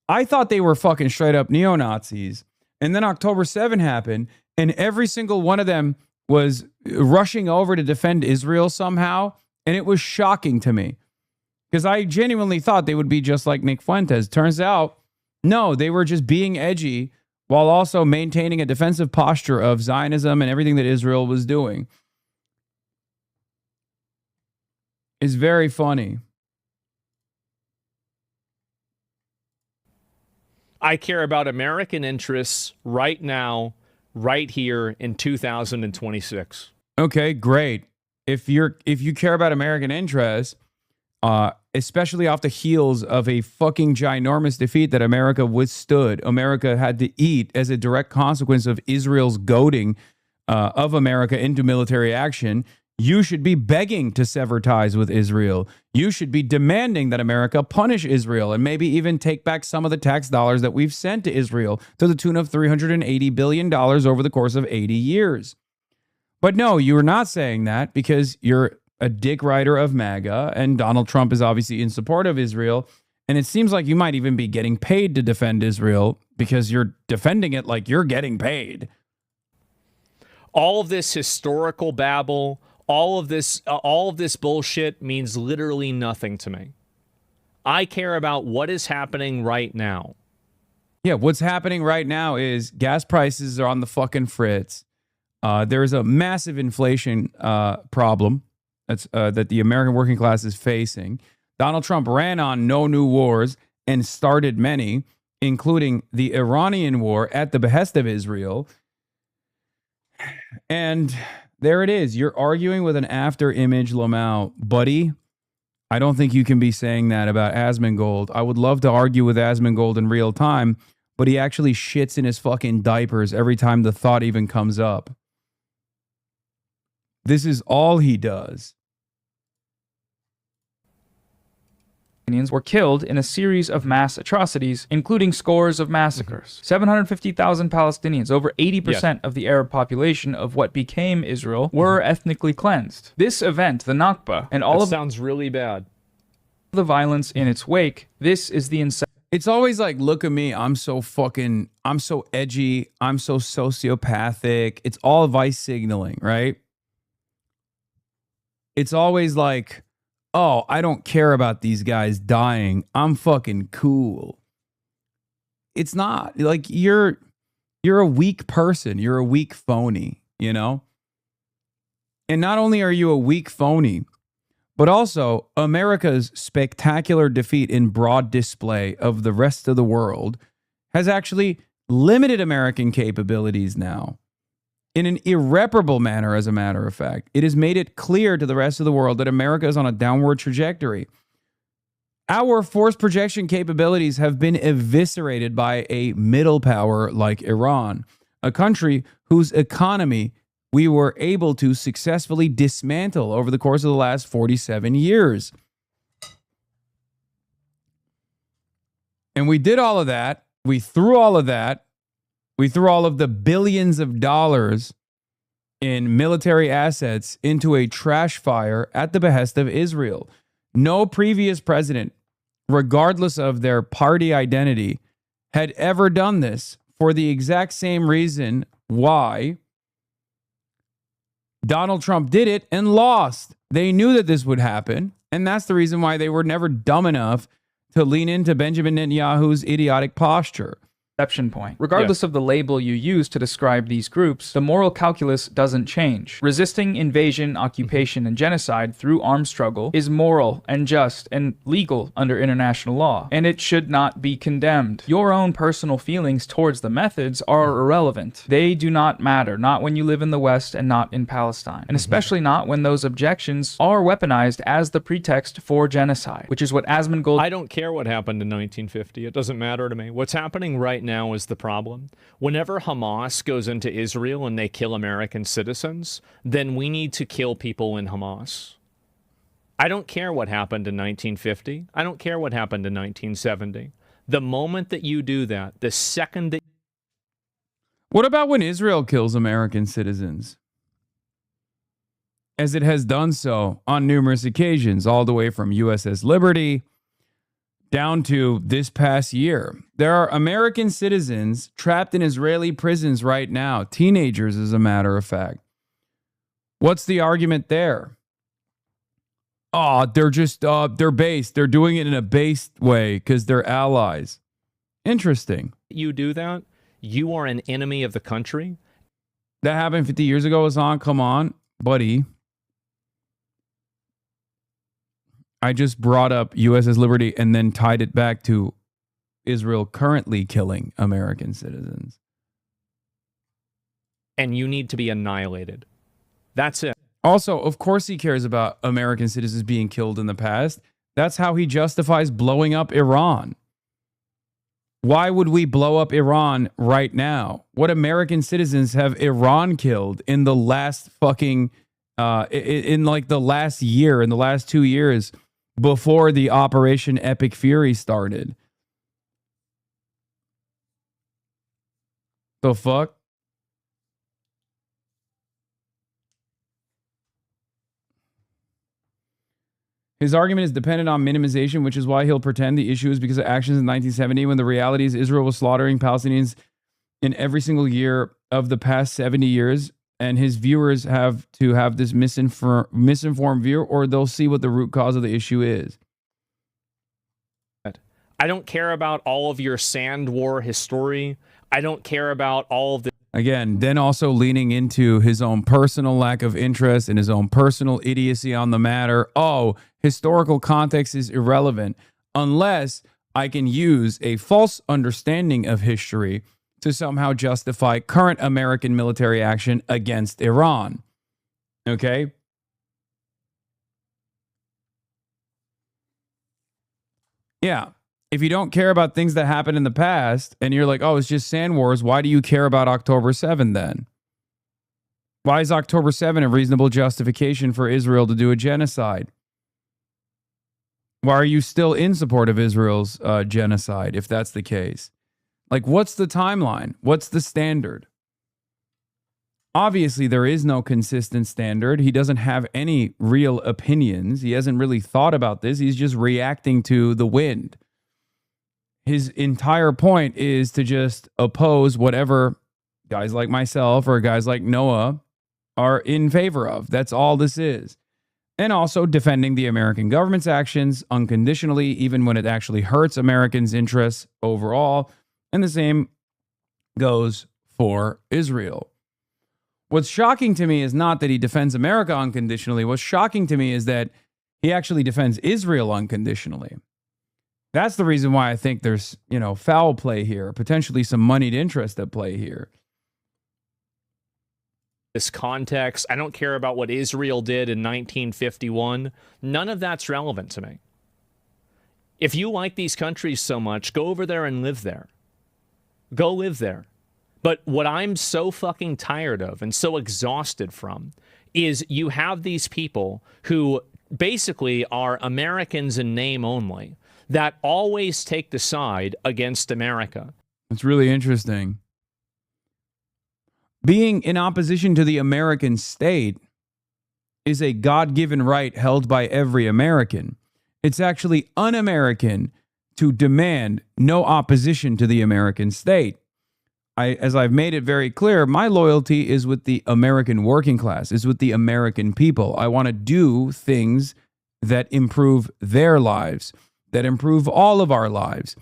H: I thought they were fucking straight up neo-Nazis. And then October 7 happened, and every single one of them was rushing over to defend Israel somehow. And it was shocking to me, because I genuinely thought they would be just like Nick Fuentes. Turns out, no, they were just being edgy while also maintaining a defensive posture of Zionism and everything that Israel was doing. It's very funny.
E: I care about American interests right now, right here in 2026.
H: Okay, great. If you care about American interests, especially off the heels of a fucking ginormous defeat that America withstood, America had to eat as a direct consequence of Israel's goading of America into military action, you should be begging to sever ties with Israel. You should be demanding that America punish Israel and maybe even take back some of the tax dollars that we've sent to Israel to the tune of $380 billion over the course of 80 years. But no, you are not saying that because you're a dick rider of MAGA, and Donald Trump is obviously in support of Israel. And it seems like you might even be getting paid to defend Israel because you're defending it like you're getting paid.
E: All of this historical babble, all of this bullshit means literally nothing to me. I care about what is happening right now.
H: Yeah, what's happening right now is gas prices are on the fucking fritz. There is a massive inflation problem that the American working class is facing. Donald Trump ran on no new wars and started many, including the Iranian war at the behest of Israel. And there it is. You're arguing with an after image Lamau. Buddy, I don't think you can be saying that about Asmongold. I would love to argue with Asmongold in real time, but he actually shits in his fucking diapers every time the thought even comes up. This is all he does.
L: Palestinians were killed in a series of mass atrocities, including scores of massacres. 750,000 Palestinians, over 80% of the Arab population of what became Israel, were ethnically cleansed. This event, the Nakba, and all
E: That
L: of
E: sounds really bad.
L: the violence in its wake, this is the
H: It's always like, look at me, I'm so edgy, I'm so sociopathic. It's all vice signaling, right? It's always like, oh, I don't care about these guys dying. I'm fucking cool. It's not. Like, you're a weak person. You're a weak phony, you know? And not only are you a weak phony, but also America's spectacular defeat in broad display of the rest of the world has actually limited American capabilities now. In an irreparable manner, as a matter of fact. It has made it clear to the rest of the world that America is on a downward trajectory. Our force projection capabilities have been eviscerated by a middle power like Iran, a country whose economy we were able to successfully dismantle over the course of the last 47 years. And we did all of that. We threw all of that. We threw all of the billions of dollars in military assets into a trash fire at the behest of Israel. No previous president, regardless of their party identity, had ever done this for the exact same reason why Donald Trump did it and lost. They knew that this would happen, and that's the reason why they were never dumb enough to lean into Benjamin Netanyahu's idiotic posture.
L: Exception point. Regardless of the label you use to describe these groups, the moral calculus doesn't change. Resisting invasion, occupation, and genocide through armed struggle is moral and just and legal under international law, and it should not be condemned. Your own personal feelings towards the methods are irrelevant. They do not matter, not when you live in the West and not in Palestine, and especially not when those objections are weaponized as the pretext for genocide, which is what Asmongold...
E: I don't care what happened in 1950. It doesn't matter to me. What's happening right now is the problem. Whenever Hamas goes into Israel and they kill American citizens, then we need to kill people in Hamas. I don't care what happened in 1950. I don't care what happened in 1970. The moment that you do that, the second that...
H: What about when Israel kills American citizens? As it has done so on numerous occasions, all the way from USS Liberty down to this past year. There are American citizens trapped in Israeli prisons right now, teenagers as a matter of fact. What's the argument there? Oh, they're just, they're based. They're doing it in a based way because they're allies. Interesting.
E: You do that, you are an enemy of the country.
H: That happened 50 years ago, Hasan. Come on, buddy. I just brought up USS Liberty and then tied it back to Israel currently killing American citizens.
E: And you need to be annihilated. That's it.
H: Also, of course he cares about American citizens being killed in the past. That's how he justifies blowing up Iran. Why would we blow up Iran right now? What American citizens have Iran killed in the last fucking, in like the last year, in the last 2 years, before the Operation Epic Fury started? The fuck? His argument is dependent on minimization, which is why he'll pretend the issue is because of actions in 1970, when the reality is Israel was slaughtering Palestinians in every single year of the past 70 years. And his viewers have to have this misinformed view, or they'll see what the root cause of the issue is.
E: I don't care about all of your sand war history. I don't care about all of the...
H: Again, then also leaning into his own personal lack of interest and his own personal idiocy on the matter. Oh, historical context is irrelevant unless I can use a false understanding of history to somehow justify current American military action against Iran. Okay? Yeah. If you don't care about things that happened in the past and you're like, oh, it's just sand wars, why do you care about October 7 then? Why is October 7 a reasonable justification for Israel to do a genocide? Why are you still in support of Israel's genocide if that's the case? Like, what's the timeline? What's the standard? Obviously, there is no consistent standard. He doesn't have any real opinions. He hasn't really thought about this. He's just reacting to the wind. His entire point is to just oppose whatever guys like myself or guys like Noah are in favor of. That's all this is. And also defending the American government's actions unconditionally, even when it actually hurts Americans' interests overall. And the same goes for Israel. What's shocking to me is not that he defends America unconditionally. What's shocking to me is that he actually defends Israel unconditionally. That's the reason why I think there's, foul play here, potentially some moneyed interest at play here.
E: This context, I don't care about what Israel did in 1951. None of that's relevant to me. If you like these countries so much, go over there and live there. Go live there. But what I'm so fucking tired of and so exhausted from is you have these people who basically are Americans in name only that always take the side against America.
H: It's really interesting. Being in opposition to the American state is a God-given right held by every American. It's actually un-American to demand no opposition to the American state. As I've made it very clear, my loyalty is with the American working class, is with the American people. I want to do things that improve their lives, that improve all of our lives.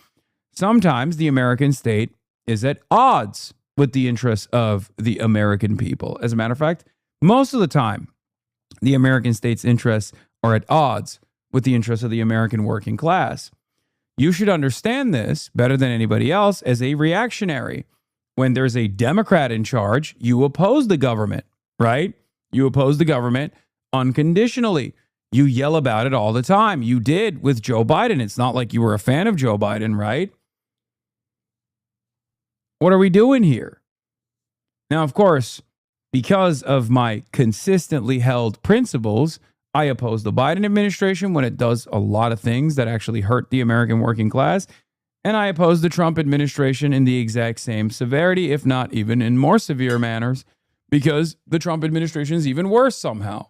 H: Sometimes the American state is at odds with the interests of the American people. As a matter of fact, most of the time, the American state's interests are at odds with the interests of the American working class. You should understand this better than anybody else as a reactionary. When there's a Democrat in charge, you oppose the government, right? You oppose the government unconditionally. You yell about it all the time. You did with Joe Biden. It's not like you were a fan of Joe Biden, right? What are we doing here? Now, of course, because of my consistently held principles, I oppose the Biden administration when it does a lot of things that actually hurt the American working class. And I oppose the Trump administration in the exact same severity, if not even in more severe manners, because the Trump administration is even worse somehow.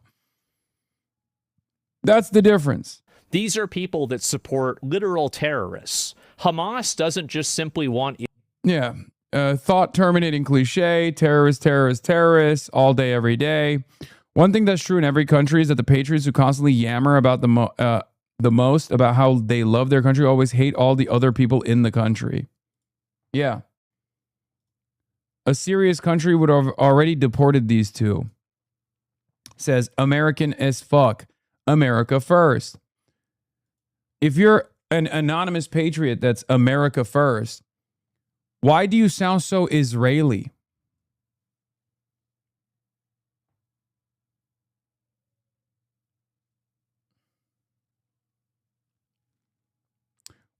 H: That's the difference.
E: These are people that support literal terrorists. Hamas doesn't just simply want...
H: Yeah. Thought terminating cliche, terrorists, terrorists, terrorists, all day, every day. One thing that's true in every country is that the patriots who constantly yammer about the most about how they love their country always hate all the other people in the country. Yeah. A serious country would have already deported these two. Says American as fuck. America first. If you're an anonymous patriot that's America first, why do you sound so Israeli?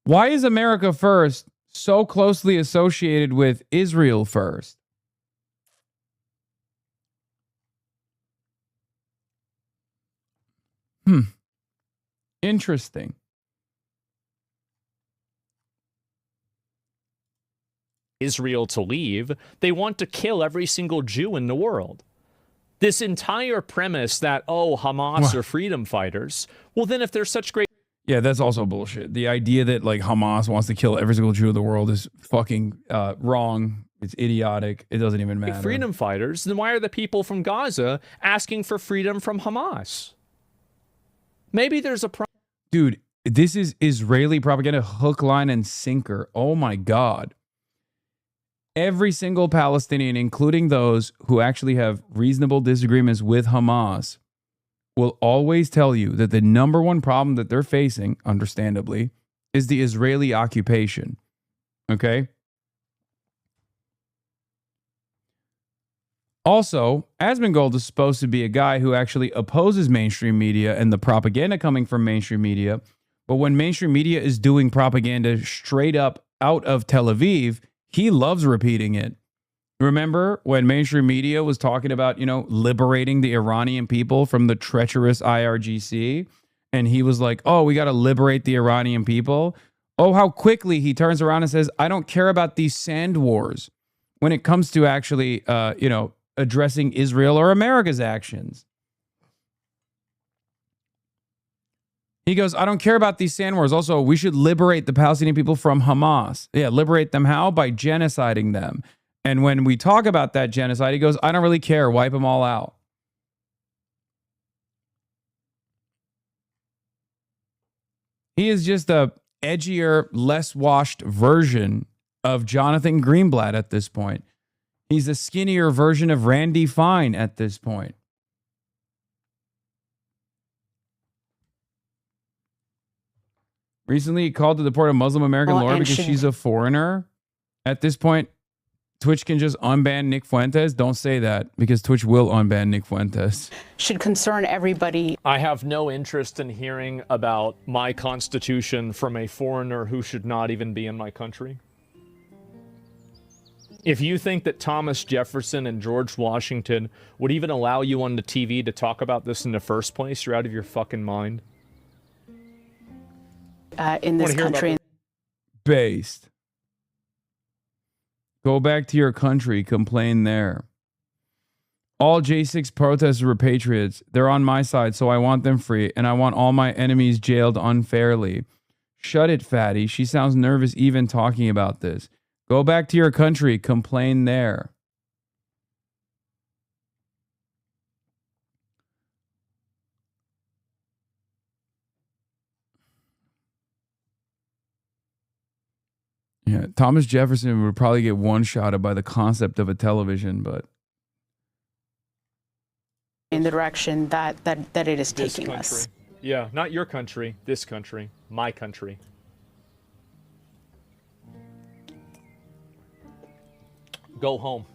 H: Why is America first so closely associated with Israel first? Interesting.
E: Israel to leave, they want to kill every single Jew in the world. This entire premise that, oh, Hamas are freedom fighters, well, then if they're such great...
H: Yeah, that's also bullshit. The idea that like Hamas wants to kill every single Jew in the world is fucking wrong. It's idiotic. It doesn't even matter.
E: Freedom fighters, then why are the people from Gaza asking for freedom from Hamas? Maybe there's a problem.
H: Dude, this is Israeli propaganda, hook, line, and sinker. Oh my God. Every single Palestinian, including those who actually have reasonable disagreements with Hamas, will always tell you that the number one problem that they're facing, understandably, is the Israeli occupation. Okay? Also, Asmongold is supposed to be a guy who actually opposes mainstream media and the propaganda coming from mainstream media. But when mainstream media is doing propaganda straight up out of Tel Aviv, he loves repeating it. Remember when mainstream media was talking about, liberating the Iranian people from the treacherous IRGC? And he was like, oh, we got to liberate the Iranian people. Oh, how quickly he turns around and says, I don't care about these sand wars when it comes to actually, addressing Israel or America's actions. He goes, I don't care about these sand wars. Also, we should liberate the Palestinian people from Hamas. Yeah, liberate them how? By genociding them. And when we talk about that genocide, he goes, I don't really care. Wipe them all out. He is just a edgier, less washed version of Jonathan Greenblatt at this point. He's a skinnier version of Randy Fine at this point. Recently, he called to deport a Muslim American lawyer because she's a foreigner. At this point, Twitch can just unban Nick Fuentes. Don't say that, because Twitch will unban Nick Fuentes.
I: Should concern everybody.
E: I have no interest in hearing about my constitution from a foreigner who should not even be in my country. If you think that Thomas Jefferson and George Washington would even allow you on the TV to talk about this in the first place, you're out of your fucking mind.
I: In this country.
H: Based. Go back to your country. Complain there. All J6 protesters were patriots. They're on my side, so I want them free, and I want all my enemies jailed unfairly. Shut it, fatty. She sounds nervous even talking about this. Go back to your country. Complain there. Yeah, Thomas Jefferson would probably get one-shotted by the concept of a television, but
I: In the direction that it is taking us.
E: Yeah, not your country, this country, my country. Go home.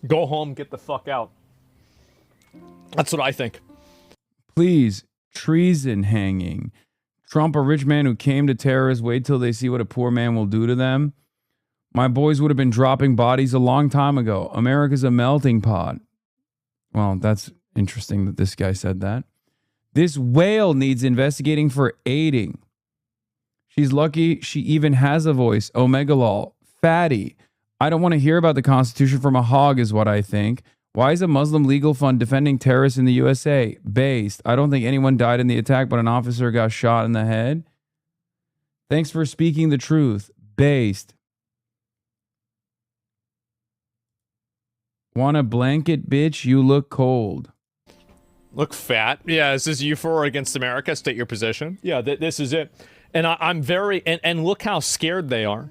E: Go home, get the fuck out. That's what I think.
H: please, treason hanging. Trump, a rich man who came to terrorists, wait till they see what a poor man will do to them. My boys would have been dropping bodies a long time ago. America's a melting pot. Well, that's interesting that this guy said that. This whale needs investigating for aiding. She's lucky she even has a voice. Omegalol. Fatty. I don't want to hear about the Constitution from a hog is what I think. Why is a Muslim legal fund defending terrorists in the USA? Based. I don't think anyone died in the attack, but an officer got shot in the head. Thanks for speaking the truth. Based. Want a blanket, bitch? You look cold.
E: Look fat. Yeah, this is you for or against America. State your position. Yeah, this is it. And I'm very and look how scared they are.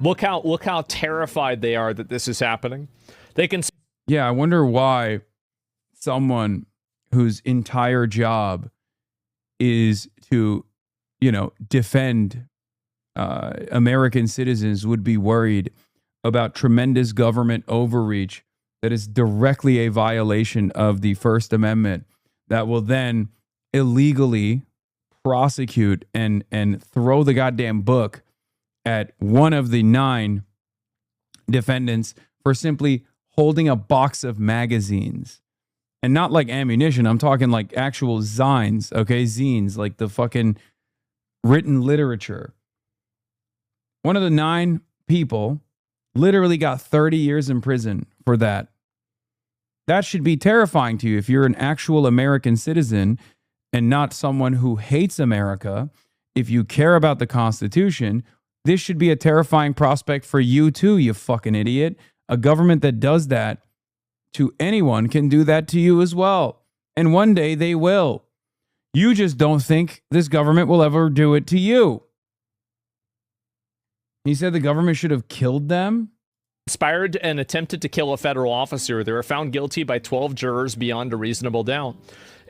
E: Look how terrified they are that this is happening. They can.
H: Yeah, I wonder why someone whose entire job is to, defend American citizens would be worried about tremendous government overreach that is directly a violation of the First Amendment that will then illegally prosecute and throw the goddamn book at one of the 9 defendants for simply holding a box of magazines. And not like ammunition, I'm talking like actual zines, okay? Zines, like the fucking written literature. One of the 9 people literally got 30 years in prison for that. That should be terrifying to you if you're an actual American citizen and not someone who hates America. If you care about the Constitution, this should be a terrifying prospect for you too, you fucking idiot. A government that does that to anyone can do that to you as well. And one day they will. You just don't think this government will ever do it to you. He said the government should have killed them.
E: conspired and attempted to kill a federal officer. They were found guilty by 12 jurors beyond a reasonable doubt.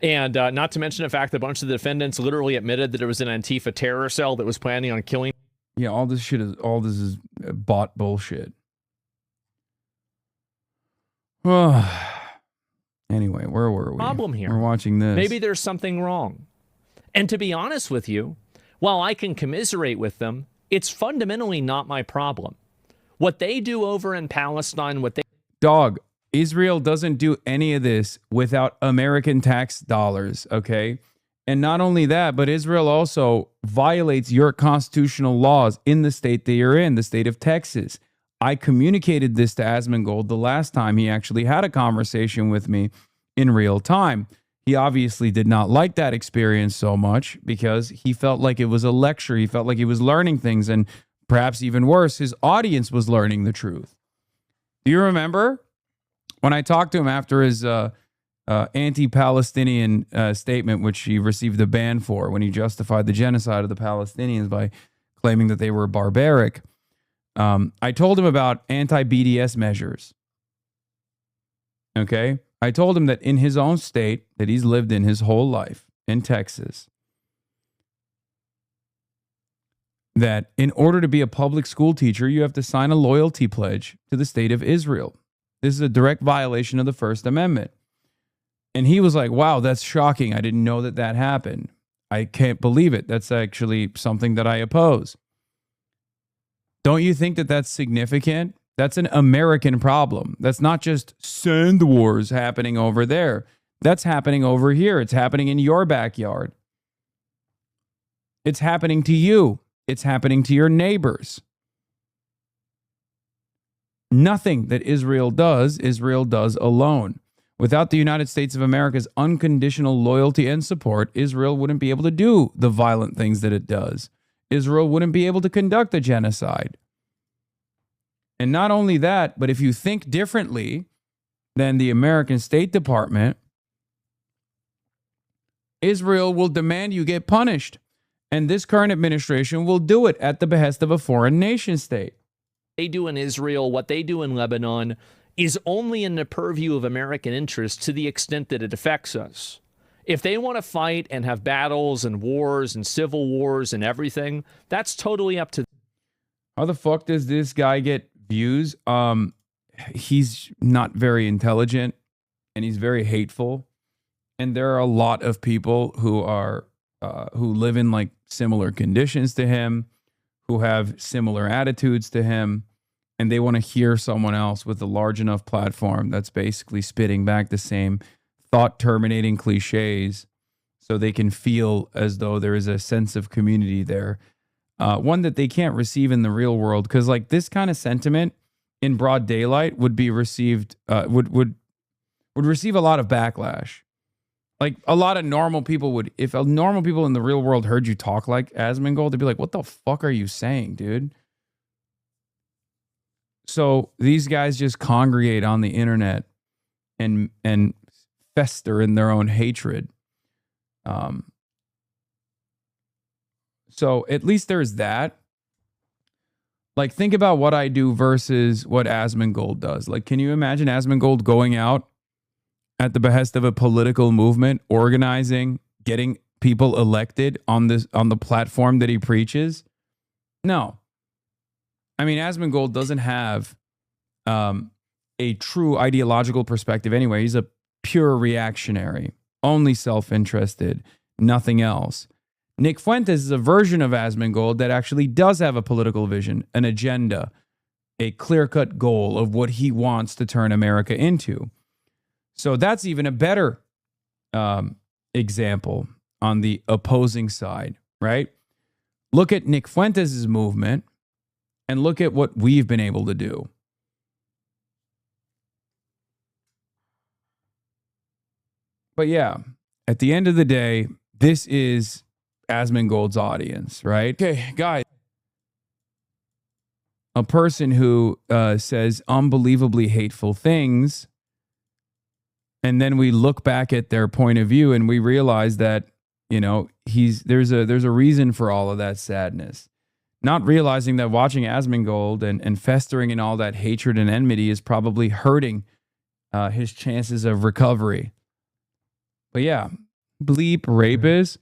E: And not to mention the fact that a bunch of the defendants literally admitted that it was an Antifa terror cell that was planning on killing.
H: Yeah, all this is bot bullshit. Anyway, where were we?
E: Problem here.
H: We're watching this.
E: Maybe there's something wrong. And to be honest with you, while I can commiserate with them, it's fundamentally not my problem. What they do over in Palestine,
H: Dog, Israel doesn't do any of this without American tax dollars, okay? And not only that, but Israel also violates your constitutional laws in the state that you're in, the state of Texas. I communicated this to Asmongold the last time he actually had a conversation with me in real time. He obviously did not like that experience so much because he felt like it was a lecture. He felt like he was learning things, and perhaps even worse, his audience was learning the truth. Do you remember when I talked to him after his anti-Palestinian statement, which he received a ban for when he justified the genocide of the Palestinians by claiming that they were barbaric? I told him about anti-BDS measures. Okay? I told him that in his own state that he's lived in his whole life, in Texas, that in order to be a public school teacher, you have to sign a loyalty pledge to the state of Israel. This is a direct violation of the First Amendment. And he was like, wow, that's shocking. I didn't know that that happened. I can't believe it. That's actually something that I oppose. Don't you think that that's significant? That's an American problem. That's not just sand wars happening over there. That's happening over here. It's happening in your backyard. It's happening to you. It's happening to your neighbors. Nothing that Israel does alone. Without the United States of America's unconditional loyalty and support, Israel wouldn't be able to do the violent things that it does. Israel wouldn't be able to conduct a genocide. And not only that, but if you think differently than the American State Department, Israel will demand you get punished. And this current administration will do it at the behest of a foreign nation state.
E: They do in Israel, what they do in Lebanon, is only in the purview of American interests to the extent that it affects us. If they want to fight and have battles and wars and civil wars and everything, that's totally up to them.
H: How the fuck does this guy get views? He's not very intelligent and he's very hateful. And there are a lot of people who are who live in like similar conditions to him, who have similar attitudes to him, and they want to hear someone else with a large enough platform that's basically spitting back the same thought-terminating cliches so they can feel as though there is a sense of community there. One that they can't receive in the real world, because like this kind of sentiment in broad daylight would be received, would receive a lot of backlash. Like a lot of normal people would, if normal people in the real world heard you talk like Asmongold, they'd be like, what the fuck are you saying, dude? So these guys just congregate on the internet and fester in their own hatred. So at least there's that. Like, think about what I do versus what Asmongold does. Like, can you imagine Asmongold going out at the behest of a political movement, organizing, getting people elected on the platform that he preaches? No. I mean, Asmongold doesn't have a true ideological perspective anyway. He's a pure reactionary, only self-interested, nothing else. Nick Fuentes is a version of Asmongold that actually does have a political vision, an agenda, a clear-cut goal of what he wants to turn America into. So that's even a better example on the opposing side, right? Look at Nick Fuentes' movement and look at what we've been able to do. But yeah, at the end of the day, this is Asmongold's audience, right? Okay, guys. A person who says unbelievably hateful things, and then we look back at their point of view and we realize that, you know, there's a reason for all of that sadness. not realizing that watching Asmongold and festering in all that hatred and enmity is probably hurting his chances of recovery. But yeah, bleep rapist.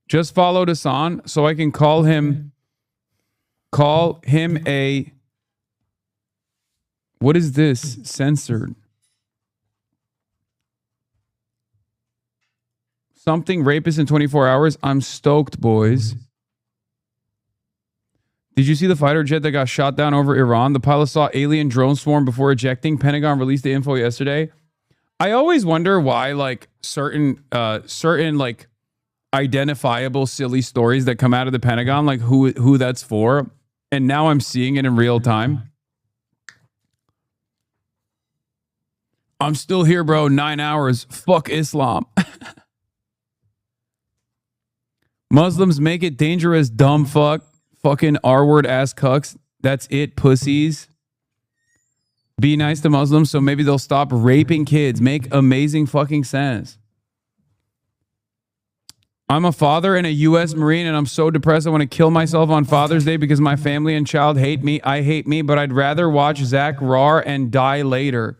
H: Just followed Hasan so I can call him a, what is this? Censored. Something rapist in 24 hours. I'm stoked, boys. Did you see the fighter jet that got shot down over Iran? The pilot saw alien drone swarm before ejecting. Pentagon released the info yesterday. I always wonder why, like, certain like identifiable silly stories that come out of the Pentagon, like who that's for, and now I'm seeing it in real time. I'm still here, bro. 9 hours. Fuck Islam. Muslims make it dangerous, dumb fuck. Fucking R-word ass cucks. That's it, pussies. Be nice to Muslims so maybe they'll stop raping kids. Make amazing fucking sense. I'm a father and a U.S. Marine, and I'm so depressed I want to kill myself on Father's Day because my family and child hate me. I hate me, but I'd rather watch Zach Rar and die later.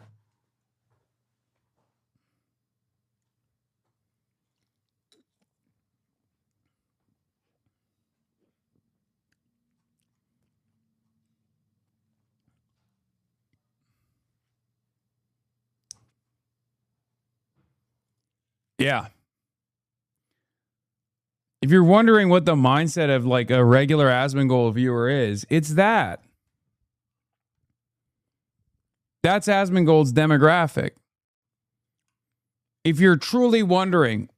H: Yeah. If you're wondering what the mindset of like a regular Asmongold viewer is, it's that. That's Asmongold's demographic. If you're truly wondering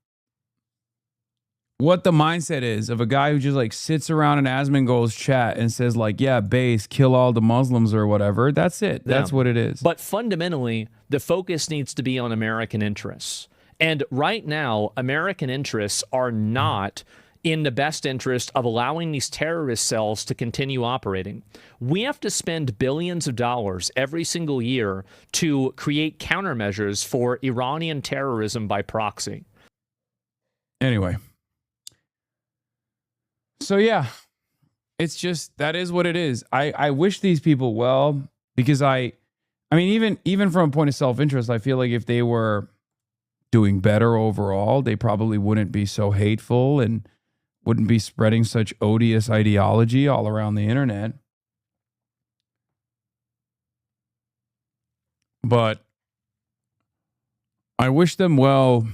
H: what the mindset is of a guy who just like sits around in Asmongold's chat and says like, yeah, base, kill all the Muslims or whatever, that's it. That's what it is.
E: But fundamentally, the focus needs to be on American interests. And right now, American interests are not in the best interest of allowing these terrorist cells to continue operating. We have to spend billions of dollars every single year to create countermeasures for Iranian terrorism by proxy.
H: Anyway. So yeah, it's just, that is what it is. I wish these people well, because I mean, even from a point of self-interest, I feel like if they were doing better overall, they probably wouldn't be so hateful and wouldn't be spreading such odious ideology all around the internet. But I wish them well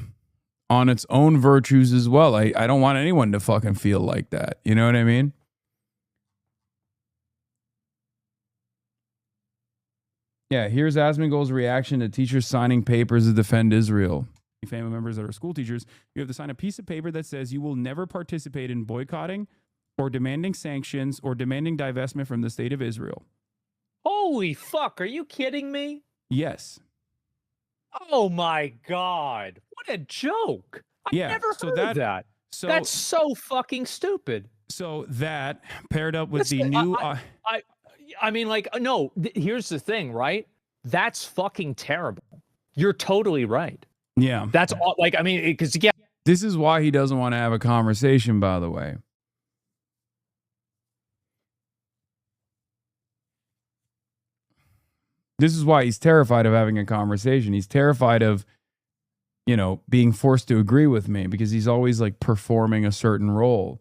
H: on its own virtues as well. I don't want anyone to fucking feel like that. You know what I mean? Yeah, here's Asmongold's reaction to teachers signing papers to defend Israel. Family members that are school teachers, you have to sign a piece of paper that says you will never participate in boycotting or demanding sanctions or demanding divestment from the state of Israel.
E: Holy fuck, are you kidding me?
H: Yes.
E: Oh my God. What a joke. I never heard of that.
H: So
E: that's so fucking stupid.
H: So that paired up with the new...
E: I mean, like, no, here's the thing, right? That's fucking terrible. You're totally right.
H: Yeah.
E: That's all, like, I mean, because, yeah.
H: This is why he doesn't want to have a conversation, by the way. This is why he's terrified of having a conversation. He's terrified of, you know, being forced to agree with me because he's always like performing a certain role.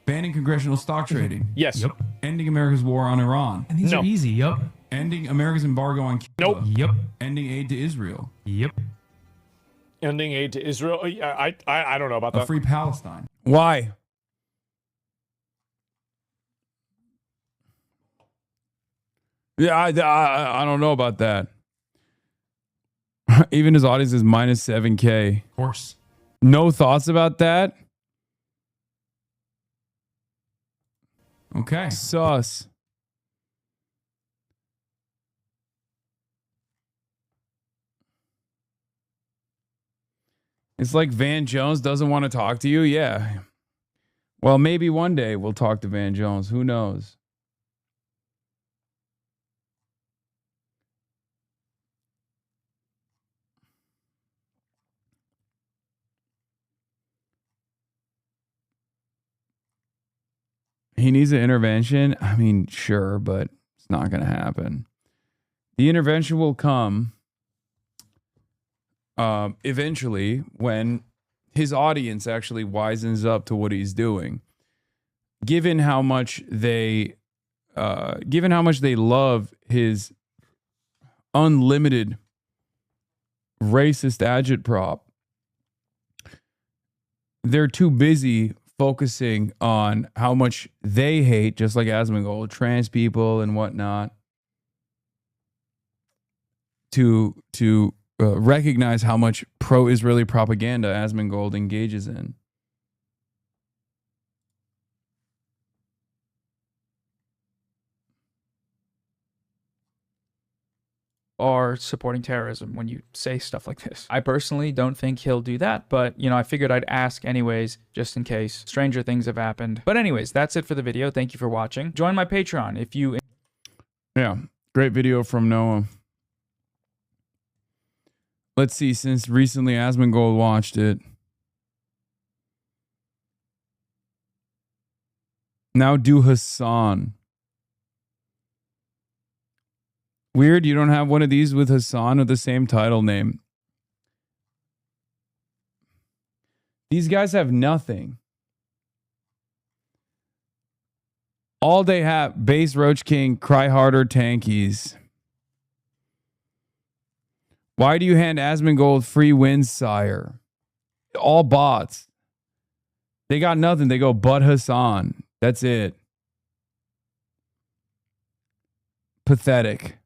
H: Banning congressional stock trading.
E: Yes.
H: Yep. Ending America's war on Iran.
F: And these are easy. Yep.
H: Ending America's embargo on Cuba.
E: Nope.
F: Yep.
H: Ending aid to Israel.
F: Yep.
E: Ending aid to Israel. I don't know about
H: A
E: that.
H: free Palestine. Why? Yeah, I don't know about that. Even his audience is minus 7K.
F: Of course.
H: No thoughts about that? Okay. Sus. It's like Van Jones doesn't want to talk to you. Yeah. Well, maybe one day we'll talk to Van Jones. Who knows? he needs an intervention. I mean, sure, but it's not going to happen. The intervention will come eventually when his audience actually wisens up to what he's doing. Given how much they love his unlimited racist agitprop, they're too busy focusing on how much they hate, just like Asmongold, trans people and whatnot, to recognize how much pro-Israeli propaganda Asmongold engages in.
L: Are supporting terrorism when you say stuff like this. I personally don't think he'll do that, but you know, I figured I'd ask anyways, just in case stranger things have happened. But anyways, that's it for the video. Thank you for watching. Join my Patreon if you...
H: Yeah, great video from Noah. Let's see, since recently Asmongold watched it. Now do Hasan. Weird, you don't have one of these with Hasan with the same title name. These guys have nothing. All they have, Base Roach King, Cry Harder, Tankies. Why do you hand Asmongold free wins, sire? All bots. They got nothing. They go, but Hasan. That's it. Pathetic.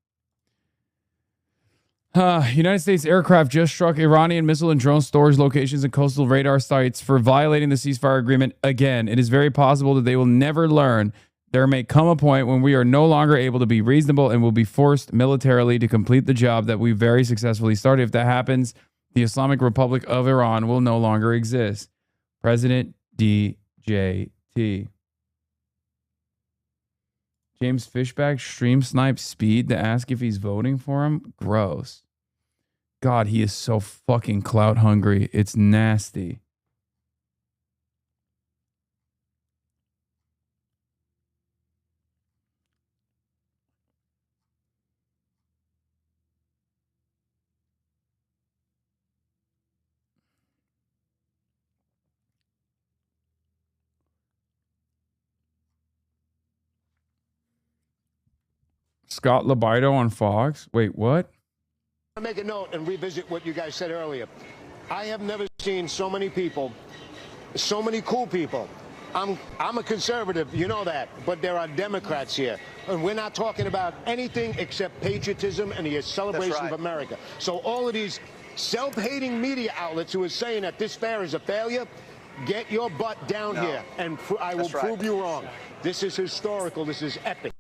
H: United States aircraft just struck Iranian missile and drone storage locations and coastal radar sites for violating the ceasefire agreement again. It is very possible that they will never learn. There may come a point when we are no longer able to be reasonable and will be forced militarily to complete the job that we very successfully started. If that happens, the Islamic Republic of Iran will no longer exist. President DJT. James Fishback stream snipe Speed to ask if he's voting for him. Gross. God, he is so fucking clout hungry. It's nasty. Scott Libido on Fox. Wait, what?
K: I make a note and revisit what you guys said earlier. I have never seen so many people, so many cool people. I'm a conservative, you know that, but there are Democrats here, and we're not talking about anything except patriotism and the celebration of America. So all of these self-hating media outlets who are saying that this fair is a failure, get your butt down here, and I will prove you wrong. This is historical. This is epic.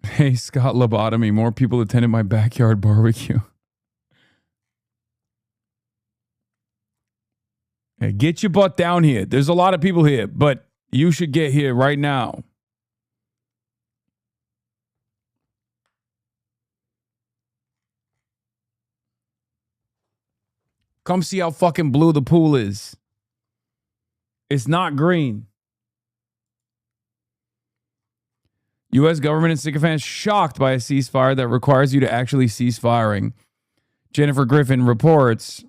H: Hey, Scott Lobotomy, more people attended my backyard barbecue. Hey, get your butt down here. There's a lot of people here, but you should get here right now. Come see how fucking blue the pool is. It's not green. U.S. government and sycophants shocked by a ceasefire that requires you to actually cease firing. Jennifer Griffin reports,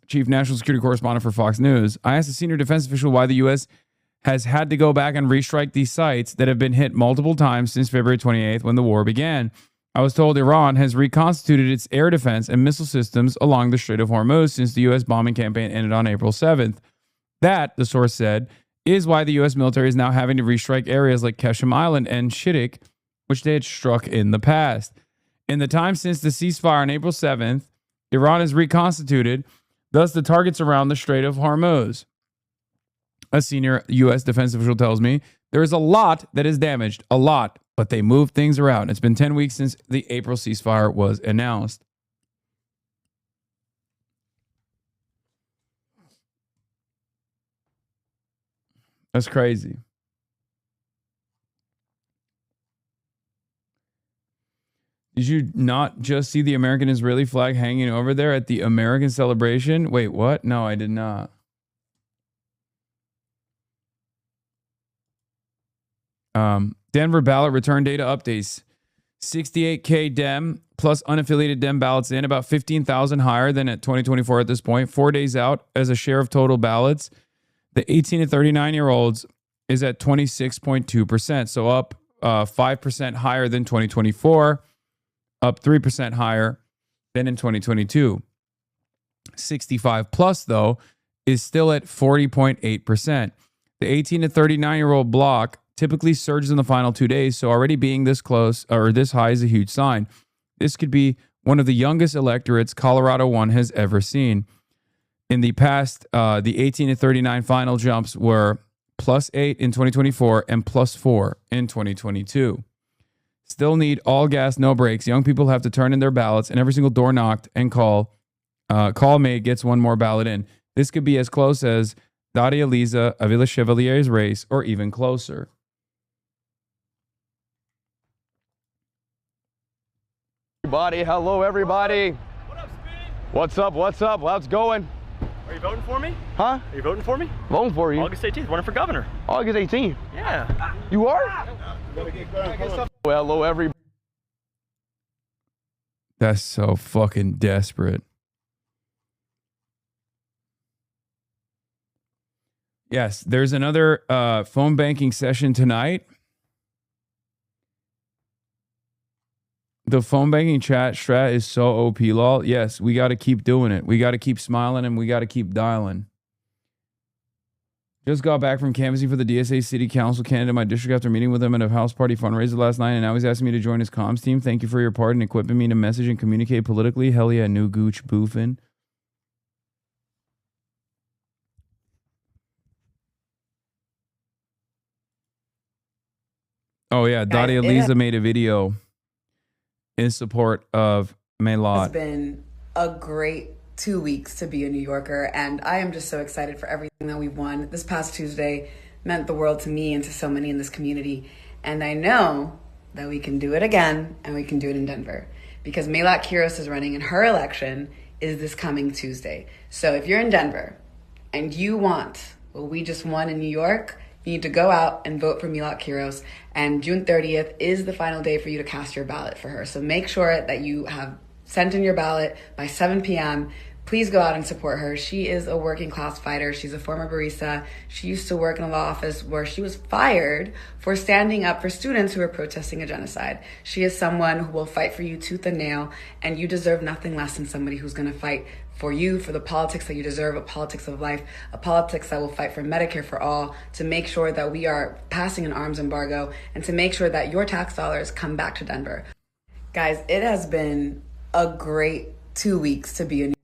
H: chief national security correspondent for Fox News. I asked a senior defense official why the U.S. has had to go back and restrike these sites that have been hit multiple times since February 28th when the war began. I was told Iran has reconstituted its air defense and missile systems along the Strait of Hormuz since the U.S. bombing campaign ended on April 7th. That, the source said, is why the U.S. military is now having to restrike areas like Keshem Island and Shiddiq, which they had struck in the past. In the time since the ceasefire on April 7th, Iran has reconstituted, thus the targets around the Strait of Hormuz. A senior U.S. defense official tells me, there is a lot that is damaged, a lot, but they moved things around. It's been 10 weeks since the April ceasefire was announced. That's crazy. Did you not just see the American-Israeli flag hanging over there at the American celebration? Wait, what? No, I did not. Denver ballot return data updates. 68K Dem plus unaffiliated Dem ballots in, about 15,000 higher than at 2024 at this point. 4 days out as a share of total ballots. The 18 to 39-year-olds is at 26.2%, so up 5% higher than 2024, up 3% higher than in 2022. 65 plus, though, is still at 40.8%. The 18 to 39-year-old block typically surges in the final 2 days, so already being this close or this high is a huge sign. This could be one of the youngest electorates Colorado 1 has ever seen. In the past, the 18 to 39 final jumps were +8 in 2024 and +4 in 2022. Still need all gas, no brakes. Young people have to turn in their ballots, and every single door knocked and call made gets one more ballot in. This could be as close as Daria Liza Avila Chevalier's race, or even closer.
M: Everybody, hello everybody. What up, Speed? What's up, what's up? How's it going?
U: Are you voting for me?
M: Huh?
U: Are you voting for me?
M: Voting for you.
U: August 18th, running for governor.
M: August 18th?
U: Yeah.
M: You are? Well, hello everybody.
H: That's so fucking desperate. Yes, there's another phone banking session tonight. The phone banking chat strat is so OP, lol. Yes, we got to keep doing it. We got to keep smiling and we got to keep dialing. Just got back from canvassing for the DSA City Council candidate in my district after meeting with him at a house party fundraiser last night, and now he's asking me to join his comms team. Thank you for your part in equipping me to message and communicate politically. Hell yeah, new gooch boofing. Oh yeah, Daria Liza made a video in support of Maylot.
V: It's been a great 2 weeks to be a New Yorker, and I am just so excited for everything that we've won. This past Tuesday meant the world to me and to so many in this community, and I know that we can do it again, and we can do it in Denver, because Maylot Quiros is running, and her election is this coming Tuesday. So if you're in Denver and you want what we just won in New York, you need to go out and vote for Maylot Quiros, and June 30th is the final day for you to cast your ballot for her. So make sure that you have sent in your ballot by 7 p.m. Please go out and support her. She is a working class fighter. She's a former barista. She used to work in a law office where she was fired for standing up for students who were protesting a genocide. She is someone who will fight for you tooth and nail, and you deserve nothing less than somebody who's going to fight for you, for the politics that you deserve, a politics of life, a politics that will fight for Medicare for all, to make sure that we are passing an arms embargo, and to make sure that your tax dollars come back to Denver. Guys, it has been a great 2 weeks to be a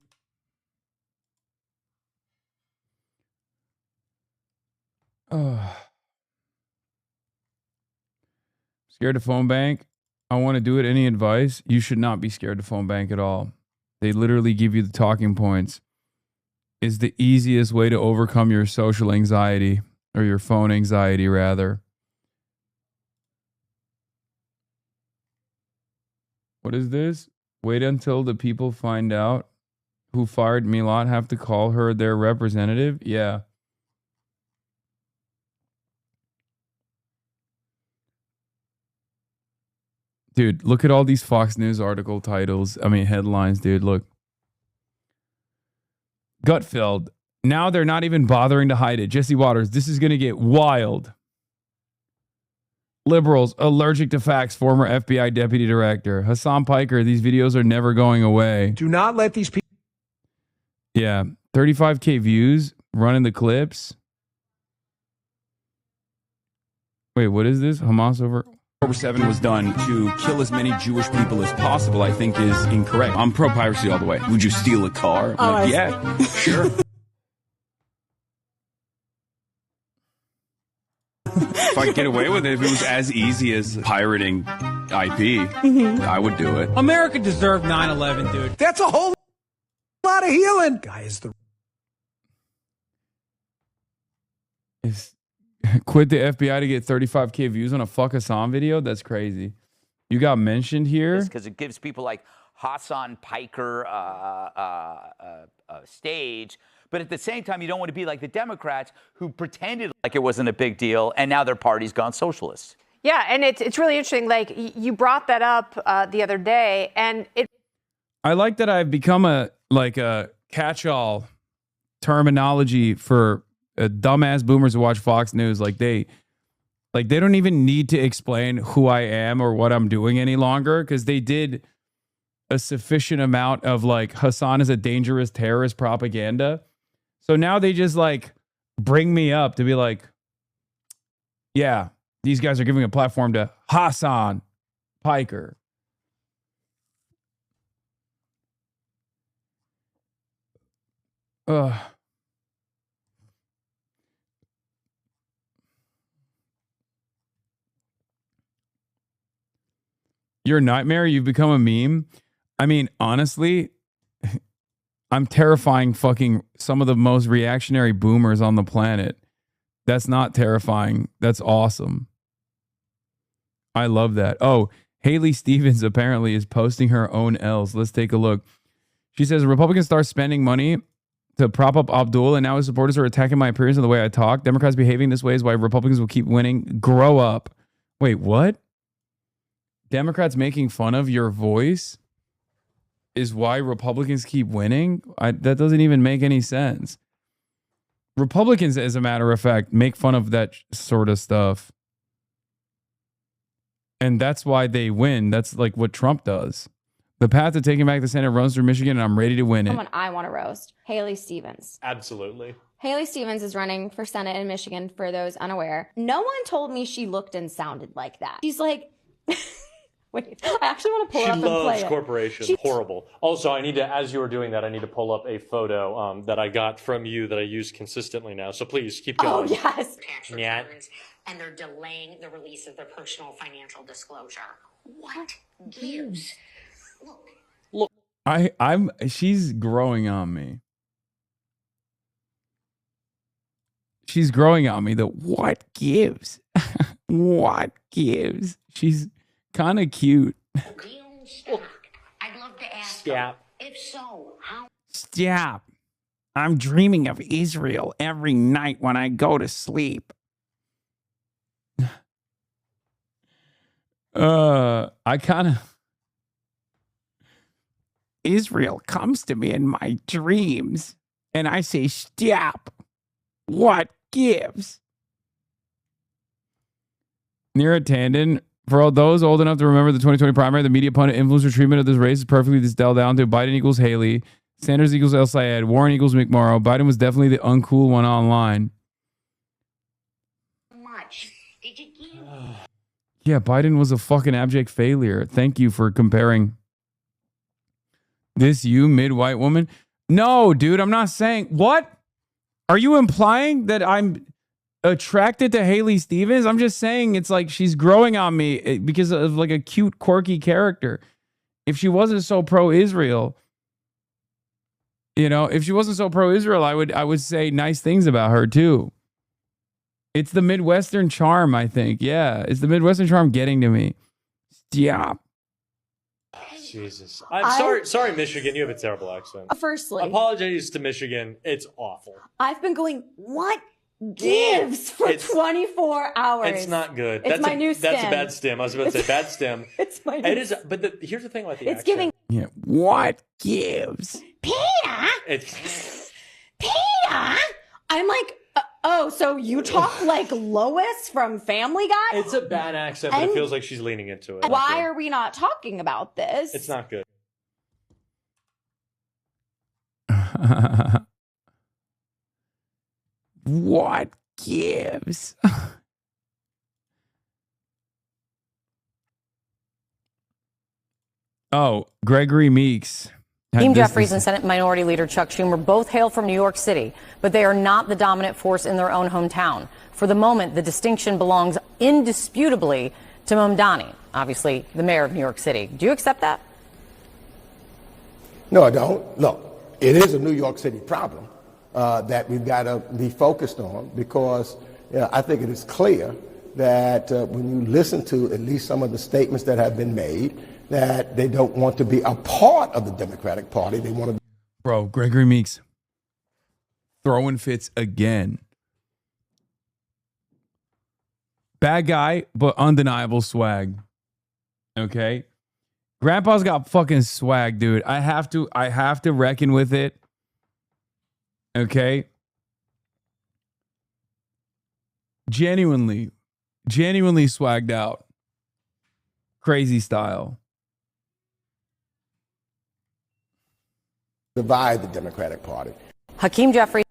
H: Scared to phone bank? I want to do it. Any advice? You should not be scared to phone bank at all. They literally give you the talking points. It's the easiest way to overcome your social anxiety, or your phone anxiety, rather. What is this? Wait until the people find out who fired Maylot have to call her their representative? Yeah. Dude, look at all these Fox News article titles. I mean, headlines, dude. Look. Gutfeld. Now they're not even bothering to hide it. Jesse Waters. This is going to get wild. Liberals allergic to facts. Former FBI deputy director. Hasan Piker. These videos are never going away.
X: Do not let these people.
H: Yeah. 35K views. Running the clips. Wait, what is this? Hamas over...
Y: October 7 was done to kill as many Jewish people as possible, I think is incorrect. I'm pro-piracy all the way. Would you steal a car? Like, yeah, sure. If I could get away with it, if it was as easy as pirating IP, I would do it.
X: America deserved 9/11, dude. That's a whole lot of healing. Guy is the...
H: Quit the FBI to get 35K views on a fuck Hasan video? That's crazy. You got mentioned here?
Z: Because it gives people like Hasan Piker stage. But at the same time, you don't want to be like the Democrats who pretended like it wasn't a big deal, and now their party's gone socialist.
B: Yeah, and it's really interesting. Like you brought that up the other day, and
H: I like that I've become a catch-all terminology for dumbass boomers who watch Fox News. Like they don't even need to explain who I am or what I'm doing any longer, because they did a sufficient amount of like Hasan is a dangerous terrorist propaganda. So now they just like bring me up to be like, yeah, these guys are giving a platform to Hasan Piker. You're a nightmare. You've become a meme. I mean, honestly, I'm terrifying fucking some of the most reactionary boomers on the planet. That's not terrifying. That's awesome. I love that. Oh, Haley Stevens apparently is posting her own L's. Let's take a look. She says, Republicans start spending money to prop up Abdul, and now his supporters are attacking my appearance and the way I talk. Democrats behaving this way is why Republicans will keep winning. Grow up. Wait, what? Democrats making fun of your voice is why Republicans keep winning? That doesn't even make any sense. Republicans, as a matter of fact, make fun of that sort of stuff. And that's why they win. That's like what Trump does. The path to taking back the Senate runs through Michigan, and I'm ready to win it.
J: Someone I want to roast. Haley Stevens.
U: Absolutely.
J: Haley Stevens is running for Senate in Michigan, for those unaware. No one told me she looked and sounded like that. She's like... Wait, I actually want to pull it up and play it.
U: She loves corporations. Horrible. Also, I need to, as you were doing that, I need to pull up a photo that I got from you that I use consistently now. So please keep going.
J: Oh, yes.
U: Yeah.
N: And they're delaying the release of their personal financial disclosure. What gives?
U: Look.
H: She's growing on me. She's growing on me. The what gives? What gives? She's kind of cute.
N: I'd love to ask.
U: Stop.
N: If so, how?
H: Stop. I'm dreaming of Israel every night when I go to sleep. I kind of... Israel comes to me in my dreams, and I say, stop. What gives? Neera Tanden, for all those old enough to remember the 2020 primary, the media pundit influencer treatment of this race is perfectly distilled down to Biden equals Haley, Sanders equals El Sayed, Warren equals McMorrow. Biden was definitely the uncool one online.
N: Much did you give?
H: Yeah, Biden was a fucking abject failure. Thank you for comparing this mid-white woman. No, dude, I'm not saying... What? Are you implying that I'm attracted to Haley Stevens? I'm just saying it's like she's growing on me because of like a cute, quirky character. If she wasn't so pro-Israel, if she wasn't so pro-Israel, I would say nice things about her too. It's the Midwestern charm, I think. Yeah, it's the Midwestern charm getting to me. Stop.
U: Jesus. I'm sorry, Michigan. You have a terrible accent.
J: Firstly.
U: Apologies to Michigan. It's awful.
J: I've been going, what gives for 24 hours?
U: It's not good.
J: It's my new stim.
U: That's a bad stim. I was about to say bad stim.
J: It's my new
U: It is, but here's the thing about the accent.
J: It's giving...
H: Yeah. What gives?
J: Peter? Peter? I'm like... oh, so you talk like Lois from Family Guy?
U: It's a bad accent, but it feels like she's leaning into it.
J: Why are we not talking about this?
U: It's not good.
H: What gives? Oh, Gregory Meeks.
O: Hakeem Jeffries and Senate Minority Leader Chuck Schumer both hail from New York City, but they are not the dominant force in their own hometown. For the moment, the distinction belongs indisputably to Mamdani, obviously the mayor of New York City. Do you accept that?
P: No, I don't. Look, it is a New York City problem that we've got to be focused on, because I think it is clear that when you listen to at least some of the statements that have been made, that they don't want to be a part of the Democratic Party. They want to be...
H: Bro, Gregory Meeks throwing fits again. Bad guy, but undeniable swag. Okay? Grandpa's got fucking swag, dude. I have to reckon with it. Okay? Genuinely swagged out. Crazy style.
P: Divide the Democratic Party.
O: Hakeem Jeffrey.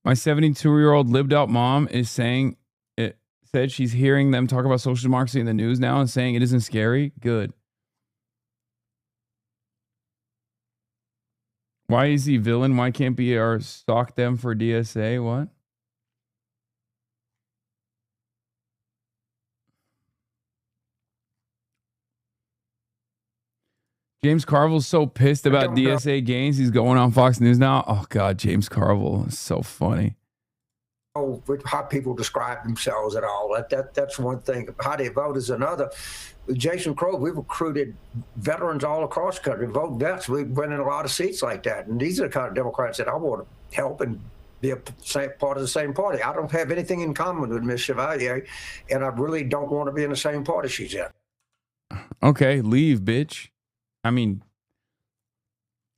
H: My 72-year-old lived out mom is saying it said she's hearing them talk about social democracy in the news now and saying it isn't scary. Good. Why is he villain? Why can't BR stalk them for DSA? What? James Carville's so pissed about DSA gains. He's going on Fox News now. Oh, God, James Carville is so funny.
A: Oh, how people describe themselves at all. That's one thing. How they vote is another. With Jason Crow, we've recruited veterans all across the country. Vote vets. We've been in a lot of seats like that. And these are the kind of Democrats that I want to help and be a part of the same party. I don't have anything in common with Ms. Chevalier, and I really don't want to be in the same party she's in.
H: Okay, leave, bitch. I mean,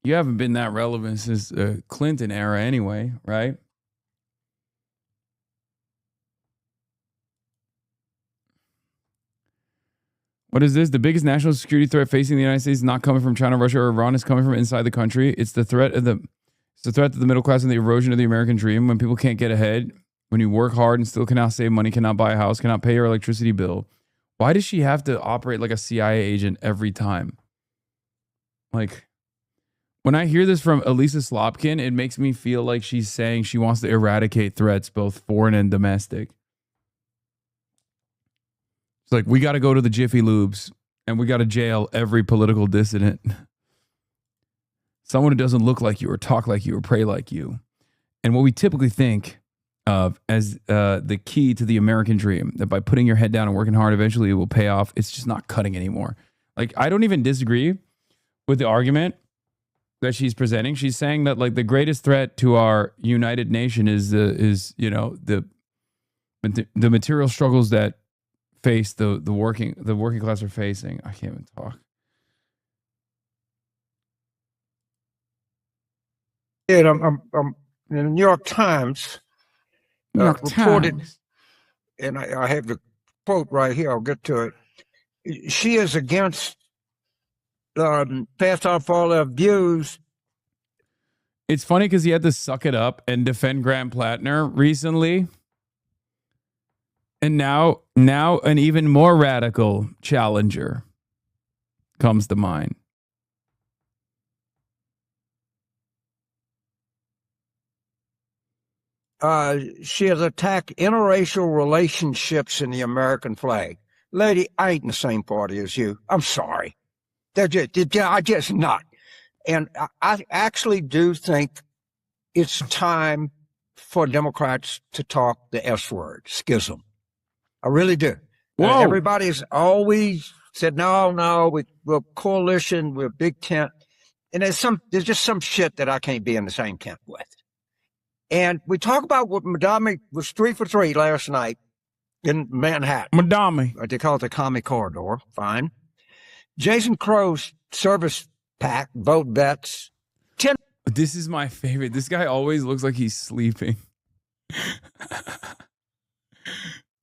H: you haven't been that relevant since the Clinton era anyway, right? What is this? The biggest national security threat facing the United States is not coming from China, Russia, or Iran. It's coming from inside the country. It's the threat to the middle class and the erosion of the American dream. When people can't get ahead, when you work hard and still cannot save money, cannot buy a house, cannot pay your electricity bill. Why does she have to operate like a CIA agent every time? Like, when I hear this from Elisa Slotkin, it makes me feel like she's saying she wants to eradicate threats, both foreign and domestic. It's like, we got to go to the Jiffy Lubes and we got to jail every political dissident. Someone who doesn't look like you or talk like you or pray like you. And what we typically think of as the key to the American dream, that by putting your head down and working hard, eventually it will pay off. It's just not cutting anymore. Like, I don't even disagree with the argument that she's presenting. She's saying that, like, the greatest threat to our united nation is the material struggles that face the working class are facing. I can't even talk.
D: Yeah, I'm the New York Times reported, and I have the quote right here. I'll get to it. She is against pass off all their views.
H: It's funny because he had to suck it up and defend Graham Plattner recently. And now an even more radical challenger comes to mind.
D: She has attacked interracial relationships in the American flag. Lady, I ain't in the same party as you. I'm sorry. I just not. And I actually do think it's time for Democrats to talk the S word, schism. I really do. Everybody's always said, no, we're coalition, we're big tent. And there's just some shit that I can't be in the same tent with. And we talk about what Madame was 3 for 3 last night in Manhattan.
H: Madame.
D: They call it the Commie Corridor. Fine. Jason Crow's service pack, vote vets.
H: This is my favorite. This guy always looks like he's sleeping.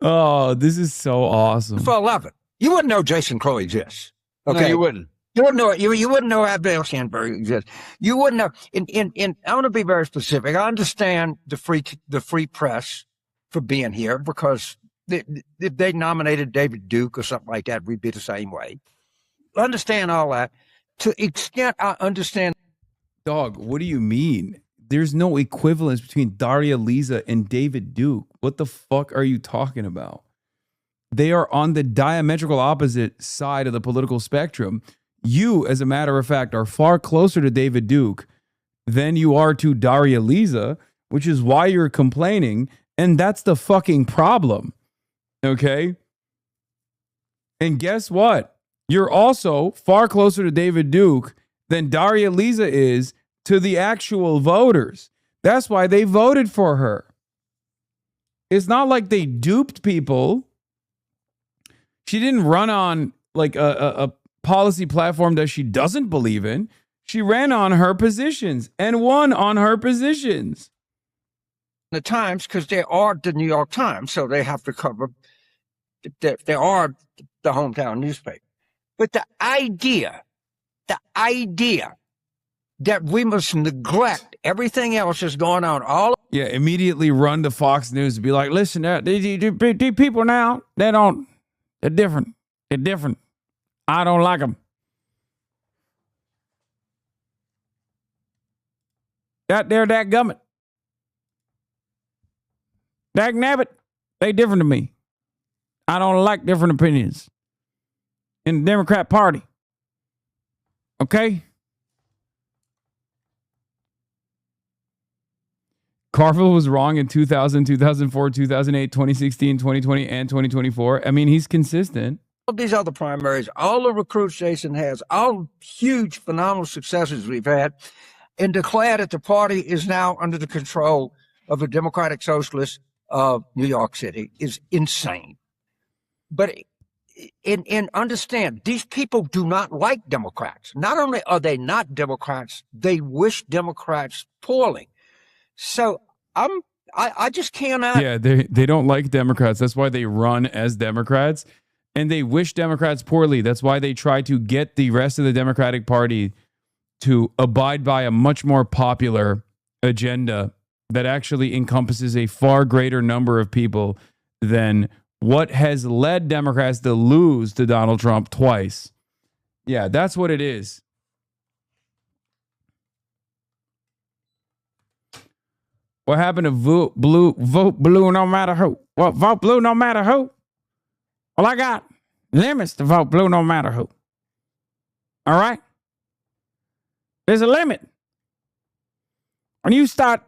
H: Oh, this is so awesome.
D: For 11. You wouldn't know Jason Crow exists. Okay,
A: No, you wouldn't.
D: You wouldn't know it. You wouldn't know Abdel Sandberg exists. You wouldn't know. I want to be very specific. I understand the free press for being here because if they nominated David Duke or something like that, we'd be the same way. I understand all that. To the extent I understand.
H: Dog, what do you mean? There's no equivalence between Daria Lisa and David Duke. What the fuck are you talking about? They are on the diametrical opposite side of the political spectrum. You, as a matter of fact, are far closer to David Duke than you are to Daria Lisa, which is why you're complaining. And that's the fucking problem. Okay? And guess what? You're also far closer to David Duke than Daria Lisa is to the actual voters. That's why they voted for her. It's not like they duped people. She didn't run on like a policy platform that she doesn't believe in. She ran on her positions and won on her positions.
D: The Times, because they are the New York Times, so they have to cover, they are the hometown newspaper. But the idea that we must neglect everything else that's going on all.
H: Yeah, immediately run to Fox News to be like, listen, these people now, they're different. They're different. I don't like them. They're that gummit. Dag nabbit, they different to me. I don't like different opinions in the Democrat Party. Okay? Carville was wrong in 2000, 2004, 2008, 2016, 2020, and 2024. I mean, he's consistent.
D: All these other primaries, all the recruits Jason has, all huge, phenomenal successes we've had, and declare that the party is now under the control of the Democratic Socialists of New York City is insane. But and understand, these people do not like Democrats. Not only are they not Democrats, they wish Democrats poorly. So I just cannot.
H: Yeah, they don't like Democrats. That's why they run as Democrats. And they wish Democrats poorly. That's why they try to get the rest of the Democratic Party to abide by a much more popular agenda that actually encompasses a far greater number of people than what has led Democrats to lose to Donald Trump twice. Yeah, that's what it is. What happened to vote blue no matter who? Well, vote blue no matter who? Well, I got limits to vote blue no matter who. All right? There's a limit. When you start,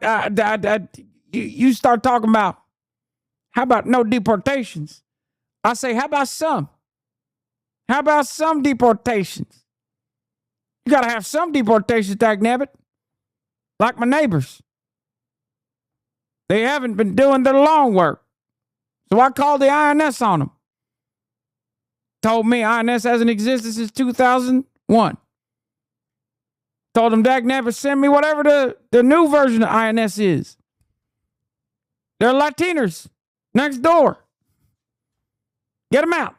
H: you start talking about, how about no deportations? I say, how about some? How about some deportations? You got to have some deportations, dagnabbit. Like my neighbors. They haven't been doing their lawn work. So I called the IRS on them. Told me IRS hasn't existed since 2001. Told them, dagnabbit, send me whatever the new version of IRS is. They're Latinos next door. Get them out.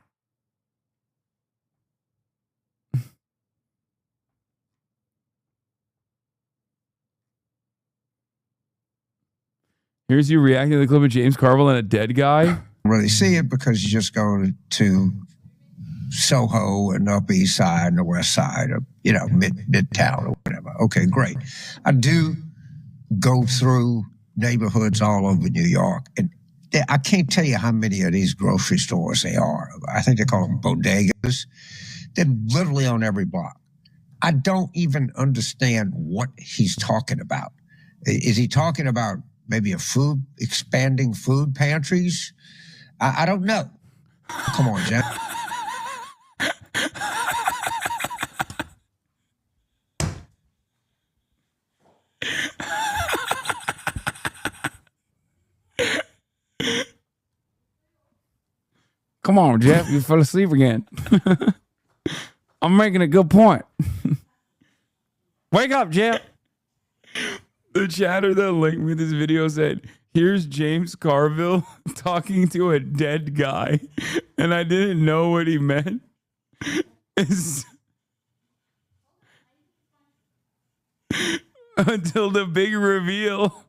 H: Here's you reacting to the clip of James Carville and a dead guy.
D: Really see it because you just go to Soho and Upper East Side and the West Side, or Midtown or whatever. Okay, great. I do go through neighborhoods all over New York, and I can't tell you how many of these grocery stores they are. I think they call them bodegas. They're literally on every block. I don't even understand what he's talking about. Is he talking about maybe expanding food pantries? I don't know. Come on, Jeff.
H: Come on, Jeff. You fell asleep again. I'm making a good point. Wake up, Jeff. The chatter that linked me this video said, here's James Carville talking to a dead guy. And I didn't know what he meant. Until the big reveal.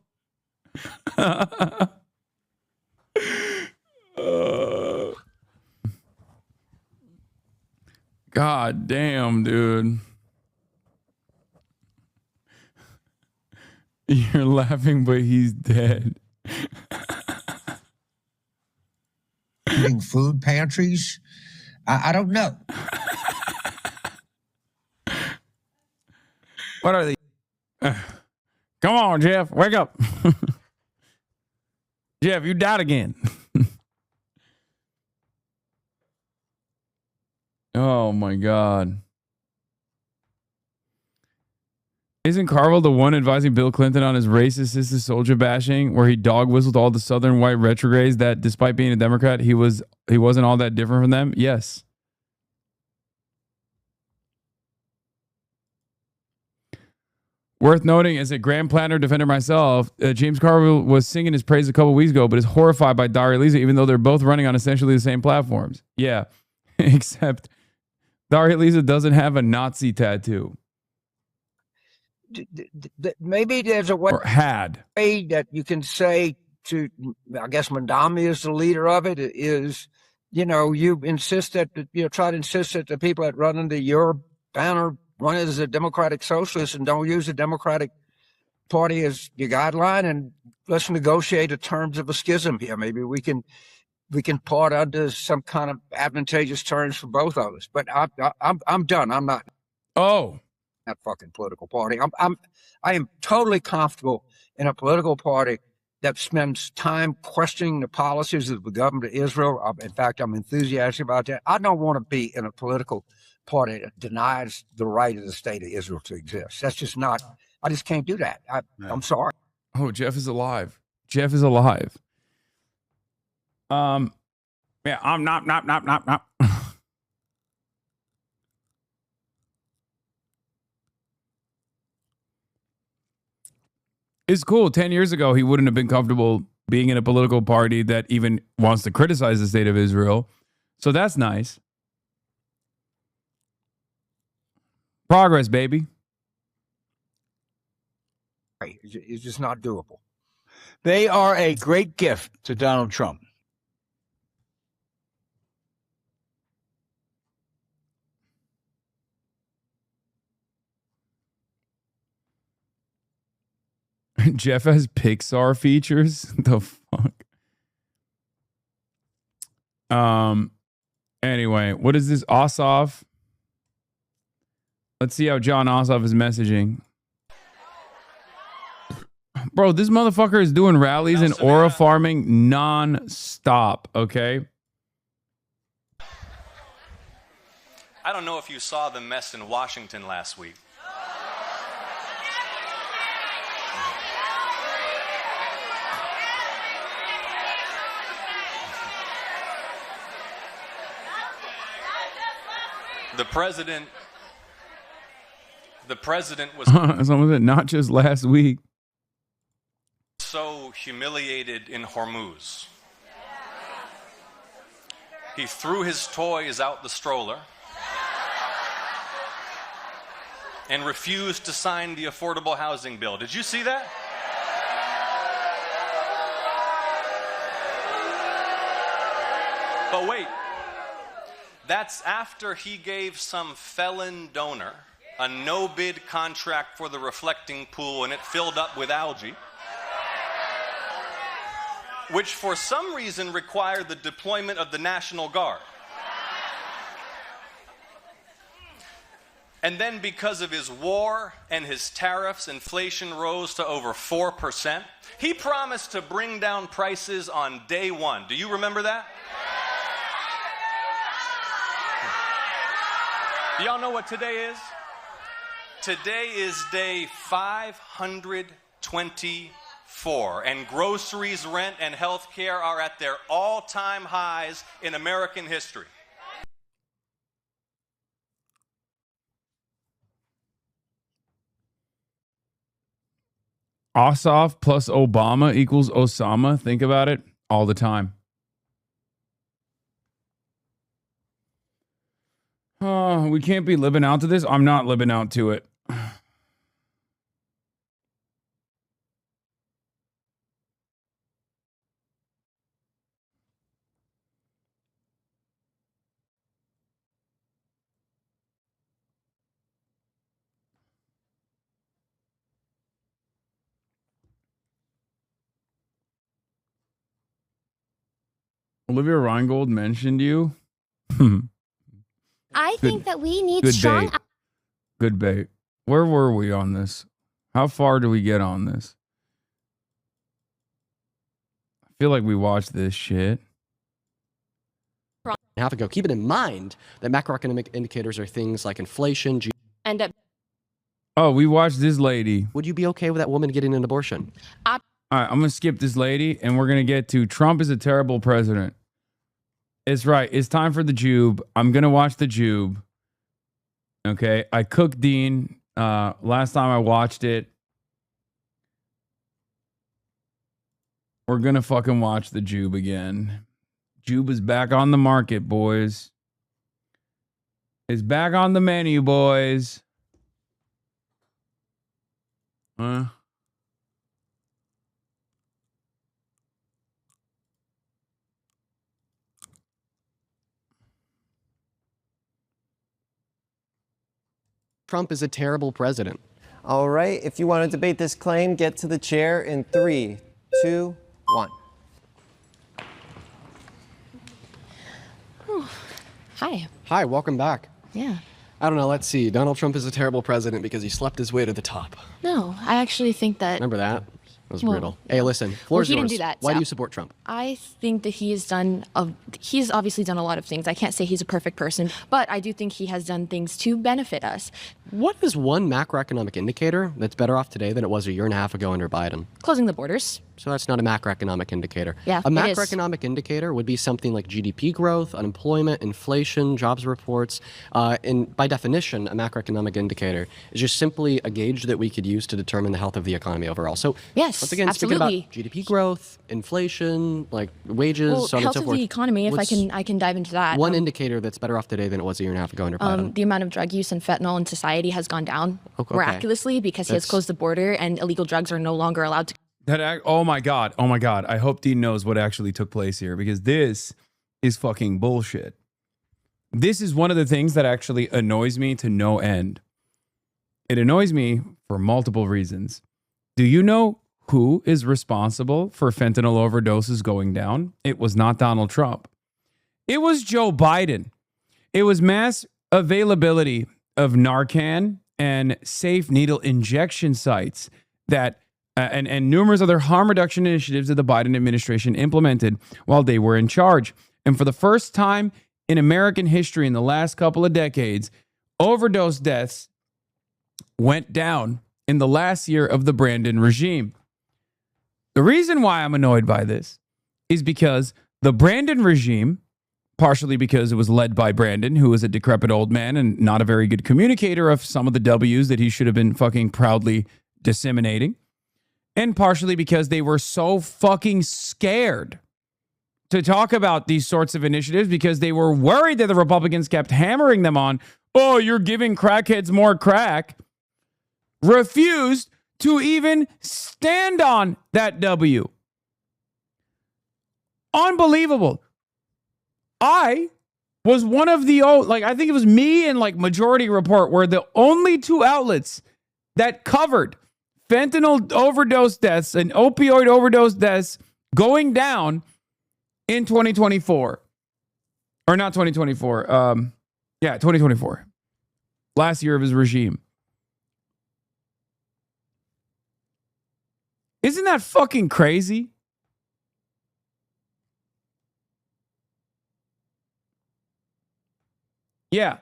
H: God damn, dude. You're laughing, but he's dead.
D: Food pantries? I don't know.
H: What are they? Come on, Jeff. Wake up. Jeff, you died again. Oh, my God. Isn't Carville the one advising Bill Clinton on his racist sister soldier bashing, where he dog whistled all the Southern white retrogrades that, despite being a Democrat, he wasn't all that different from them? Yes. Worth noting, as a Grand Planner defender myself, James Carville was singing his praise a couple weeks ago, but is horrified by Daria Lisa, even though they're both running on essentially the same platforms. Yeah, except Daria Lisa doesn't have a Nazi tattoo.
D: Maybe there's a way,
H: Or had.
D: that you can say to, I guess Mondami is the leader of it, is, you insist that, try to insist that the people that run under your banner run as a democratic socialist and don't use the Democratic Party as your guideline, and let's negotiate the terms of a schism here. Maybe we can part under some kind of advantageous terms for both of us. But I'm done. I'm not.
H: Oh.
D: That fucking political party. I am totally comfortable in a political party that spends time questioning the policies of the government of Israel. In fact, I'm enthusiastic about that. I don't want to be in a political party that denies the right of the state of Israel to exist. That's just not. I just can't do that. I'm sorry.
H: Oh, Jeff is alive. Jeff is alive. Yeah, I'm not. It's cool. 10 years ago, he wouldn't have been comfortable being in a political party that even wants to criticize the state of Israel. So that's nice. Progress, baby.
D: It's just not doable. They are a great gift to Donald Trump.
H: Jeff has Pixar features. The fuck? Anyway, what is this? Ossoff? Let's see how John Ossoff is messaging. Bro, this motherfucker is doing rallies and aura farming non-stop, okay?
G: I don't know if you saw the mess in Washington last week. The president was
H: Someone said not just last week.
G: So humiliated in Hormuz. He threw his toys out the stroller and refused to sign the affordable housing bill. Did you see that? But wait, that's after he gave some felon donor a no-bid contract for the reflecting pool and it filled up with algae, which for some reason required the deployment of the National Guard. And then because of his war and his tariffs, inflation rose to over 4%. He promised to bring down prices on day one. Do you remember that? Do y'all know what today is? Today is day 524, and groceries, rent, and health care are at their all-time highs in American history.
H: Ossoff plus Obama equals Osama. Think about it all the time. Oh, we can't be living out to this. I'm not living out to it. Olivia Reingold mentioned you.
Q: I think that we need
H: Good
Q: strong.
H: bait. Good bait. Where were we on this? How far do we get on this? I feel like we watched this shit.
R: Half ago. Keep it in mind that macroeconomic indicators are things like inflation,
Q: End up.
H: Oh, we watched this lady.
C: Would you be okay with that woman getting an abortion?
H: All right, I'm going to skip this lady, and we're going to get to Trump is a terrible president. It's right. It's time for the Jube. I'm going to watch the Jube. Okay. I cooked Dean last time I watched it. We're going to fucking watch the Jube again. Jube is back on the market, boys. It's back on the menu, boys.
C: Trump is a terrible president.
Q: All right, if you want to debate this claim, get to the chair in 3, 2, 1.
R: Hi.
C: Hi, welcome back.
R: Yeah.
C: I don't know, let's see. Donald Trump is a terrible president because he slept his way to the top.
R: No, I actually think that.
C: Remember that? That was
R: Well,
C: brutal. Hey, listen, floor's
R: he didn't
C: yours.
R: do that,
C: Why
R: so-
C: do you support Trump?
R: I think that he's obviously done a lot of things. I can't say he's a perfect person, but I do think he has done things to benefit us.
C: What is one macroeconomic indicator that's better off today than it was a year and a half ago under Biden?
R: Closing the borders.
C: So that's not a macroeconomic indicator.
R: Yeah,
C: a
R: it is.
C: macroeconomic indicator would be something like GDP growth, unemployment, inflation, jobs reports. And by definition, a macroeconomic indicator is just simply a gauge that we could use to determine the health of the economy overall. So
R: Yes,
C: once again,
R: absolutely.
C: speaking about GDP growth, inflation, like wages,
R: Well,
C: so on and
R: health
C: so
R: of
C: forth.
R: the economy, if I can dive into that.
C: One indicator that's better off today than it was a year and a half ago under Biden.
R: The amount of drug use and fentanyl in society has gone down
C: Okay.
R: miraculously because he has
H: That's-
R: closed the border and illegal drugs are no longer allowed to.
H: Oh my God. I hope Dean knows what actually took place here because this is fucking bullshit. This is one of the things that actually annoys me to no end. It annoys me for multiple reasons. Do you know who is responsible for fentanyl overdoses going down? It was not Donald Trump. It was Joe Biden. It was mass availability of Narcan and safe needle injection sites that and numerous other harm reduction initiatives that the Biden administration implemented while they were in charge. And for the first time in American history in the last couple of decades, overdose deaths went down in the last year of the Brandon regime. The reason why I'm annoyed by this is because the Brandon regime, partially because it was led by Brandon, who was a decrepit old man and not a very good communicator of some of the W's that he should have been fucking proudly disseminating, and partially because they were so fucking scared to talk about these sorts of initiatives because they were worried that the Republicans kept hammering them on, oh, you're giving crackheads more crack, refused to even stand on that W. Unbelievable. I was one of the, I think it was me and Majority Report were the only two outlets that covered fentanyl overdose deaths and opioid overdose deaths going down in 2024. Or not 2024. 2024. Last year of his regime. Isn't that fucking crazy? Yeah.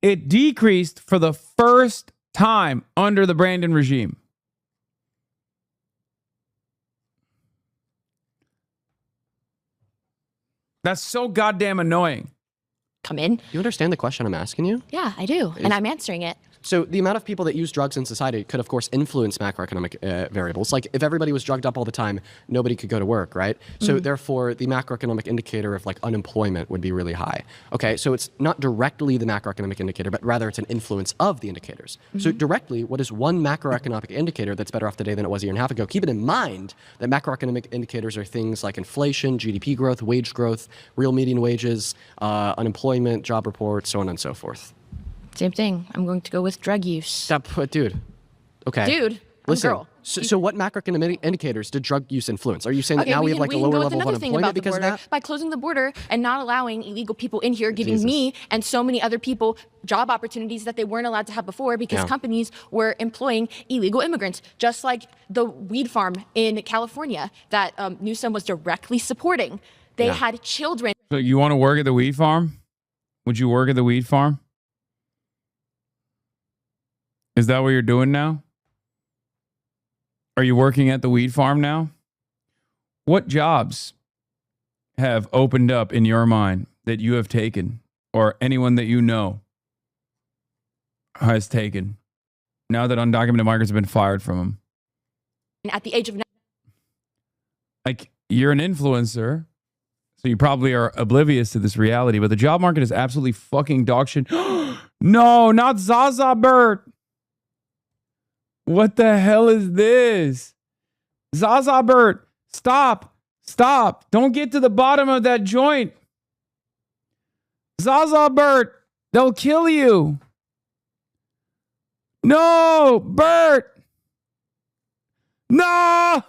H: It decreased for the first time under the Brandon regime. That's so goddamn annoying.
R: Come in.
C: You understand the question I'm asking you?
R: Yeah, I do. And I'm answering it.
C: So the amount of people that use drugs in society could, of course, influence macroeconomic variables. Like if everybody was drugged up all the time, nobody could go to work, right? So therefore, the macroeconomic indicator of unemployment would be really high. Okay, so it's not directly the macroeconomic indicator, but rather it's an influence of the indicators. So directly, what is one macroeconomic indicator that's better off today than it was a year and a half ago? Keep it in mind that macroeconomic indicators are things like inflation, GDP growth, wage growth, real median wages, unemployment, job reports, so on and so forth.
R: Same thing. I'm going to go with drug use.
C: Dude. Okay.
R: Dude, I'm a
C: Listen.
R: girl.
C: So what macroeconomic indicators did drug use influence? Are you saying that now we have
R: can
C: a lower
R: go with
C: level of
R: another thing
C: unemployment
R: about the
C: because of
R: border.
C: that?
R: By closing the border and not allowing illegal people in here, giving me and so many other people job opportunities that they weren't allowed to have before because companies were employing illegal immigrants, just like the weed farm in California that Newsom was directly supporting. They had children.
H: So you want to work at the weed farm? Would you work at the weed farm? Is that what you're doing now? Are you working at the weed farm now? What jobs have opened up in your mind that you have taken, or anyone that you know has taken, now that undocumented migrants have been fired from them?
R: At the age of
H: Like, you're an influencer, so you probably are oblivious to this reality, but the job market is absolutely fucking dog shit. No, not Zaza Bert. What the hell is this? Zaza Bert, stop. Stop. Don't get to the bottom of that joint. Zaza Bert, they'll kill you. No, Bert. No.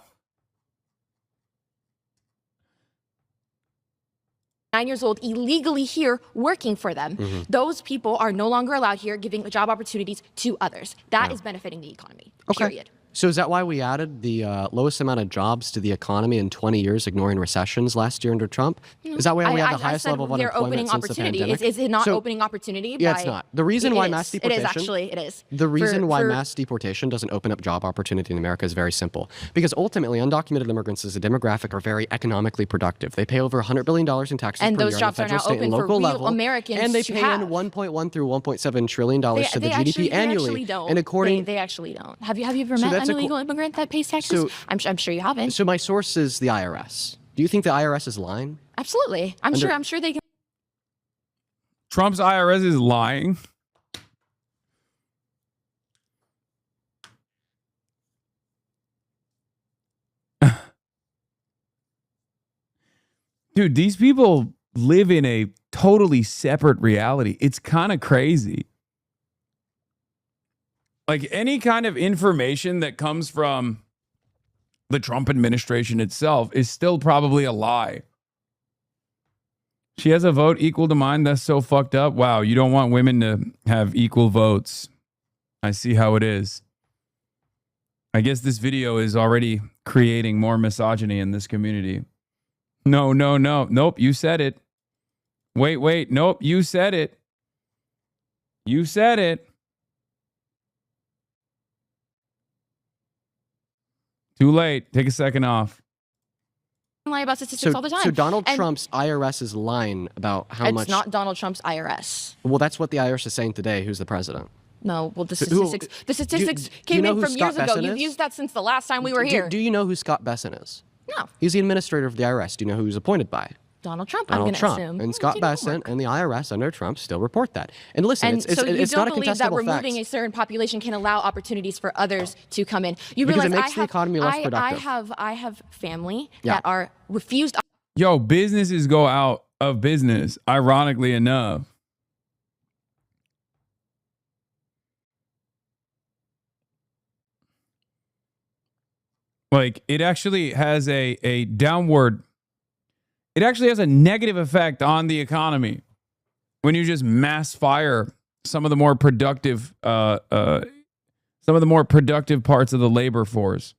R: 9 years old illegally here working for them. Those people are no longer allowed here, giving job opportunities to others. That is benefiting the economy, period.
C: So is that why we added the lowest amount of jobs to the economy in 20 years, ignoring recessions last year under Trump? Is that why we have the highest level of unemployment since the pandemic?
R: Is it not opening opportunity?
C: Yeah, it's not. The reason why mass deportation...
R: It is, actually. It is.
C: The reason why mass deportation doesn't open up job opportunity in America is very simple. Because ultimately, undocumented immigrants as a demographic are very economically productive. They pay over $100 billion in taxes
R: and
C: per
R: those
C: year
R: jobs
C: on the
R: are
C: federal,
R: now
C: state, and
R: open for
C: local
R: real
C: level.
R: Americans
C: And they
R: to
C: pay
R: have.
C: in $1.1 through $1.7 trillion to the GDP
R: They
C: annually.
R: don't.
C: And according...
R: They actually don't. Have you ever met an illegal immigrant that pays taxes? I'm sure you haven't.
C: So my source is the IRS. Do you think the IRS is lying?
R: Absolutely. I'm sure they can.
H: Trump's IRS is lying. Dude, these people live in a totally separate reality. It's kind of crazy. Like, any kind of information that comes from the Trump administration itself is still probably a lie. She has a vote equal to mine. That's so fucked up. Wow, you don't want women to have equal votes. I see how it is. I guess this video is already creating more misogyny in this community. No. Nope, you said it. Wait. Nope, you said it. You said it. Too late. Take a second off.
R: Lie about statistics all the time.
C: So Donald Trump's IRS is lying about how much...
R: It's not Donald Trump's IRS.
C: Well, that's what the IRS is saying today. Who's the president?
R: No, well, the statistics came in from years ago. You've used that since the last time we were here.
C: Do you know who Scott Besson is?
R: No.
C: He's the administrator of the IRS. Do you know who he's appointed by?
R: Donald Trump,
C: Donald
R: I'm going to
C: Trump.
R: assume.
C: And Scott Besson and the IRS under Trump still report that. And listen, it's not a contestable fact.
R: So you don't believe that removing a certain population can allow opportunities for others to come in? You
C: because
R: realize
C: it makes the economy less productive.
R: I have family that are refused.
H: Yo, businesses go out of business, ironically enough. Like, it actually has a downward, it actually has a negative effect on the economy when you just mass fire some of the more productive parts of the labor force.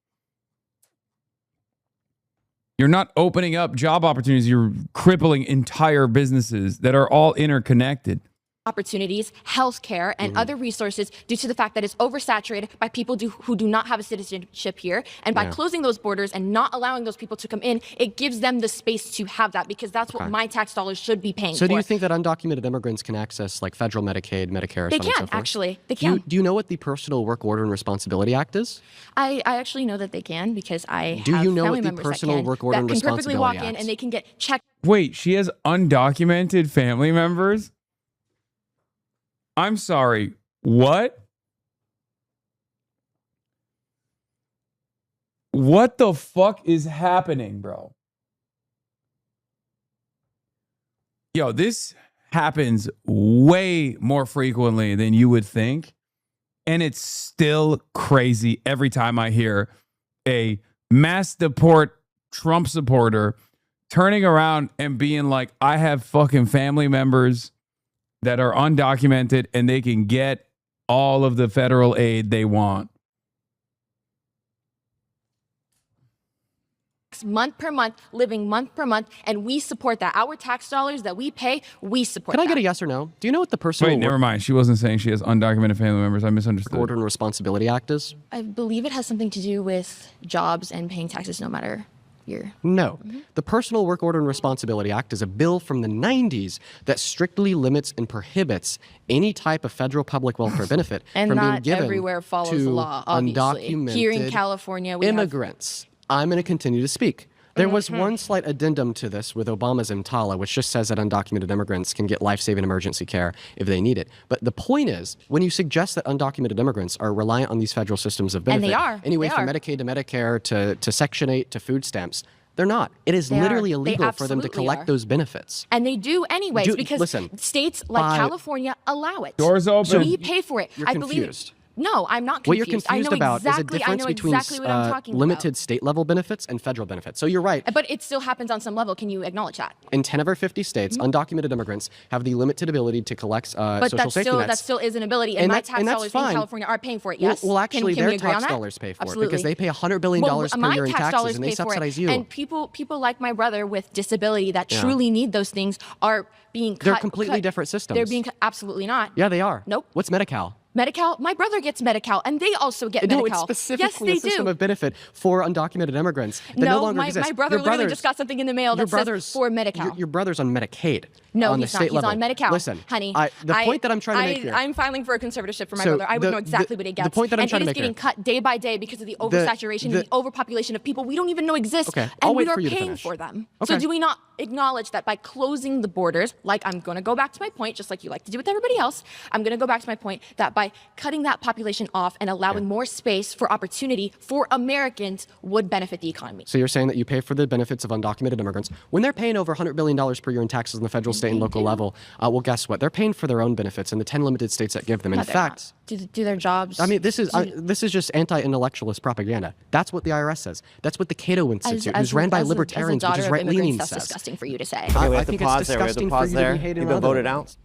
H: You're not opening up job opportunities. You're crippling entire businesses that are all interconnected.
R: Opportunities, healthcare, and other resources due to the fact that it's oversaturated by people who do not have a citizenship here. And by closing those borders and not allowing those people to come in, it gives them the space to have that, because that's what my tax dollars should be paying for.
C: So do you think that undocumented immigrants can access like federal Medicaid, Medicare,
R: They
C: so on and so
R: can,
C: forth?
R: actually. They can.
C: Do you know what the Personal Work Order and Responsibility Act is?
R: I actually know that they can, because I
C: Do
R: have
C: you know
R: family
C: what the
R: members
C: Personal Work Order
R: that
C: and
R: can perfectly walk
C: Responsibility
R: in
C: Act?
R: and they can get checked.
H: Wait, she has undocumented family members? I'm sorry, what? What the fuck is happening, bro? Yo, this happens way more frequently than you would think. And it's still crazy every time I hear a mass deport Trump supporter turning around and being like, I have fucking family members that are undocumented and they can get all of the federal aid they want.
R: paychecks month per month, living month per month, and we support that. Our tax dollars that we pay, we support
C: Can I
R: that.
C: get a yes or no? Do you know what the personal...
H: Wait, never mind. She wasn't saying she has undocumented family members. I misunderstood.
C: Order and Responsibility Act is?
R: I believe it has something to do with jobs and paying taxes no matter your...
C: No. The Personal Work Order and Responsibility Act is a bill from the 90s that strictly limits and prohibits any type of federal public welfare benefit
R: And
C: from being
R: not
C: given
R: everywhere follows
C: to
R: the law, obviously.
C: undocumented
R: Here in California, we
C: immigrants. I'm going to continue to speak. There was one slight addendum to this with Obama's EMTALA, which just says that undocumented immigrants can get life-saving emergency care if they need it. But the point is, when you suggest that undocumented immigrants are reliant on these federal systems of benefit,
R: And they are.
C: anyway,
R: They
C: from
R: are.
C: Medicaid to Medicare to Section 8 to food stamps, they're not. It is
R: They
C: literally
R: are. They
C: illegal for them to
R: absolutely
C: collect
R: are.
C: those benefits.
R: And they do anyways because
C: listen,
R: states like
C: by-
R: California allow it.
H: Doors open.
R: We pay for it.
C: You're
R: I believe.
C: confused.
R: No, I'm not
C: What you're
R: confused.
C: confused
R: I know
C: about
R: exactly,
C: is a difference between
R: exactly what I'm talking
C: limited state-level benefits and federal benefits. So you're right.
R: But it still happens on some level. Can you acknowledge that?
C: In 10 of our 50 states, undocumented immigrants have the limited ability to collect
R: But
C: social safety nets.
R: that still is an ability, and,
C: And
R: my
C: that-
R: tax
C: and that's
R: dollars
C: fine.
R: in California are paying for it. Yes.
C: Well, actually,
R: can
C: their
R: we agree on
C: tax
R: that?
C: dollars pay for
R: Absolutely.
C: it because they pay $100 billion per
R: my
C: year in
R: tax
C: taxes,
R: dollars
C: and they
R: pay for
C: subsidize
R: it.
C: you.
R: And people like my brother with disability that
C: Yeah.
R: truly need those things are being cut.
C: They're completely different
R: They're
C: systems.
R: being absolutely not.
C: Yeah, they are.
R: Nope.
C: What's Medi-Cal?
R: Medi-Cal, my brother gets Medi-Cal, and they also get
C: No,
R: Medi-Cal.
C: it's specifically
R: yes,
C: a
R: they
C: system
R: do.
C: of benefit for undocumented immigrants that no longer
R: my
C: exists.
R: brother
C: Your
R: literally
C: brother's-
R: just got something in the mail
C: your
R: that
C: brother's-
R: says for Medi-Cal.
C: Your brother's on Medicaid.
R: No,
C: on the
R: he's not.
C: state
R: He's
C: level.
R: on Medi-Cal.
C: Listen,
R: honey.
C: the point that I'm trying to make here.
R: I'm filing for a conservatorship for my
C: So
R: brother. I would
C: the-
R: know exactly
C: the-
R: what he gets.
C: the point that I'm
R: and
C: trying
R: it
C: to
R: is
C: make here-
R: getting cut day by day because of the oversaturation and the overpopulation of people we don't even know exist.
C: Okay,
R: and
C: I'll
R: we
C: wait
R: are
C: for you to
R: paying
C: finish.
R: for them.
C: Okay.
R: So do we not acknowledge that by closing the borders, like I'm going to go back to my point, just like you like to do with everybody else, I'm going to go back to my point that by cutting that population off and allowing more space for opportunity for Americans would benefit the economy.
C: So you're saying that you pay for the benefits of undocumented immigrants when they're paying over $100 billion per year in taxes on the federal, state, and local level. Well, guess what? They're paying for their own benefits in the 10 limited states that give them. In
R: No, they're
C: fact,
R: do their jobs.
C: I mean, this is just anti-intellectualist propaganda. That's what the IRS says. That's what the Cato Institute, who's ran by libertarians, which is right-leaning,
R: that's
C: says.
R: disgusting for you to say.
Q: Okay, we
C: I
Q: have to
C: think it's
Q: pause there. We have to
C: disgusting for
Q: pause
C: you to be
Q: there.
C: hating
Q: You've
C: on
Q: been
C: other
Q: voted
C: ones.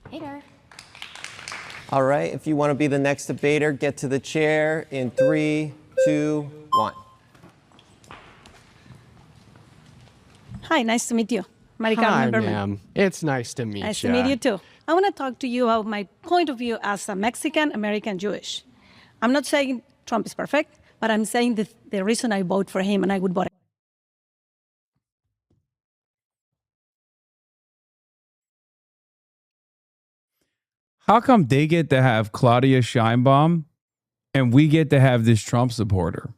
Q: out.
R: Hater.
Q: All right. If you want to be the next debater, get to the chair in 3, 2, 1.
E: Hi, nice to meet you. Mari
C: Hi,
E: Carmen Berman.
C: ma'am. It's nice to meet you.
E: Nice to meet you too. I want to talk to you about my point of view as a Mexican American Jewish. I'm not saying Trump is perfect, but I'm saying the reason I vote for him and I would vote.
H: How come they get to have Claudia Sheinbaum and we get to have this Trump supporter?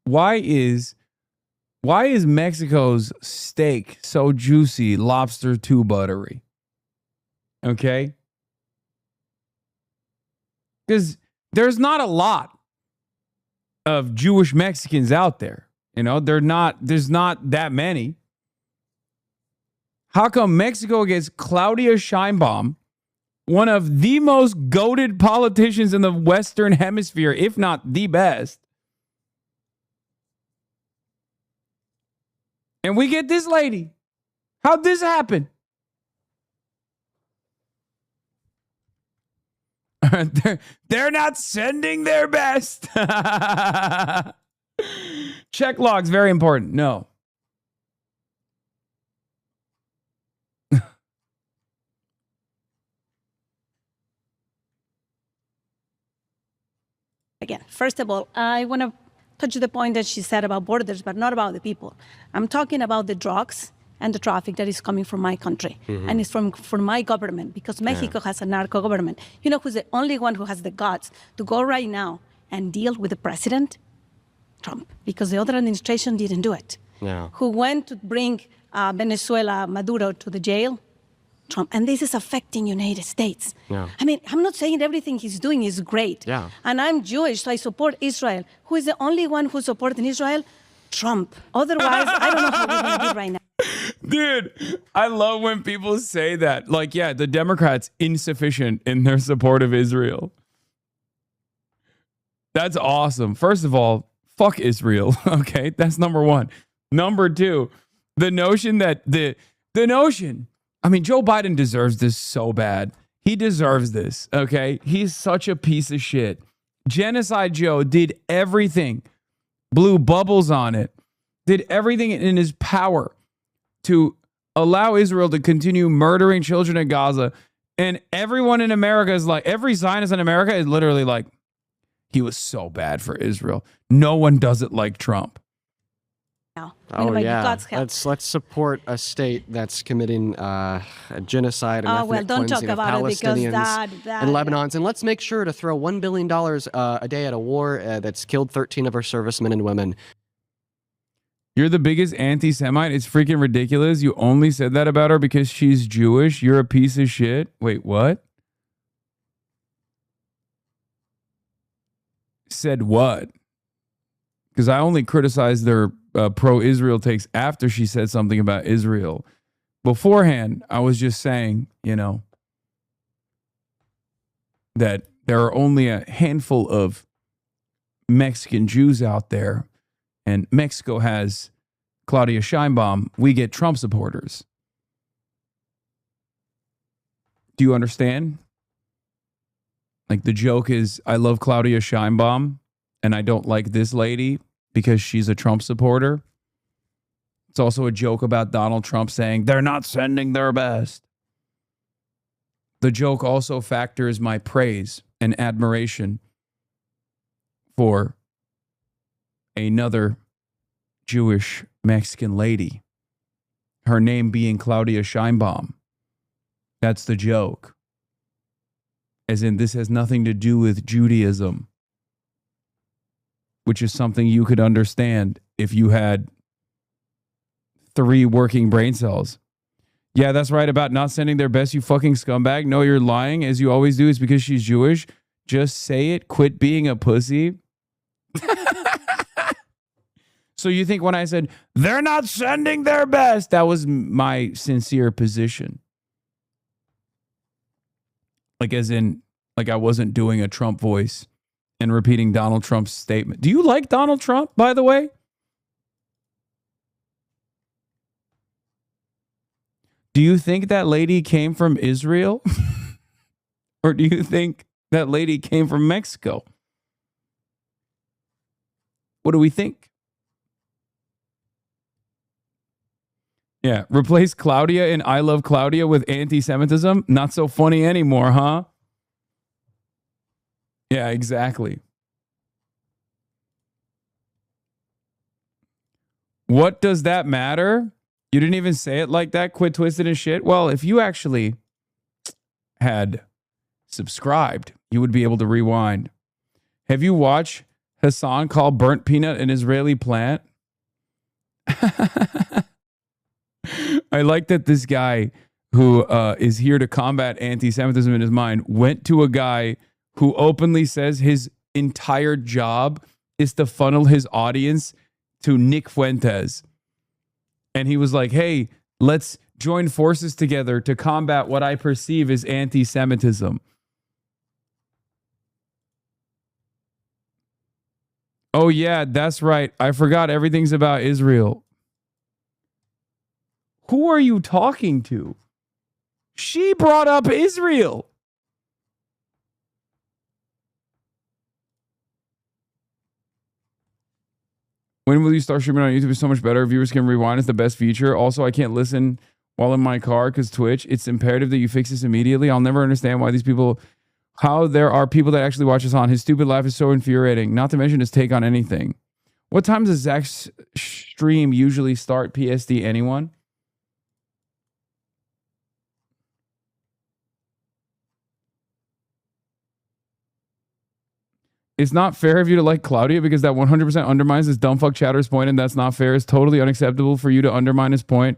H: Why is Mexico's steak so juicy, lobster too buttery? Okay? Because there's not a lot of Jewish Mexicans out there. You know, there's not that many. How come Mexico gets Claudia Sheinbaum, one of the most goated politicians in the Western Hemisphere, if not the best? And we get this lady. How'd this happen? They're not sending their best. Check logs, very important. No.
E: Again, first of all, I want to touch the point that she said about borders, but not about the people. I'm talking about the drugs and the traffic that is coming from my country.
F: Mhm.
E: And it's from my government, because Mexico has a narco government. You know who's the only one who has the guts to go right now and deal with the president? Trump, because the other administration didn't do it.
C: Yeah.
E: Who went to bring Venezuela, Maduro, to the jail? Trump. And this is affecting United States.
C: Yeah.
E: I mean, I'm not saying everything he's doing is great.
C: Yeah.
E: And I'm Jewish, so I support Israel. Who is the only one who's supporting Israel? Trump. Otherwise, I don't know how we're going to do right now.
H: Dude, I love when people say that. Like, yeah, the Democrats insufficient in their support of Israel. That's awesome. First of all, fuck Israel. Okay, that's number one. Number two, the notion that the notion. I mean, Joe Biden deserves this so bad. He deserves this. Okay, he's such a piece of shit. Genocide Joe did everything blew bubbles on it, did everything in his power to allow Israel to continue murdering children in Gaza. And everyone in America is like, every Zionist in America is literally like, he was so bad for Israel. No one does it like Trump.
C: Oh yeah, let's support a state that's committing a genocide and ethnic
E: don't talk
C: cleansing of
E: about it because
C: Palestinians and Lebanons. And let's make sure to throw $1 billion a day at a war that's killed 13 of our servicemen and women.
H: You're the biggest anti-Semite. It's freaking ridiculous. You only said that about her because she's Jewish. You're a piece of shit. Wait, what? Said what? Because I only criticized their pro-Israel takes after she said something about Israel. Beforehand, I was just saying, you know, that there are only a handful of Mexican Jews out there, and Mexico has Claudia Sheinbaum. We get Trump supporters. Do you understand? Like, the joke is, I love Claudia Sheinbaum, and I don't like this lady because she's a Trump supporter. It's also a joke about Donald Trump saying they're not sending their best. The joke also factors my praise and admiration for another Jewish Mexican lady, her name being Claudia Sheinbaum. That's the joke. As in, this has nothing to do with Judaism, which is something you could understand if you had 3 working brain cells. Yeah, that's right about not sending their best, you fucking scumbag. No, you're lying, as you always do. It's because she's Jewish. Just say it. Quit being a pussy. So you think when I said, they're not sending their best, that was my sincere position. Like, as in, like I wasn't doing a Trump voice and repeating Donald Trump's statement. Do you like Donald Trump, by the way? Do you think that lady came from Israel? Or do you think that lady came from Mexico? What do we think? Yeah, replace Claudia in I Love Claudia with anti-Semitism? Not so funny anymore, huh? Yeah, exactly. What does that matter? You didn't even say it like that. Quit twisting and shit. Well, if you actually had subscribed, you would be able to rewind. Have you watched Hasan call burnt peanut an Israeli plant? I like that this guy who is here to combat anti-Semitism in his mind went to a guy who openly says his entire job is to funnel his audience to Nick Fuentes. And he was like, hey, let's join forces together to combat what I perceive as anti-Semitism. Oh, yeah, that's right. I forgot everything's about Israel. Who are you talking to? She brought up Israel. When will you start streaming on YouTube? It's so much better. Viewers can rewind. It's the best feature. Also, I can't listen while in my car because Twitch. It's imperative that you fix this immediately. I'll never understand why these people, how there are people that actually watch us on. His stupid laugh is so infuriating. Not to mention his take on anything. What time does Zach's stream usually start? PSD, anyone? It's not fair of you to like Claudia because that 100% undermines this dumb fuck chatter's point, and that's not fair. It's totally unacceptable for you to undermine his point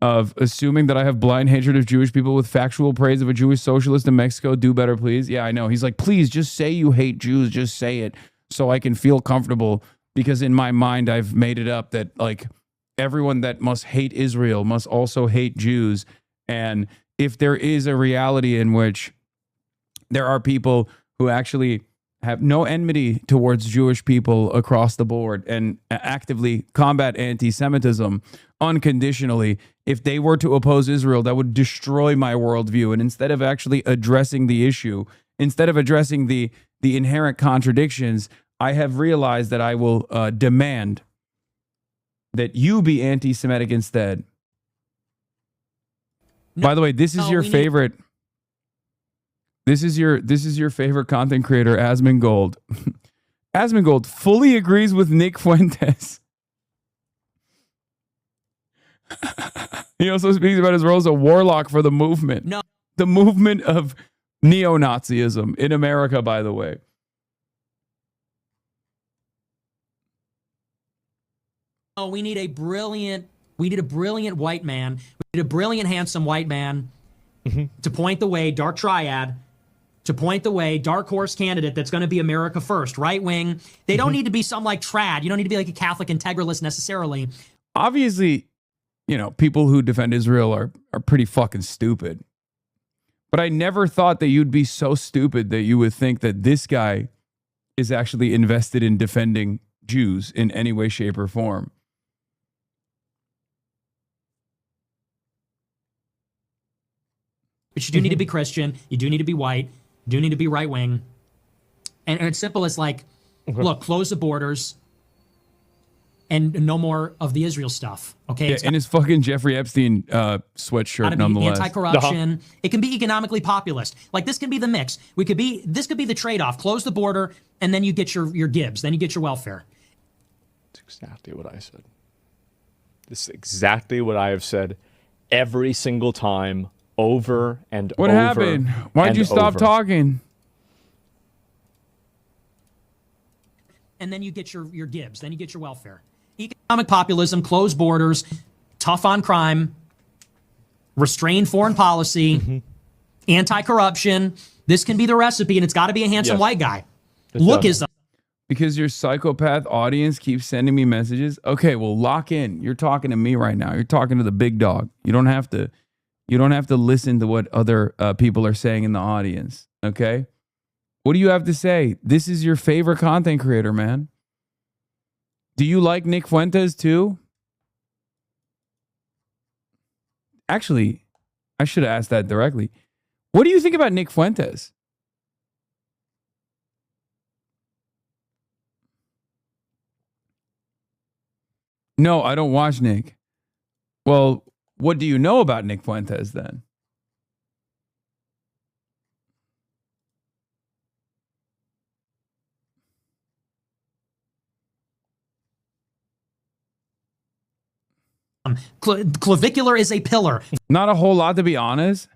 H: of assuming that I have blind hatred of Jewish people with factual praise of a Jewish socialist in Mexico. Do better, please. Yeah, I know. He's like, please just say you hate Jews. Just say it so I can feel comfortable, because in my mind, I've made it up that like everyone that must hate Israel must also hate Jews. And if there is a reality in which there are people who actually have no enmity towards Jewish people across the board and actively combat anti-Semitism unconditionally, if they were to oppose Israel, that would destroy my worldview. And instead of actually addressing the issue, instead of addressing the inherent contradictions, I have realized that I will demand that you be anti-Semitic instead. No, by the way, this is your favorite. This is your favorite content creator, Asmongold. Asmongold fully agrees with Nick Fuentes. He also speaks about his role as a warlock for the movement.
F: No.
H: The movement of neo-Nazism in America, by the way.
F: Oh, we need a brilliant white man. We need a brilliant, handsome white man to point the way, dark triad, to point the way, dark horse candidate that's going to be America first, right wing. They don't need to be some like trad. You don't need to be like a Catholic integralist necessarily.
H: Obviously, you know, people who defend Israel are pretty fucking stupid. But I never thought that you'd be so stupid that you would think that this guy is actually invested in defending Jews in any way, shape, or form.
F: But you do need to be Christian. You do need to be white. You do need to be right wing. And it's simple as like, look, close the borders and no more of the Israel stuff. Okay.
H: Yeah, and his fucking Jeffrey Epstein sweatshirt, nonetheless.
F: Anti-corruption. It can be economically populist. Like this can be the mix. This could be the trade-off. Close the border, and then you get your Gibbs. Then you get your welfare.
I: It's exactly what I said. This is exactly what I have said every single time, over and over.
H: What happened? Why'd you stop talking?
F: And then you get your Gibbs. Then you get your welfare. Economic populism, closed borders, tough on crime, restrained foreign policy, anti-corruption. This can be the recipe, and it's got to be a handsome white guy. Lookism.
H: Because your psychopath audience keeps sending me messages. Okay, well, lock in. You're talking to me right now. You're talking to the big dog. You don't have to listen to what other people are saying in the audience. Okay? What do you have to say? This is your favorite content creator, man. Do you like Nick Fuentes too? Actually, I should have asked that directly. What do you think about Nick Fuentes? No, I don't watch Nick. Well, what do you know about Nick Fuentes then?
F: Clavicular is a pillar.
H: Not a whole lot, to be honest.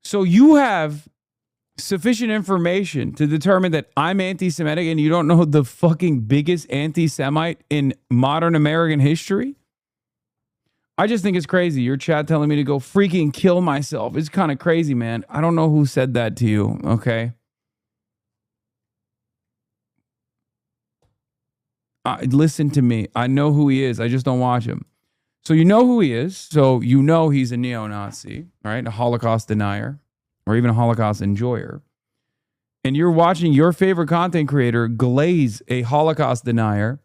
H: So you have sufficient information to determine that I'm anti-Semitic and you don't know the fucking biggest anti-Semite in modern American history? I just think it's crazy. Your chat telling me to go freaking kill myself. It's kind of crazy, man. I don't know who said that to you, okay? Listen to me. I know who he is. I just don't watch him. So you know who he is. So you know he's a neo-Nazi, right? A Holocaust denier or even a Holocaust enjoyer. And you're watching your favorite content creator glaze a Holocaust denier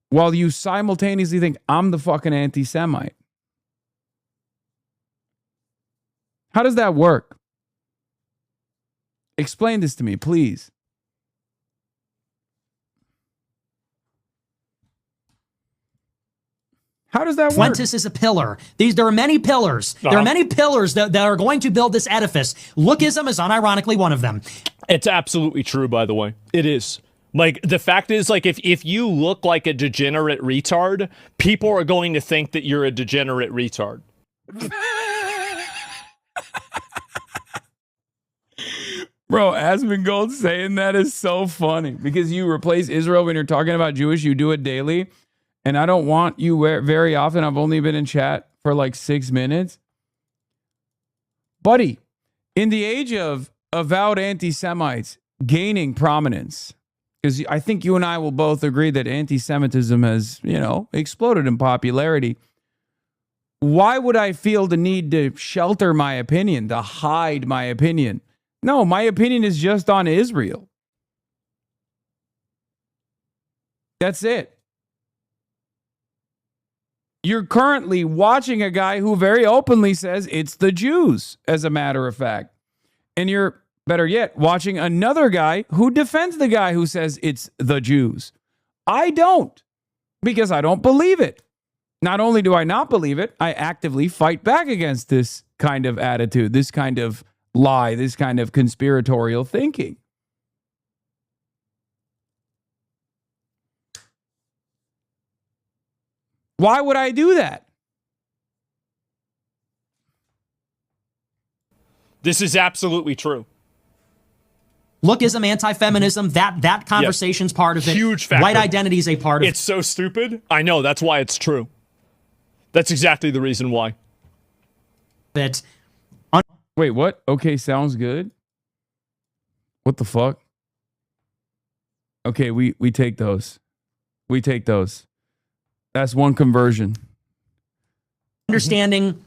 H: while you simultaneously think I'm the fucking anti-Semite. How does that work? Explain this to me, please. How does that work?
F: Fuentes is a pillar. There are many pillars. There are many pillars that are going to build this edifice. Lookism is unironically one of them.
I: It's absolutely true, by the way. It is. Like, the fact is, like, if you look like a degenerate retard, people are going to think that you're a degenerate retard.
H: Bro, Asmongold saying that is so funny because you replace Israel when you're talking about Jewish, you do it daily. And I don't want you very often. I've only been in chat for like 6 minutes. Buddy, in the age of avowed anti-Semites gaining prominence, because I think you and I will both agree that anti-Semitism has, exploded in popularity. Why would I feel the need to shelter my opinion, to hide my opinion? No, my opinion is just on Israel. That's it. You're currently watching a guy who very openly says it's the Jews, as a matter of fact. And you're Better yet, watching another guy who defends the guy who says it's the Jews. I don't, because I don't believe it. Not only do I not believe it, I actively fight back against this kind of attitude, this kind of lie, this kind of conspiratorial thinking. Why would I do that?
I: This is absolutely true.
F: Lookism, anti-feminism, that conversation's part of it.
I: Huge factor.
F: White identity is a part of it.
I: It's so stupid. I know. That's why it's true. That's exactly the reason why.
F: That.
H: Wait, what? Okay, sounds good. What the fuck? Okay, we take those. We take those. That's one conversion.
F: Understanding.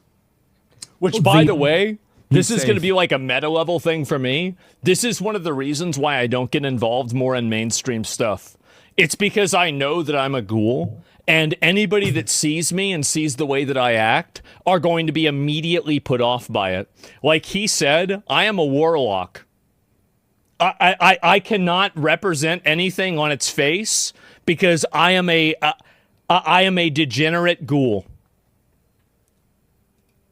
I: Which, by the way, this is going to be like a meta level thing for me. This is one of the reasons why I don't get involved more in mainstream stuff. It's because I know that I'm a ghoul, and anybody that sees me and sees the way that I act are going to be immediately put off by it. Like he said, I am a warlock. I cannot represent anything on its face because I am a degenerate ghoul.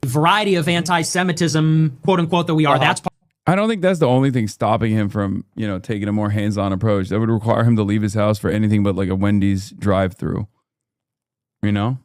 F: Variety of anti-Semitism, quote unquote, that we are. That's
H: I don't think that's the only thing stopping him from, taking a more hands-on approach. That would require him to leave his house for anything but like a Wendy's drive-through. You know?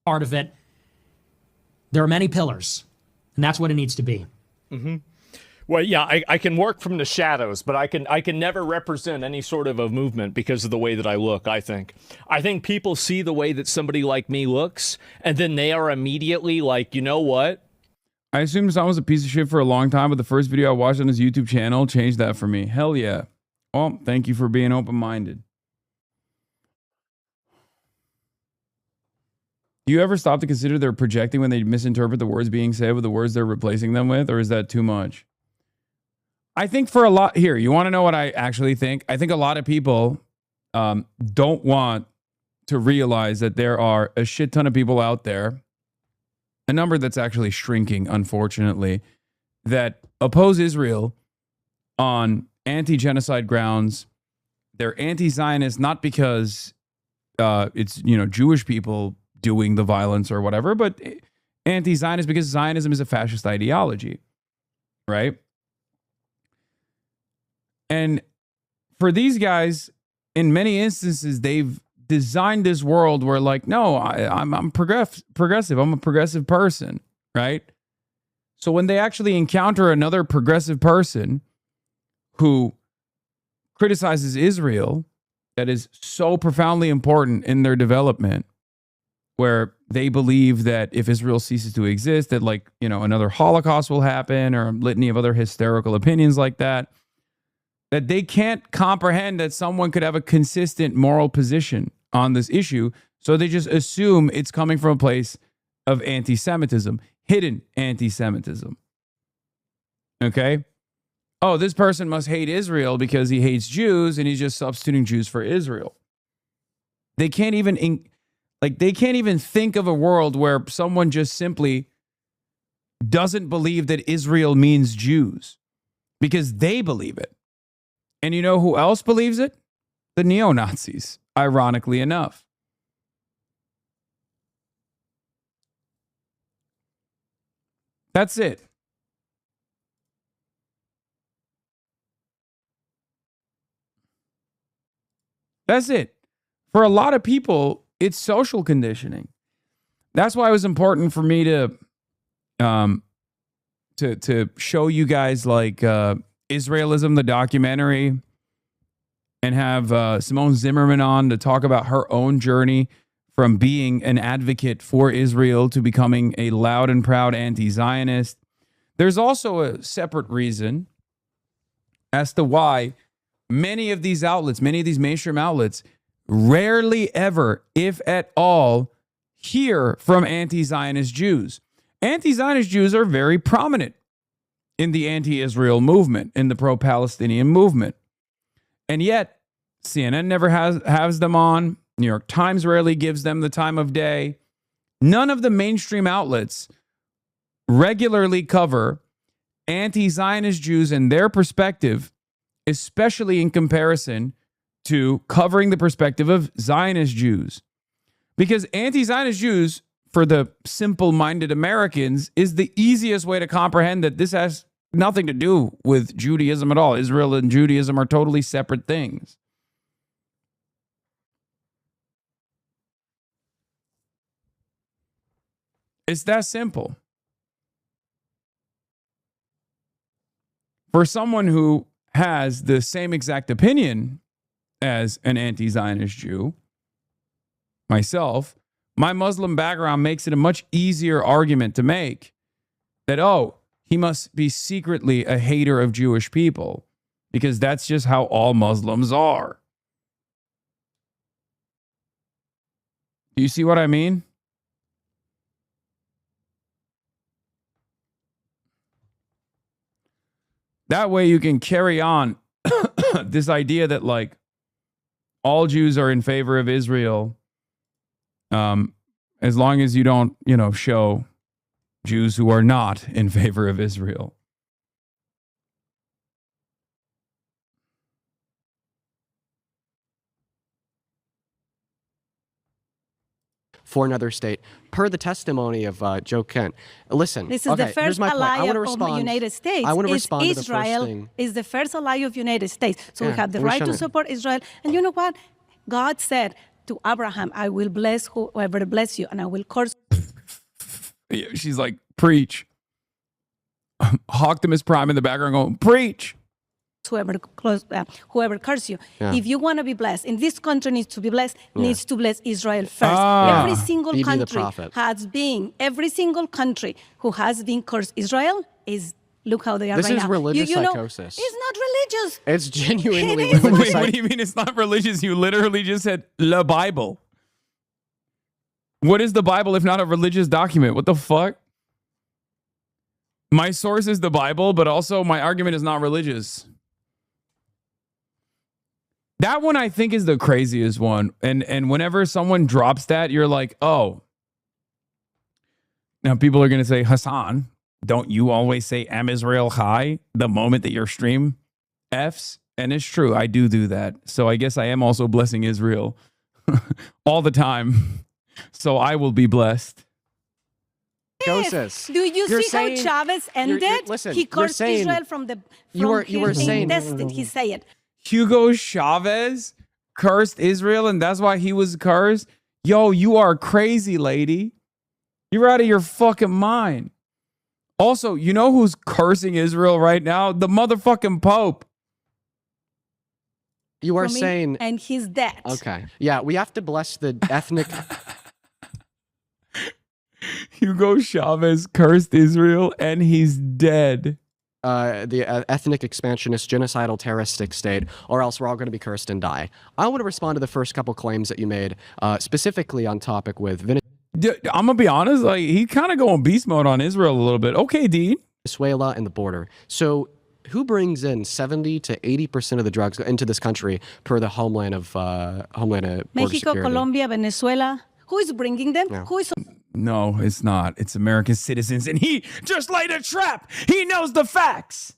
F: part of it. There are many pillars, and that's what it needs to be.
I: Mm-hmm. Well, yeah, I can work from the shadows, but I can never represent any sort of a movement because of the way that I look, I think people see the way that somebody like me looks, and then they are immediately like, you know what?
H: I assumed Hassan was a piece of shit for a long time, but the first video I watched on his YouTube channel changed that for me. Hell yeah. Well, thank you for being open-minded. Do you ever stop to consider they're projecting when they misinterpret the words being said with the words they're replacing them with, or is that too much? I think for a lot here, you want to know what I actually think? I think a lot of people don't want to realize that there are a shit ton of people out there, a number that's actually shrinking, unfortunately, that oppose Israel on anti-genocide grounds. They're anti-Zionist not because it's, Jewish people doing the violence or whatever, but anti-Zionist because Zionism is a fascist ideology, right? And for these guys, in many instances, they've designed this world where, like, no, I'm progressive. I'm a progressive person, right? So when they actually encounter another progressive person who criticizes Israel, that is so profoundly important in their development, where they believe that if Israel ceases to exist, that, like, another Holocaust will happen, or a litany of other hysterical opinions like that, that they can't comprehend that someone could have a consistent moral position on this issue. So they just assume it's coming from a place of anti-Semitism, hidden anti-Semitism. Okay? Oh, this person must hate Israel because he hates Jews and he's just substituting Jews for Israel. They can't even think of a world where someone just simply doesn't believe that Israel means Jews because they believe it. And you know who else believes it? The neo-Nazis, ironically enough. That's it. That's it. For a lot of people, it's social conditioning. That's why it was important for me to show you guys, like, Israelism, the documentary, and have Simone Zimmerman on to talk about her own journey from being an advocate for Israel to becoming a loud and proud anti-Zionist. There's also a separate reason as to why many of these outlets, many of these mainstream outlets, rarely ever, if at all, hear from anti-Zionist Jews. Anti-Zionist Jews are very prominent in the anti-Israel movement, in the pro-Palestinian movement. And yet, CNN never has them on. New York Times rarely gives them the time of day. None of the mainstream outlets regularly cover anti-Zionist Jews and their perspective, especially in comparison to covering the perspective of Zionist Jews. Because anti-Zionist Jews, for the simple-minded Americans, is the easiest way to comprehend that this has nothing to do with Judaism at all. Israel and Judaism are totally separate things. It's that simple. For someone who has the same exact opinion as an anti-Zionist Jew, myself, my Muslim background makes it a much easier argument to make that, oh, he must be secretly a hater of Jewish people, because that's just how all Muslims are. Do you see what I mean? That way you can carry on this idea that, like, all Jews are in favor of Israel, as long as you don't, show Jews who are not in favor of Israel.
C: For another state, per the testimony of Joe Kent. Listen,
E: this is the first ally of the United States.
C: I want to respond to the
E: Israel
C: first thing.
E: is the first ally of United States. So we have the right to support Israel. And you know what? God said to Abraham, I will bless whoever bless you, and I will curse.
H: She's like, preach. Optimus Prime in the background going, preach.
E: Whoever curse you.
C: Yeah.
E: If you want to be blessed, and this country needs to be blessed, needs to bless Israel first. Every single country has been, every single country who has been cursed Israel is, look how they are right now.
C: This is religious psychosis.
E: It's not religious.
C: It's genuinely
H: Wait,
C: religious.
H: what do you mean it's not religious? You literally just said the Bible. What is the Bible if not a religious document? What the fuck? My source is the Bible, but also my argument is not religious. That one I think is the craziest one. And whenever someone drops that, you're like, oh. Now people are going to say, Hasan, don't you always say Am Israel Chai the moment that your stream Fs? And it's true, I do that. So I guess I am also blessing Israel all the time. So I will be blessed.
E: Yes. Do you see how Chavez ended?
C: Listen,
E: he cursed Israel from the
C: you were saying
E: intestine. He said it.
H: Hugo Chavez cursed Israel, and that's why he was cursed? Yo, you are crazy, lady. You're out of your fucking mind. Also, you know who's cursing Israel right now? The motherfucking Pope.
C: You are saying...
E: And he's dead.
C: Okay. Yeah, we have to bless the ethnic...
H: Hugo Chavez cursed Israel, and he's dead.
C: The ethnic expansionist, genocidal, terroristic state, or else we're all going to be cursed and die. I want to respond to the first couple claims that you made, specifically on topic with
H: I'm going to be honest, like, he's kind of going beast mode on Israel a little bit. Okay, Dean.
C: Venezuela and the border. So who brings in 70 to 80% of the drugs into this country per the Homeland Border
E: Mexico,
C: Security?
E: Colombia, Venezuela. Who is bringing them?
C: Yeah.
E: Who is...
H: No, it's not. It's American citizens, and he just laid a trap. He knows the facts.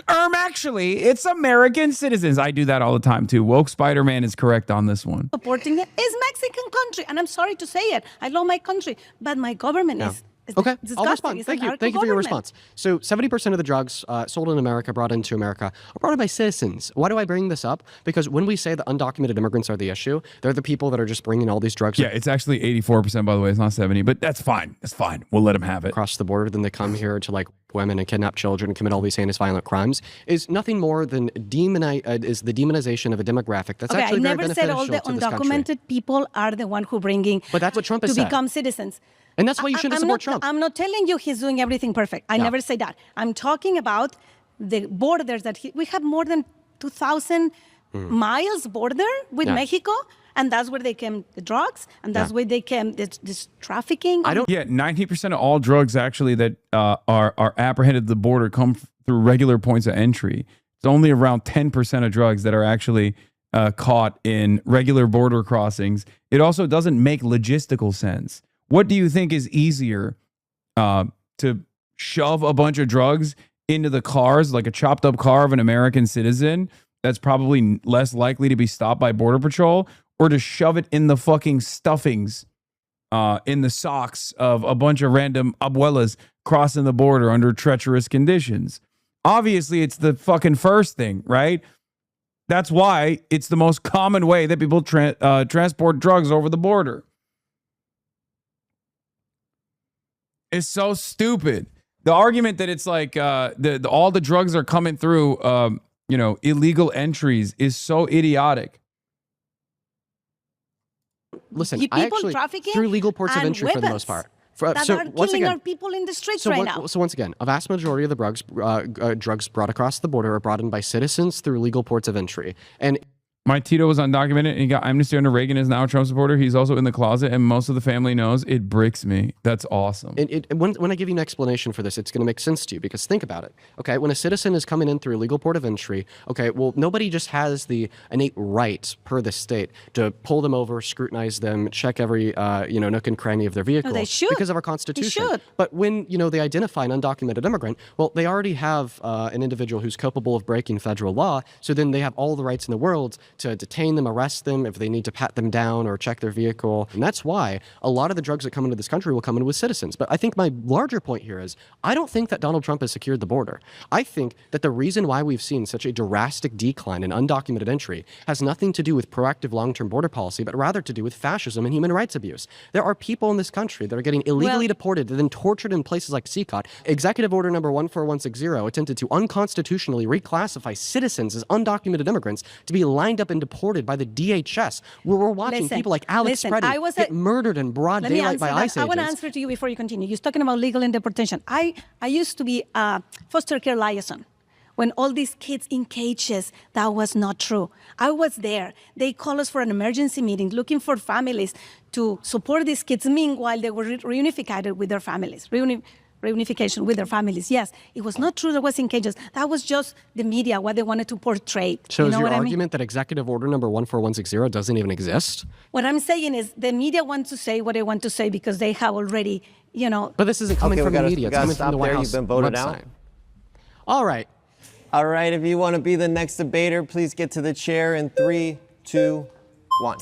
H: Actually, it's American citizens. I do that all the time, too. Woke Spider-Man is correct on this one.
E: Supporting them is Mexican country, and I'm sorry to say it. I love my country, but my government is...
C: Okay,
E: disgusting.
C: I'll respond. Thank you. Thank you for your response. So 70% of the drugs sold in America, brought into America, are brought in by citizens. Why do I bring this up? Because when we say that undocumented immigrants are the issue, they're the people that are just bringing all these drugs.
H: Yeah, it's actually 84%, by the way. It's not 70, but that's fine. That's fine. We'll let them have it.
C: Across the border, then they come here to like women and kidnap children and commit all these heinous violent crimes, is nothing more than the demonization of a demographic that's actually very beneficial to this country.
E: I never said all the undocumented people are the one who bringing
C: but that's what Trump has
E: to
C: said.
E: Become citizens.
C: And that's why you shouldn't support Trump.
E: I'm not telling you he's doing everything perfect. I never say that. I'm talking about the borders that we have more than 2,000 miles border with Mexico, And that's where they came the drugs, and that's where they came this trafficking.
H: Yeah, 90% of all drugs actually that are apprehended at the border come through regular points of entry. It's only around 10% of drugs that are actually caught in regular border crossings. It also doesn't make logistical sense. What do you think is easier, to shove a bunch of drugs into the cars, like a chopped up car of an American citizen that's probably less likely to be stopped by Border Patrol, or to shove it in the fucking stuffings in the socks of a bunch of random abuelas crossing the border under treacherous conditions? Obviously, it's the fucking first thing, right? That's why it's the most common way that people transport drugs over the border. It's so stupid. The argument that it's like all the drugs are coming through, illegal entries is so idiotic.
C: Listen,
E: People
C: I actually
E: trafficking
C: through legal ports of
E: and
C: entry for the most part.
E: that are killing our people in the streets right now.
C: So once again, a vast majority of the drugs brought across the border are brought in by citizens through legal ports of entry. And
H: my Tito was undocumented and he got amnesty under Reagan, is now a Trump supporter. He's also in the closet and most of the family knows. It bricks me. That's awesome.
C: When I give you an explanation for this, it's going to make sense to you, because think about it. Okay, when a citizen is coming in through a legal port of entry, okay, well, nobody just has the innate right per the state to pull them over, scrutinize them, check every nook and cranny of their vehicle.
E: No, they should.
C: Because of our Constitution.
E: They should.
C: But when they identify an undocumented immigrant, well, they already have an individual who's culpable of breaking federal law. So then they have all the rights in the world to detain them, arrest them, if they need to pat them down or check their vehicle. And that's why a lot of the drugs that come into this country will come in with citizens. But I think my larger point here is, I don't think that Donald Trump has secured the border. I think that the reason why we've seen such a drastic decline in undocumented entry has nothing to do with proactive long-term border policy, but rather to do with fascism and human rights abuse. There are people in this country that are getting illegally deported and then tortured in places like SCOTUS. Executive Order number 14160 attempted to unconstitutionally reclassify citizens as undocumented immigrants to be lined up and deported by the DHS, where we're watching people like Alex Preddy get murdered in broad daylight by ICE agents.
E: I want to answer to you before you continue. You're talking about legal and deportation. I used to be a foster care liaison. When all these kids in cages, that was not true. I was there. They called us for an emergency meeting looking for families to support these kids. Meanwhile, they were reunified with their families. Reunification with their families. Yes, it was not true that was in cages. That was just the media, what they wanted to portray.
C: So is your argument that Executive Order number 14160 doesn't even exist?
E: What I'm saying is the media wants to say what they want to say because they have already,
C: But this isn't coming from the media. It's coming from the White House
Q: You've been voted
C: website.
Q: out.
C: All right.
Q: All right, if you want to be the next debater, please get to the chair in 3, 2, 1.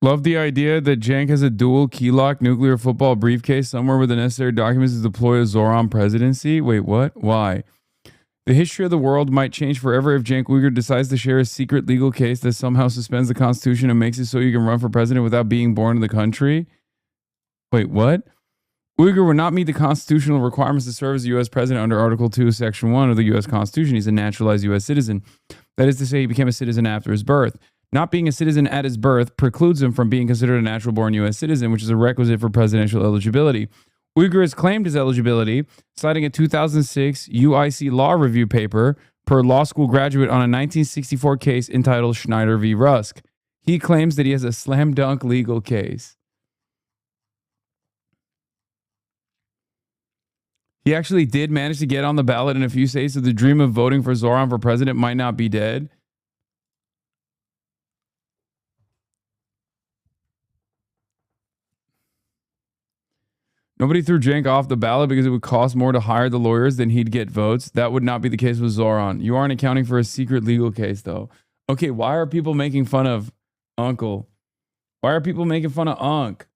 H: Love the idea that Jank has a dual key lock nuclear football briefcase somewhere with the necessary documents to deploy a Zoran presidency. Wait, what? Why? The history of the world might change forever if Cenk Uygur decides to share a secret legal case that somehow suspends the Constitution and makes it so you can run for president without being born in the country. Wait, what? Uygur would not meet the constitutional requirements to serve as a U.S. president under Article 2, Section 1 of the U.S. Constitution. He's a naturalized U.S. citizen. That is to say, he became a citizen after his birth. Not being a citizen at his birth precludes him from being considered a natural-born U.S. citizen, which is a requisite for presidential eligibility. Uygur has claimed his eligibility, citing a 2006 UIC law review paper per law school graduate on a 1964 case entitled Schneider v. Rusk. He claims that he has a slam-dunk legal case. He actually did manage to get on the ballot in a few states, so the dream of voting for Zoran for president might not be dead. Nobody threw Cenk off the ballot because it would cost more to hire the lawyers than he'd get votes. That would not be the case with Zoran. You aren't accounting for a secret legal case, though. Okay, why are people making fun of Uncle? Why are people making fun of Unc?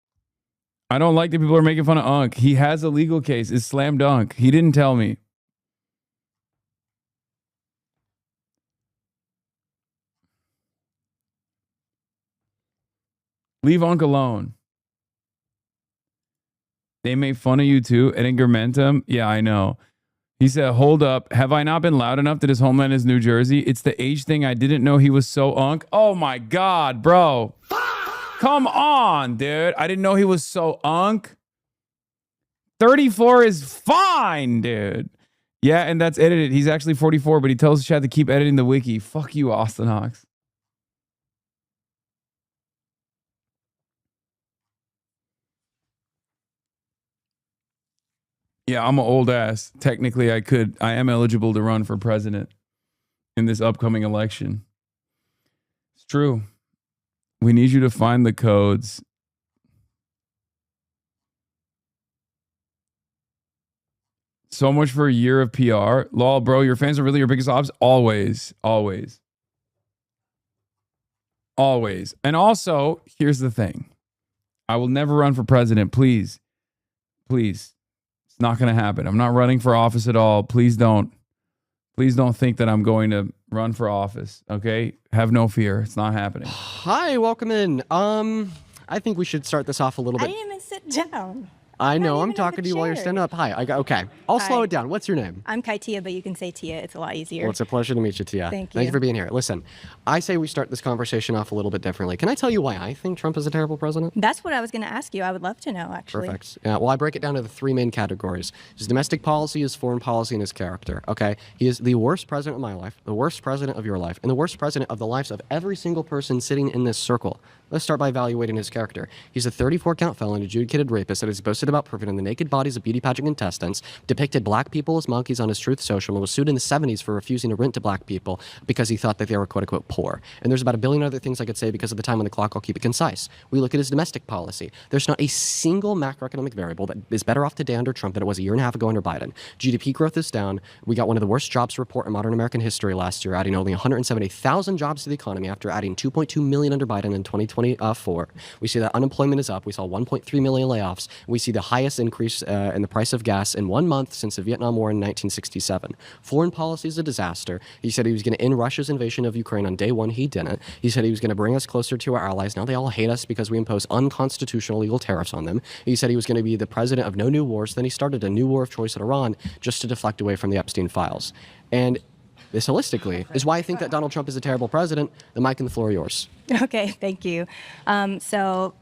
H: I don't like that people are making fun of Unc. He has a legal case. It's slam dunk. He didn't tell me. Leave Unc alone. They made fun of you too at Ingermentum. Yeah, I know. He said, hold up. Have I not been loud enough that his homeland is New Jersey? It's the age thing. I didn't know he was so Unc. Oh my God, bro. Come on, dude. I didn't know he was so Unc. 34 is fine, dude. Yeah, and that's edited. He's actually 44, but he tells Chad to keep editing the wiki. Fuck you, Austin Hawks. Yeah, I'm an old ass. Technically, I am eligible to run for president in this upcoming election. It's true. We need you to find the codes. So much for a year of PR. Lol, bro, your fans are really your biggest obs? Always, always. Always. And also, here's the thing. I will never run for president. Please. Please. It's not going to happen. I'm not running for office at all. Please don't. Please don't think that I'm going to run for office. Okay? Have no fear. It's not happening.
C: Hi, welcome in. I think we should start this off a little bit.
K: I didn't even sit down.
C: I know, I'm talking to you while you're standing up. Hi, okay. I'll slow it down. What's your name?
K: I'm Kaitia, but you can say Tia. It's a lot easier.
C: Well, it's a pleasure to meet you, Tia.
K: Thank you.
C: Thank you for being here. Listen, I say we start this conversation off a little bit differently. Can I tell you why I think Trump is a terrible president?
K: That's what I was going to ask you. I would love to know, actually.
C: Perfect. Yeah, well, I break it down to the three main categories. His domestic policy, his foreign policy, and his character, okay? He is the worst president of my life, the worst president of your life, and the worst president of the lives of every single person sitting in this circle. Let's start by evaluating his character. He's a 34-count felon, adjudicated rapist that has boasted about proving the naked bodies of beauty pageant contestants, depicted black people as monkeys on his Truth Social, and was sued in the 70s for refusing to rent to black people because he thought that they were quote-unquote poor. And there's about a billion other things I could say because of the time on the clock. I'll keep it concise. We look at his domestic policy. There's not a single macroeconomic variable that is better off today under Trump than it was a year and a half ago under Biden. GDP growth is down. We got one of the worst jobs report in modern American history last year, adding only 170,000 jobs to the economy after adding 2.2 million under Biden in 2024. We see that unemployment is up. We saw 1.3 million layoffs. We see the highest increase in the price of gas in 1 month since the Vietnam War in 1967. Foreign policy is a disaster. He said he was going to end Russia's invasion of Ukraine on day one. He didn't. He said he was going to bring us closer to our allies. Now they all hate us because we impose unconstitutional legal tariffs on them. He said he was going to be the president of no new wars. Then he started a new war of choice at Iran just to deflect away from the Epstein files. And this holistically is why I think that Donald Trump is a terrible president. The mic and the floor are yours.
K: Okay, thank you. So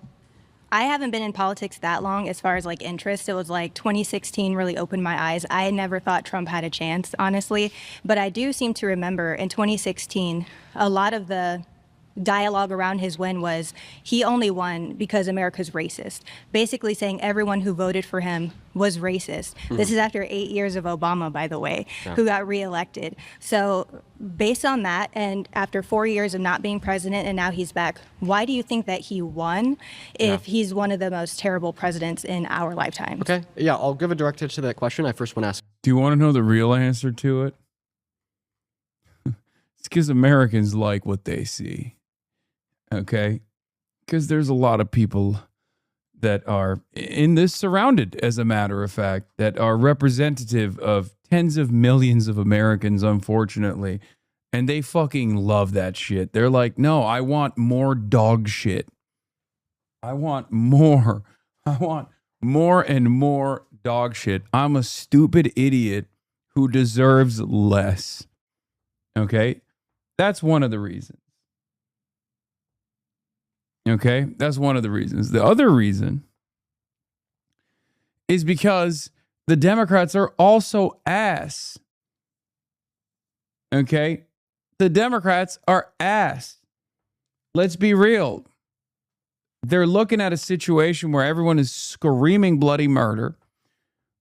K: I haven't been in politics that long as far as like interest. It was like 2016 really opened my eyes. I never thought Trump had a chance, honestly. But I do seem to remember in 2016, a lot of the dialogue around his win was he only won because America's racist, basically saying everyone who voted for him was racist. This is after 8 years of Obama, by the way, who got reelected. So based on that, and after 4 years of not being president and now he's back, why do you think that he won if he's one of the most terrible presidents in our lifetime?
C: Okay, yeah, I'll give a direct answer to that question. I first want to ask.
H: Do you want to know the real answer to it? It's because Americans like what they see. Okay? Because there's a lot of people that are in this surrounded, as a matter of fact, that are representative of tens of millions of Americans, unfortunately. And they fucking love that shit. They're like, no, I want more dog shit. I want more. I want more and more dog shit. I'm a stupid idiot who deserves less. Okay? That's one of the reasons. Okay, that's one of the reasons. The other reason is because the Democrats are also ass. Okay, the Democrats are ass. Let's be real. They're looking at a situation where everyone is screaming bloody murder,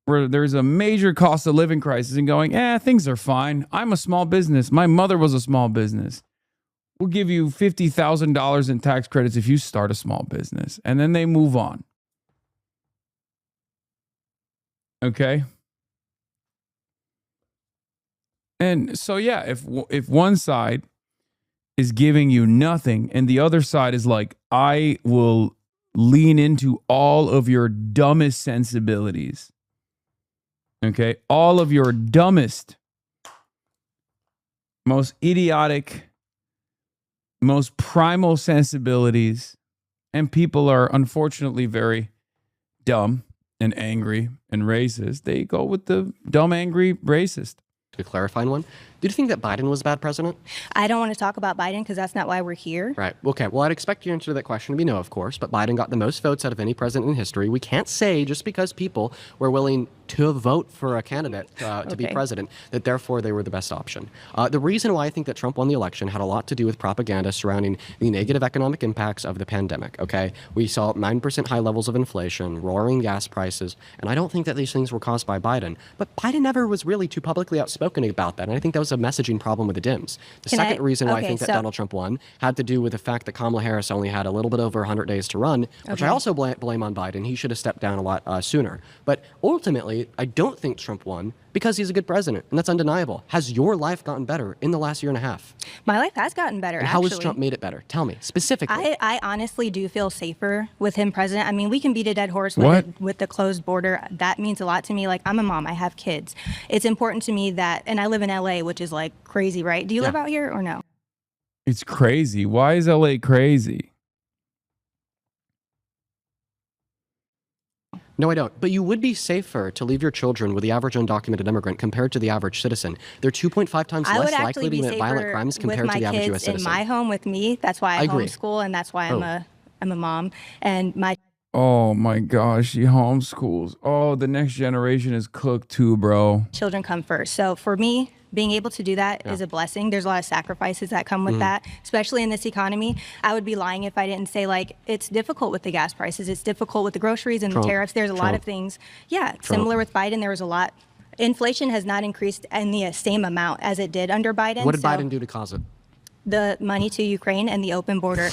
H: where there's a major cost of living crisis and going, things are fine. I'm a small business. My mother was a small business. We'll give you $50,000 in tax credits if you start a small business. And then they move on. Okay? And so, yeah, if one side is giving you nothing and the other side is like, I will lean into all of your dumbest sensibilities. Okay? All of your dumbest, most idiotic, most primal sensibilities, and people are unfortunately very dumb and angry and racist. They go with the dumb, angry, racist.
C: To clarify one, do you think that Biden was a bad president?
K: I don't want to talk about Biden because that's not why we're here.
C: Right. Okay. Well, I'd expect your answer to that question to be no, of course, but Biden got the most votes out of any president in history. We can't say just because people were willing to vote for a candidate to be president, that therefore they were the best option. The reason why I think that Trump won the election had a lot to do with propaganda surrounding the negative economic impacts of the pandemic, okay? We saw 9% high levels of inflation, roaring gas prices, and I don't think that these things were caused by Biden. But Biden never was really too publicly outspoken about that, and I think that was a messaging problem with the Dems. The second reason why I think that Donald Trump won had to do with the fact that Kamala Harris only had a little bit over 100 days to run, which I also blame on Biden. He should have stepped down a lot sooner. But ultimately, I don't think Trump won because he's a good president, and that's undeniable. Has your life gotten better in the last year and a half?
K: My life has gotten better,
C: and how has Trump made it better? Tell me, specifically.
K: I honestly do feel safer with him president. I mean, we can beat a dead horse with the closed border. That means a lot to me. Like, I'm a mom. I have kids. It's important to me that, and I live in LA, which is like crazy, right? Do you live out here or no?
H: It's crazy. Why is LA crazy?
C: No, I don't. But you would be safer to leave your children with the average undocumented immigrant compared to the average citizen. They're 2.5 times less likely to commit violent crimes compared to the average U.S. citizen.
K: In my home with me, that's why I homeschool, and that's why I'm a mom. And my
H: Oh my gosh, she homeschools. Oh, the next generation is cooked too, bro.
K: children come first. So for me, being able to do that is a blessing. There's a lot of sacrifices that come with that, especially in this economy. I would be lying if I didn't say, like, it's difficult with the gas prices. It's difficult with the groceries and the tariffs. There's a lot of things. Yeah, similar with Biden, there was a lot. Inflation has not increased in the same amount as it did under Biden.
C: What did Biden do to cause it?
K: The money to Ukraine and the open border.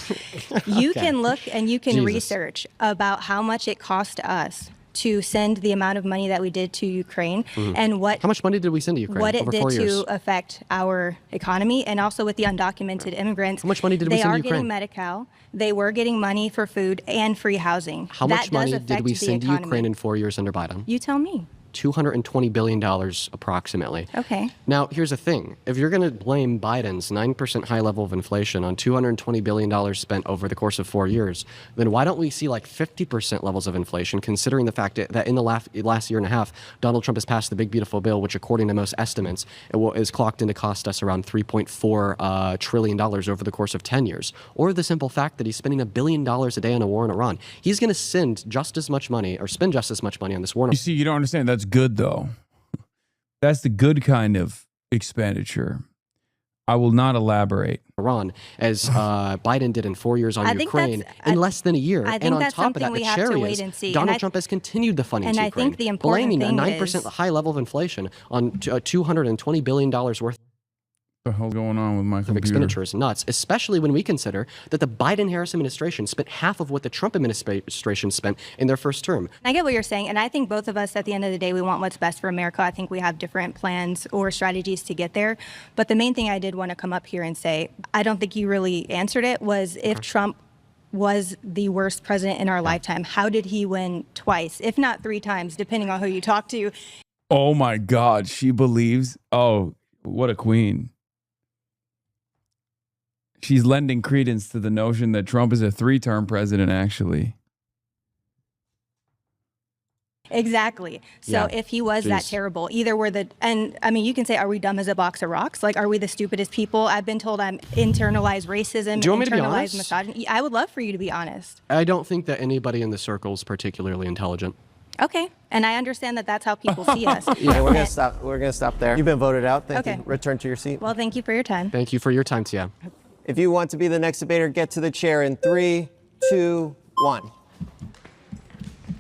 K: You can look and you can research about how much it cost us to send the amount of money that we did to Ukraine and what
C: how much money did we send to Ukraine?
K: What it
C: over
K: did
C: 4 years?
K: to affect our economy, and also with the undocumented immigrants.
C: How much money did we send to Ukraine?
K: They are getting Medi-Cal. They were getting money for food and free housing.
C: How much money did we send to Ukraine in 4 years under Biden?
K: You tell me.
C: $220 billion approximately.
K: Okay.
C: Now, here's the thing. If you're going to blame Biden's 9% high level of inflation on $220 billion spent over the course of 4 years, then why don't we see like 50% levels of inflation, considering the fact that in the last year and a half, Donald Trump has passed the Big Beautiful Bill, which according to most estimates, is clocked in to cost us around $3.4 trillion over the course of 10 years. Or the simple fact that he's spending $1 billion a day on a war in Iran. He's going to spend just as much money on this war.
H: You see, you don't understand. That's good, though. That's the good kind of expenditure. I will not elaborate.
C: Iran, as Biden did in 4 years on Ukraine in less than a year. And on top of that, the cherry is Donald Trump has continued the funding to Ukraine,
K: I think the important
C: blaming a 9%
K: is,
C: high level of inflation on $220 billion worth
H: the hell's going on with my computer?
C: Of expenditures nuts, especially when we consider that the Biden-Harris administration spent half of what the Trump administration spent in their first term.
K: I get what you're saying, and I think both of us, at the end of the day, we want what's best for America. I think we have different plans or strategies to get there. But the main thing I did want to come up here and say, I don't think you really answered it, was if Trump was the worst president in our lifetime, how did he win twice, if not 3 times, depending on who you talk to?
H: Oh my God, she believes. Oh, what a queen. She's lending credence to the notion that Trump is a 3-term president, actually.
K: Exactly. So if he was that terrible, either we're and I mean, you can say, are we dumb as a box of rocks? Like, are we the stupidest people? I've been told I'm internalized racism,
C: Do you want me to be
K: internalized
C: honest?
K: misogyny. I would love for you to be honest.
C: I don't think that anybody in the circle is particularly intelligent.
K: Okay. And I understand that that's how people see us.
Q: Yeah, we're gonna stop. We're gonna stop there. You've been voted out. Thank
K: Okay.
Q: you. Return to your seat.
K: Well, thank you for your time.
C: Thank you for your time, Tia.
Q: If you want to be the next debater, get to the chair in 3, 2, 1.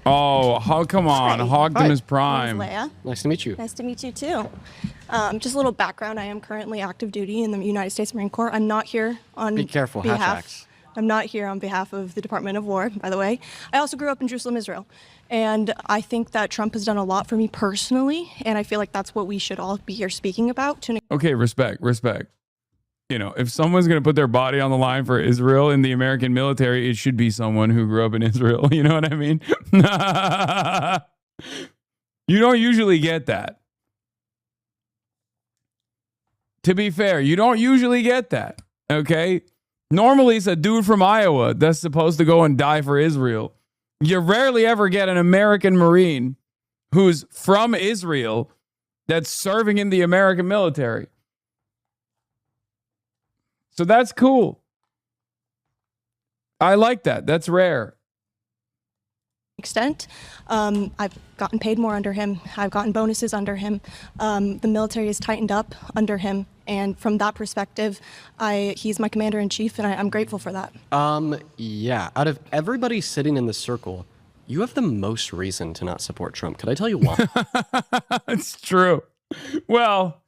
H: Oh, come on. Hogdom is prime.
L: My name's Leia.
C: Nice to meet you.
L: Nice to meet you, too. Just a little background. I am currently active duty in the United States Marine Corps. I'm not here on
C: Be careful, hashtags.
L: I'm not here on behalf of the Department of War, by the way. I also grew up in Jerusalem, Israel. And I think that Trump has done a lot for me personally. And I feel like that's what we should all be here speaking about.
H: Okay, respect. You know, if someone's going to put their body on the line for Israel in the American military, it should be someone who grew up in Israel. You know what I mean? You don't usually get that. To be fair, you don't usually get that. Okay? Normally, it's a dude from Iowa that's supposed to go and die for Israel. You rarely ever get an American Marine who's from Israel that's serving in the American military. So that's cool. I like that. That's rare.
L: extent. I've gotten paid more under him. I've gotten bonuses under him. The military is tightened up under him. And from that perspective, he's my commander-in-chief, and I'm grateful for that.
C: Yeah, out of everybody sitting in the circle, you have the most reason to not support Trump. Could I tell you why?
H: It's true. Well,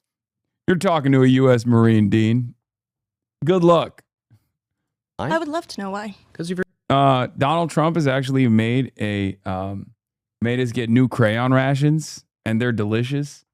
H: you're talking to a U.S. Marine, Dean. Good luck.
L: I would love to know why.
C: Because you've
H: Donald Trump has actually made us get new crayon rations, and they're delicious.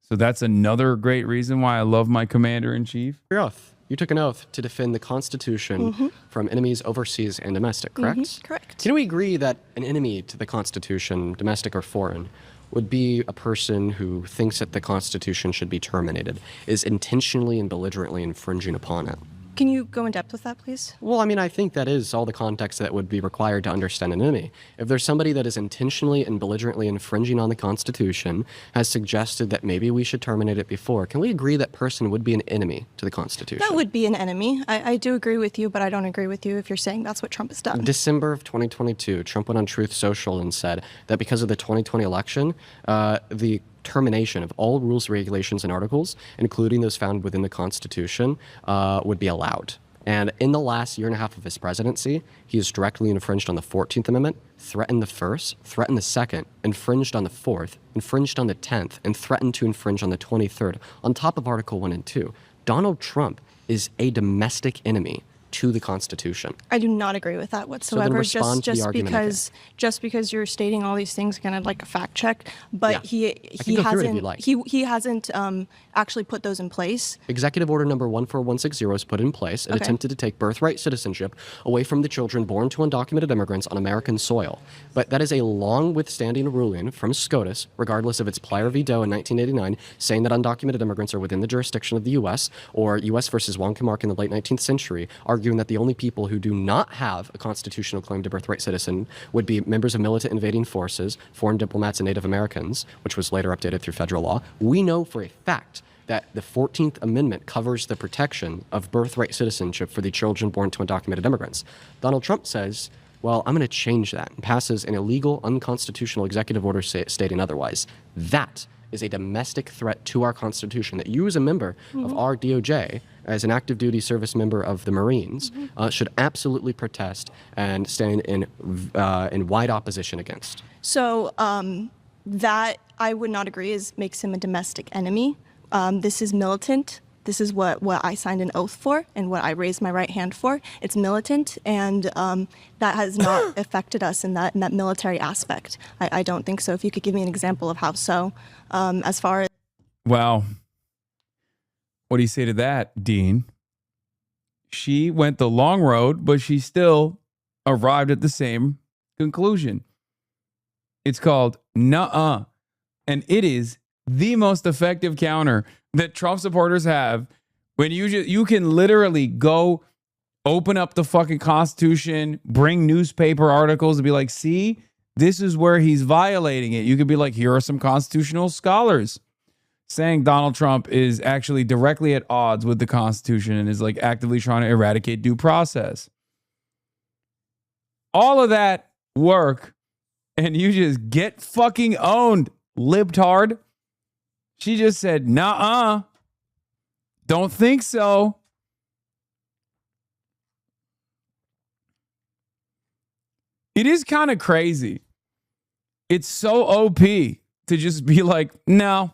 H: So that's another great reason why I love my commander-in-chief.
C: Your oath. You took an oath to defend the Constitution from enemies overseas and domestic, correct?
L: Correct.
C: Can we agree that an enemy to the Constitution, domestic or foreign, would be a person who thinks that the Constitution should be terminated, is intentionally and belligerently infringing upon it?
L: Can you go in depth with that, please?
C: Well, I mean, I think that is all the context that would be required to understand an enemy. If there's somebody that is intentionally and belligerently infringing on the Constitution, has suggested that maybe we should terminate it before, can we agree that person would be an enemy to the Constitution?
L: That would be an enemy. I do agree with you, but I don't agree with you if you're saying that's what Trump has done.
C: December of 2022, Trump went on Truth Social and said that because of the 2020 election, the termination of all rules, regulations, and articles, including those found within the Constitution, would be allowed. And in the last year and a half of his presidency, he has directly infringed on the 14th Amendment, threatened the first, threatened the second, infringed on the fourth, infringed on the 10th, and threatened to infringe on the 23rd, on top of Article 1 and 2. Donald Trump is a domestic enemy to the Constitution.
L: I do not agree with that whatsoever.
C: Respond to the argument again.
L: Just because you're stating all these things, kind of like a fact check, but
C: Yeah.
L: he hasn't actually put those in place.
C: Executive Order number 14160 was put in place. It attempted to take birthright citizenship away from the children born to undocumented immigrants on American soil. But that is a long withstanding ruling from SCOTUS, regardless of its prior veto in 1989, saying that undocumented immigrants are within the jurisdiction of the U.S., or U.S. versus Wonka in the late 19th century, arguing that the only people who do not have a constitutional claim to birthright citizen would be members of militant invading forces, foreign diplomats, and Native Americans, which was later updated through federal law. We know for a fact that the 14th Amendment covers the protection of birthright citizenship for the children born to undocumented immigrants. Donald Trump says, well, I'm going to change that, and passes an illegal, unconstitutional executive order stating otherwise. That is a domestic threat to our Constitution that you as a member of our DOJ, as an active duty service member of the Marines, should absolutely protest and stand in wide opposition against.
L: So that I would not agree makes him a domestic enemy. This is militant. This is what I signed an oath for and what I raised my right hand for. It's militant, and that has not affected us in that military aspect. I don't think so. If you could give me an example of how so, as far as...
H: Well, what do you say to that, Dean? She went the long road, but she still arrived at the same conclusion. It's called nuh-uh, and it is the most effective counter that Trump supporters have when you can literally go open up the fucking Constitution, bring newspaper articles and be like, see, this is where he's violating it. You could be like, here are some constitutional scholars saying Donald Trump is actually directly at odds with the Constitution and is like actively trying to eradicate due process. All of that work, and you just get fucking owned, libtard. She just said, nuh-uh. Don't think so. It is kind of crazy. It's so OP to just be like, no.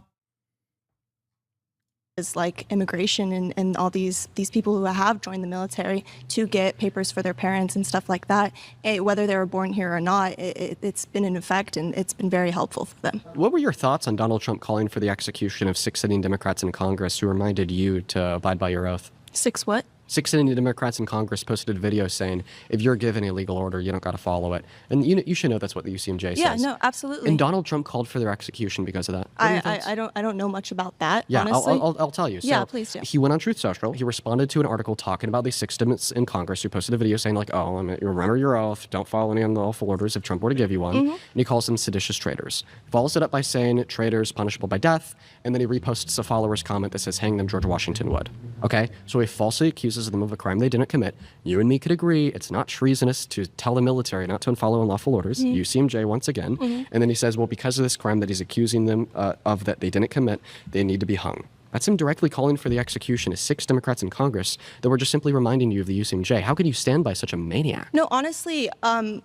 L: Is like immigration and all these people who have joined the military to get papers for their parents and stuff like that, whether they were born here or not, it's been in effect and it's been very helpful for them.
C: What were your thoughts on Donald Trump calling for the execution of 6 sitting Democrats in Congress who reminded you to abide by your oath?
L: 6 what?
C: 6 sitting Democrats in Congress posted a video saying, if you're given a legal order, you don't got to follow it. And you should know that's what the UCMJ says.
L: Yeah, no, absolutely.
C: And Donald Trump called for their execution because of that.
L: I don't know much about that,
C: yeah,
L: honestly.
C: I'll tell you. So
L: yeah, please do.
C: He went on Truth Social. He responded to an article talking about the 6 Democrats in Congress who posted a video saying like, oh, you remember your oath. Don't follow any unlawful orders if Trump were to give you one. And he calls them seditious traitors. Follows it up by saying traitors punishable by death. And then he reposts a follower's comment that says, hang them, George Washington would. Okay? So he falsely accuses accuses them of a crime they didn't commit. You and me could agree it's not treasonous to tell the military not to follow unlawful orders. UCMJ once again. And then he says, well, because of this crime that he's accusing them of that they didn't commit, they need to be hung. That's him directly calling for the execution of 6 Democrats in Congress that were just simply reminding you of the UCMJ. How could you stand by such a maniac?
L: No, honestly,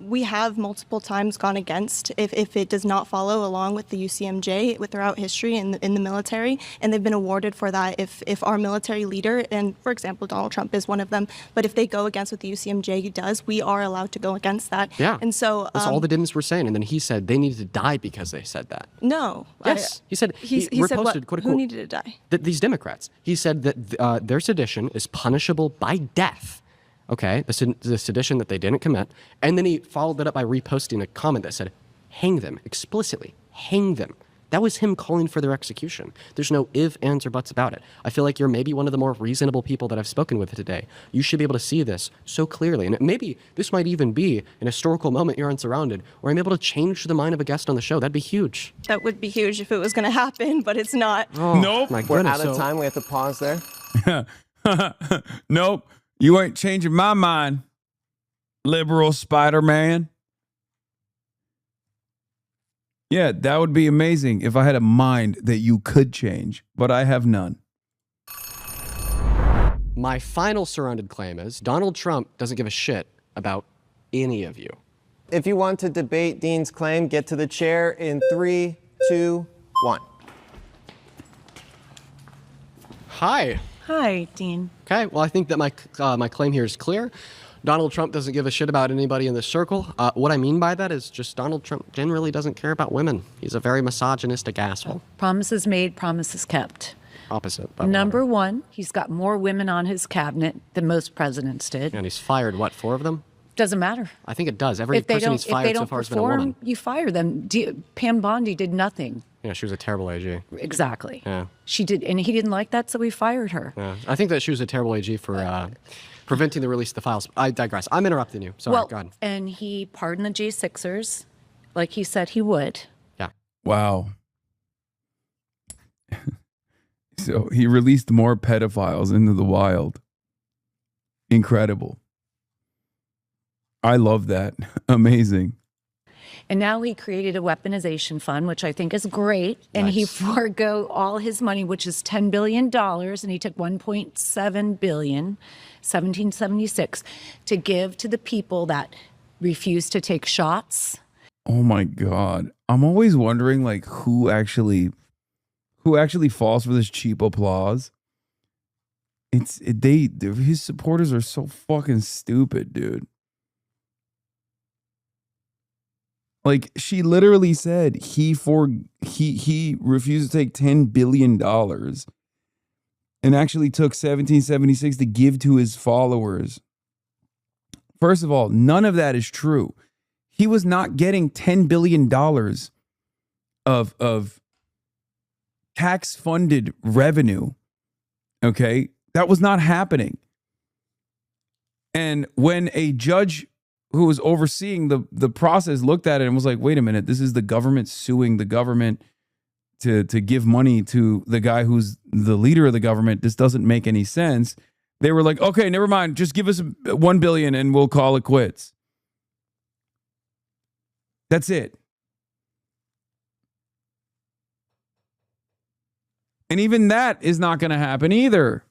L: we have multiple times gone against if it does not follow along with the UCMJ throughout history in the military, and they've been awarded for that if our military leader, and for example, Donald Trump is one of them, but if they go against what the UCMJ does, we are allowed to go against that.
C: Yeah.
L: And so
C: that's all the Dems were saying. And then he said they needed to die because they said that.
L: No.
C: Yes. He said,
L: he said what?
C: Quote,
L: Who
C: unquote,
L: needed to die?
C: These Democrats. He said that their sedition is punishable by death. Okay, the sedition that they didn't commit. And then he followed that up by reposting a comment that said, hang them, explicitly, hang them. That was him calling for their execution. There's no ifs, ands, or buts about it. I feel like you're maybe one of the more reasonable people that I've spoken with today. You should be able to see this so clearly. And maybe this might even be an historical moment you're unsurrounded, where I'm able to change the mind of a guest on the show. That'd be huge.
L: That would be huge if it was going to happen, but it's not.
C: Oh,
H: nope.
C: My
Q: We're
C: goodness.
Q: out of time. We have to pause there.
H: Nope. You ain't changing my mind, liberal Spider-Man. Yeah, that would be amazing if I had a mind that you could change, but I have none.
C: My final surrounded claim is Donald Trump doesn't give a shit about any of you.
Q: If you want to debate Dean's claim, get to the chair in 3, 2, 1.
C: Hi.
M: Hi, Dean.
C: Okay, well, I think that my claim here is clear. Donald Trump doesn't give a shit about anybody in this circle. What I mean by that is just Donald Trump generally doesn't care about women. He's a very misogynistic asshole.
M: Promises made, promises kept.
C: Opposite.
M: Number one, he's got more women on his cabinet than most presidents did.
C: And he's fired, what, 4 of them?
M: Doesn't matter.
C: I think it does. Every person he's fired so far has been a woman.
M: You fire them. Pam Bondi did nothing.
C: Yeah, she was a terrible AG.
M: Exactly.
C: Yeah.
M: She did, and he didn't like that, so he fired her.
C: Yeah. I think that she was a terrible AG for preventing the release of the files. I digress. I'm interrupting you. Sorry, go ahead.
M: And he pardoned the J6ers like he said he would.
C: Yeah.
H: Wow. So he released more pedophiles into the wild. Incredible. I love that. Amazing.
M: And now he created a weaponization fund, which I think is great. And he forego all his money, which is $10 billion. And he took $1.7 billion, 1776, to give to the people that refuse to take shots.
H: Oh my God. I'm always wondering like who actually falls for this cheap applause. His supporters are so fucking stupid, dude. Like she literally said he refused to take $10 billion and actually took 1776 to give to his followers. First of all, none of that is true. He was not getting $10 billion of tax-funded revenue. Okay? That was not happening. And when a judge who was overseeing the process looked at it and was like, wait a minute, this is the government suing the government to give money to the guy who's the leader of the government. This doesn't make any sense. They were like, okay, never mind. Just give us $1 billion and we'll call it quits. That's it. And even that is not going to happen either.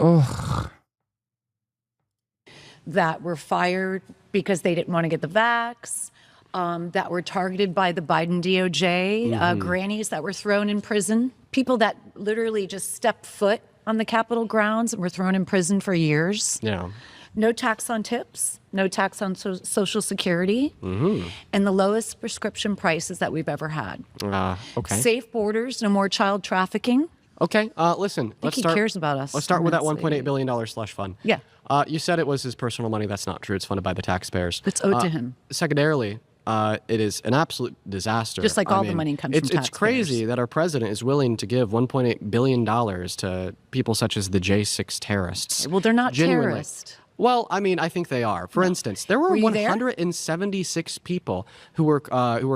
H: Ugh.
M: That were fired because they didn't want to get the vax, that were targeted by the Biden DOJ, grannies that were thrown in prison, people that literally just stepped foot on the Capitol grounds and were thrown in prison for years.
C: Yeah.
M: No tax on tips, no tax on Social Security, and the lowest prescription prices that we've ever had.
C: Okay.
M: Safe borders, no more child trafficking.
C: Okay, listen.
M: I think he cares about us.
C: Let's start with that $1.8 billion slush fund.
M: Yeah.
C: You said it was his personal money. That's not true. It's funded by the taxpayers.
M: It's owed to him.
C: Secondarily, it is an absolute disaster.
M: Just like all the money comes from taxpayers.
C: It's crazy that our president is willing to give $1.8 billion to people such as the J6 terrorists.
M: Well, they're not terrorists.
C: Well, I mean, I think they are. For instance, there were
M: you there?
C: 176 people who were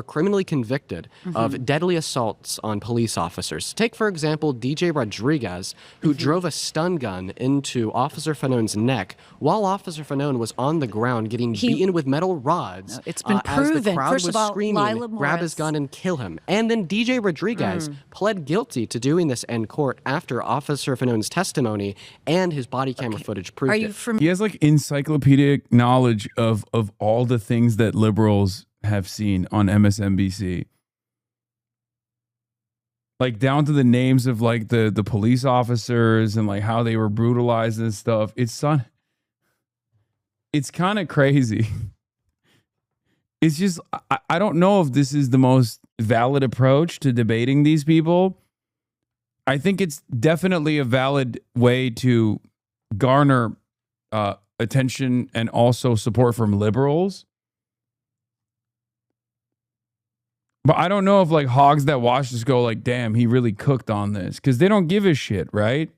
C: criminally convicted of deadly assaults on police officers. Take, for example, DJ Rodriguez, who drove a stun gun into Officer Fanone's neck while Officer Fanone was on the ground getting beaten with metal rods.
M: It's been
C: as the
M: proven.
C: crowd
M: First
C: was
M: of all,
C: screaming,
M: Lila
C: grab his
M: Morris-
C: gun and kill him. And then DJ Rodriguez pled guilty to doing this in court after Officer Fanone's testimony and his body camera footage proved
M: Are you
C: it.
M: from?
H: He has like encyclopedic knowledge of all the things that liberals have seen on MSNBC. Like down to the names of like the police officers and like how they were brutalized and stuff. It's kind of crazy. It's just, I don't know if this is the most valid approach to debating these people. I think it's definitely a valid way to garner attention and also support from liberals. But I don't know if like hogs that watch this go like, damn, he really cooked on this, because they don't give a shit, right?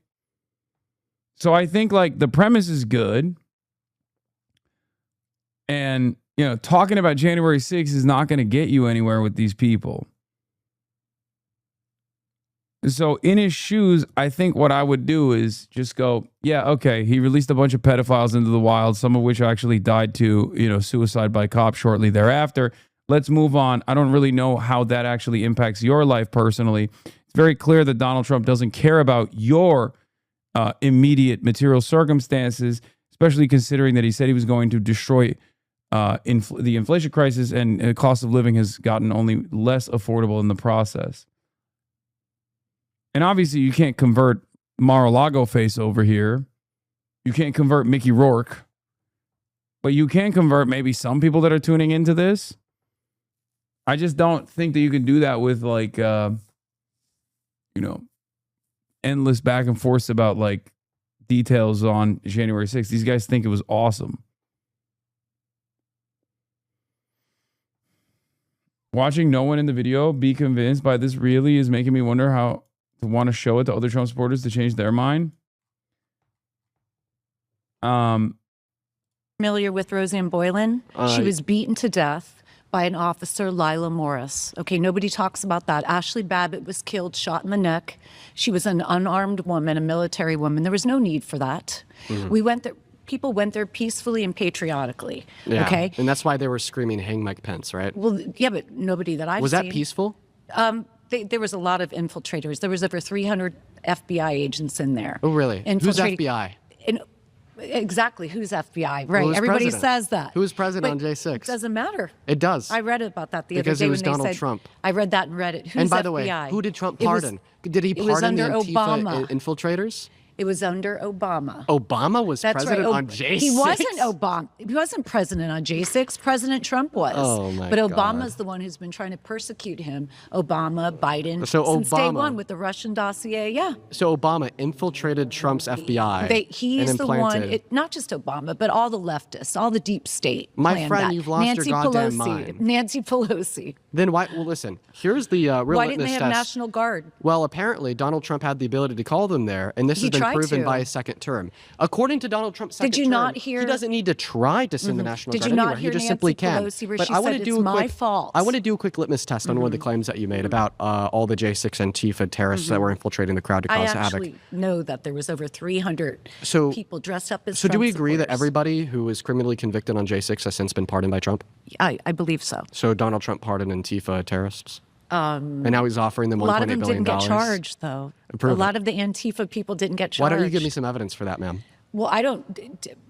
H: So I think like the premise is good. And, you know, talking about January 6th is not going to get you anywhere with these people. So in his shoes, I think what I would do is just go, yeah, okay, he released a bunch of pedophiles into the wild, some of which actually died to, you know, suicide by cops shortly thereafter. Let's move on. I don't really know how that actually impacts your life personally. It's very clear that Donald Trump doesn't care about your immediate material circumstances, especially considering that he said he was going to destroy the inflation crisis, and the cost of living has gotten only less affordable in the process. And obviously, you can't convert Mar-a-Lago face over here. You can't convert Mickey Rourke. But you can convert maybe some people that are tuning into this. I just don't think that you can do that with like, you know, endless back and forth about like details on January 6th. These guys think it was awesome. Watching no one in the video be convinced by this really is making me wonder how to want to show it to other Trump supporters to change their mind.
M: Familiar with Roseanne Boylan? She was beaten to death by an officer, Lila Morris. Okay, nobody talks about that. Ashley Babbitt was killed, shot in the neck. She was an unarmed woman, a military woman. There was no need for that. We went there. People went there peacefully and patriotically.
C: Yeah.
M: Okay.
C: And that's why they were screaming, "Hang Mike Pence," right?
M: Well, yeah, but nobody that I've seen.
C: Was that peaceful?
M: There was a lot of infiltrators. There was over 300 FBI agents in there.
C: Oh, really? Who's FBI?
M: Exactly. Who's FBI? Right.
C: Who's
M: Everybody
C: president?
M: says that.
C: Who was president on
M: But
C: J6?
M: It doesn't matter.
C: It does.
M: I read about that the
C: Because
M: other day
C: it was
M: when they
C: Donald
M: said,
C: Trump.
M: I read that and read it. Who's
C: And by
M: FBI?
C: the way, who did Trump
M: It was-
C: pardon? Did he
M: it was
C: pardon the
M: under
C: Antifa
M: Obama.
C: infiltrators?
M: It was under Obama.
C: Obama was
M: That's
C: president
M: right.
C: on J6?
M: He wasn't Obama. He wasn't president on J6. President Trump was.
C: Oh, my
M: But
C: God.
M: Obama's the one who's been trying to persecute him. Obama, Biden,
C: So
M: since day
C: Obama-
M: one with the Russian dossier. Yeah.
C: So Obama infiltrated Trump's FBI.
M: He's
C: and
M: the
C: implanted.
M: one, not just Obama, but all the leftists, all the deep state.
C: My
M: planned
C: friend,
M: that.
C: you've lost
M: Nancy
C: your goddamn
M: Pelosi,
C: mind.
M: Nancy Pelosi.
C: Then why? Well, listen. Here's the real
M: Why didn't
C: litmus
M: they have
C: test.
M: National Guard?
C: Well, apparently Donald Trump had the ability to call them there, and this
M: He
C: has been
M: tried
C: proven
M: to.
C: by his second term. According to Donald Trump's second
M: Did you
C: term,
M: not hear-
C: he doesn't need to try to send the
M: Mhm.
C: National
M: Did
C: Guard
M: you not
C: anywhere. He
M: hear
C: just
M: Nancy
C: simply can.
M: Pelosi where
C: But
M: she
C: I want
M: said
C: to do
M: it's
C: a
M: my
C: quick,
M: fault?
C: I want to do a quick litmus test on one of the claims that you made about all the J6 Antifa terrorists that were infiltrating the crowd to
M: I
C: cause
M: actually
C: havoc.
M: know that there was over 300
C: So-
M: people dressed up as
C: So do we
M: Trump
C: agree that
M: supporters.
C: everybody who was criminally convicted on J6 has since been pardoned by Trump?
M: I believe so.
C: So Donald Trump pardoned Antifa terrorists?
M: And
C: now he's offering them
M: a lot of
C: $1.8
M: them
C: billion.
M: didn't get charged, though.
C: Prove
M: a
C: it.
M: lot of the Antifa people didn't get charged.
C: Why don't you give me some evidence for that, ma'am?
M: Well, I don't.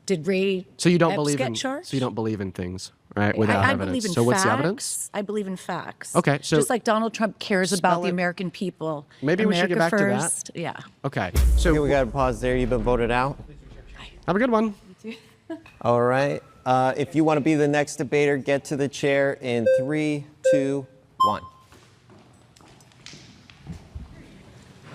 M: Did Ray?
C: So you don't
M: Epps
C: believe
M: get
C: in
M: charged?
C: so you don't believe in things, right? Without
M: I
C: evidence.
M: believe in
C: so what's
M: facts.
C: the evidence?
M: I believe in facts.
C: Okay, so
M: just like Donald Trump cares about
C: spell
M: the
C: it.
M: American people.
C: Maybe we should get
M: America
C: back to that.
M: first. Yeah.
C: Okay. So
Q: Okay, we got to pause there. You've been voted out.
C: Have a good one.
Q: All right. If you want to be the next debater, get to the chair in 3, 2, 1.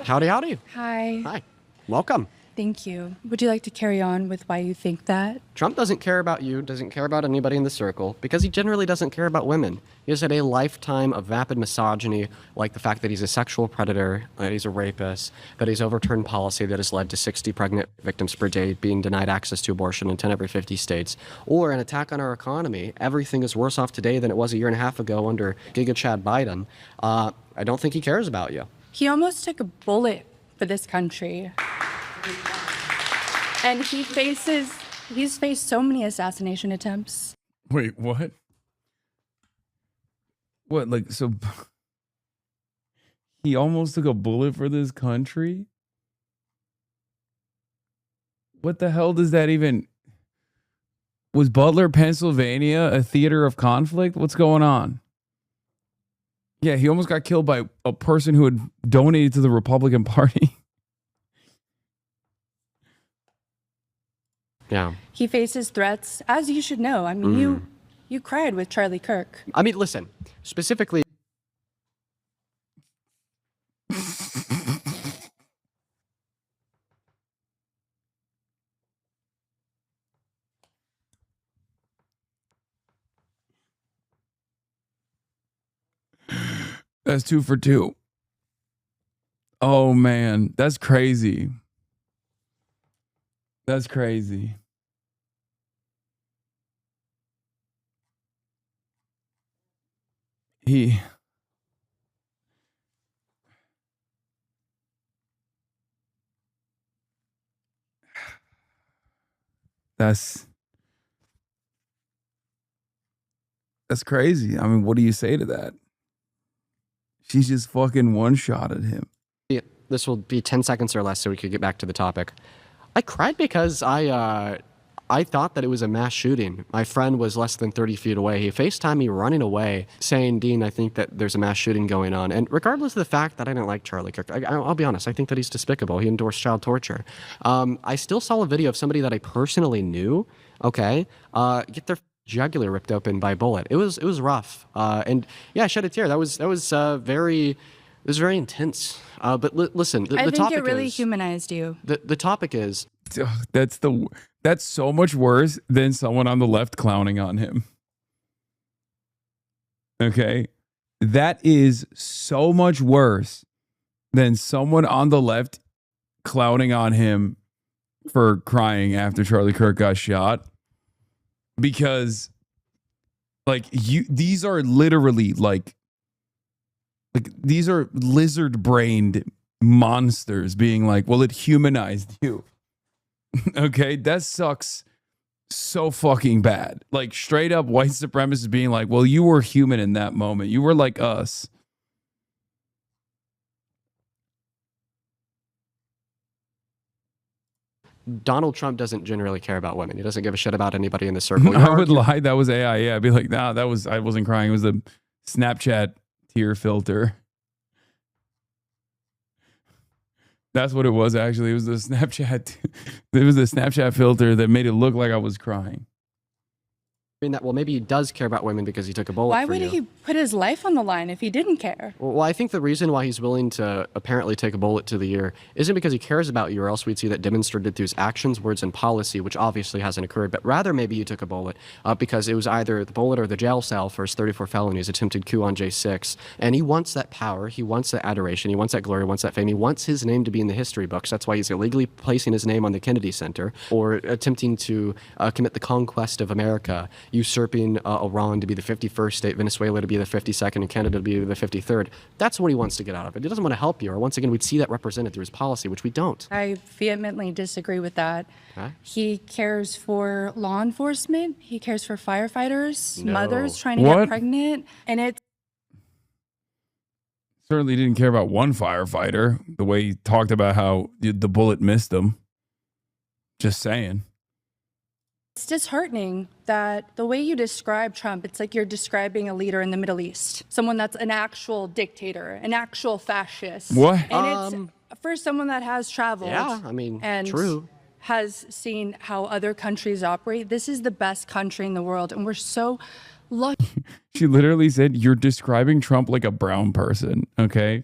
C: Howdy, howdy.
R: Hi.
C: Hi. Welcome.
S: Thank you. Would you like to carry on with why you think that?
C: Trump doesn't care about you, doesn't care about anybody in the circle, because he generally doesn't care about women. He has had a lifetime of vapid misogyny, like the fact that he's a sexual predator, that he's a rapist, that he's overturned policy that has led to 60 pregnant victims per day being denied access to abortion in 10 of every 50 states, or an attack on our economy. Everything is worse off today than it was a year and a half ago under Giga Chad Biden. I don't think he cares about you.
S: He almost took a bullet for this country. And he's faced so many assassination attempts.
H: Wait, what? What, like, so he almost took a bullet for this country? What the hell does that even... Was Butler, Pennsylvania a theater of conflict? What's going on? Yeah, he almost got killed by a person who had donated to the Republican Party.
C: Yeah.
S: He faces threats, as you should know. I mean, you cried with Charlie Kirk.
C: I mean, listen, specifically...
H: That's 2 for 2. Oh, man. That's crazy. That's crazy. That's crazy. I mean, what do you say to that? She's just fucking one-shotted him.
C: Yeah, this will be 10 seconds or less so we could get back to the topic. I cried because I thought that it was a mass shooting. My friend was less than 30 feet away. He FaceTimed me running away saying, Dean, I think that there's a mass shooting going on. And regardless of the fact that I didn't like Charlie Kirk, I'll be honest, I think that he's despicable. He endorsed child torture. I still saw a video of somebody that I personally knew, okay, get their jugular ripped open by a bullet. It was rough. And yeah, I shed a tear. That was very intense. But listen, the
S: I
C: topic
S: think it really
C: is,
S: humanized you.
C: The topic is...
H: That's so much worse than someone on the left clowning on him. Okay? That is so much worse than someone on the left clowning on him for crying after Charlie Kirk got shot. Because, like, these are literally, like these are lizard-brained monsters being like, well, it humanized you. Okay? That sucks so fucking bad. Like, straight up white supremacists being like, well, you were human in that moment. You were like us.
C: Donald Trump doesn't generally care about women. He doesn't give a shit about anybody in the circle.
H: I would lie. That was AI. Yeah, I'd be like, nah, I wasn't crying. It was the Snapchat tear filter. That's what it was, actually. It was the Snapchat. It was the Snapchat filter that made it look like I was crying.
C: That, well, maybe he does care about women because he took a bullet
S: Why
C: for
S: would
C: you.
S: he put his life on the line if he didn't care?
C: Well, I think the reason why he's willing to apparently take a bullet to the ear isn't because he cares about you, or else we'd see that demonstrated through his actions, words, and policy, which obviously hasn't occurred, but rather maybe you took a bullet because it was either the bullet or the jail cell for his 34 felonies, attempted coup on J6, and he wants that power, he wants that adoration, he wants that glory, he wants that fame, he wants his name to be in the history books. That's why he's illegally placing his name on the Kennedy Center, or attempting to commit the conquest of America, usurping Iran to be the 51st state, Venezuela to be the 52nd, and Canada to be the 53rd. That's what he wants to get out of it. He doesn't want to help you, or once again, we'd see that represented through his policy, which we don't.
S: I vehemently disagree with that.
C: Okay.
S: He cares for law enforcement. He cares for firefighters,
C: No.
S: mothers trying to
H: What?
S: get pregnant. And it's
H: Certainly didn't care about one firefighter, the way he talked about how the bullet missed him. Just saying.
S: It's disheartening that the way you describe Trump, it's like you're describing a leader in the Middle East, someone that's an actual dictator, an actual fascist.
H: What?
S: And it's for someone that has traveled.
C: Yeah, I mean,
S: and
C: true.
S: has seen how other countries operate. This is the best country in the world, and we're so lucky.
H: She literally said, you're describing Trump like a brown person, okay?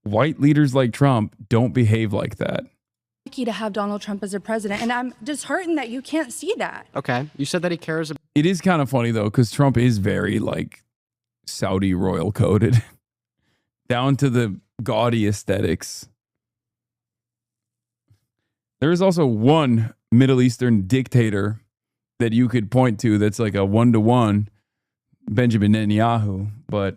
H: White leaders like Trump don't behave like that.
S: lucky to have Donald Trump as a president. And I'm disheartened that you can't see that.
C: Okay. You said that he cares about.
H: It is kind of funny though, because Trump is very like Saudi royal coded, down to the gaudy aesthetics. There is also one Middle Eastern dictator that you could point to that's like a 1-to-1, Benjamin Netanyahu, but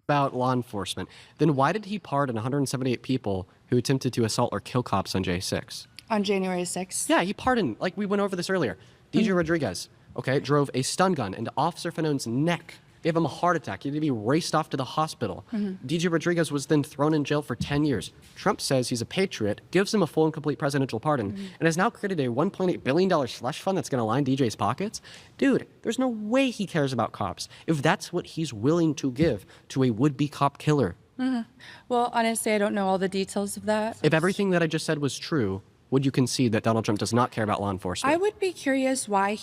C: About law enforcement. Then why did he pardon 178 people who attempted to assault or kill cops on J6?
S: On January 6th.
C: Yeah, he pardoned, like we went over this earlier. DJ Rodriguez, okay, drove a stun gun into Officer Fanone's neck. Gave him a heart attack. He had to be raced off to the hospital. DJ Rodriguez was then thrown in jail for 10 years. Trump says he's a patriot, gives him a full and complete presidential pardon, and has now created a $1.8 billion slush fund that's going to line DJ's pockets. Dude, there's no way he cares about cops if that's what he's willing to give to a would-be cop killer.
S: Well, honestly, I don't know all the details of that.
C: If everything that I just said was true, would you concede that Donald Trump does not care about law enforcement?
S: I would be curious why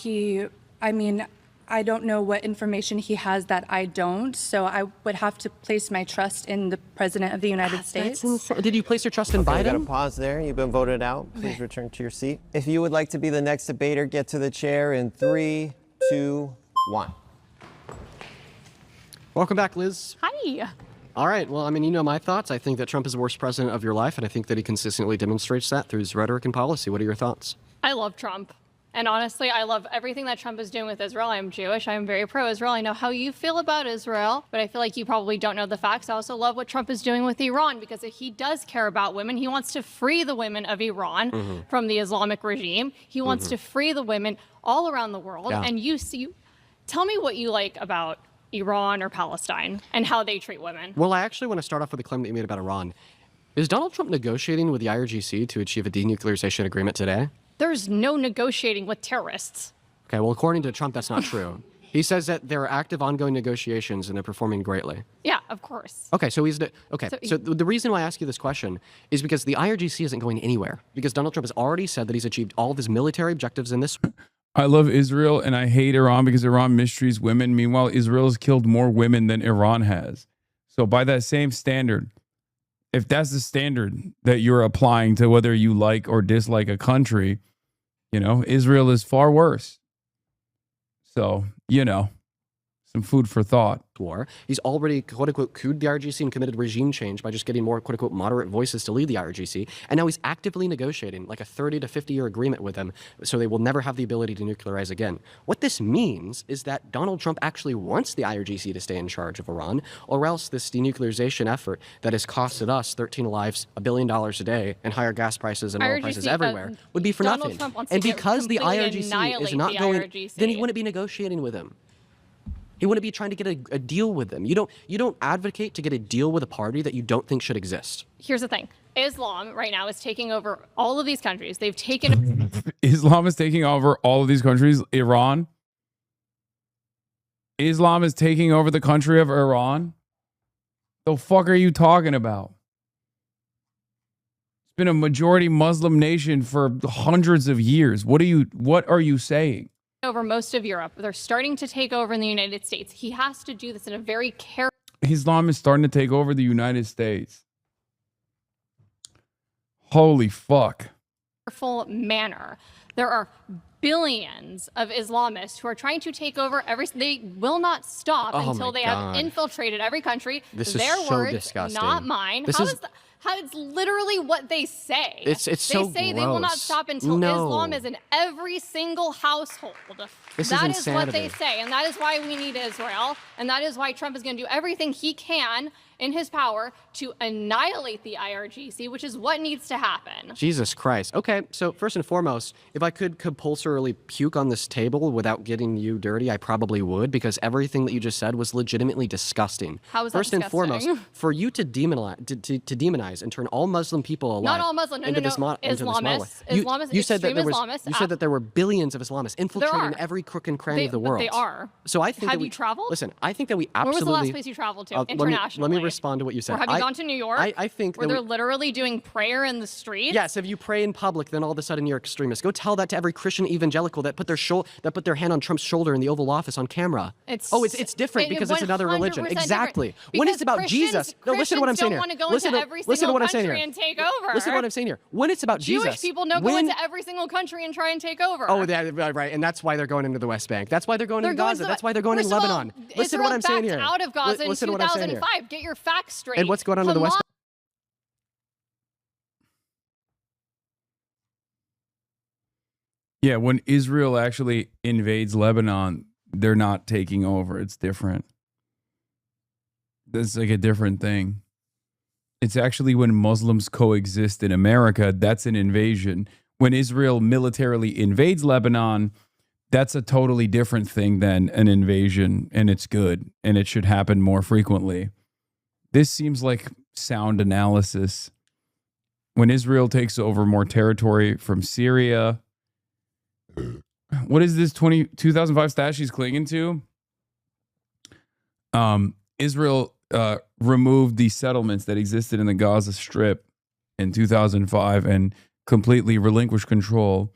S: I don't know what information he has that I don't, so I would have to place my trust in the President of the United States.
C: Did you place your trust in
Q: Okay,
C: Biden?
Q: we got to pause there. You've been voted out. Please return to your seat. If you would like to be the next debater, get to the chair in 3, 2, 1.
C: Welcome back, Liz.
R: Hi.
C: All right. Well, I mean, you know my thoughts. I think that Trump is the worst president of your life, and I think that he consistently demonstrates that through his rhetoric and policy. What are your thoughts?
T: I love Trump. And honestly, I love everything that Trump is doing with Israel. I'm Jewish. I'm very pro-Israel. I know how you feel about Israel, but I feel like you probably don't know the facts. I also love what Trump is doing with Iran because he does care about women. He wants to free the women of Iran from the Islamic regime. He wants to free the women all around the world.
C: Yeah.
T: And tell me what you like about Iran or Palestine and how they treat women.
C: Well, I actually want to start off with a claim that you made about Iran. Is Donald Trump negotiating with the IRGC to achieve a denuclearization agreement today?
T: There's no negotiating with terrorists.
C: Okay, well, according to Trump, that's not true. He says that there are active ongoing negotiations and they're performing greatly.
T: Yeah, of course.
C: Okay, so the reason why I ask you this question is because the IRGC isn't going anywhere because Donald Trump has already said that he's achieved all of his military objectives in this.
H: I love Israel and I hate Iran because Iran mistreats women. Meanwhile, Israel has killed more women than Iran has. So by that same standard, if that's the standard that you're applying to whether you like or dislike a country, you know, Israel is far worse. So, you know, some food for thought.
C: War. He's already, quote unquote, cooed the IRGC and committed regime change by just getting more, quote unquote, moderate voices to lead the IRGC. And now he's actively negotiating like a 30 to 50-year agreement with them so they will never have the ability to nuclearize again. What this means is that Donald Trump actually wants the IRGC to stay in charge of Iran, or else this denuclearization effort that has costed us 13 lives, $1 billion a day, and higher gas prices and oil prices everywhere would be for
T: Donald
C: nothing.
T: Trump wants
C: And
T: to
C: because the
T: completely
C: IRGC is not
T: annihilate the
C: going,
T: IRGC.
C: then he wouldn't be negotiating with him. He wouldn't be trying to get a deal with them. You don't advocate to get a deal with a party that you don't think should exist.
T: Here's the thing. Islam right now is taking over all of these countries. They've taken...
H: Islam is taking over all of these countries. Iran. Islam is taking over the country of Iran. The fuck are you talking about? It's been a majority Muslim nation for hundreds of years. What are you saying?
T: over most of Europe. They're starting to take over in the United States. He has to do this in a very careful...
H: Islam is starting to take over the United States. Holy fuck.
T: ...careful manner. There are billions of Islamists who are trying to take over every... They will not stop until they have infiltrated every country.
C: This
T: Their
C: is so
T: words,
C: disgusting.
T: not mine. How it's literally what they say.
C: It's so
T: They say they will not
C: gross.
T: stop until
C: No.
T: Islam is in every single household.
C: This
T: That
C: is
T: is what they
C: insanity.
T: say, and that is why we need Israel, and that is why Trump is going to do everything he can in his power to annihilate the IRGC, which is what needs to happen.
C: Jesus Christ. Okay, so first and foremost, if I could compulsorily puke on this table without getting you dirty, I probably would, because everything that you just said was legitimately disgusting.
T: How is that
C: First and foremost,
T: disgusting?
C: for you to demonize and turn all Muslim people alive
T: Not all Muslim, no,
C: into
T: no,
C: this
T: no.
C: into this model.
T: Islamists,
C: You said that there was
T: Islamists,
C: you said that there were billions of Islamists infiltrating
T: are.
C: every crook and cranny of the
T: But
C: world.
T: they are.
C: So I think
T: Have
C: that
T: you traveled?
C: Listen, I think that we
T: Where was
C: absolutely.
T: the last place you traveled to,
C: Let
T: internationally?
C: me respond to what you said.
T: Or have you gone to New York?
C: I think
T: where
C: that
T: they're literally doing prayer in the streets?
C: Yes, if you pray in public, then all of a sudden you're extremist. Go tell that to every Christian evangelical that put their hand on Trump's shoulder in the Oval Office on camera. It's different because it's another religion.
T: 100%
C: Exactly.
T: different.
C: When it's
T: Because
C: about Jesus. No, listen to what I'm saying here.
T: Christians don't wanna go
C: Listen
T: into
C: to
T: every
C: listen listen to what I'm saying
T: country
C: here.
T: and take over.
C: Listen to what I'm saying here. When it's about
T: Jewish
C: Jesus,
T: people go into every single country and try and take over.
C: Oh, right, and that's why they're going into the West Bank. That's why they're going into Gaza. That's why they're going in
T: First of all,
C: Lebanon. Listen to what I'm saying here.
T: Israel backed out of Gaza in
C: Listen to what I'm saying here.
T: 2005. Get your facts straight.
C: And what's going on in the West Bank?
H: Yeah, when Israel actually invades Lebanon, they're not taking over. It's different. That's like a different thing. It's actually when Muslims coexist in America, that's an invasion. When Israel militarily invades Lebanon, that's a totally different thing than an invasion, and it's good, and it should happen more frequently. This seems like sound analysis. When Israel takes over more territory from Syria, what is this 2005 stat she's clinging to? Israel removed the settlements that existed in the Gaza Strip in 2005 and completely relinquished control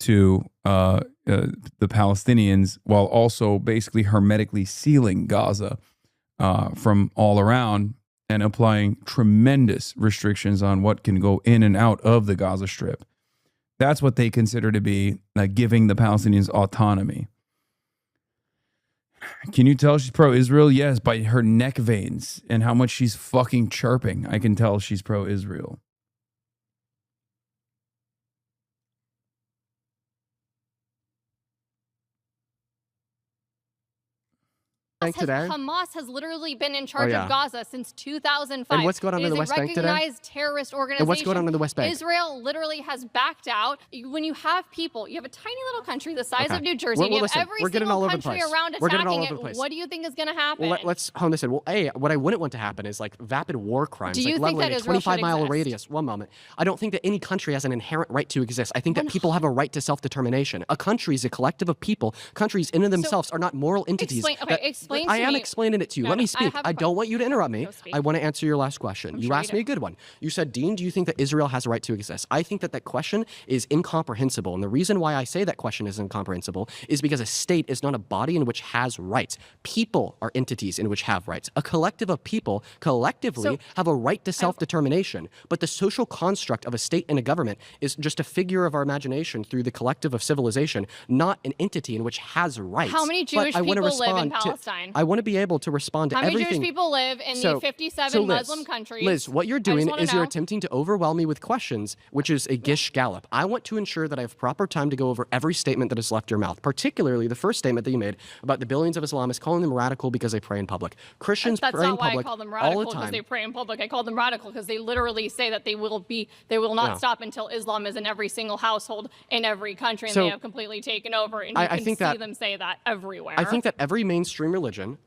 H: to the Palestinians, while also basically hermetically sealing Gaza from all around and applying tremendous restrictions on what can go in and out of the Gaza Strip. That's what they consider to be giving the Palestinians autonomy. Can you tell she's pro-Israel? Yes, by her neck veins and how much she's fucking chirping. I can tell she's pro-Israel.
T: Hamas has literally been in charge of Gaza since 2005.
C: And what's going on in the West Bank today?
T: It is a recognized terrorist organization.
C: And what's going on in the West Bank?
T: Israel literally has backed out. When you have people, you have a tiny little country the size of New Jersey,
C: Well,
T: you have
C: listen,
T: every
C: we're getting
T: single
C: all over the
T: country
C: place.
T: around
C: We're getting all
T: attacking
C: over the
T: it.
C: place.
T: What do you think is going to happen?
C: Well, let's hone this in. Well, what I wouldn't want to happen is like vapid war crimes,
T: Do you
C: like
T: think
C: leveling
T: that
C: a
T: Israel should
C: 25-mile
T: exist?
C: radius. One moment. I don't think that any country has an inherent right to exist. I think that people have a right to self-determination. A country is a collective of people. Countries in and of themselves are not moral entities.
T: Explain
C: I
T: to
C: am
T: me.
C: explaining it to you.
T: No,
C: Let me
T: I
C: speak.
T: have a
C: I don't want you to interrupt me. I want to answer your last question. You
T: sure
C: asked
T: you
C: me a good one. You said, Dean, do you think that Israel has a right to exist? I think that that question is incomprehensible. And the reason why I say that question is incomprehensible is because a state is not a body in which has rights. People are entities in which have rights. A collective of people collectively have a right to self-determination. But the social construct of a state and a government is just a figure of our imagination through the collective of civilization, not an entity in which has rights.
T: How many Jewish people live in Palestine?
C: I want to be able to respond to
T: How many
C: everything.
T: Jewish people live in the 57
C: Liz,
T: Muslim countries?
C: Liz, what you're
T: I just
C: doing
T: wanna
C: is you're
T: know.
C: attempting to overwhelm me with questions, which is a gish gallop. I want to ensure that I have proper time to go over every statement that has left your mouth, particularly the first statement that you made about the billions of Islamists calling them radical because they pray in public. Christians
T: That's
C: pray in
T: not why I
C: public
T: call them
C: all
T: radical
C: the
T: because
C: time.
T: they pray in public. I call them radical because they literally say that they will not
C: Yeah.
T: stop until Islam is in every single household in every country, and
C: So,
T: they have completely taken over. And you
C: I
T: can
C: think
T: see
C: that-
T: them say that everywhere.
C: I think that every mainstream religion,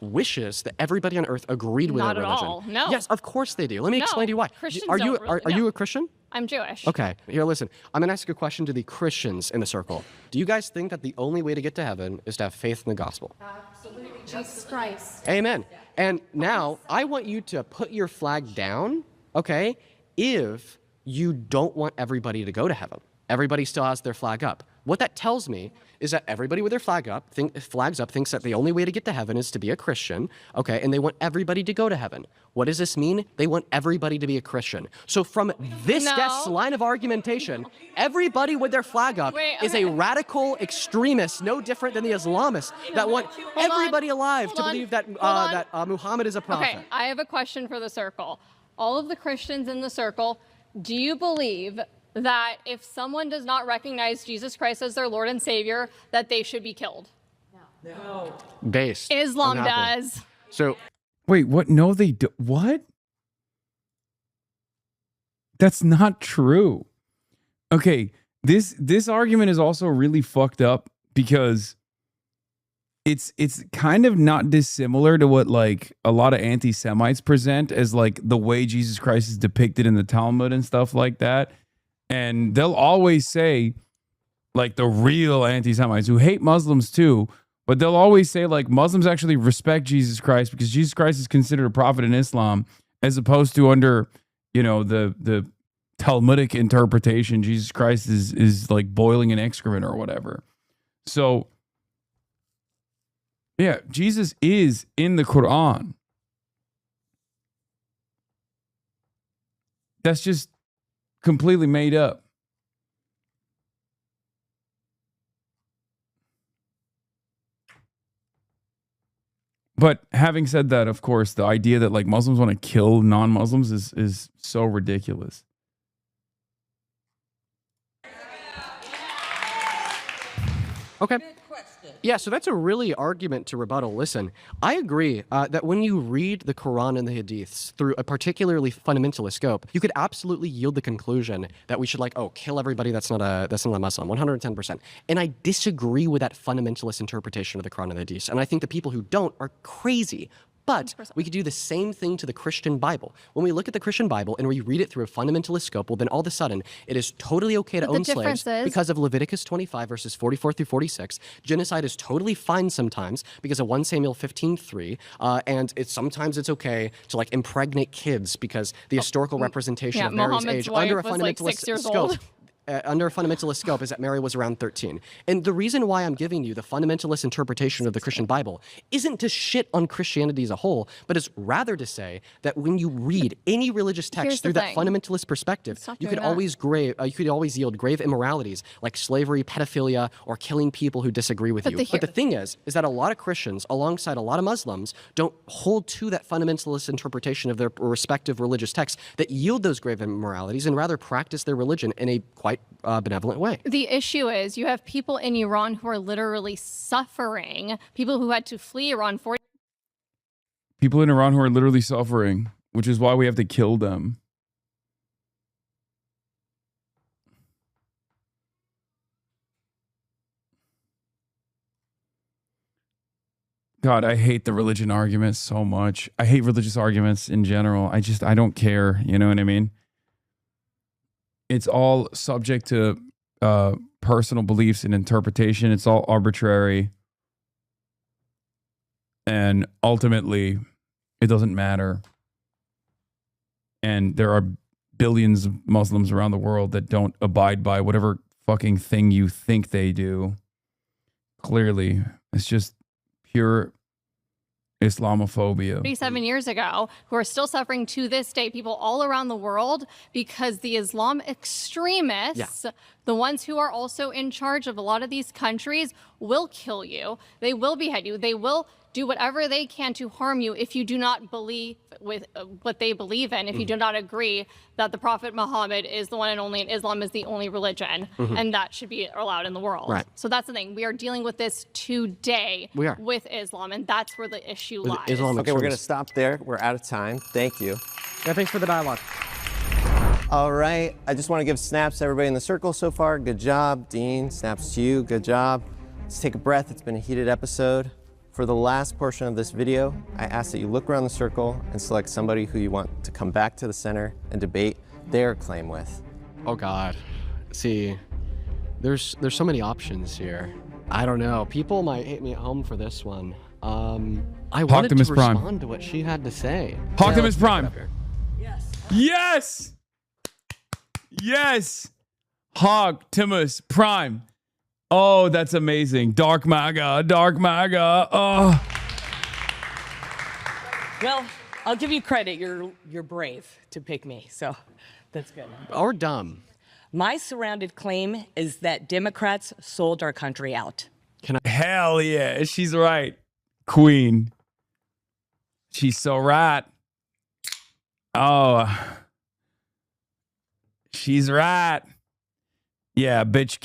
C: wishes that everybody on earth agreed with
T: Not
C: their
T: at
C: religion.
T: all. No.
C: Yes, of course they do. Let me
T: No.
C: explain to you why.
T: Christians
C: Are you
T: don't really-
C: are you a Christian?
T: I'm Jewish.
C: Okay, here, listen. I'm going to ask a question to the Christians in the circle. Do you guys think that the only way to get to heaven is to have faith in the gospel?
T: Absolutely. Jesus Christ.
C: Amen. And now I want you to put your flag down, okay, if you don't want everybody to go to heaven. Everybody still has their flag up. What that tells me is that everybody with their flags up thinks that the only way to get to heaven is to be a Christian, okay, and they want everybody to go to heaven. What does this mean? They want everybody to be a Christian. So from this guest's line of argumentation, everybody with their flag up is a radical extremist, no different than the Islamists that want everybody alive to believe that Muhammad is a prophet.
T: Okay, I have a question for the circle. All of the Christians in the circle, do you believe that if someone does not recognize Jesus Christ as their Lord and Savior, that they should be killed?
C: No. Based.
T: Islam
C: Unhappy.
T: does.
C: So,
H: wait, what? No, they do. What? That's not true. Okay, this argument is also really fucked up because it's kind of not dissimilar to what like a lot of anti-Semites present as like the way Jesus Christ is depicted in the Talmud and stuff like that. And they'll always say, like the real anti-Semites who hate Muslims too, but they'll always say like Muslims actually respect Jesus Christ because Jesus Christ is considered a prophet in Islam, as opposed to under, you know, the Talmudic interpretation, Jesus Christ is like boiling in excrement or whatever. So yeah, Jesus is in the Quran. That's just completely made up. But having said that, of course, the idea that like Muslims want to kill non-Muslims is so ridiculous.
C: Okay. Yeah, so that's a really argument to rebuttal. Listen, I agree that when you read the Quran and the Hadiths through a particularly fundamentalist scope, you could absolutely yield the conclusion that we should kill everybody that's not a Muslim, 110%. And I disagree with that fundamentalist interpretation of the Quran and the Hadiths. And I think the people who don't are crazy. But we could do the same thing to the Christian Bible. When we look at the Christian Bible and we read it through a fundamentalist scope, well, then all of a sudden it is totally okay to own slaves because of Leviticus 25 verses 44 through 46. Genocide is totally fine sometimes because of 1 Samuel 15:3, and sometimes it's okay to impregnate kids because the historical representation of Mary's age under a fundamentalist scope. Under a fundamentalist scope is that Mary was around 13. And the reason why I'm giving you the fundamentalist interpretation of the Christian Bible isn't to shit on Christianity as a whole, but is rather to say that when you read any religious text through that fundamentalist perspective, you could always yield grave immoralities like slavery, pedophilia, or killing people who disagree with you. But the thing is that a lot of Christians, alongside a lot of Muslims, don't hold to that fundamentalist interpretation of their respective religious texts that yield those grave immoralities and rather practice their religion in a quite benevolent way.
T: The issue is you have people in Iran who are literally suffering, people who had to flee Iran for...
H: People in Iran who are literally suffering, which is why we have to kill them. God, I hate the religion arguments so much. I hate religious arguments in general. I don't care. You know what I mean? It's all subject to personal beliefs and interpretation. It's all arbitrary. And ultimately, it doesn't matter. And there are billions of Muslims around the world that don't abide by whatever fucking thing you think they do. Clearly, it's just pure Islamophobia.
T: 37 years ago, who are still suffering to this day, people all around the world, because the Islam extremists, the ones who are also in charge of a lot of these countries, will kill you. They will behead you. They will do whatever they can to harm you if you do not believe with what they believe in, if you do not agree that the Prophet Muhammad is the one and only and Islam is the only religion, and that should be allowed in the world.
C: Right.
T: So that's the thing. We are dealing with this today with Islam, and that's where the issue lies.
Q: Okay, we're going to stop there. We're out of time. Thank you.
C: Yeah, thanks for the dialogue.
Q: All right. I just want to give snaps to everybody in the circle so far. Good job. Dean, snaps to you. Good job. Let's take a breath. It's been a heated episode. For the last portion of this video, I ask that you look around the circle and select somebody who you want to come back to the center and debate their claim with.
C: Oh God. See, there's so many options here. I don't know. People might hate me at home for this one. I wanted to respond to what she had to say.
H: Optimus Prime. Yes. Yes. Optimus Prime. Oh, that's amazing. Dark MAGA, Dark MAGA. Oh.
B: Well, I'll give you credit. You're brave to pick me, so that's good.
C: Or dumb.
B: My surrounded claim is that Democrats sold our country out.
H: Hell yeah, she's right. Queen. She's so right. Oh. She's right. Yeah, bitch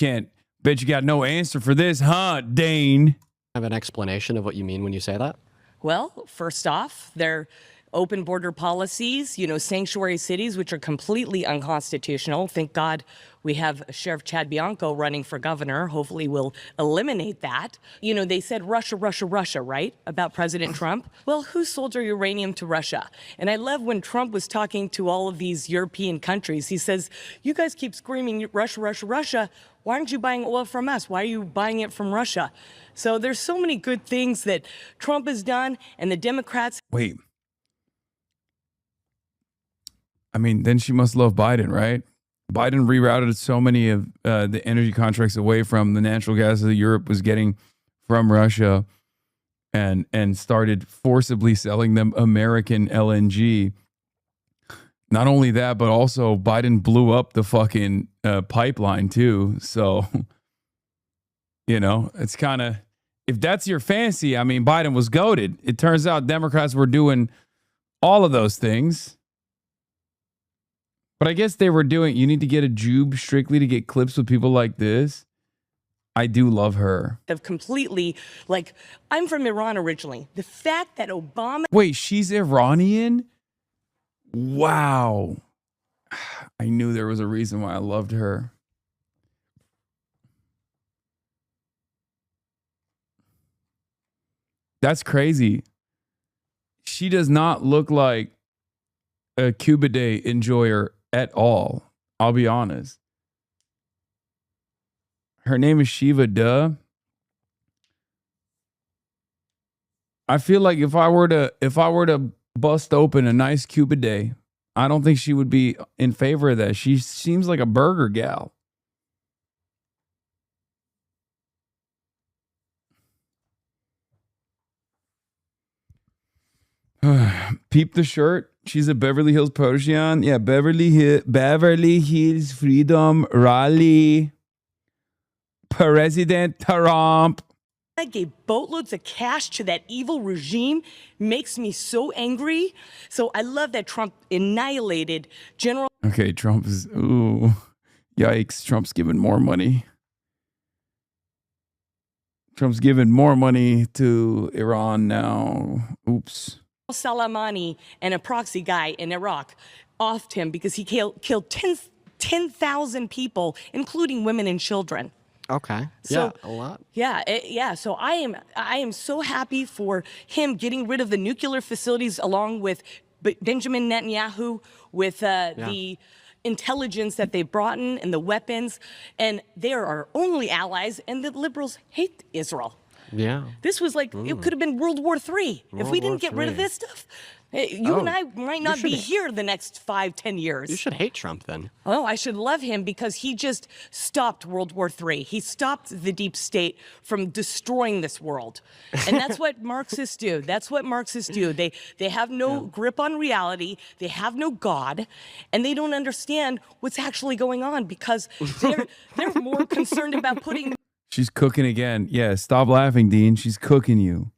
H: you got no answer for this, huh, Dane?
C: Have an explanation of what you mean when you say that?
B: Well, first off, they're open border policies, sanctuary cities, which are completely unconstitutional. Thank God we have Sheriff Chad Bianco running for governor. Hopefully we'll eliminate that. They said Russia, Russia, Russia, right? About President Trump. Well, who sold our uranium to Russia? And I love when Trump was talking to all of these European countries. He says, you guys keep screaming Russia, Russia, Russia. Why aren't you buying oil from us? Why are you buying it from Russia? So there's so many good things that Trump has done and the Democrats.
H: Wait. I mean, then she must love Biden, right? Biden rerouted so many of the energy contracts away from the natural gas that Europe was getting from Russia and started forcibly selling them American LNG. Not only that, but also Biden blew up the fucking pipeline too. So, it's kind of, if that's your fancy, I mean, Biden was goated. It turns out Democrats were doing all of those things. But I guess they were doing, you need to get a Jube strictly to get clips with people like this. I do love her.
B: Of completely, like, I'm from Iran originally. The fact that Obama...
H: Wait, she's Iranian? Wow. I knew there was a reason why I loved her. That's crazy. She does not look like a Cuba Day enjoyer at all. I'll be honest. Her name is Shiva Duh. I feel like if I were to bust open a nice Cuba Day, I don't think she would be in favor of that. She seems like a burger gal. Peep the shirt. She's a Beverly Hills protege. Yeah, Beverly Hills Freedom Rally. President Trump.
B: I gave boatloads of cash to that evil regime. Makes me so angry. So I love that Trump annihilated General...
H: Okay, Trump is... Ooh. Yikes. Trump's giving more money. Trump's giving more money to Iran now. Oops.
B: Soleimani and a proxy guy in Iraq offed him because he killed 10,000 people, including women and children.
C: Okay.
B: So,
C: yeah, a lot.
B: Yeah. So I am so happy for him getting rid of the nuclear facilities along with Benjamin Netanyahu, with the intelligence that they brought in and the weapons. And they are our only allies, and the liberals hate Israel.
C: Yeah.
B: This was like, it could have been World War III. If we didn't get rid of this stuff, you and I might not be here the next 5-10 years.
C: You should hate Trump then.
B: Oh, I should love him because he just stopped World War III. He stopped the deep state from destroying this world. And that's what Marxists do. That's what Marxists do. They have no grip on reality. They have no God. And they don't understand what's actually going on because they're more concerned about putting...
H: She's cooking again. Yeah, stop laughing, Dean. She's cooking you.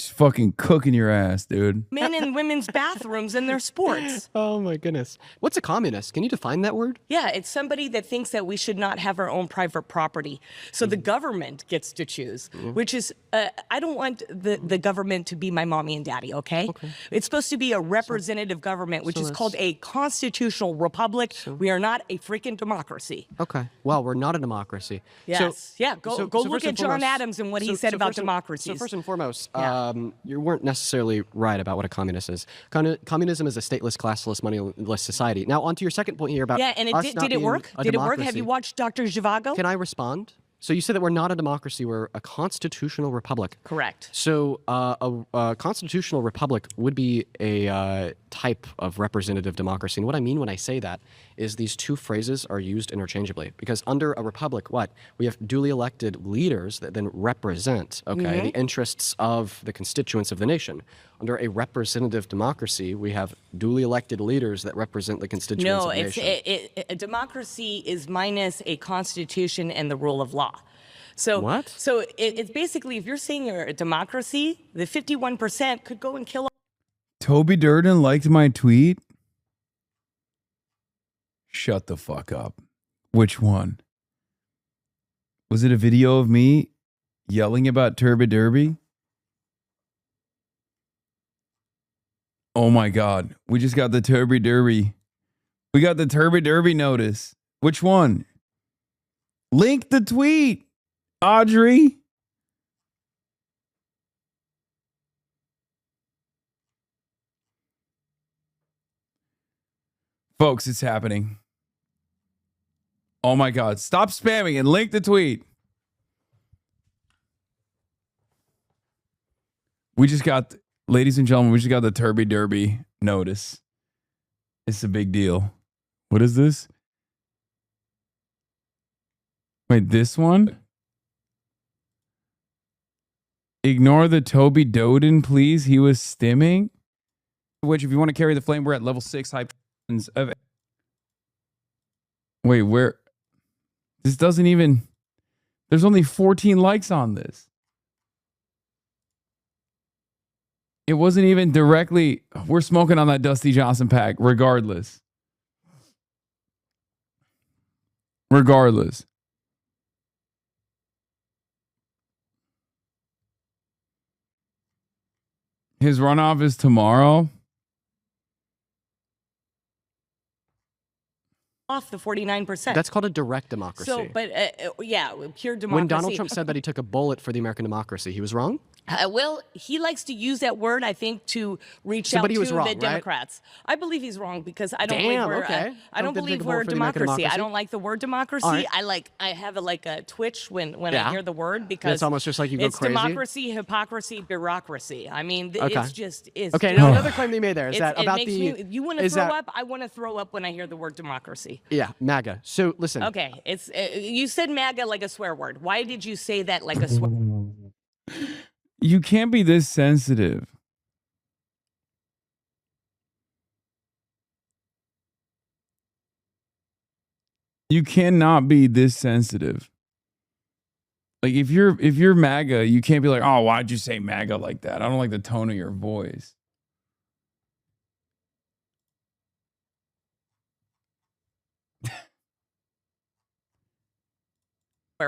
H: She's fucking cooking your ass, dude.
B: Men and women's bathrooms in their sports.
C: Oh my goodness. What's a communist? Can you define that word?
B: Yeah, it's somebody that thinks that we should not have our own private property. So the government gets to choose, which is, I don't want the government to be my mommy and daddy, okay? It's supposed to be a representative government, which is called a constitutional republic. We are not a freaking democracy.
C: Okay. Well, we're not a democracy.
B: Yes. Go look at John Adams and what he said about democracies.
C: So first and foremost, you weren't necessarily right about what a communist is. Communism is a stateless, classless, moneyless society. Now, on to your second point here about
B: and did it work? Did it work? Have you watched Dr. Zhivago?
C: Can I respond? So you said that we're not a democracy, we're a constitutional republic.
B: Correct.
C: So a constitutional republic would be a type of representative democracy. And what I mean when I say that is these two phrases are used interchangeably. Because under a republic, we have duly elected leaders that then represent, the interests of the constituents of the nation. Under a representative democracy, we have duly elected leaders that represent the constituents of the nation.
B: A democracy is minus a constitution and the rule of law. So
C: what?
B: So it's basically, if you're saying you're a democracy, the 51% could go and kill.
H: Toby Durden liked my tweet. Shut the fuck up. Which one? Was it a video of me yelling about Turby Derby? Oh my God. We just got the Turby Derby. We got the Turby Derby notice. Which one? Link the tweet, Audrey. Folks, it's happening. Oh my God. Stop spamming and link the tweet. We just got, ladies and gentlemen, we just got the Turby Derby notice. It's a big deal. What is this? Wait, this one? Ignore the Toby Doden, please. He was stimming. Which, if you want to carry the flame, we're at level 6 hype of. Wait, where? This doesn't even. There's only 14 likes on this. It wasn't even directly. We're smoking on that Dusty Johnson pack, regardless. Regardless. His runoff is tomorrow.
B: Off the 49%.
C: That's called a direct democracy.
B: So, but yeah, pure democracy.
C: When Donald Trump said that he took a bullet for the American democracy, he was wrong?
B: Well, he likes to use that word, I think, to reach out to the Democrats. Right? I believe he's wrong because I don't believe we're I don't believe we're democracy. I don't like the word democracy. Right. I have a twitch when I hear the word because
C: it's almost just like you go crazy.
B: It's democracy, hypocrisy, bureaucracy. I mean, it's just
C: okay. Now another claim they made there is that about
B: you want to throw up. I want to throw up when I hear the word democracy.
C: Yeah, MAGA. So listen.
B: Okay, it's you said MAGA like a swear word. Why did you say that like a swear?
H: You can't be this sensitive. You cannot be this sensitive. Like if you're MAGA, you can't be like, oh, why'd you say MAGA like that? I don't like the tone of your voice.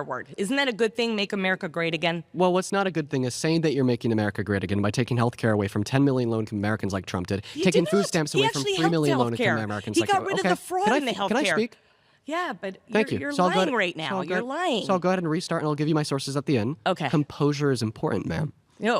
B: Word. Isn't that a good thing? Make America great again?
C: Well, what's not a good thing is saying that you're making America great again by taking health care away from 10 million low-income Americans like Trump did, taking food stamps away from 3 million low-income Americans like
B: Trump. He got rid of the fraud in the health care.
C: Can I speak?
B: Yeah, but
C: Thank
B: you're lying right now. You're lying.
C: So I'll go ahead and restart, and I'll give you my sources at the end.
B: Okay.
C: Composure is important, ma'am.
B: You're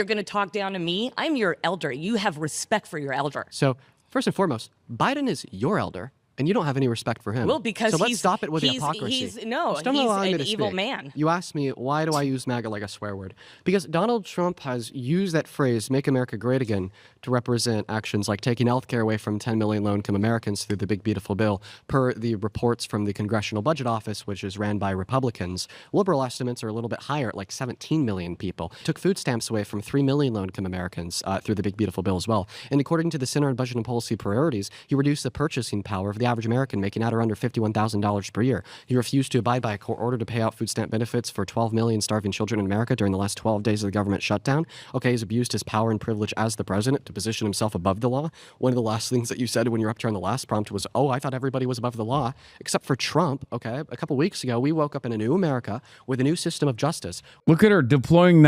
B: going to talk down to me? I'm your elder. You have respect for your elder.
C: So first and foremost, Biden is your elder. And you don't have any respect for him.
B: Well, because
C: so let's stop it with the hypocrisy.
B: He's an evil man.
C: You asked me, why do I use MAGA like a swear word? Because Donald Trump has used that phrase, make America great again, to represent actions like taking health care away from 10 million low-income Americans through the big, beautiful bill. Per the reports from the Congressional Budget Office, which is ran by Republicans, liberal estimates are a little bit higher at like 17 million people. Took food stamps away from 3 million low-income Americans through the big, beautiful bill as well. And according to the Center on Budget and Policy Priorities, he reduced the purchasing power of the average American making at or under $51,000 per year. He refused to abide by a court order to pay out food stamp benefits for 12 million starving children in America during the last 12 days of the government shutdown. Okay, he's abused his power and privilege as the president to position himself above the law. One of the last things that you said when you were up here on the last prompt was, oh, I thought everybody was above the law, except for Trump. Okay, a couple weeks ago, we woke up in a new America with a new system of justice.
H: Look at her deploying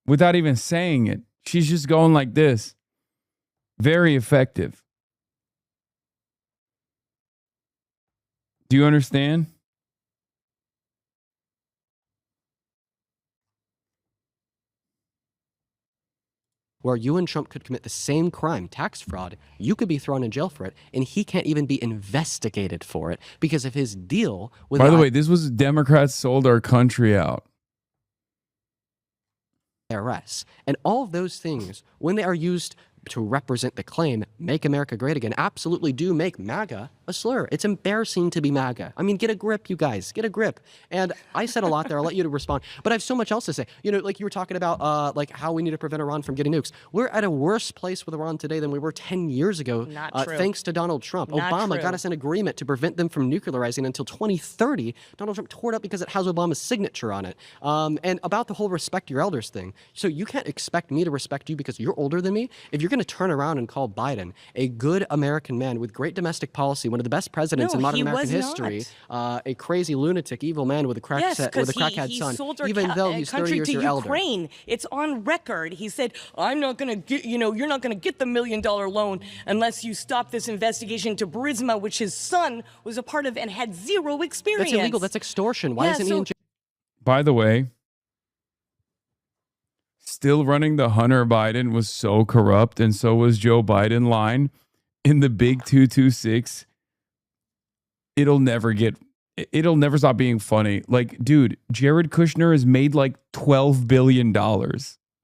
H: without even saying it. She's just going like this. Very effective. Do you understand?
C: Where you and Trump could commit the same crime, tax fraud, you could be thrown in jail for it, and he can't even be investigated for it because of his deal with...
H: By the way, this was Democrats sold our country out.
C: IRS. And all of those things, when they are used to represent the claim, make America great again, absolutely do make MAGA a slur. It's embarrassing to be MAGA. I mean, get a grip, you guys. Get a grip. And I said a lot there. I'll let you respond. But I have so much else to say. You know, like you were talking about like how we need to prevent Iran from getting nukes. We're at a worse place with Iran today than we were 10 years ago.
B: Not true.
C: Thanks to Donald Trump.
B: Not
C: Obama
B: true.
C: got us an agreement to prevent them from nuclearizing until 2030. Donald Trump tore it up because it has Obama's signature on it. And about the whole respect your elders thing. So you can't expect me to respect you because you're older than me. If you're going to turn around and call Biden a good American man with great domestic policy, one of the best presidents in modern American history, a crazy lunatic, evil man with a crackhead son, even though he's 30 years your elder.
B: Ukraine. It's on record. He said, I'm not going to get, you're not going to get the $1 million loan unless you stop this investigation to Burisma, which his son was a part of and had zero experience.
C: That's illegal. That's extortion. Why isn't he in jail?
H: By the way, still running the Hunter Biden was so corrupt, and so was Joe Biden line in the big 226. It'll never stop being funny. Like, dude, Jared Kushner has made like $12 billion.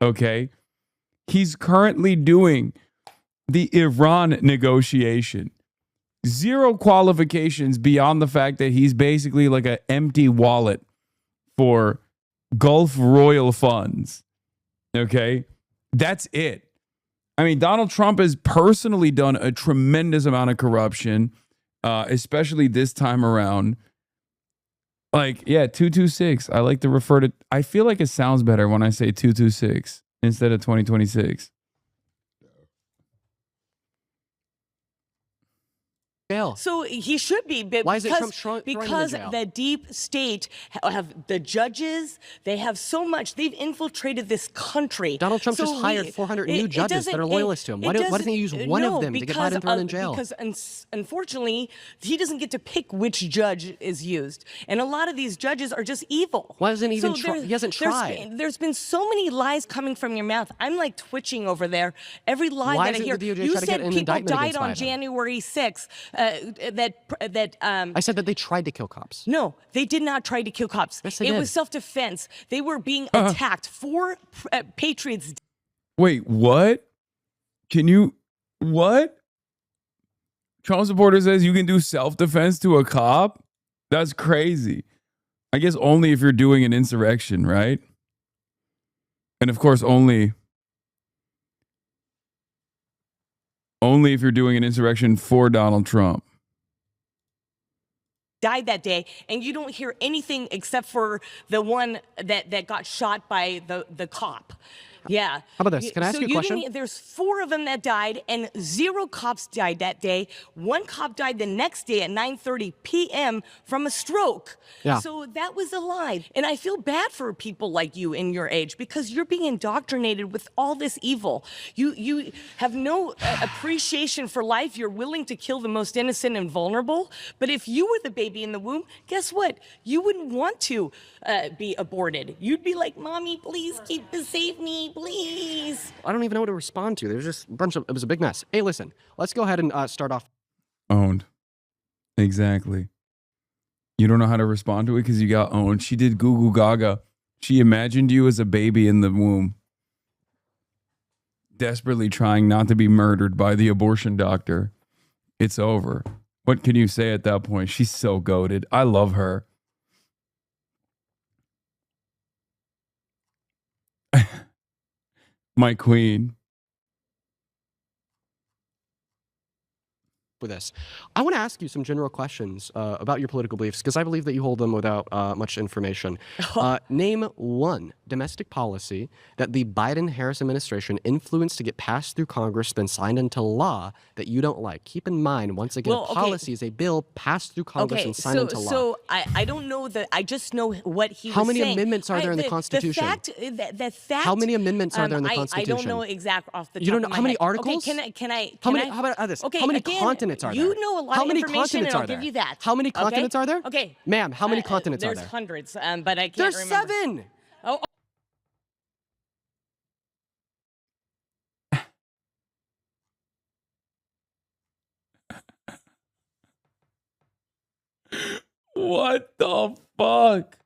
H: Okay. He's currently doing the Iran negotiation. Zero qualifications beyond the fact that he's basically like an empty wallet for Gulf Royal funds. Okay? That's it. I mean, Donald Trump has personally done a tremendous amount of corruption, especially this time around. Like, yeah, 226. I like to refer to, I feel like it sounds better when I say 226 instead of 2026.
C: Jail.
B: So he should be, but
C: Why is it
B: because,
C: Trump throwing him in
B: because
C: jail?
B: the deep state have the judges, they have so much, they've infiltrated this country.
C: Donald Trump
B: So
C: just hired 400 new judges that are loyalists to him. Why doesn't he use one of them to get Biden thrown in jail?
B: Because unfortunately, he doesn't get to pick which judge is used. And a lot of these judges are just evil.
C: Why doesn't he even
B: So
C: try? He hasn't tried.
B: There's been so many lies coming from your mouth. I'm like twitching over there. Every lie
C: Why
B: that I
C: isn't
B: hear.
C: the DOJ
B: You
C: trying to get
B: said
C: an
B: people
C: indictment
B: died
C: against
B: on
C: Biden?
B: January 6th.
C: I said that they tried to kill cops.
B: No, they did not try to kill cops.
C: Yes, they
B: it
C: did.
B: was self-defense. They were being attacked. 4 patriots.
H: Wait, what? Can you, what? Trump supporter says you can do self-defense to a cop? That's crazy. I guess only if you're doing an insurrection, right? And of course, only if you're doing an insurrection for Donald Trump.
B: Died that day, and you don't hear anything except for the one that got shot by the cop. Yeah.
C: How about this? Can I ask you a question?
B: There's 4 of them that died, and 0 cops died that day. 1 cop died the next day at 9:30 p.m. from a stroke.
C: Yeah.
B: So that was a lie. And I feel bad for people like you in your age because you're being indoctrinated with all this evil. You have no appreciation for life. You're willing to kill the most innocent and vulnerable. But if you were the baby in the womb, guess what? You wouldn't want to be aborted. You'd be like, Mommy, please save me. Please.
C: I don't even know what to respond to. There's just a bunch of, it was a big mess. Hey, listen, let's go ahead and start off.
H: Owned. Exactly. You don't know how to respond to it because you got owned. She did goo goo gaga. She imagined you as a baby in the womb, desperately trying not to be murdered by the abortion doctor. It's over. What can you say at that point? She's so goated. I love her. My queen.
C: With this, I want to ask you some general questions about your political beliefs because I believe that you hold them without much information. Name one domestic policy that the Biden-Harris administration influenced to get passed through Congress, then signed into law that you don't like. Keep in mind, once again, a policy is a bill passed through Congress and signed into law.
B: So I don't know that. I just know what he was saying.
C: How many amendments are there in the Constitution?
B: The fact.
C: How many amendments are there in the Constitution?
B: I don't know exact off the top
C: You don't know
B: of my
C: how many
B: head.
C: articles?
B: Okay, can I?
C: How about this?
B: Okay,
C: how many
B: again,
C: continents are there?
B: You know a lot
C: How
B: of
C: many
B: information,
C: continents
B: and I'll
C: are there?
B: give you that.
C: How many continents are there?
B: Okay,
C: ma'am, how many continents are there?
B: There's hundreds, but I can't
C: There's
B: remember.
C: 7.
B: Oh.
H: What the fuck?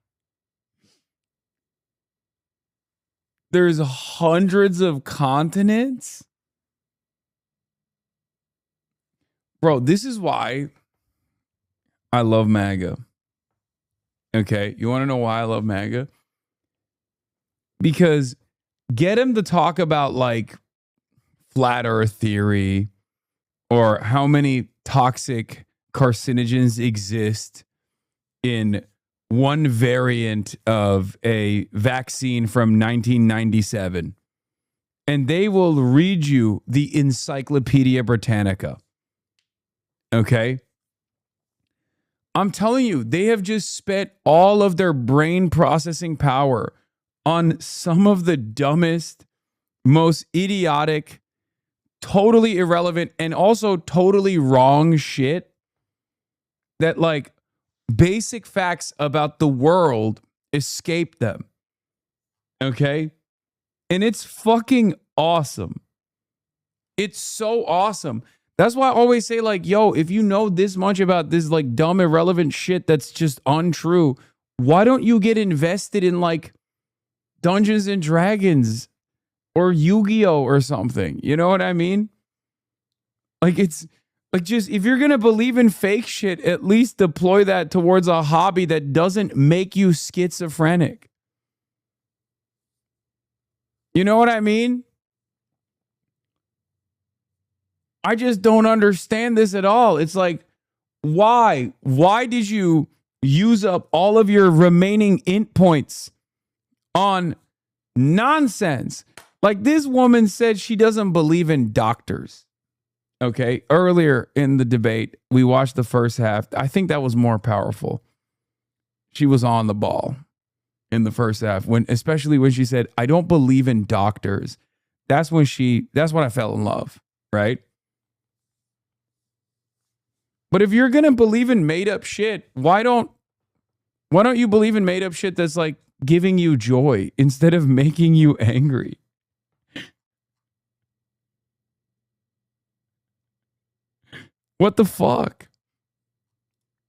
H: There's hundreds of continents? Bro, this is why I love MAGA. Okay, you want to know why I love MAGA? Because get him to talk about like flat earth theory or how many toxic carcinogens exist in one variant of a vaccine from 1997. And they will read you the Encyclopedia Britannica. Okay? I'm telling you, they have just spent all of their brain processing power on some of the dumbest, most idiotic, totally irrelevant, and also totally wrong shit that, like, basic facts about the world escape them. Okay? And it's fucking awesome. It's so awesome. That's why I always say, like, yo, if you know this much about this, like, dumb, irrelevant shit that's just untrue, why don't you get invested in, like, Dungeons and Dragons or Yu-Gi-Oh or something? You know what I mean? Like, it's like, just, if you're going to believe in fake shit, at least deploy that towards a hobby that doesn't make you schizophrenic. You know what I mean? I just don't understand this at all. It's like, why? Why did you use up all of your remaining int points on nonsense? Like, this woman said she doesn't believe in doctors. Okay, earlier in the debate, we watched the first half. I think that was more powerful. She was on the ball in the first half, especially when she said, I don't believe in doctors. That's when I fell in love, right? But if you're gonna believe in made up shit, why don't you believe in made up shit that's like giving you joy instead of making you angry? What the fuck?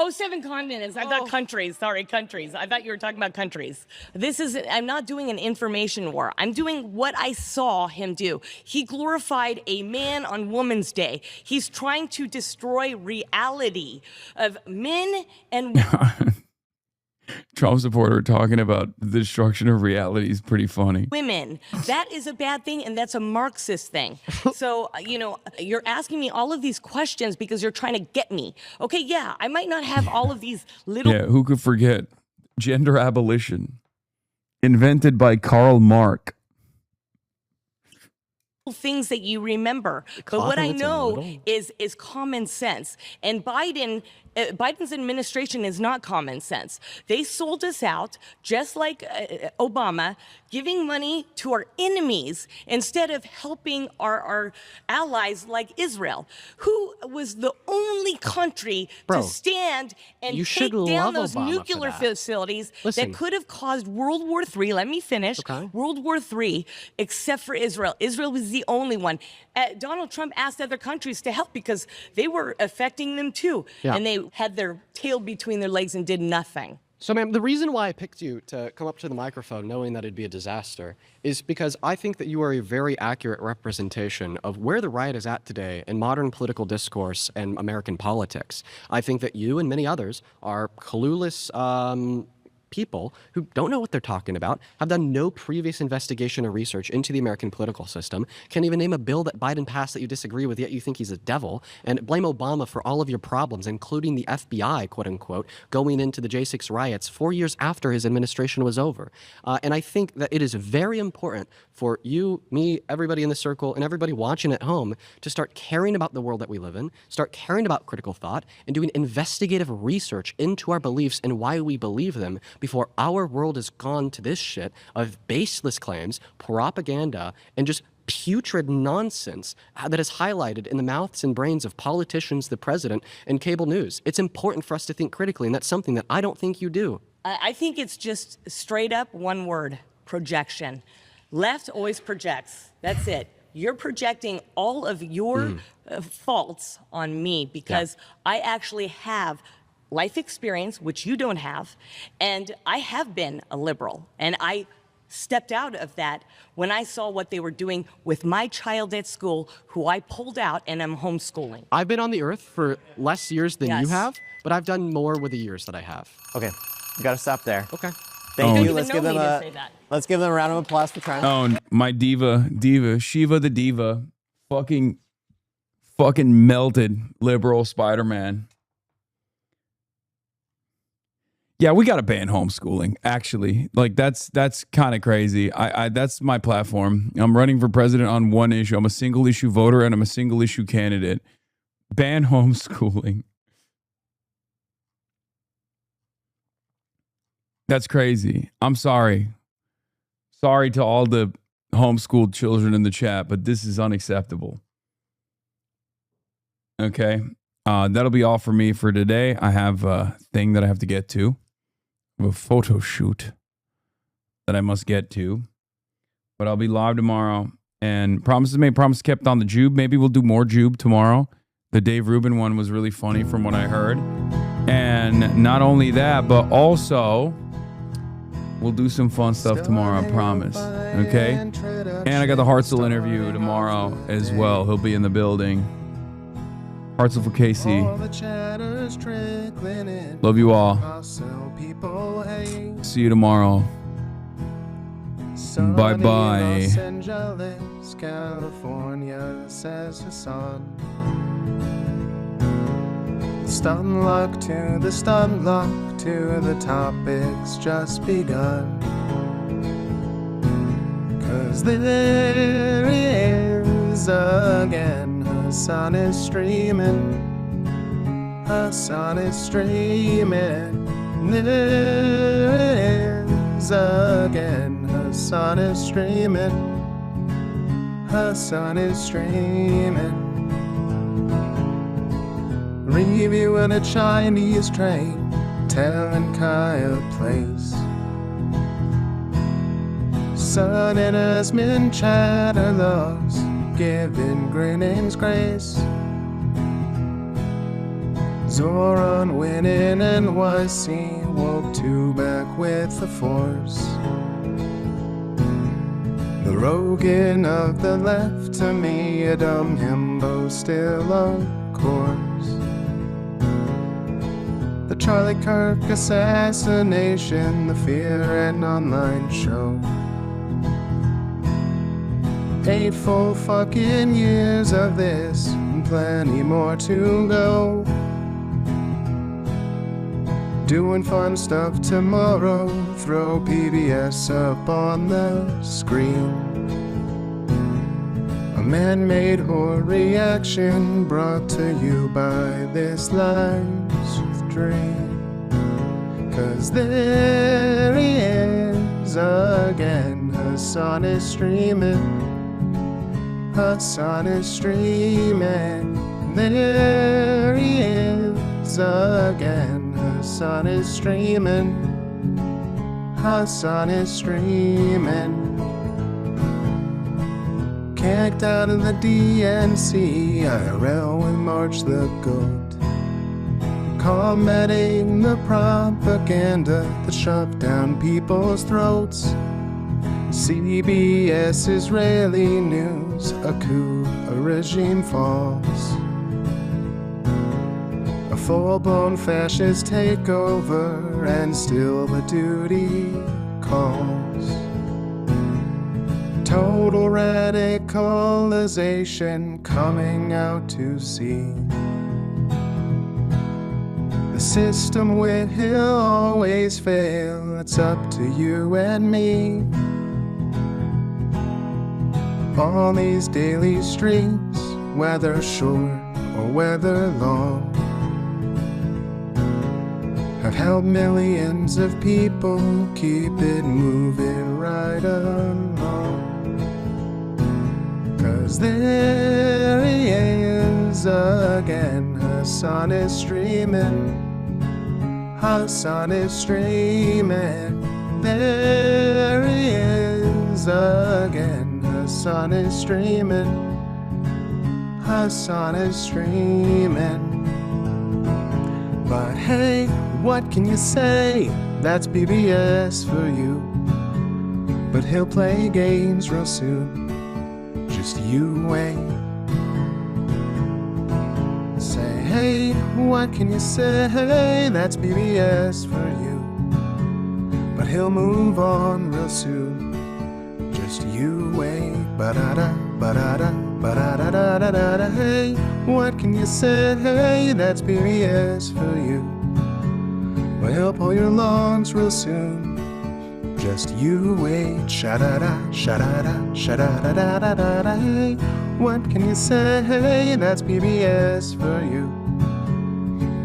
B: Oh, 7 continents. I thought countries. Sorry, countries. I thought you were talking about countries. I'm not doing an information war. I'm doing what I saw him do. He glorified a man on Women's Day. He's trying to destroy reality of men and
H: Trump supporter talking about the destruction of reality is pretty funny.
B: women. That is a bad thing, and that's a Marxist thing. So, you're asking me all of these questions because you're trying to get me. Okay, yeah, I might not have all of these little...
H: Yeah, who could forget gender abolition, invented by Karl Marx.
B: Things that you remember, but what I know is common sense. And Biden's administration is not common sense. They sold us out, just like Obama, giving money to our enemies instead of helping our allies like Israel, who was the only country to stand and take down those nuclear facilities that could have caused World War III. Let me finish. World War III, except for Israel. Israel was the only one. Donald Trump asked other countries to help because they were affecting them too. Yeah. And they had their tail between their legs and did nothing.
C: So, ma'am, the reason why I picked you to come up to the microphone knowing that it'd be a disaster is because I think that you are a very accurate representation of where the right is at today in modern political discourse and American politics. I think that you and many others are clueless people who don't know what they're talking about, have done no previous investigation or research into the American political system, can't even name a bill that Biden passed that you disagree with, yet you think he's a devil, and blame Obama for all of your problems, including the FBI, quote unquote, going into the J6 riots 4 years after his administration was over. And I think that it is very important for you, me, everybody in the circle, and everybody watching at home to start caring about the world that we live in, start caring about critical thought, and doing investigative research into our beliefs and why we believe them before our world has gone to this shit of baseless claims, propaganda, and just putrid nonsense that is highlighted in the mouths and brains of politicians, the president, and cable news. It's important for us to think critically, and that's something that I don't think you do.
B: I think it's just straight up one word: projection. Left always projects. That's it. You're projecting all of your faults on me because I actually have life experience, which you don't have, and I have been a liberal, and I stepped out of that when I saw what they were doing with my child at school, who I pulled out and I'm homeschooling.
C: I've been on the earth for less years than you have, but I've done more with the years that I have.
Q: Okay, we gotta stop there.
C: Okay.
Q: Thank you. Let's give them a round of applause for trying.
H: Oh, my diva, Shiva the diva, fucking melted liberal Spider-Man. Yeah, we got to ban homeschooling, actually. Like, that's kind of crazy. That's my platform. I'm running for president on one issue. I'm a single issue voter and I'm a single issue candidate. Ban homeschooling. That's crazy. I'm sorry. Sorry to all the homeschooled children in the chat, but this is unacceptable. Okay. That'll be all for me for today. I have a thing that I have to get to. A photo shoot that I must get to, but I'll be live tomorrow, and promises made, promises kept on the Jube. Maybe we'll do more Jube tomorrow. The Dave Rubin one was really funny from what I heard. And not only that, but also we'll do some fun stuff tomorrow, I promise. Okay? And I got the Hartzell interview tomorrow as well. He'll be in the building. Hartzell for KC. Love you all. See you tomorrow. Bye-bye.
Q: Los Angeles, California, says Hasan. Stun luck to the stun luck to the topic's just begun. 'Cause there he is again. Hasan is streaming. Hasan is streaming. There he is again. Hasan is streaming. Hasan is streaming. Reviewing a Chinese train, telling Kaya place. Sun and Asmin chatter loves, giving grinning's grace. Zoran winning NYC, woke two back with the force. The Rogan of the left to me, a dumb himbo still of course. The Charlie Kirk assassination, the Fear and Online show. 8 full fucking years of this, and plenty more to go. Doing fun stuff tomorrow, throw PBS up on the screen. A man-made horror reaction brought to you by this life's dream. 'Cause there he is again. Hasan is streaming. Hasan is streaming. There he is again. Hasan is streaming. Hasan is streaming. Kicked out of the DNC, IRL we march the goat. Combating the propaganda that shoved down people's throats. CBS Israeli news, a coup, a regime falls. A full-blown fascist takeover, and still the duty calls. Total radicalization coming out to sea. The system will always fail, it's up to you and me. On these daily streams, whether short or whether long, have helped millions of people keep it moving right along. 'Cause there he is again. Hasan is streaming. Hasan is streaming. There he is again. Hasan is streaming. Hasan is streaming. But hey, what can you say? That's PBS for you. But he'll play games real soon. Just you wait. Say, hey, what can you say? That's PBS for you. But he'll move on real soon. Just you wait. Ba-da-da, ba-da-da, ba-da-da-da-da-da. Hey, what can you say? That's PBS for you. But he'll pull your lungs real soon. Just you wait. Sha-da-da, sha-da-da, sha-da-da-da-da-da. Hey, what can you say? That's PBS for you.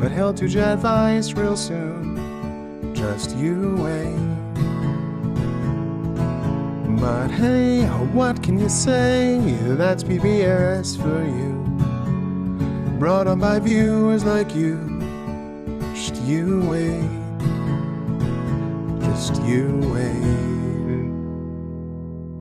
Q: But he'll do jet advice real soon. Just you wait. But hey, what can you say? That's PBS for you. Brought on by viewers like you. Just you wait. Just you wait.